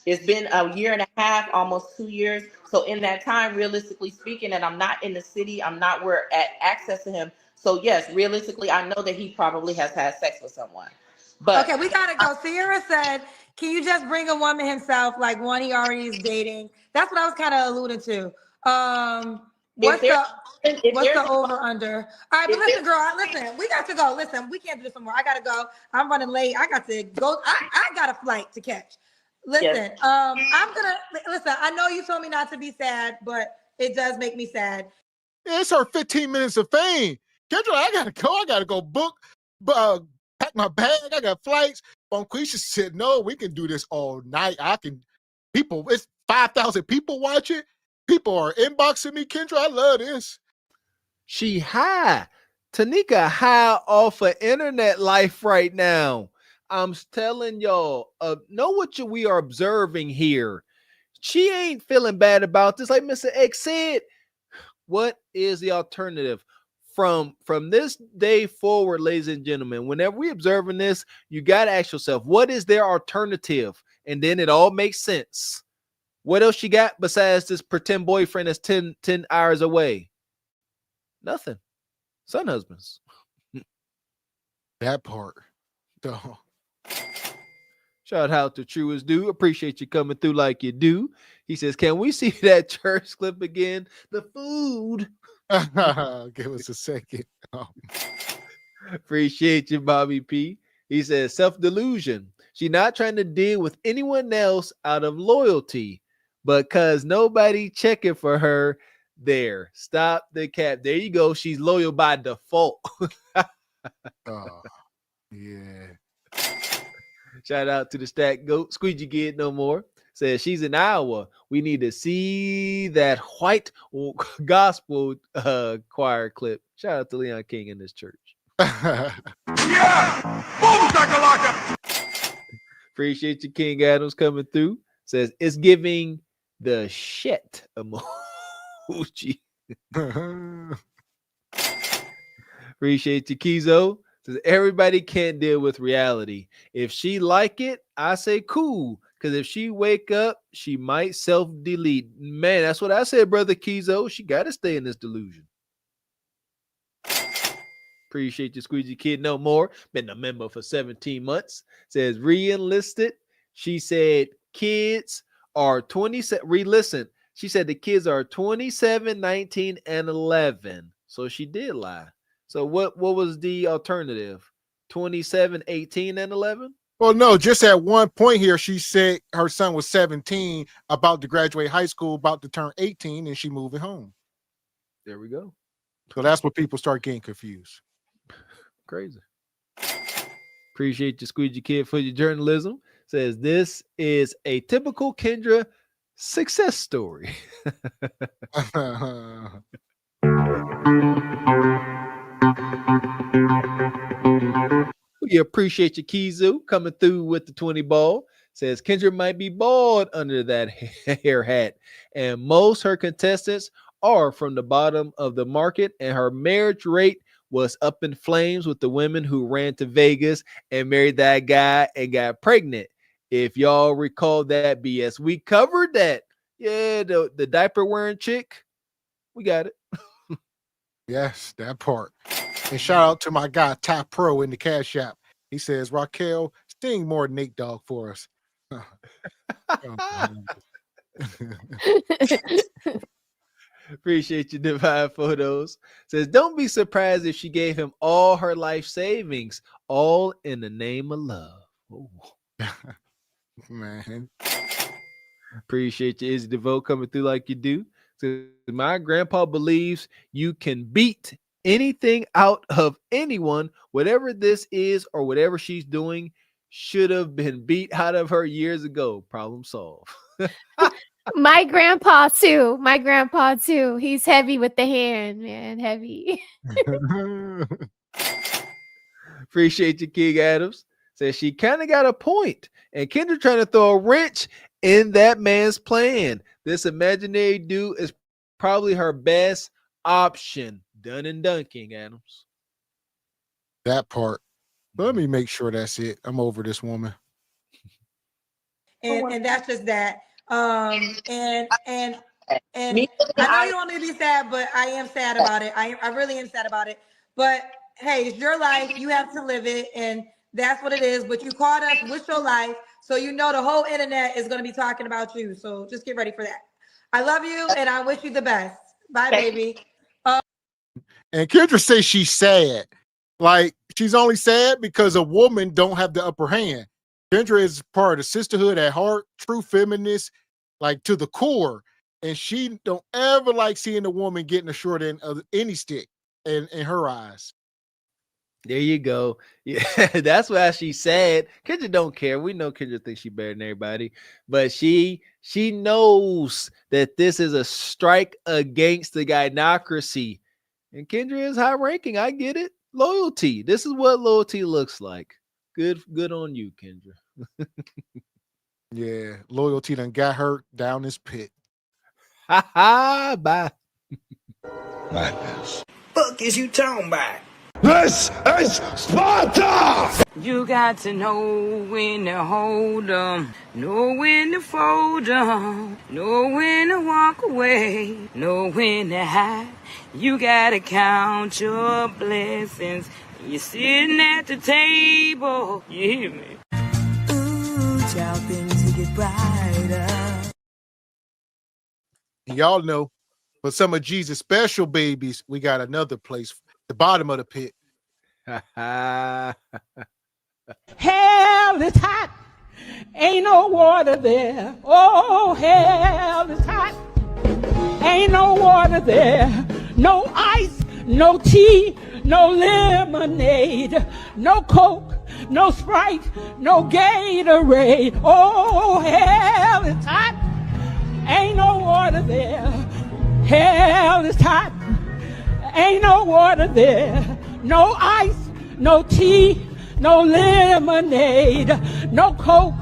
It's been a year and a half, almost 2 years. So in that time, realistically speaking, and I'm not in the city, I'm not where at access to him. So yes, realistically, I know that he probably has had sex with someone. But okay, we gotta go. Sierra said, can you just bring a woman himself, like one he already is dating? That's what I was kind of alluding to. What's the over under? All right, but listen, girl, listen, we got to go. Listen, we can't do this anymore. I gotta go. I'm running late. I got to go. I got a flight to catch. Listen, Yes. I'm gonna listen. I know you told me not to be sad, but it does make me sad. Yeah, it's her 15 minutes of fame. Kendra, I gotta go book, pack my bag. I got flights. Bonquisha said, no, we can do this all night. It's 5,000 people watching. People are inboxing me, Kendra. I love this. She high. Tanika high off of internet life right now. I'm telling y'all, know what we are observing here. She ain't feeling bad about this. Like Mr. X said, what is the alternative? From this day forward, ladies and gentlemen, whenever we observing this, you got to ask yourself, what is their alternative? And then it all makes sense. What else you got besides this pretend boyfriend that's 10 hours away? Nothing. Son husbands. That part. So. Shout out to True as Do. Appreciate you coming through like you do. He says, can we see that church clip again? The food. Give us a second. Appreciate you, Bobby P. He says, self-delusion. She's not trying to deal with anyone else out of loyalty, but because nobody checking for her there. Stop the cap. There you go. She's loyal by default. Oh, yeah. Shout out to the Stack Goat. Squeegee Kid no more. Says she's in Iowa. We need to see that white gospel choir clip. Shout out to Leon King in this church. Yeah! Boom, shakalaka! Appreciate you, King Adams, coming through. Says it's giving the shit emoji. Appreciate you, Kizo. Says everybody can't deal with reality. If she like it, I say cool. Because if she wake up, she might self-delete. Man, that's what I said, brother Kizo. She got to stay in this delusion. Appreciate you, Squeegee Kid no more. Been a member for 17 months. Says re-enlisted. She said kids are 27. Re-listen. She said the kids are 27, 19, and 11. So she did lie. So what was the alternative? 27, 18, and 11? Well, no, just at one point here, she said her son was 17, about to graduate high school, about to turn 18, and she moving home. There we go. So that's where people start getting confused. Crazy. Appreciate you, Squeegee Kid, for your journalism. Says this is a typical Kendra success story. We appreciate you, Kizu, coming through with the 20 ball. Says Kendra might be bald under that hair hat, and most her contestants are from the bottom of the market, and her marriage rate was up in flames with the women who ran to Vegas and married that guy and got pregnant. If y'all recall that BS, we covered that. Yeah, the diaper wearing chick, we got it. Yes, that part. And shout out to my guy, Top Pro in the Cash App. He says, Raquel, sing more Nate Dogg for us. Appreciate your divine photos. Says, don't be surprised if she gave him all her life savings, all in the name of love. Ooh. Man. Appreciate you, Izzy DeVoe, coming through like you do. So my grandpa believes you can beat anything out of anyone. Whatever this is or whatever she's doing should have been beat out of her years ago. Problem solved. My grandpa too. He's heavy with the hand, man. Heavy. Appreciate you, King Adams. Says she kind of got a point. And Kendra trying to throw a wrench in that man's plan. This imaginary dude is probably her best option. Done and done, King Adams. That part. But let me make sure that's it. I'm over this woman. And that's just that. And I know you don't want me to be sad, but I am sad about it. I really am sad about it. But hey, it's your life. You have to live it, and that's what it is. But you called us with your life, so you know the whole internet is going to be talking about you. So just get ready for that. I love you, and I wish you the best. Bye, baby. And Kendra says she's sad. Like, she's only sad because a woman don't have the upper hand. Kendra is part of the sisterhood at heart, true feminist, like to the core. And she don't ever like seeing a woman getting a short end of any stick in her eyes. There you go. Yeah, that's why she's sad. Kendra don't care. We know Kendra thinks she's better than everybody, but she knows that this is a strike against the gynocracy. And Kendra is high ranking. I get it. Loyalty. This is what loyalty looks like. Good on you, Kendra. Yeah, loyalty done got her down this pit. Ha ha, bye. Madness. Fuck is you talking about? This is Sparta! You got to know when to hold 'em, know when to fold 'em, know when to walk away, know when to hide. You gotta count your blessings. You're sitting at the table. You hear me? Ooh, child, things get brighter. Y'all know, for some of Jesus' special babies, we got another place, the bottom of the pit. Hell is hot. Ain't no water there. Oh, hell is hot. Ain't no water there. No ice, no tea, no lemonade, no Coke, no Sprite, no Gatorade. Oh, hell is hot. Ain't no water there. Hell is hot. Ain't no water there. No ice, no tea, no lemonade, no Coke,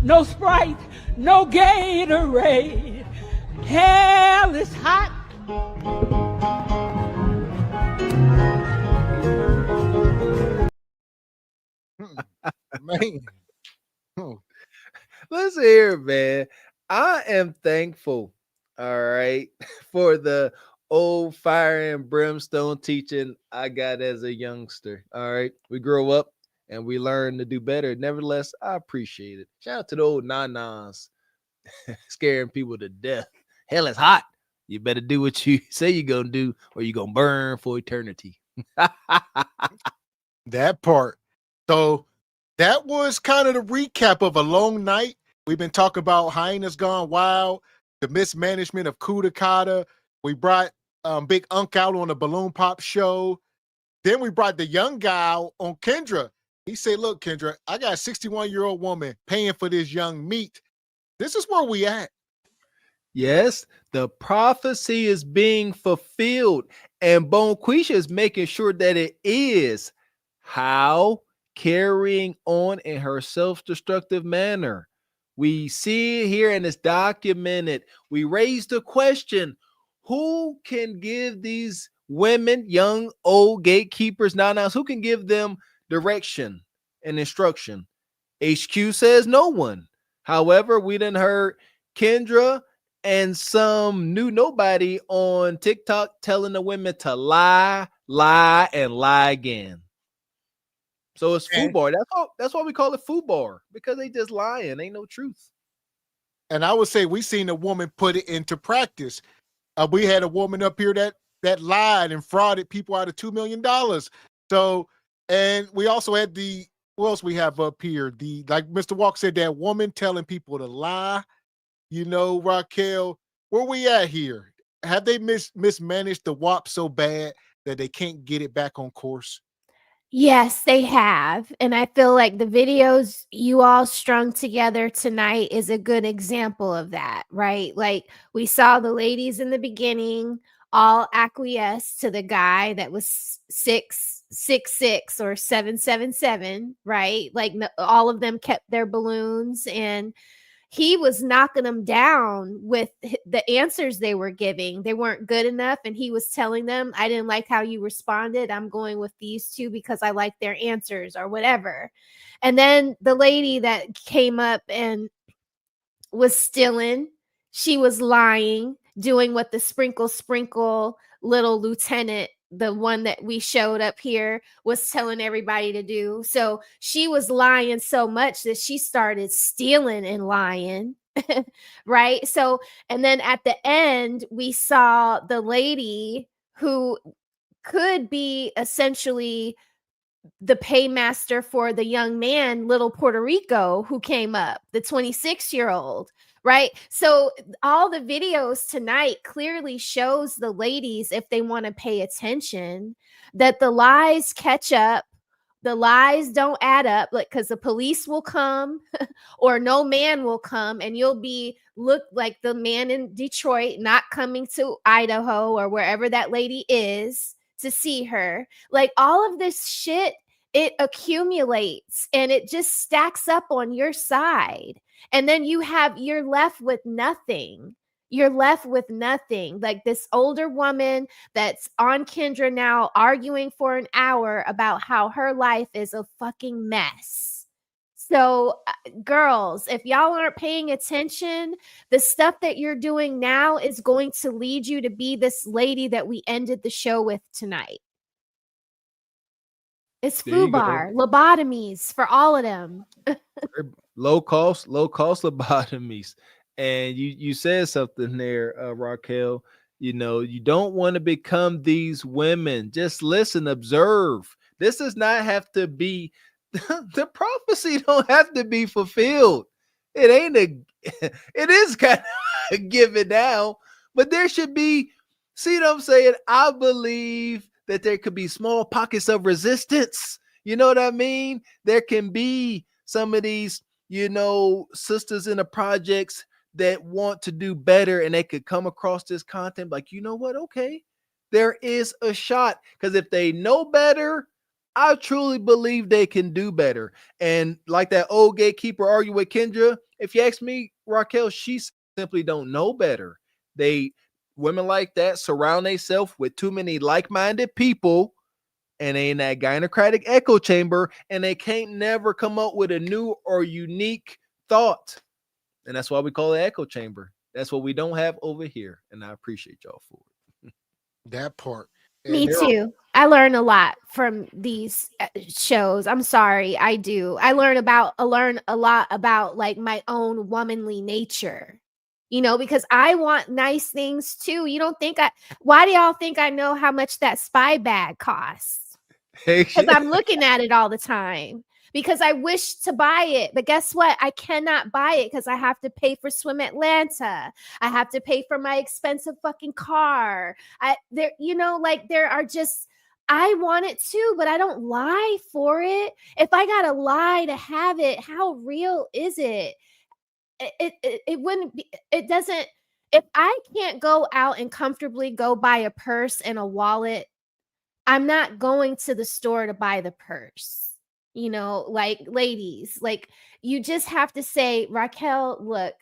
no Sprite, no Gatorade. Hell is hot. Man. Listen here, man. I am thankful, all right, for the old fire and brimstone teaching I got as a youngster. All right. We grow up and we learn to do better. Nevertheless, I appreciate it. Shout out to the old nanas scaring people to death. Hell is hot. You better do what you say you're going to do or you're going to burn for eternity. That part. So that was kind of the recap of a long night. We've been talking about Hyenas Gone Wild, the mismanagement of Kudakata. We brought Big Unk out on the balloon pop show. Then we brought the young guy on Kendra. He said, look, Kendra, I got a 61-year-old woman paying for this young meat. This is where we at. Yes, the prophecy is being fulfilled, and Bonquisha is making sure that it is. How? Carrying on in her self-destructive manner. We see it here and it's documented. We raised the question, who can give these women, young, old gatekeepers, now, who can give them direction and instruction? HQ says no one. However, we done heard Kendra and some new nobody on TikTok telling the women to lie, and lie again. So it's FUBAR. That's why we call it FUBAR, because they just lying. Ain't no truth. And I would say we seen a woman put it into practice. We had a woman up here that lied and frauded people out of $2 million. So, and we also had what else we have up here? Like Mr. Walker said, that woman telling people to lie. You know, Raquel, where we at here? Have they mismanaged the WAP so bad that they can't get it back on course? Yes, they have. And I feel like the videos you all strung together tonight is a good example of that, right? Like we saw the ladies in the beginning all acquiesce to the guy that was 666 or 777, right? Like all of them kept their balloons, and he was knocking them down with the answers they were giving. They weren't good enough. And he was telling them, I didn't like how you responded. I'm going with these two because I like their answers or whatever. And then the lady that came up and was stealing, she was lying, doing what the sprinkle little lieutenant, the one that we showed up here, was telling everybody to do. So she was lying so much that she started stealing and lying. Right. So, and then at the end, we saw the lady who could be essentially the paymaster for the young man, little Puerto Rico, who came up, the 26-year-old. Right. So all the videos tonight clearly shows the ladies, if they want to pay attention, that the lies catch up. The lies don't add up, like, because the police will come or no man will come, and you'll look like the man in Detroit not coming to Idaho or wherever that lady is to see her. Like all of this shit, it accumulates and it just stacks up on your side. And then you're left with nothing. You're left with nothing. Like this older woman that's on Kendra now arguing for an hour about how her life is a fucking mess. So girls, if y'all aren't paying attention, the stuff that you're doing now is going to lead you to be this lady that we ended the show with tonight. It's FUBAR, lobotomies for all of them. low cost lobotomies. And you said something there, Raquel. You know, you don't want to become these women. Just listen, observe. This does not have to be the prophecy. Don't have to be fulfilled. It is kind of a given now, but there should be. See what I'm saying? I believe that there could be small pockets of resistance. You know what I mean? There can be some of these, sisters in the projects that want to do better, and they could come across this content like, you know what? Okay, there is a shot. Because if they know better, I truly believe they can do better. And like that old gatekeeper argue with Kendra, if you ask me, Raquel, she simply don't know better. Women like that surround themselves with too many like-minded people, and they in that gynocratic echo chamber, and they can't never come up with a new or unique thought. And that's why we call it echo chamber. That's what we don't have over here. And I appreciate y'all for it. That part. Me too. I learn a lot from these shows. I'm sorry, I do. I learn a lot about like my own womanly nature. Because I want nice things too. Why do y'all think I know how much that spy bag costs? Because I'm looking at it all the time. Because I wish to buy it. But guess what? I cannot buy it because I have to pay for Swim Atlanta. I have to pay for my expensive fucking car. I want it too, but I don't lie for it. If I gotta lie to have it, how real is it? It wouldn't be, it doesn't, if I can't go out and comfortably go buy a purse and a wallet, I'm not going to the store to buy the purse. Like ladies, like you just have to say, Raquel, look,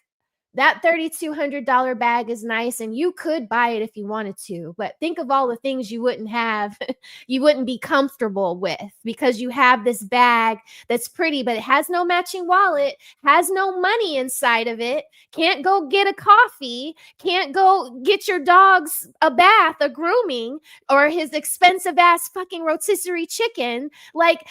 that $3,200 bag is nice and you could buy it if you wanted to, but think of all the things you wouldn't have, you wouldn't be comfortable with because you have this bag that's pretty, but it has no matching wallet, has no money inside of it, can't go get a coffee, can't go get your dogs a bath, a grooming, or his expensive ass fucking rotisserie chicken. Like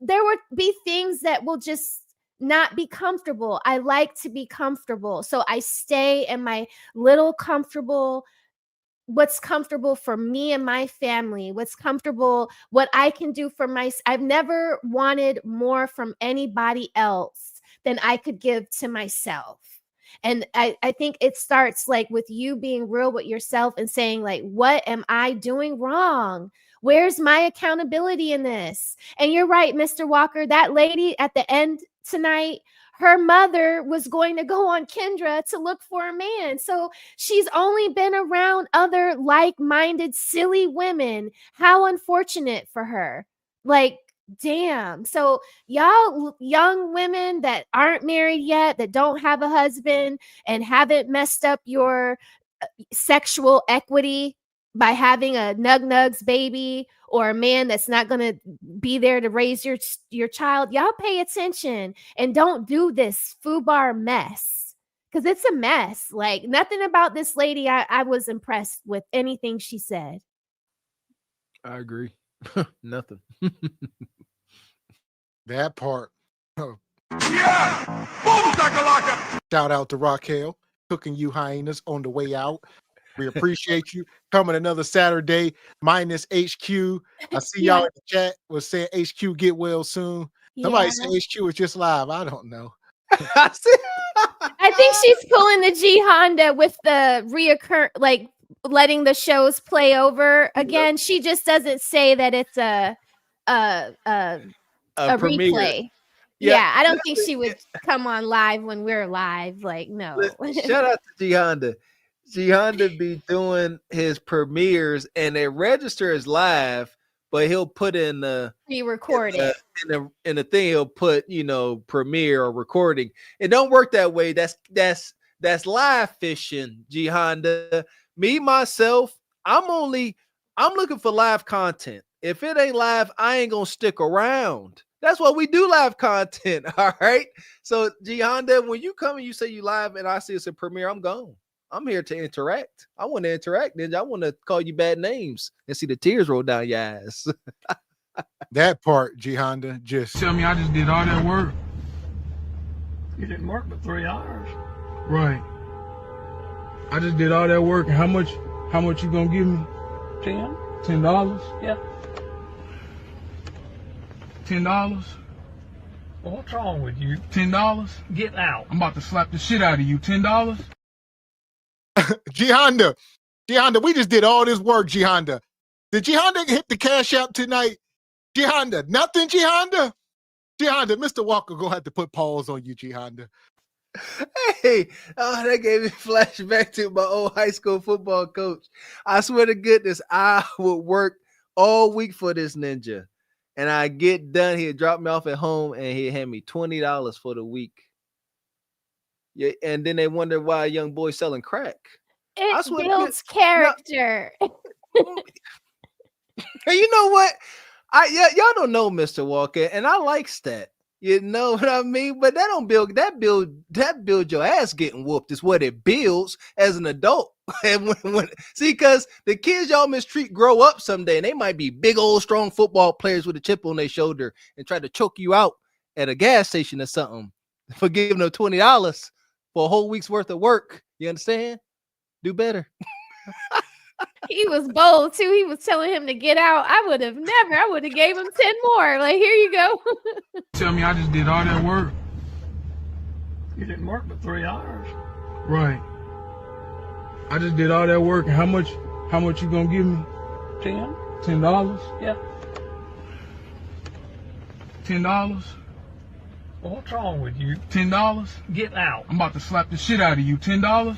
there would be things that will just not be comfortable. I like to be comfortable. So I stay in my little comfortable, what's comfortable for me and my family, what's comfortable, what I can do for I've never wanted more from anybody else than I could give to myself. And I think it starts like with you being real with yourself and saying like, what am I doing wrong? Where's my accountability in this? And you're right, Mr. Walker, that lady at the end tonight, her mother was going to go on Kendra to look for a man. So she's only been around other like-minded, silly women. How unfortunate for her. Like, damn. So y'all young women that aren't married yet, that don't have a husband and haven't messed up your sexual equity by having a nug-nugs baby or a man that's not going to be there to raise your child, y'all pay attention and don't do this FUBAR mess because it's a mess. Like nothing about this lady, I was impressed with anything she said. I agree. Nothing. That part. Oh. Yeah! Boom, shakalaka! Shout out to Raquel, cooking you hyenas on the way out. We appreciate you coming another Saturday minus HQ. I see y'all in the chat was saying HQ get well soon. Somebody said HQ is just live. I don't know. I think she's pulling the G Honda with the like letting the shows play over again. She just doesn't say that it's a replay. Yeah, I don't think she would come on live when we're live. Like, no. Shout out to G Honda. G Honda be doing his premieres and they register as live, but he'll put in the pre-recorded in the thing. He'll put premiere or recording. It don't work that way. That's live fishing. G Honda. Me myself, I'm looking for live content. If it ain't live, I ain't gonna stick around. That's why we do live content. All right. So G Honda, when you come and you say you live and I see it's a premiere, I'm gone. I'm here to interact. I want to interact, Ninja. I want to call you bad names and see the tears roll down your eyes. That part, G Honda, just tell me I just did all that work. You didn't work but 3 hours. Right. I just did all that work. And how much you gonna give me? $10? Yeah. $10? Well, what's wrong with you? $10? Get out. I'm about to slap the shit out of you. $10? G Honda, we just did all this work, G Honda. Did G Honda hit the cash out tonight? G Honda, nothing, G Honda? G Honda, Mr. Walker gonna have to put pause on you, G Honda. Hey, that gave me flashback to my old high school football coach. I swear to goodness, I would work all week for this ninja. And I get done, he'd drop me off at home and he'd hand me $20 for the week. Yeah, and then they wonder why a young boy selling crack. It builds character. Hey, you know what? Y'all don't know Mr. Walker, and I like that. You know what I mean? But that build your ass getting whooped is what it builds as an adult. And see, because the kids y'all mistreat grow up someday, and they might be big old strong football players with a chip on their shoulder and try to choke you out at a gas station or something for giving them $20 for a whole week's worth of work. You understand? Do better. He was bold too. He was telling him to get out. I would have gave him 10 more. Like, here you go. Tell me I just did all that work. You didn't work but 3 hours. Right. I just did all that work. And how much you gonna give me? $10? Yeah. $10? Well, what's wrong with you? $10? Get out. I'm about to slap the shit out of you. $10?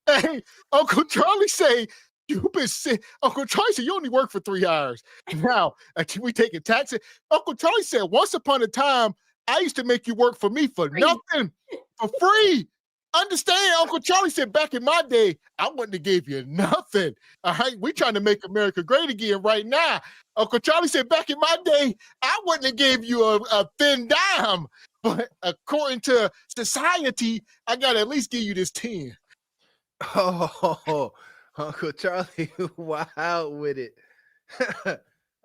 Hey, Uncle Charlie say, you've been sick. Uncle Charlie said, you only work for 3 hours. Now, we taking taxes. Uncle Charlie said, once upon a time, I used to make you work for me for nothing. for free. Understand, Uncle Charlie said back in my day, I wouldn't have gave you nothing. All right, we trying to make America great again right now. Uncle Charlie said back in my day, I wouldn't have gave you a thin dime. But according to society, I got to at least give you this 10. Oh, Uncle Charlie, wild with it.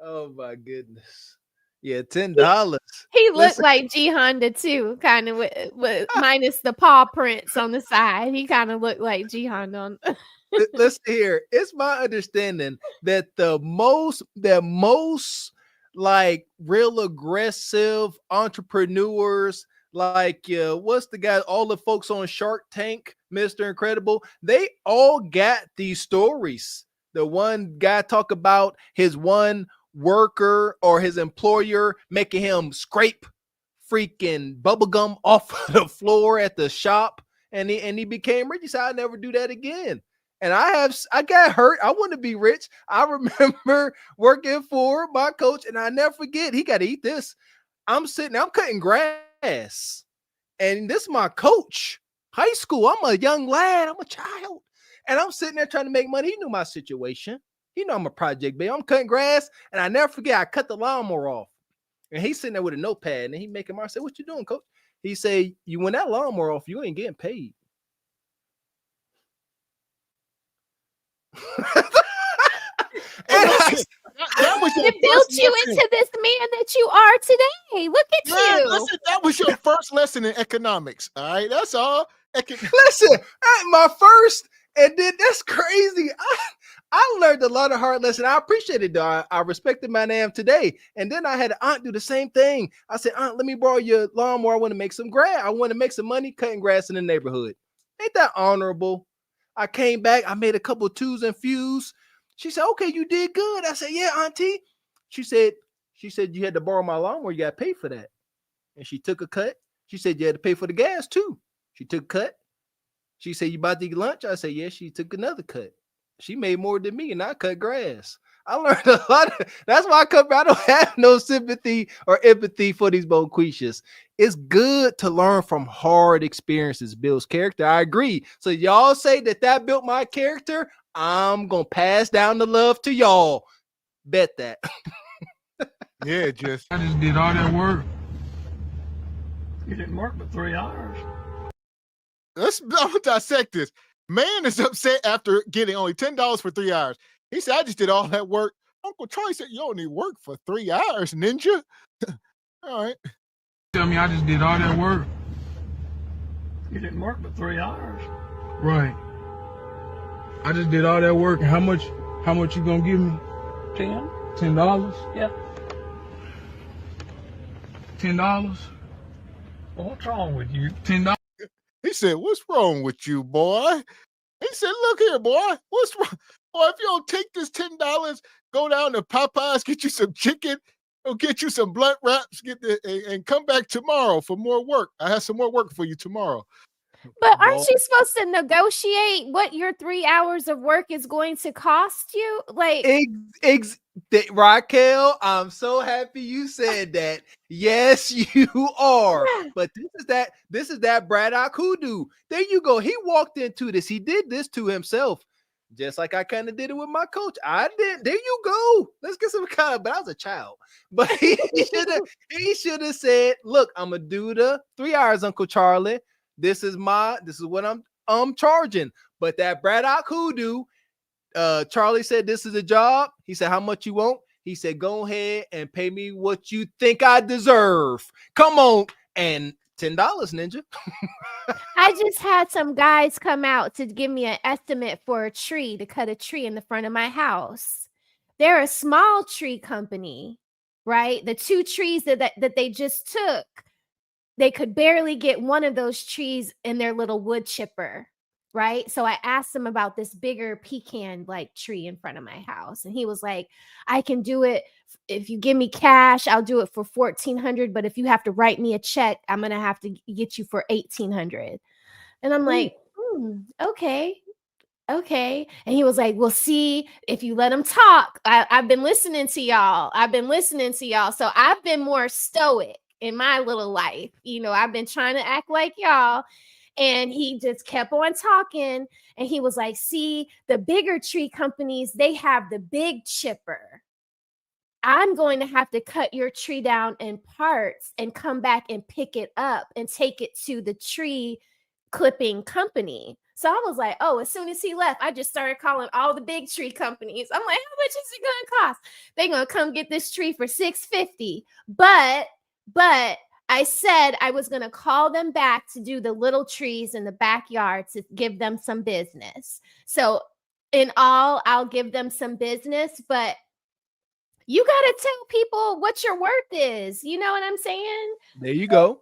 Oh my goodness. Yeah, $10. He looked like G Honda too, kind of with minus the paw prints on the side. He kind of looked like G Honda. Let's hear. It's my understanding that the most like real aggressive entrepreneurs, like what's the guy? All the folks on Shark Tank, Mr. Incredible, they all got these stories. The one guy talk about his one worker or his employer making him scrape freaking bubblegum off the floor at the shop, and he became rich. He said, I'll never do that again. And I got hurt. I want to be rich. I remember working for my coach, and I never forget, he got to eat this. I'm cutting grass, and this is my coach. High school. I'm a young lad. I'm a child. And I'm sitting there trying to make money. He knew my situation. He know I'm a project baby. I'm cutting grass, and I never forget, I cut the lawnmower off. And he's sitting there with a notepad, and he making my, I said, what you doing, coach? He say, when that lawnmower off, you ain't getting paid. It built you into this man that you are today. Look at you. Listen, that was your first lesson in economics. All right, that's all. Listen, my first, and then that's crazy. I learned a lot of hard lessons. I appreciate it, though. I respected my name today. And then I had an aunt do the same thing. I said, Aunt, let me borrow your lawnmower. I want to make some grass. I want to make some money cutting grass in the neighborhood. Ain't that honorable? I came back. I made a couple of twos and fews. She said, okay, you did good. I said, yeah, Auntie. She said, you had to borrow my lawnmower. You got to pay for that. And she took a cut. She said, you had to pay for the gas, too. She took a cut. She said, you about to eat lunch? I said, yeah. She took another cut. She made more than me, and I cut grass. I learned a lot. That's why I don't have no sympathy or empathy for these bonquishas. It's good to learn from hard experiences, builds character. I agree. So y'all say that built my character. I'm going to pass down the love to y'all. Bet that. Yeah, I just did all that work. You didn't work but 3 hours. Let's dissect this. Man is upset after getting only $10 for 3 hours. He said, I just did all that work. Uncle Charlie said, you only work for 3 hours, ninja. All right. Tell me I just did all that work. You didn't work but 3 hours. Right. I just did all that work, and how much you gonna give me? $10? Yeah. $10? Well, what's wrong with you? $10? He said, what's wrong with you, boy? He said, look here, boy. What's wrong? Boy, if you don't take this $10, go down to Popeyes, get you some chicken, go get you some blunt wraps, and come back tomorrow for more work. I have some more work for you tomorrow. But aren't you supposed to negotiate what your 3 hours of work is going to cost you? Like, Raquel, I'm so happy you said that. Yes, you are. But this is that Braddock hoodoo. There you go. He walked into this. He did this to himself, just like I kind of did it with my coach. I did. There you go. Let's get some kind of. But I was a child. But he should have said, "Look, I'm gonna do the 3 hours, Uncle Charlie. This is what I'm charging." But that Braddock hoodoo, Charlie said, this is a job. He said, how much you want? He said, go ahead and pay me what you think I deserve. Come on. And $10, ninja. I just had some guys come out to give me an estimate for to cut a tree in the front of my house. They're a small tree company, right? The 2 trees that they just took, they could barely get one of those trees in their little wood chipper, right? So I asked him about this bigger pecan-like tree in front of my house. And he was like, I can do it. If you give me cash, I'll do it for $1,400. But if you have to write me a check, I'm going to have to get you for $1,800. And I'm like, okay. And he was like, well, see, if you let him talk, I've been listening to y'all. So I've been more stoic. in my little life. You know, I've been trying to act like y'all. And he just kept on talking. And he was like, see, the bigger tree companies, they have the big chipper. I'm going to have to cut your tree down in parts and come back and pick it up and take it to the tree clipping company. So I was like, oh, as soon as he left, I just started calling all the big tree companies. I'm like, how much is it going to cost? They're going to come get this tree for $650. But I said I was going to call them back to do the little trees in the backyard to give them some business. So in all, I'll give them some business, but you got to tell people what your worth is. You know what I'm saying? There you go.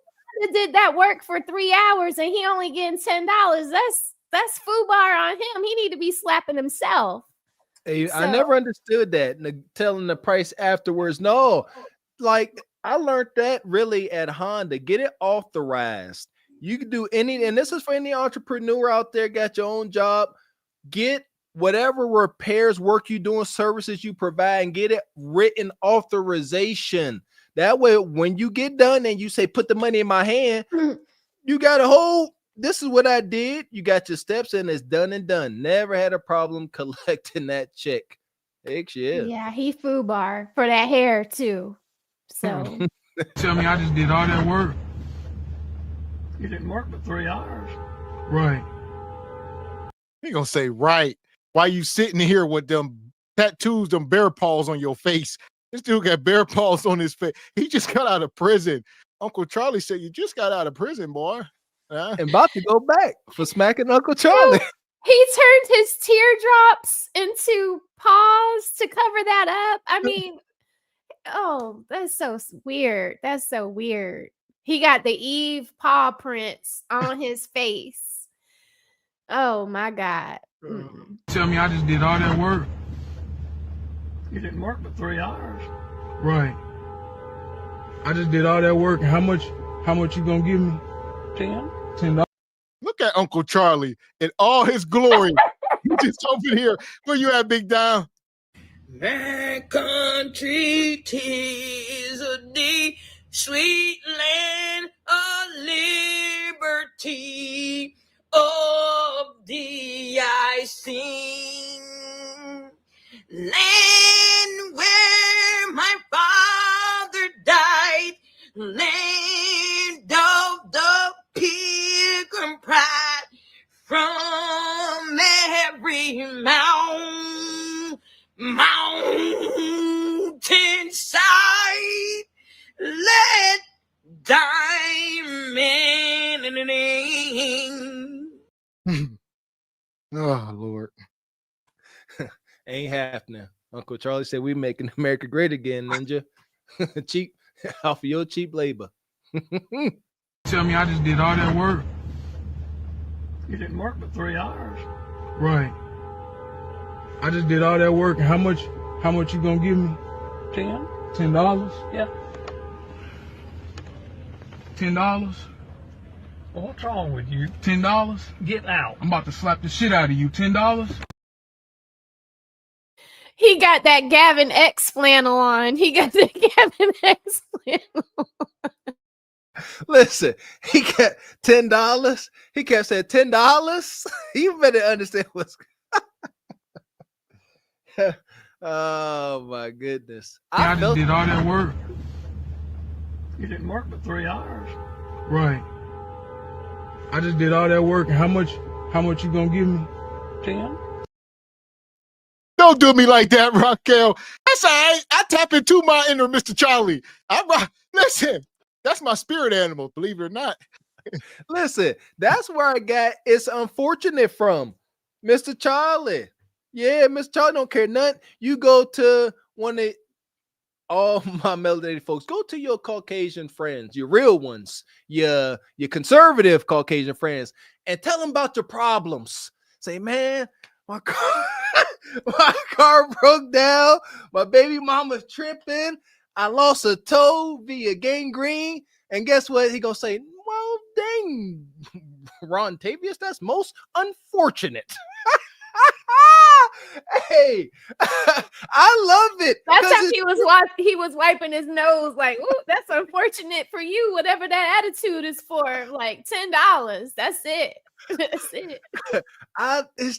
Did that work for 3 hours and he only getting $10. That's FUBAR on him. He need to be slapping himself. Hey, I never understood that. Telling the price afterwards. No, like I learned that really at Honda. Get it authorized. You can do any, and this is for any entrepreneur out there, got your own job. Get whatever repairs, work you doing, services you provide, and get it written authorization. That way, when you get done and you say, put the money in my hand, you got a whole, this is what I did. You got your steps and it's done and done. Never had a problem collecting that check. Heck yeah. Yeah, he FUBAR for that hair too. So Tell me I just did all that work. You didn't work for 3 hours. Right. He gonna say, right. Why you sitting here with them tattoos, them bear paws on your face? This dude got bear paws on his face. He just got out of prison. Uncle Charlie said, you just got out of prison, boy. And about to go back for smacking Uncle Charlie. he turned his teardrops into paws to cover that up. I mean, oh, that's so weird. That's so weird. He got the Eve paw prints on his face. Oh my God. Tell me I just did all that work. You didn't work for 3 hours. Right. I just did all that work. How much you gonna give me? $10. Look at Uncle Charlie in all his glory. He just over here. Where you at, Big Down? That country 'tis a deep, sweet land of liberty. Of thee I sing. Land where my father died. Land of the pilgrim pride. From every mountainside, let diamond. Oh, Lord. Ain't happening. Uncle Charlie said we making America great again, Ninja. Cheap off of your cheap labor. Tell me I just did all that work. You didn't work for 3 hours. Right. I just did all that work. How much you gonna give me? $10? Yeah. $10? Well, what's wrong with you? $10? Get out. I'm about to slap the shit out of you. $10? He got that Gavin X flannel on. He got the Gavin X flannel on. Listen, he got $10. He kept saying $10. You better understand what's oh my goodness. I just did all that work. You didn't work for 3 hours. Right. I just did all that work. How much you gonna give me? 10. Don't do me like that, Raquel. That's all right. I tap into my inner Mr. Charlie. Listen, that's my spirit animal, believe it or not. Listen, that's where I got it's unfortunate from. Mr. Charlie. Yeah, Mr. Charlie don't care nothing. You go to one of all my melanated folks, go to your Caucasian friends, your real ones, your conservative Caucasian friends, and tell them about your problems. Say, man, my car broke down. My baby mama's tripping. I lost a toe via gangrene. And guess what? He gonna say, well, dang, Ron Tavius, that's most unfortunate. Hey, I love it. That's how he was wiping his nose like, ooh, that's unfortunate for you. Whatever that attitude is for, like $10. That's it. That's it.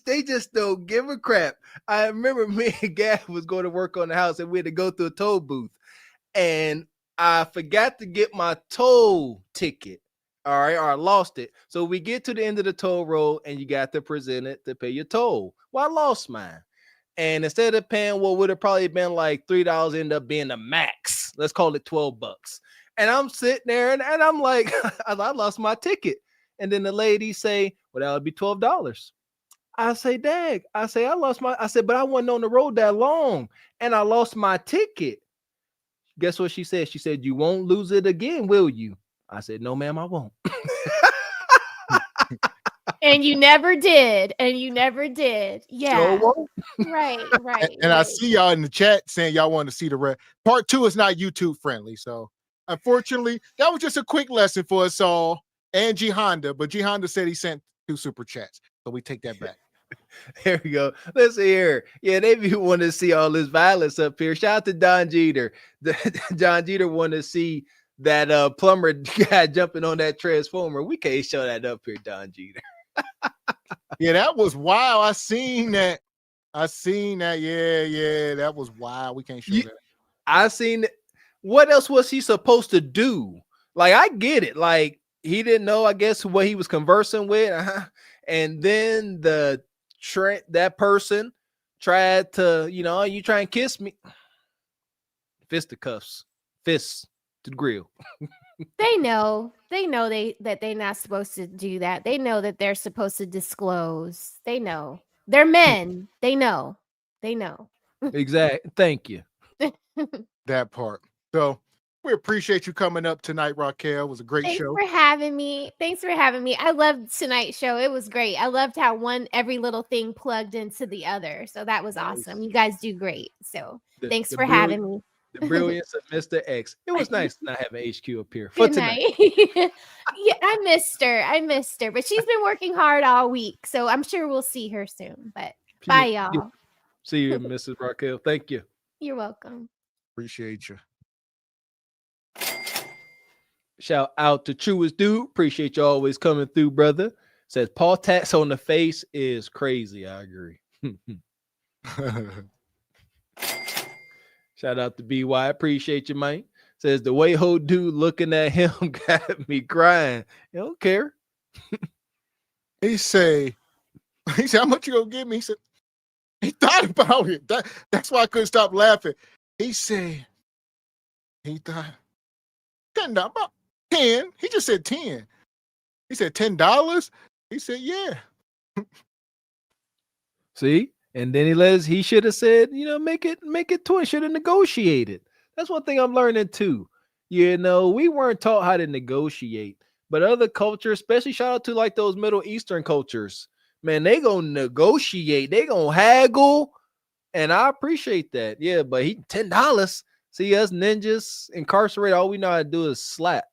They just don't give a crap. I remember me and Gav was going to work on the house and we had to go through a toll booth. And I forgot to get my toll ticket. All right, or I lost it. So we get to the end of the toll road and you got to present it to pay your toll. Well, I lost mine. And instead of paying what would have probably been like $3, ended up being the max. Let's call it $12. And I'm sitting there and I'm like, I lost my ticket. And then the lady say, well, that would be $12. I say, Dag, I said, but I wasn't on the road that long and I lost my ticket. Guess what she said? She said, you won't lose it again, will you? I said, no, ma'am, I won't. And you never did. Yeah. So right. And I see y'all in the chat saying y'all want to see the rest. Part 2 is not YouTube friendly. So unfortunately, that was just a quick lesson for us all. And G Honda, but G Honda said he sent 2 super chats. So we take that back. There we go. Let's hear. Yeah, they be want to see all this violence up here. Shout out to Don Jeter. John Jeter want to see that plumber guy jumping on that transformer. We can't show that up here, Don Jeter. Yeah, that was wild. I seen that. Yeah, that was wild. We can't show that. I seen it. What else was he supposed to do? Like, I get it. Like, he didn't know, I guess, what he was conversing with. And then that person tried to, you try and kiss me. Fisticuffs. Fists to the grill. They know that they're not supposed to do that. They know that they're supposed to disclose. They know. They're men. They know. Exactly. Thank you. That part. So we appreciate you coming up tonight, Raquel. It was a great show. Thanks for having me. I loved tonight's show. It was great. I loved how every little thing plugged into the other. So that was awesome. You guys do great. So thanks for having me. The brilliance of Mr. X. It was nice not having HQ up here for tonight. Yeah, I missed her, but she's been working hard all week, so I'm sure we'll see her soon. But bye, y'all. See you, Mrs. Raquel. Thank you. You're welcome. Appreciate you. Shout out to Truest Dude. Appreciate you always coming through, brother. Says Paul tats on the face is crazy. I agree. Shout out to BY. Appreciate you, man. Says the way ho dude looking at him got me crying. You don't care. He said, how much you gonna give me? He said, he thought about it. That's why I couldn't stop laughing. He said, he thought $10, about 10. He just said 10. He said $10. He said, yeah. See? And then he should have said, make it 20, should have negotiated. That's one thing I'm learning too. We weren't taught how to negotiate, but other cultures, especially shout out to like those Middle Eastern cultures, man, they gonna negotiate, they gonna haggle. And I appreciate that. Yeah, but he $10. See, us ninjas incarcerated, all we know how to do is slap.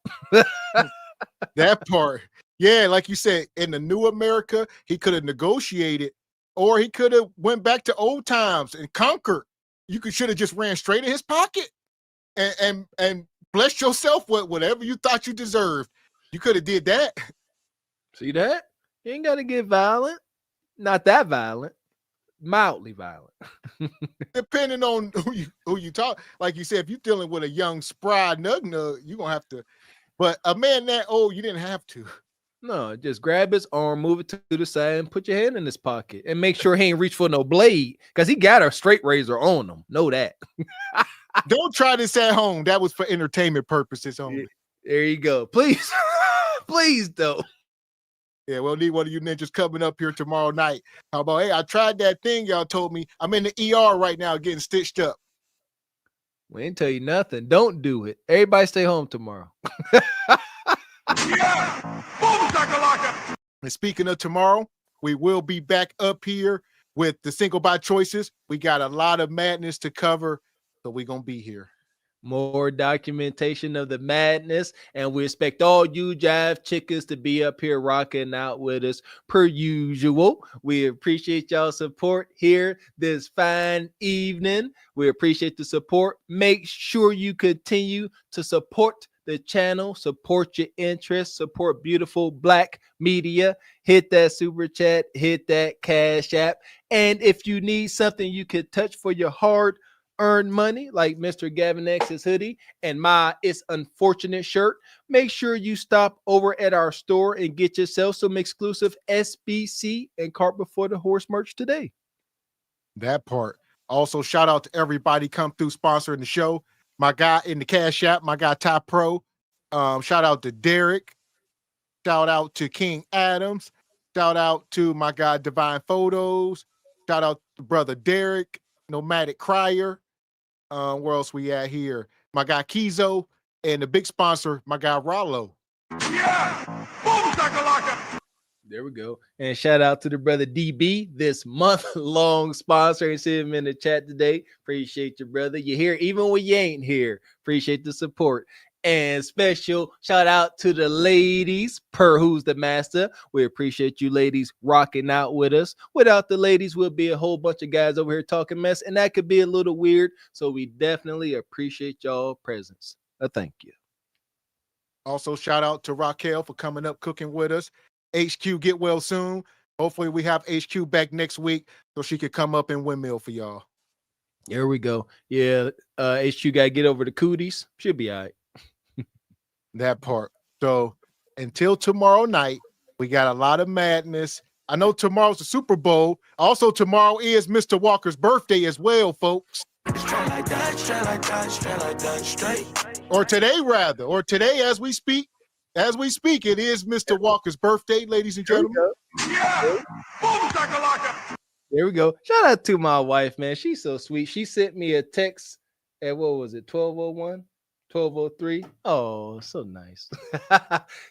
That part. Yeah, like you said, in the new America, he could have negotiated. Or he could have went back to old times and conquered. You should have just ran straight in his pocket and blessed yourself with whatever you thought you deserved. You could have did that. See that? You ain't got to get violent. Not that violent. Mildly violent. Depending on who you talk. Like you said, if you're dealing with a young, spry nug, you're going to have to. But a man that old, you didn't have to. No, just grab his arm, move it to the side, and put your hand in his pocket, and make sure he ain't reach for no blade, because he got a straight razor on him. Know that. Don't try this at home. That was for entertainment purposes only. There you go. Please, please don't. Yeah, we'll need one of you ninjas coming up here tomorrow night. How about, hey, I tried that thing y'all told me. I'm in the ER right now getting stitched up. We ain't tell you nothing. Don't do it. Everybody stay home tomorrow. Yeah! Boom, shakalaka! And speaking of tomorrow, we will be back up here with the Single by Choices. We got a lot of madness to cover, so we're going to be here. More documentation of the madness, and we expect all you jive chickens to be up here rocking out with us per usual. We appreciate y'all support here this fine evening. We appreciate the support. Make sure you continue to support the channel, support your interests, support beautiful black media. Hit that super chat, hit that cash app, and if you need something you can touch for your hard earn money, like Mr. Gavin X's hoodie and my It's Unfortunate shirt, make sure you stop over at our store and get yourself some exclusive SBC and Cart Before the Horse merch today. That part. Also, shout out to everybody come through sponsoring the show. My guy in the Cash App, my guy Top Pro. Shout out to Derek. Shout out to King Adams. Shout out to my guy Divine Photos. Shout out to brother Derek, Nomadic Crier. Where else we at here? My guy Kizo, and the big sponsor, my guy Rollo. Yeah! Boom, shakalaka! There we go. And shout out to the brother DB, this month-long sponsor. And see him in the chat today. Appreciate you, brother. You're here even when you ain't here. Appreciate the support. And special shout out to the ladies, per Who's the Master. We appreciate you ladies rocking out with us. Without the ladies, we'll be a whole bunch of guys over here talking mess, and that could be a little weird. So we definitely appreciate y'all presence. Thank you. Also, shout out to Raquel for coming up cooking with us. HQ, get well soon. Hopefully, we have HQ back next week so she could come up and windmill for y'all. There we go. Yeah, HQ got to get over the cooties. Should be all right. That part. So until tomorrow night, we got a lot of madness. I know tomorrow's the Super Bowl. Also, tomorrow is Mr. Walker's birthday as well, folks. Straight like that, straight like that, straight like that, straight. Or today, rather. Or today, as we speak, it is Mr. Walker's birthday, ladies and gentlemen. Yeah! Boom, shakalaka! There we go. Shout out to my wife, man. She's so sweet. She sent me a text at, what was it, 12:01? 12:03. Oh, so nice.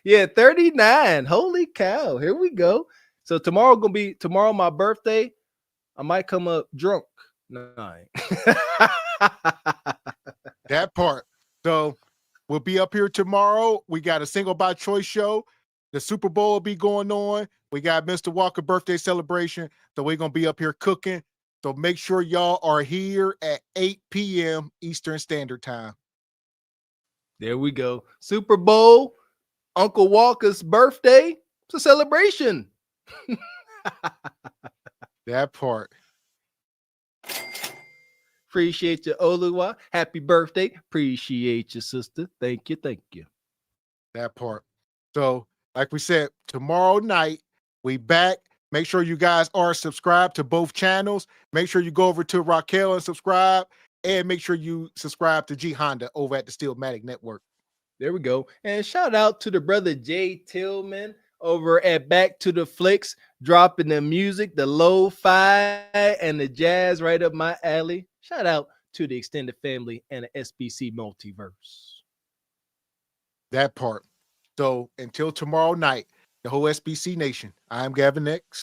Yeah, 39. Holy cow. Here we go. So tomorrow my birthday. I might come up drunk. No, I ain't. That part. So we'll be up here tomorrow. We got a single by choice show. The Super Bowl will be going on. We got Mr. Walker birthday celebration. So we're going to be up here cooking. So make sure y'all are here at 8 p.m. Eastern Standard Time. There we go. Super Bowl, Uncle Walker's birthday. It's a celebration. That part. Appreciate you, Oluwa. Happy birthday. Appreciate you, sister. Thank you. Thank you. That part. So, like we said, tomorrow night, we back. Make sure you guys are subscribed to both channels. Make sure you go over to Raquel and subscribe. And make sure you subscribe to G Honda over at the Steelmatic Network. There we go. And shout out to the brother Jay Tillman over at Back to the Flicks, dropping the music, the lo-fi, and the jazz right up my alley. Shout out to the extended family and the SBC multiverse. That part. So until tomorrow night, the whole SBC Nation, I am Gavin X.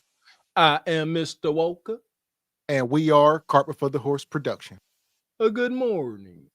I am Mr. Walker. And we are Cart Before the Horse Production. A good morning.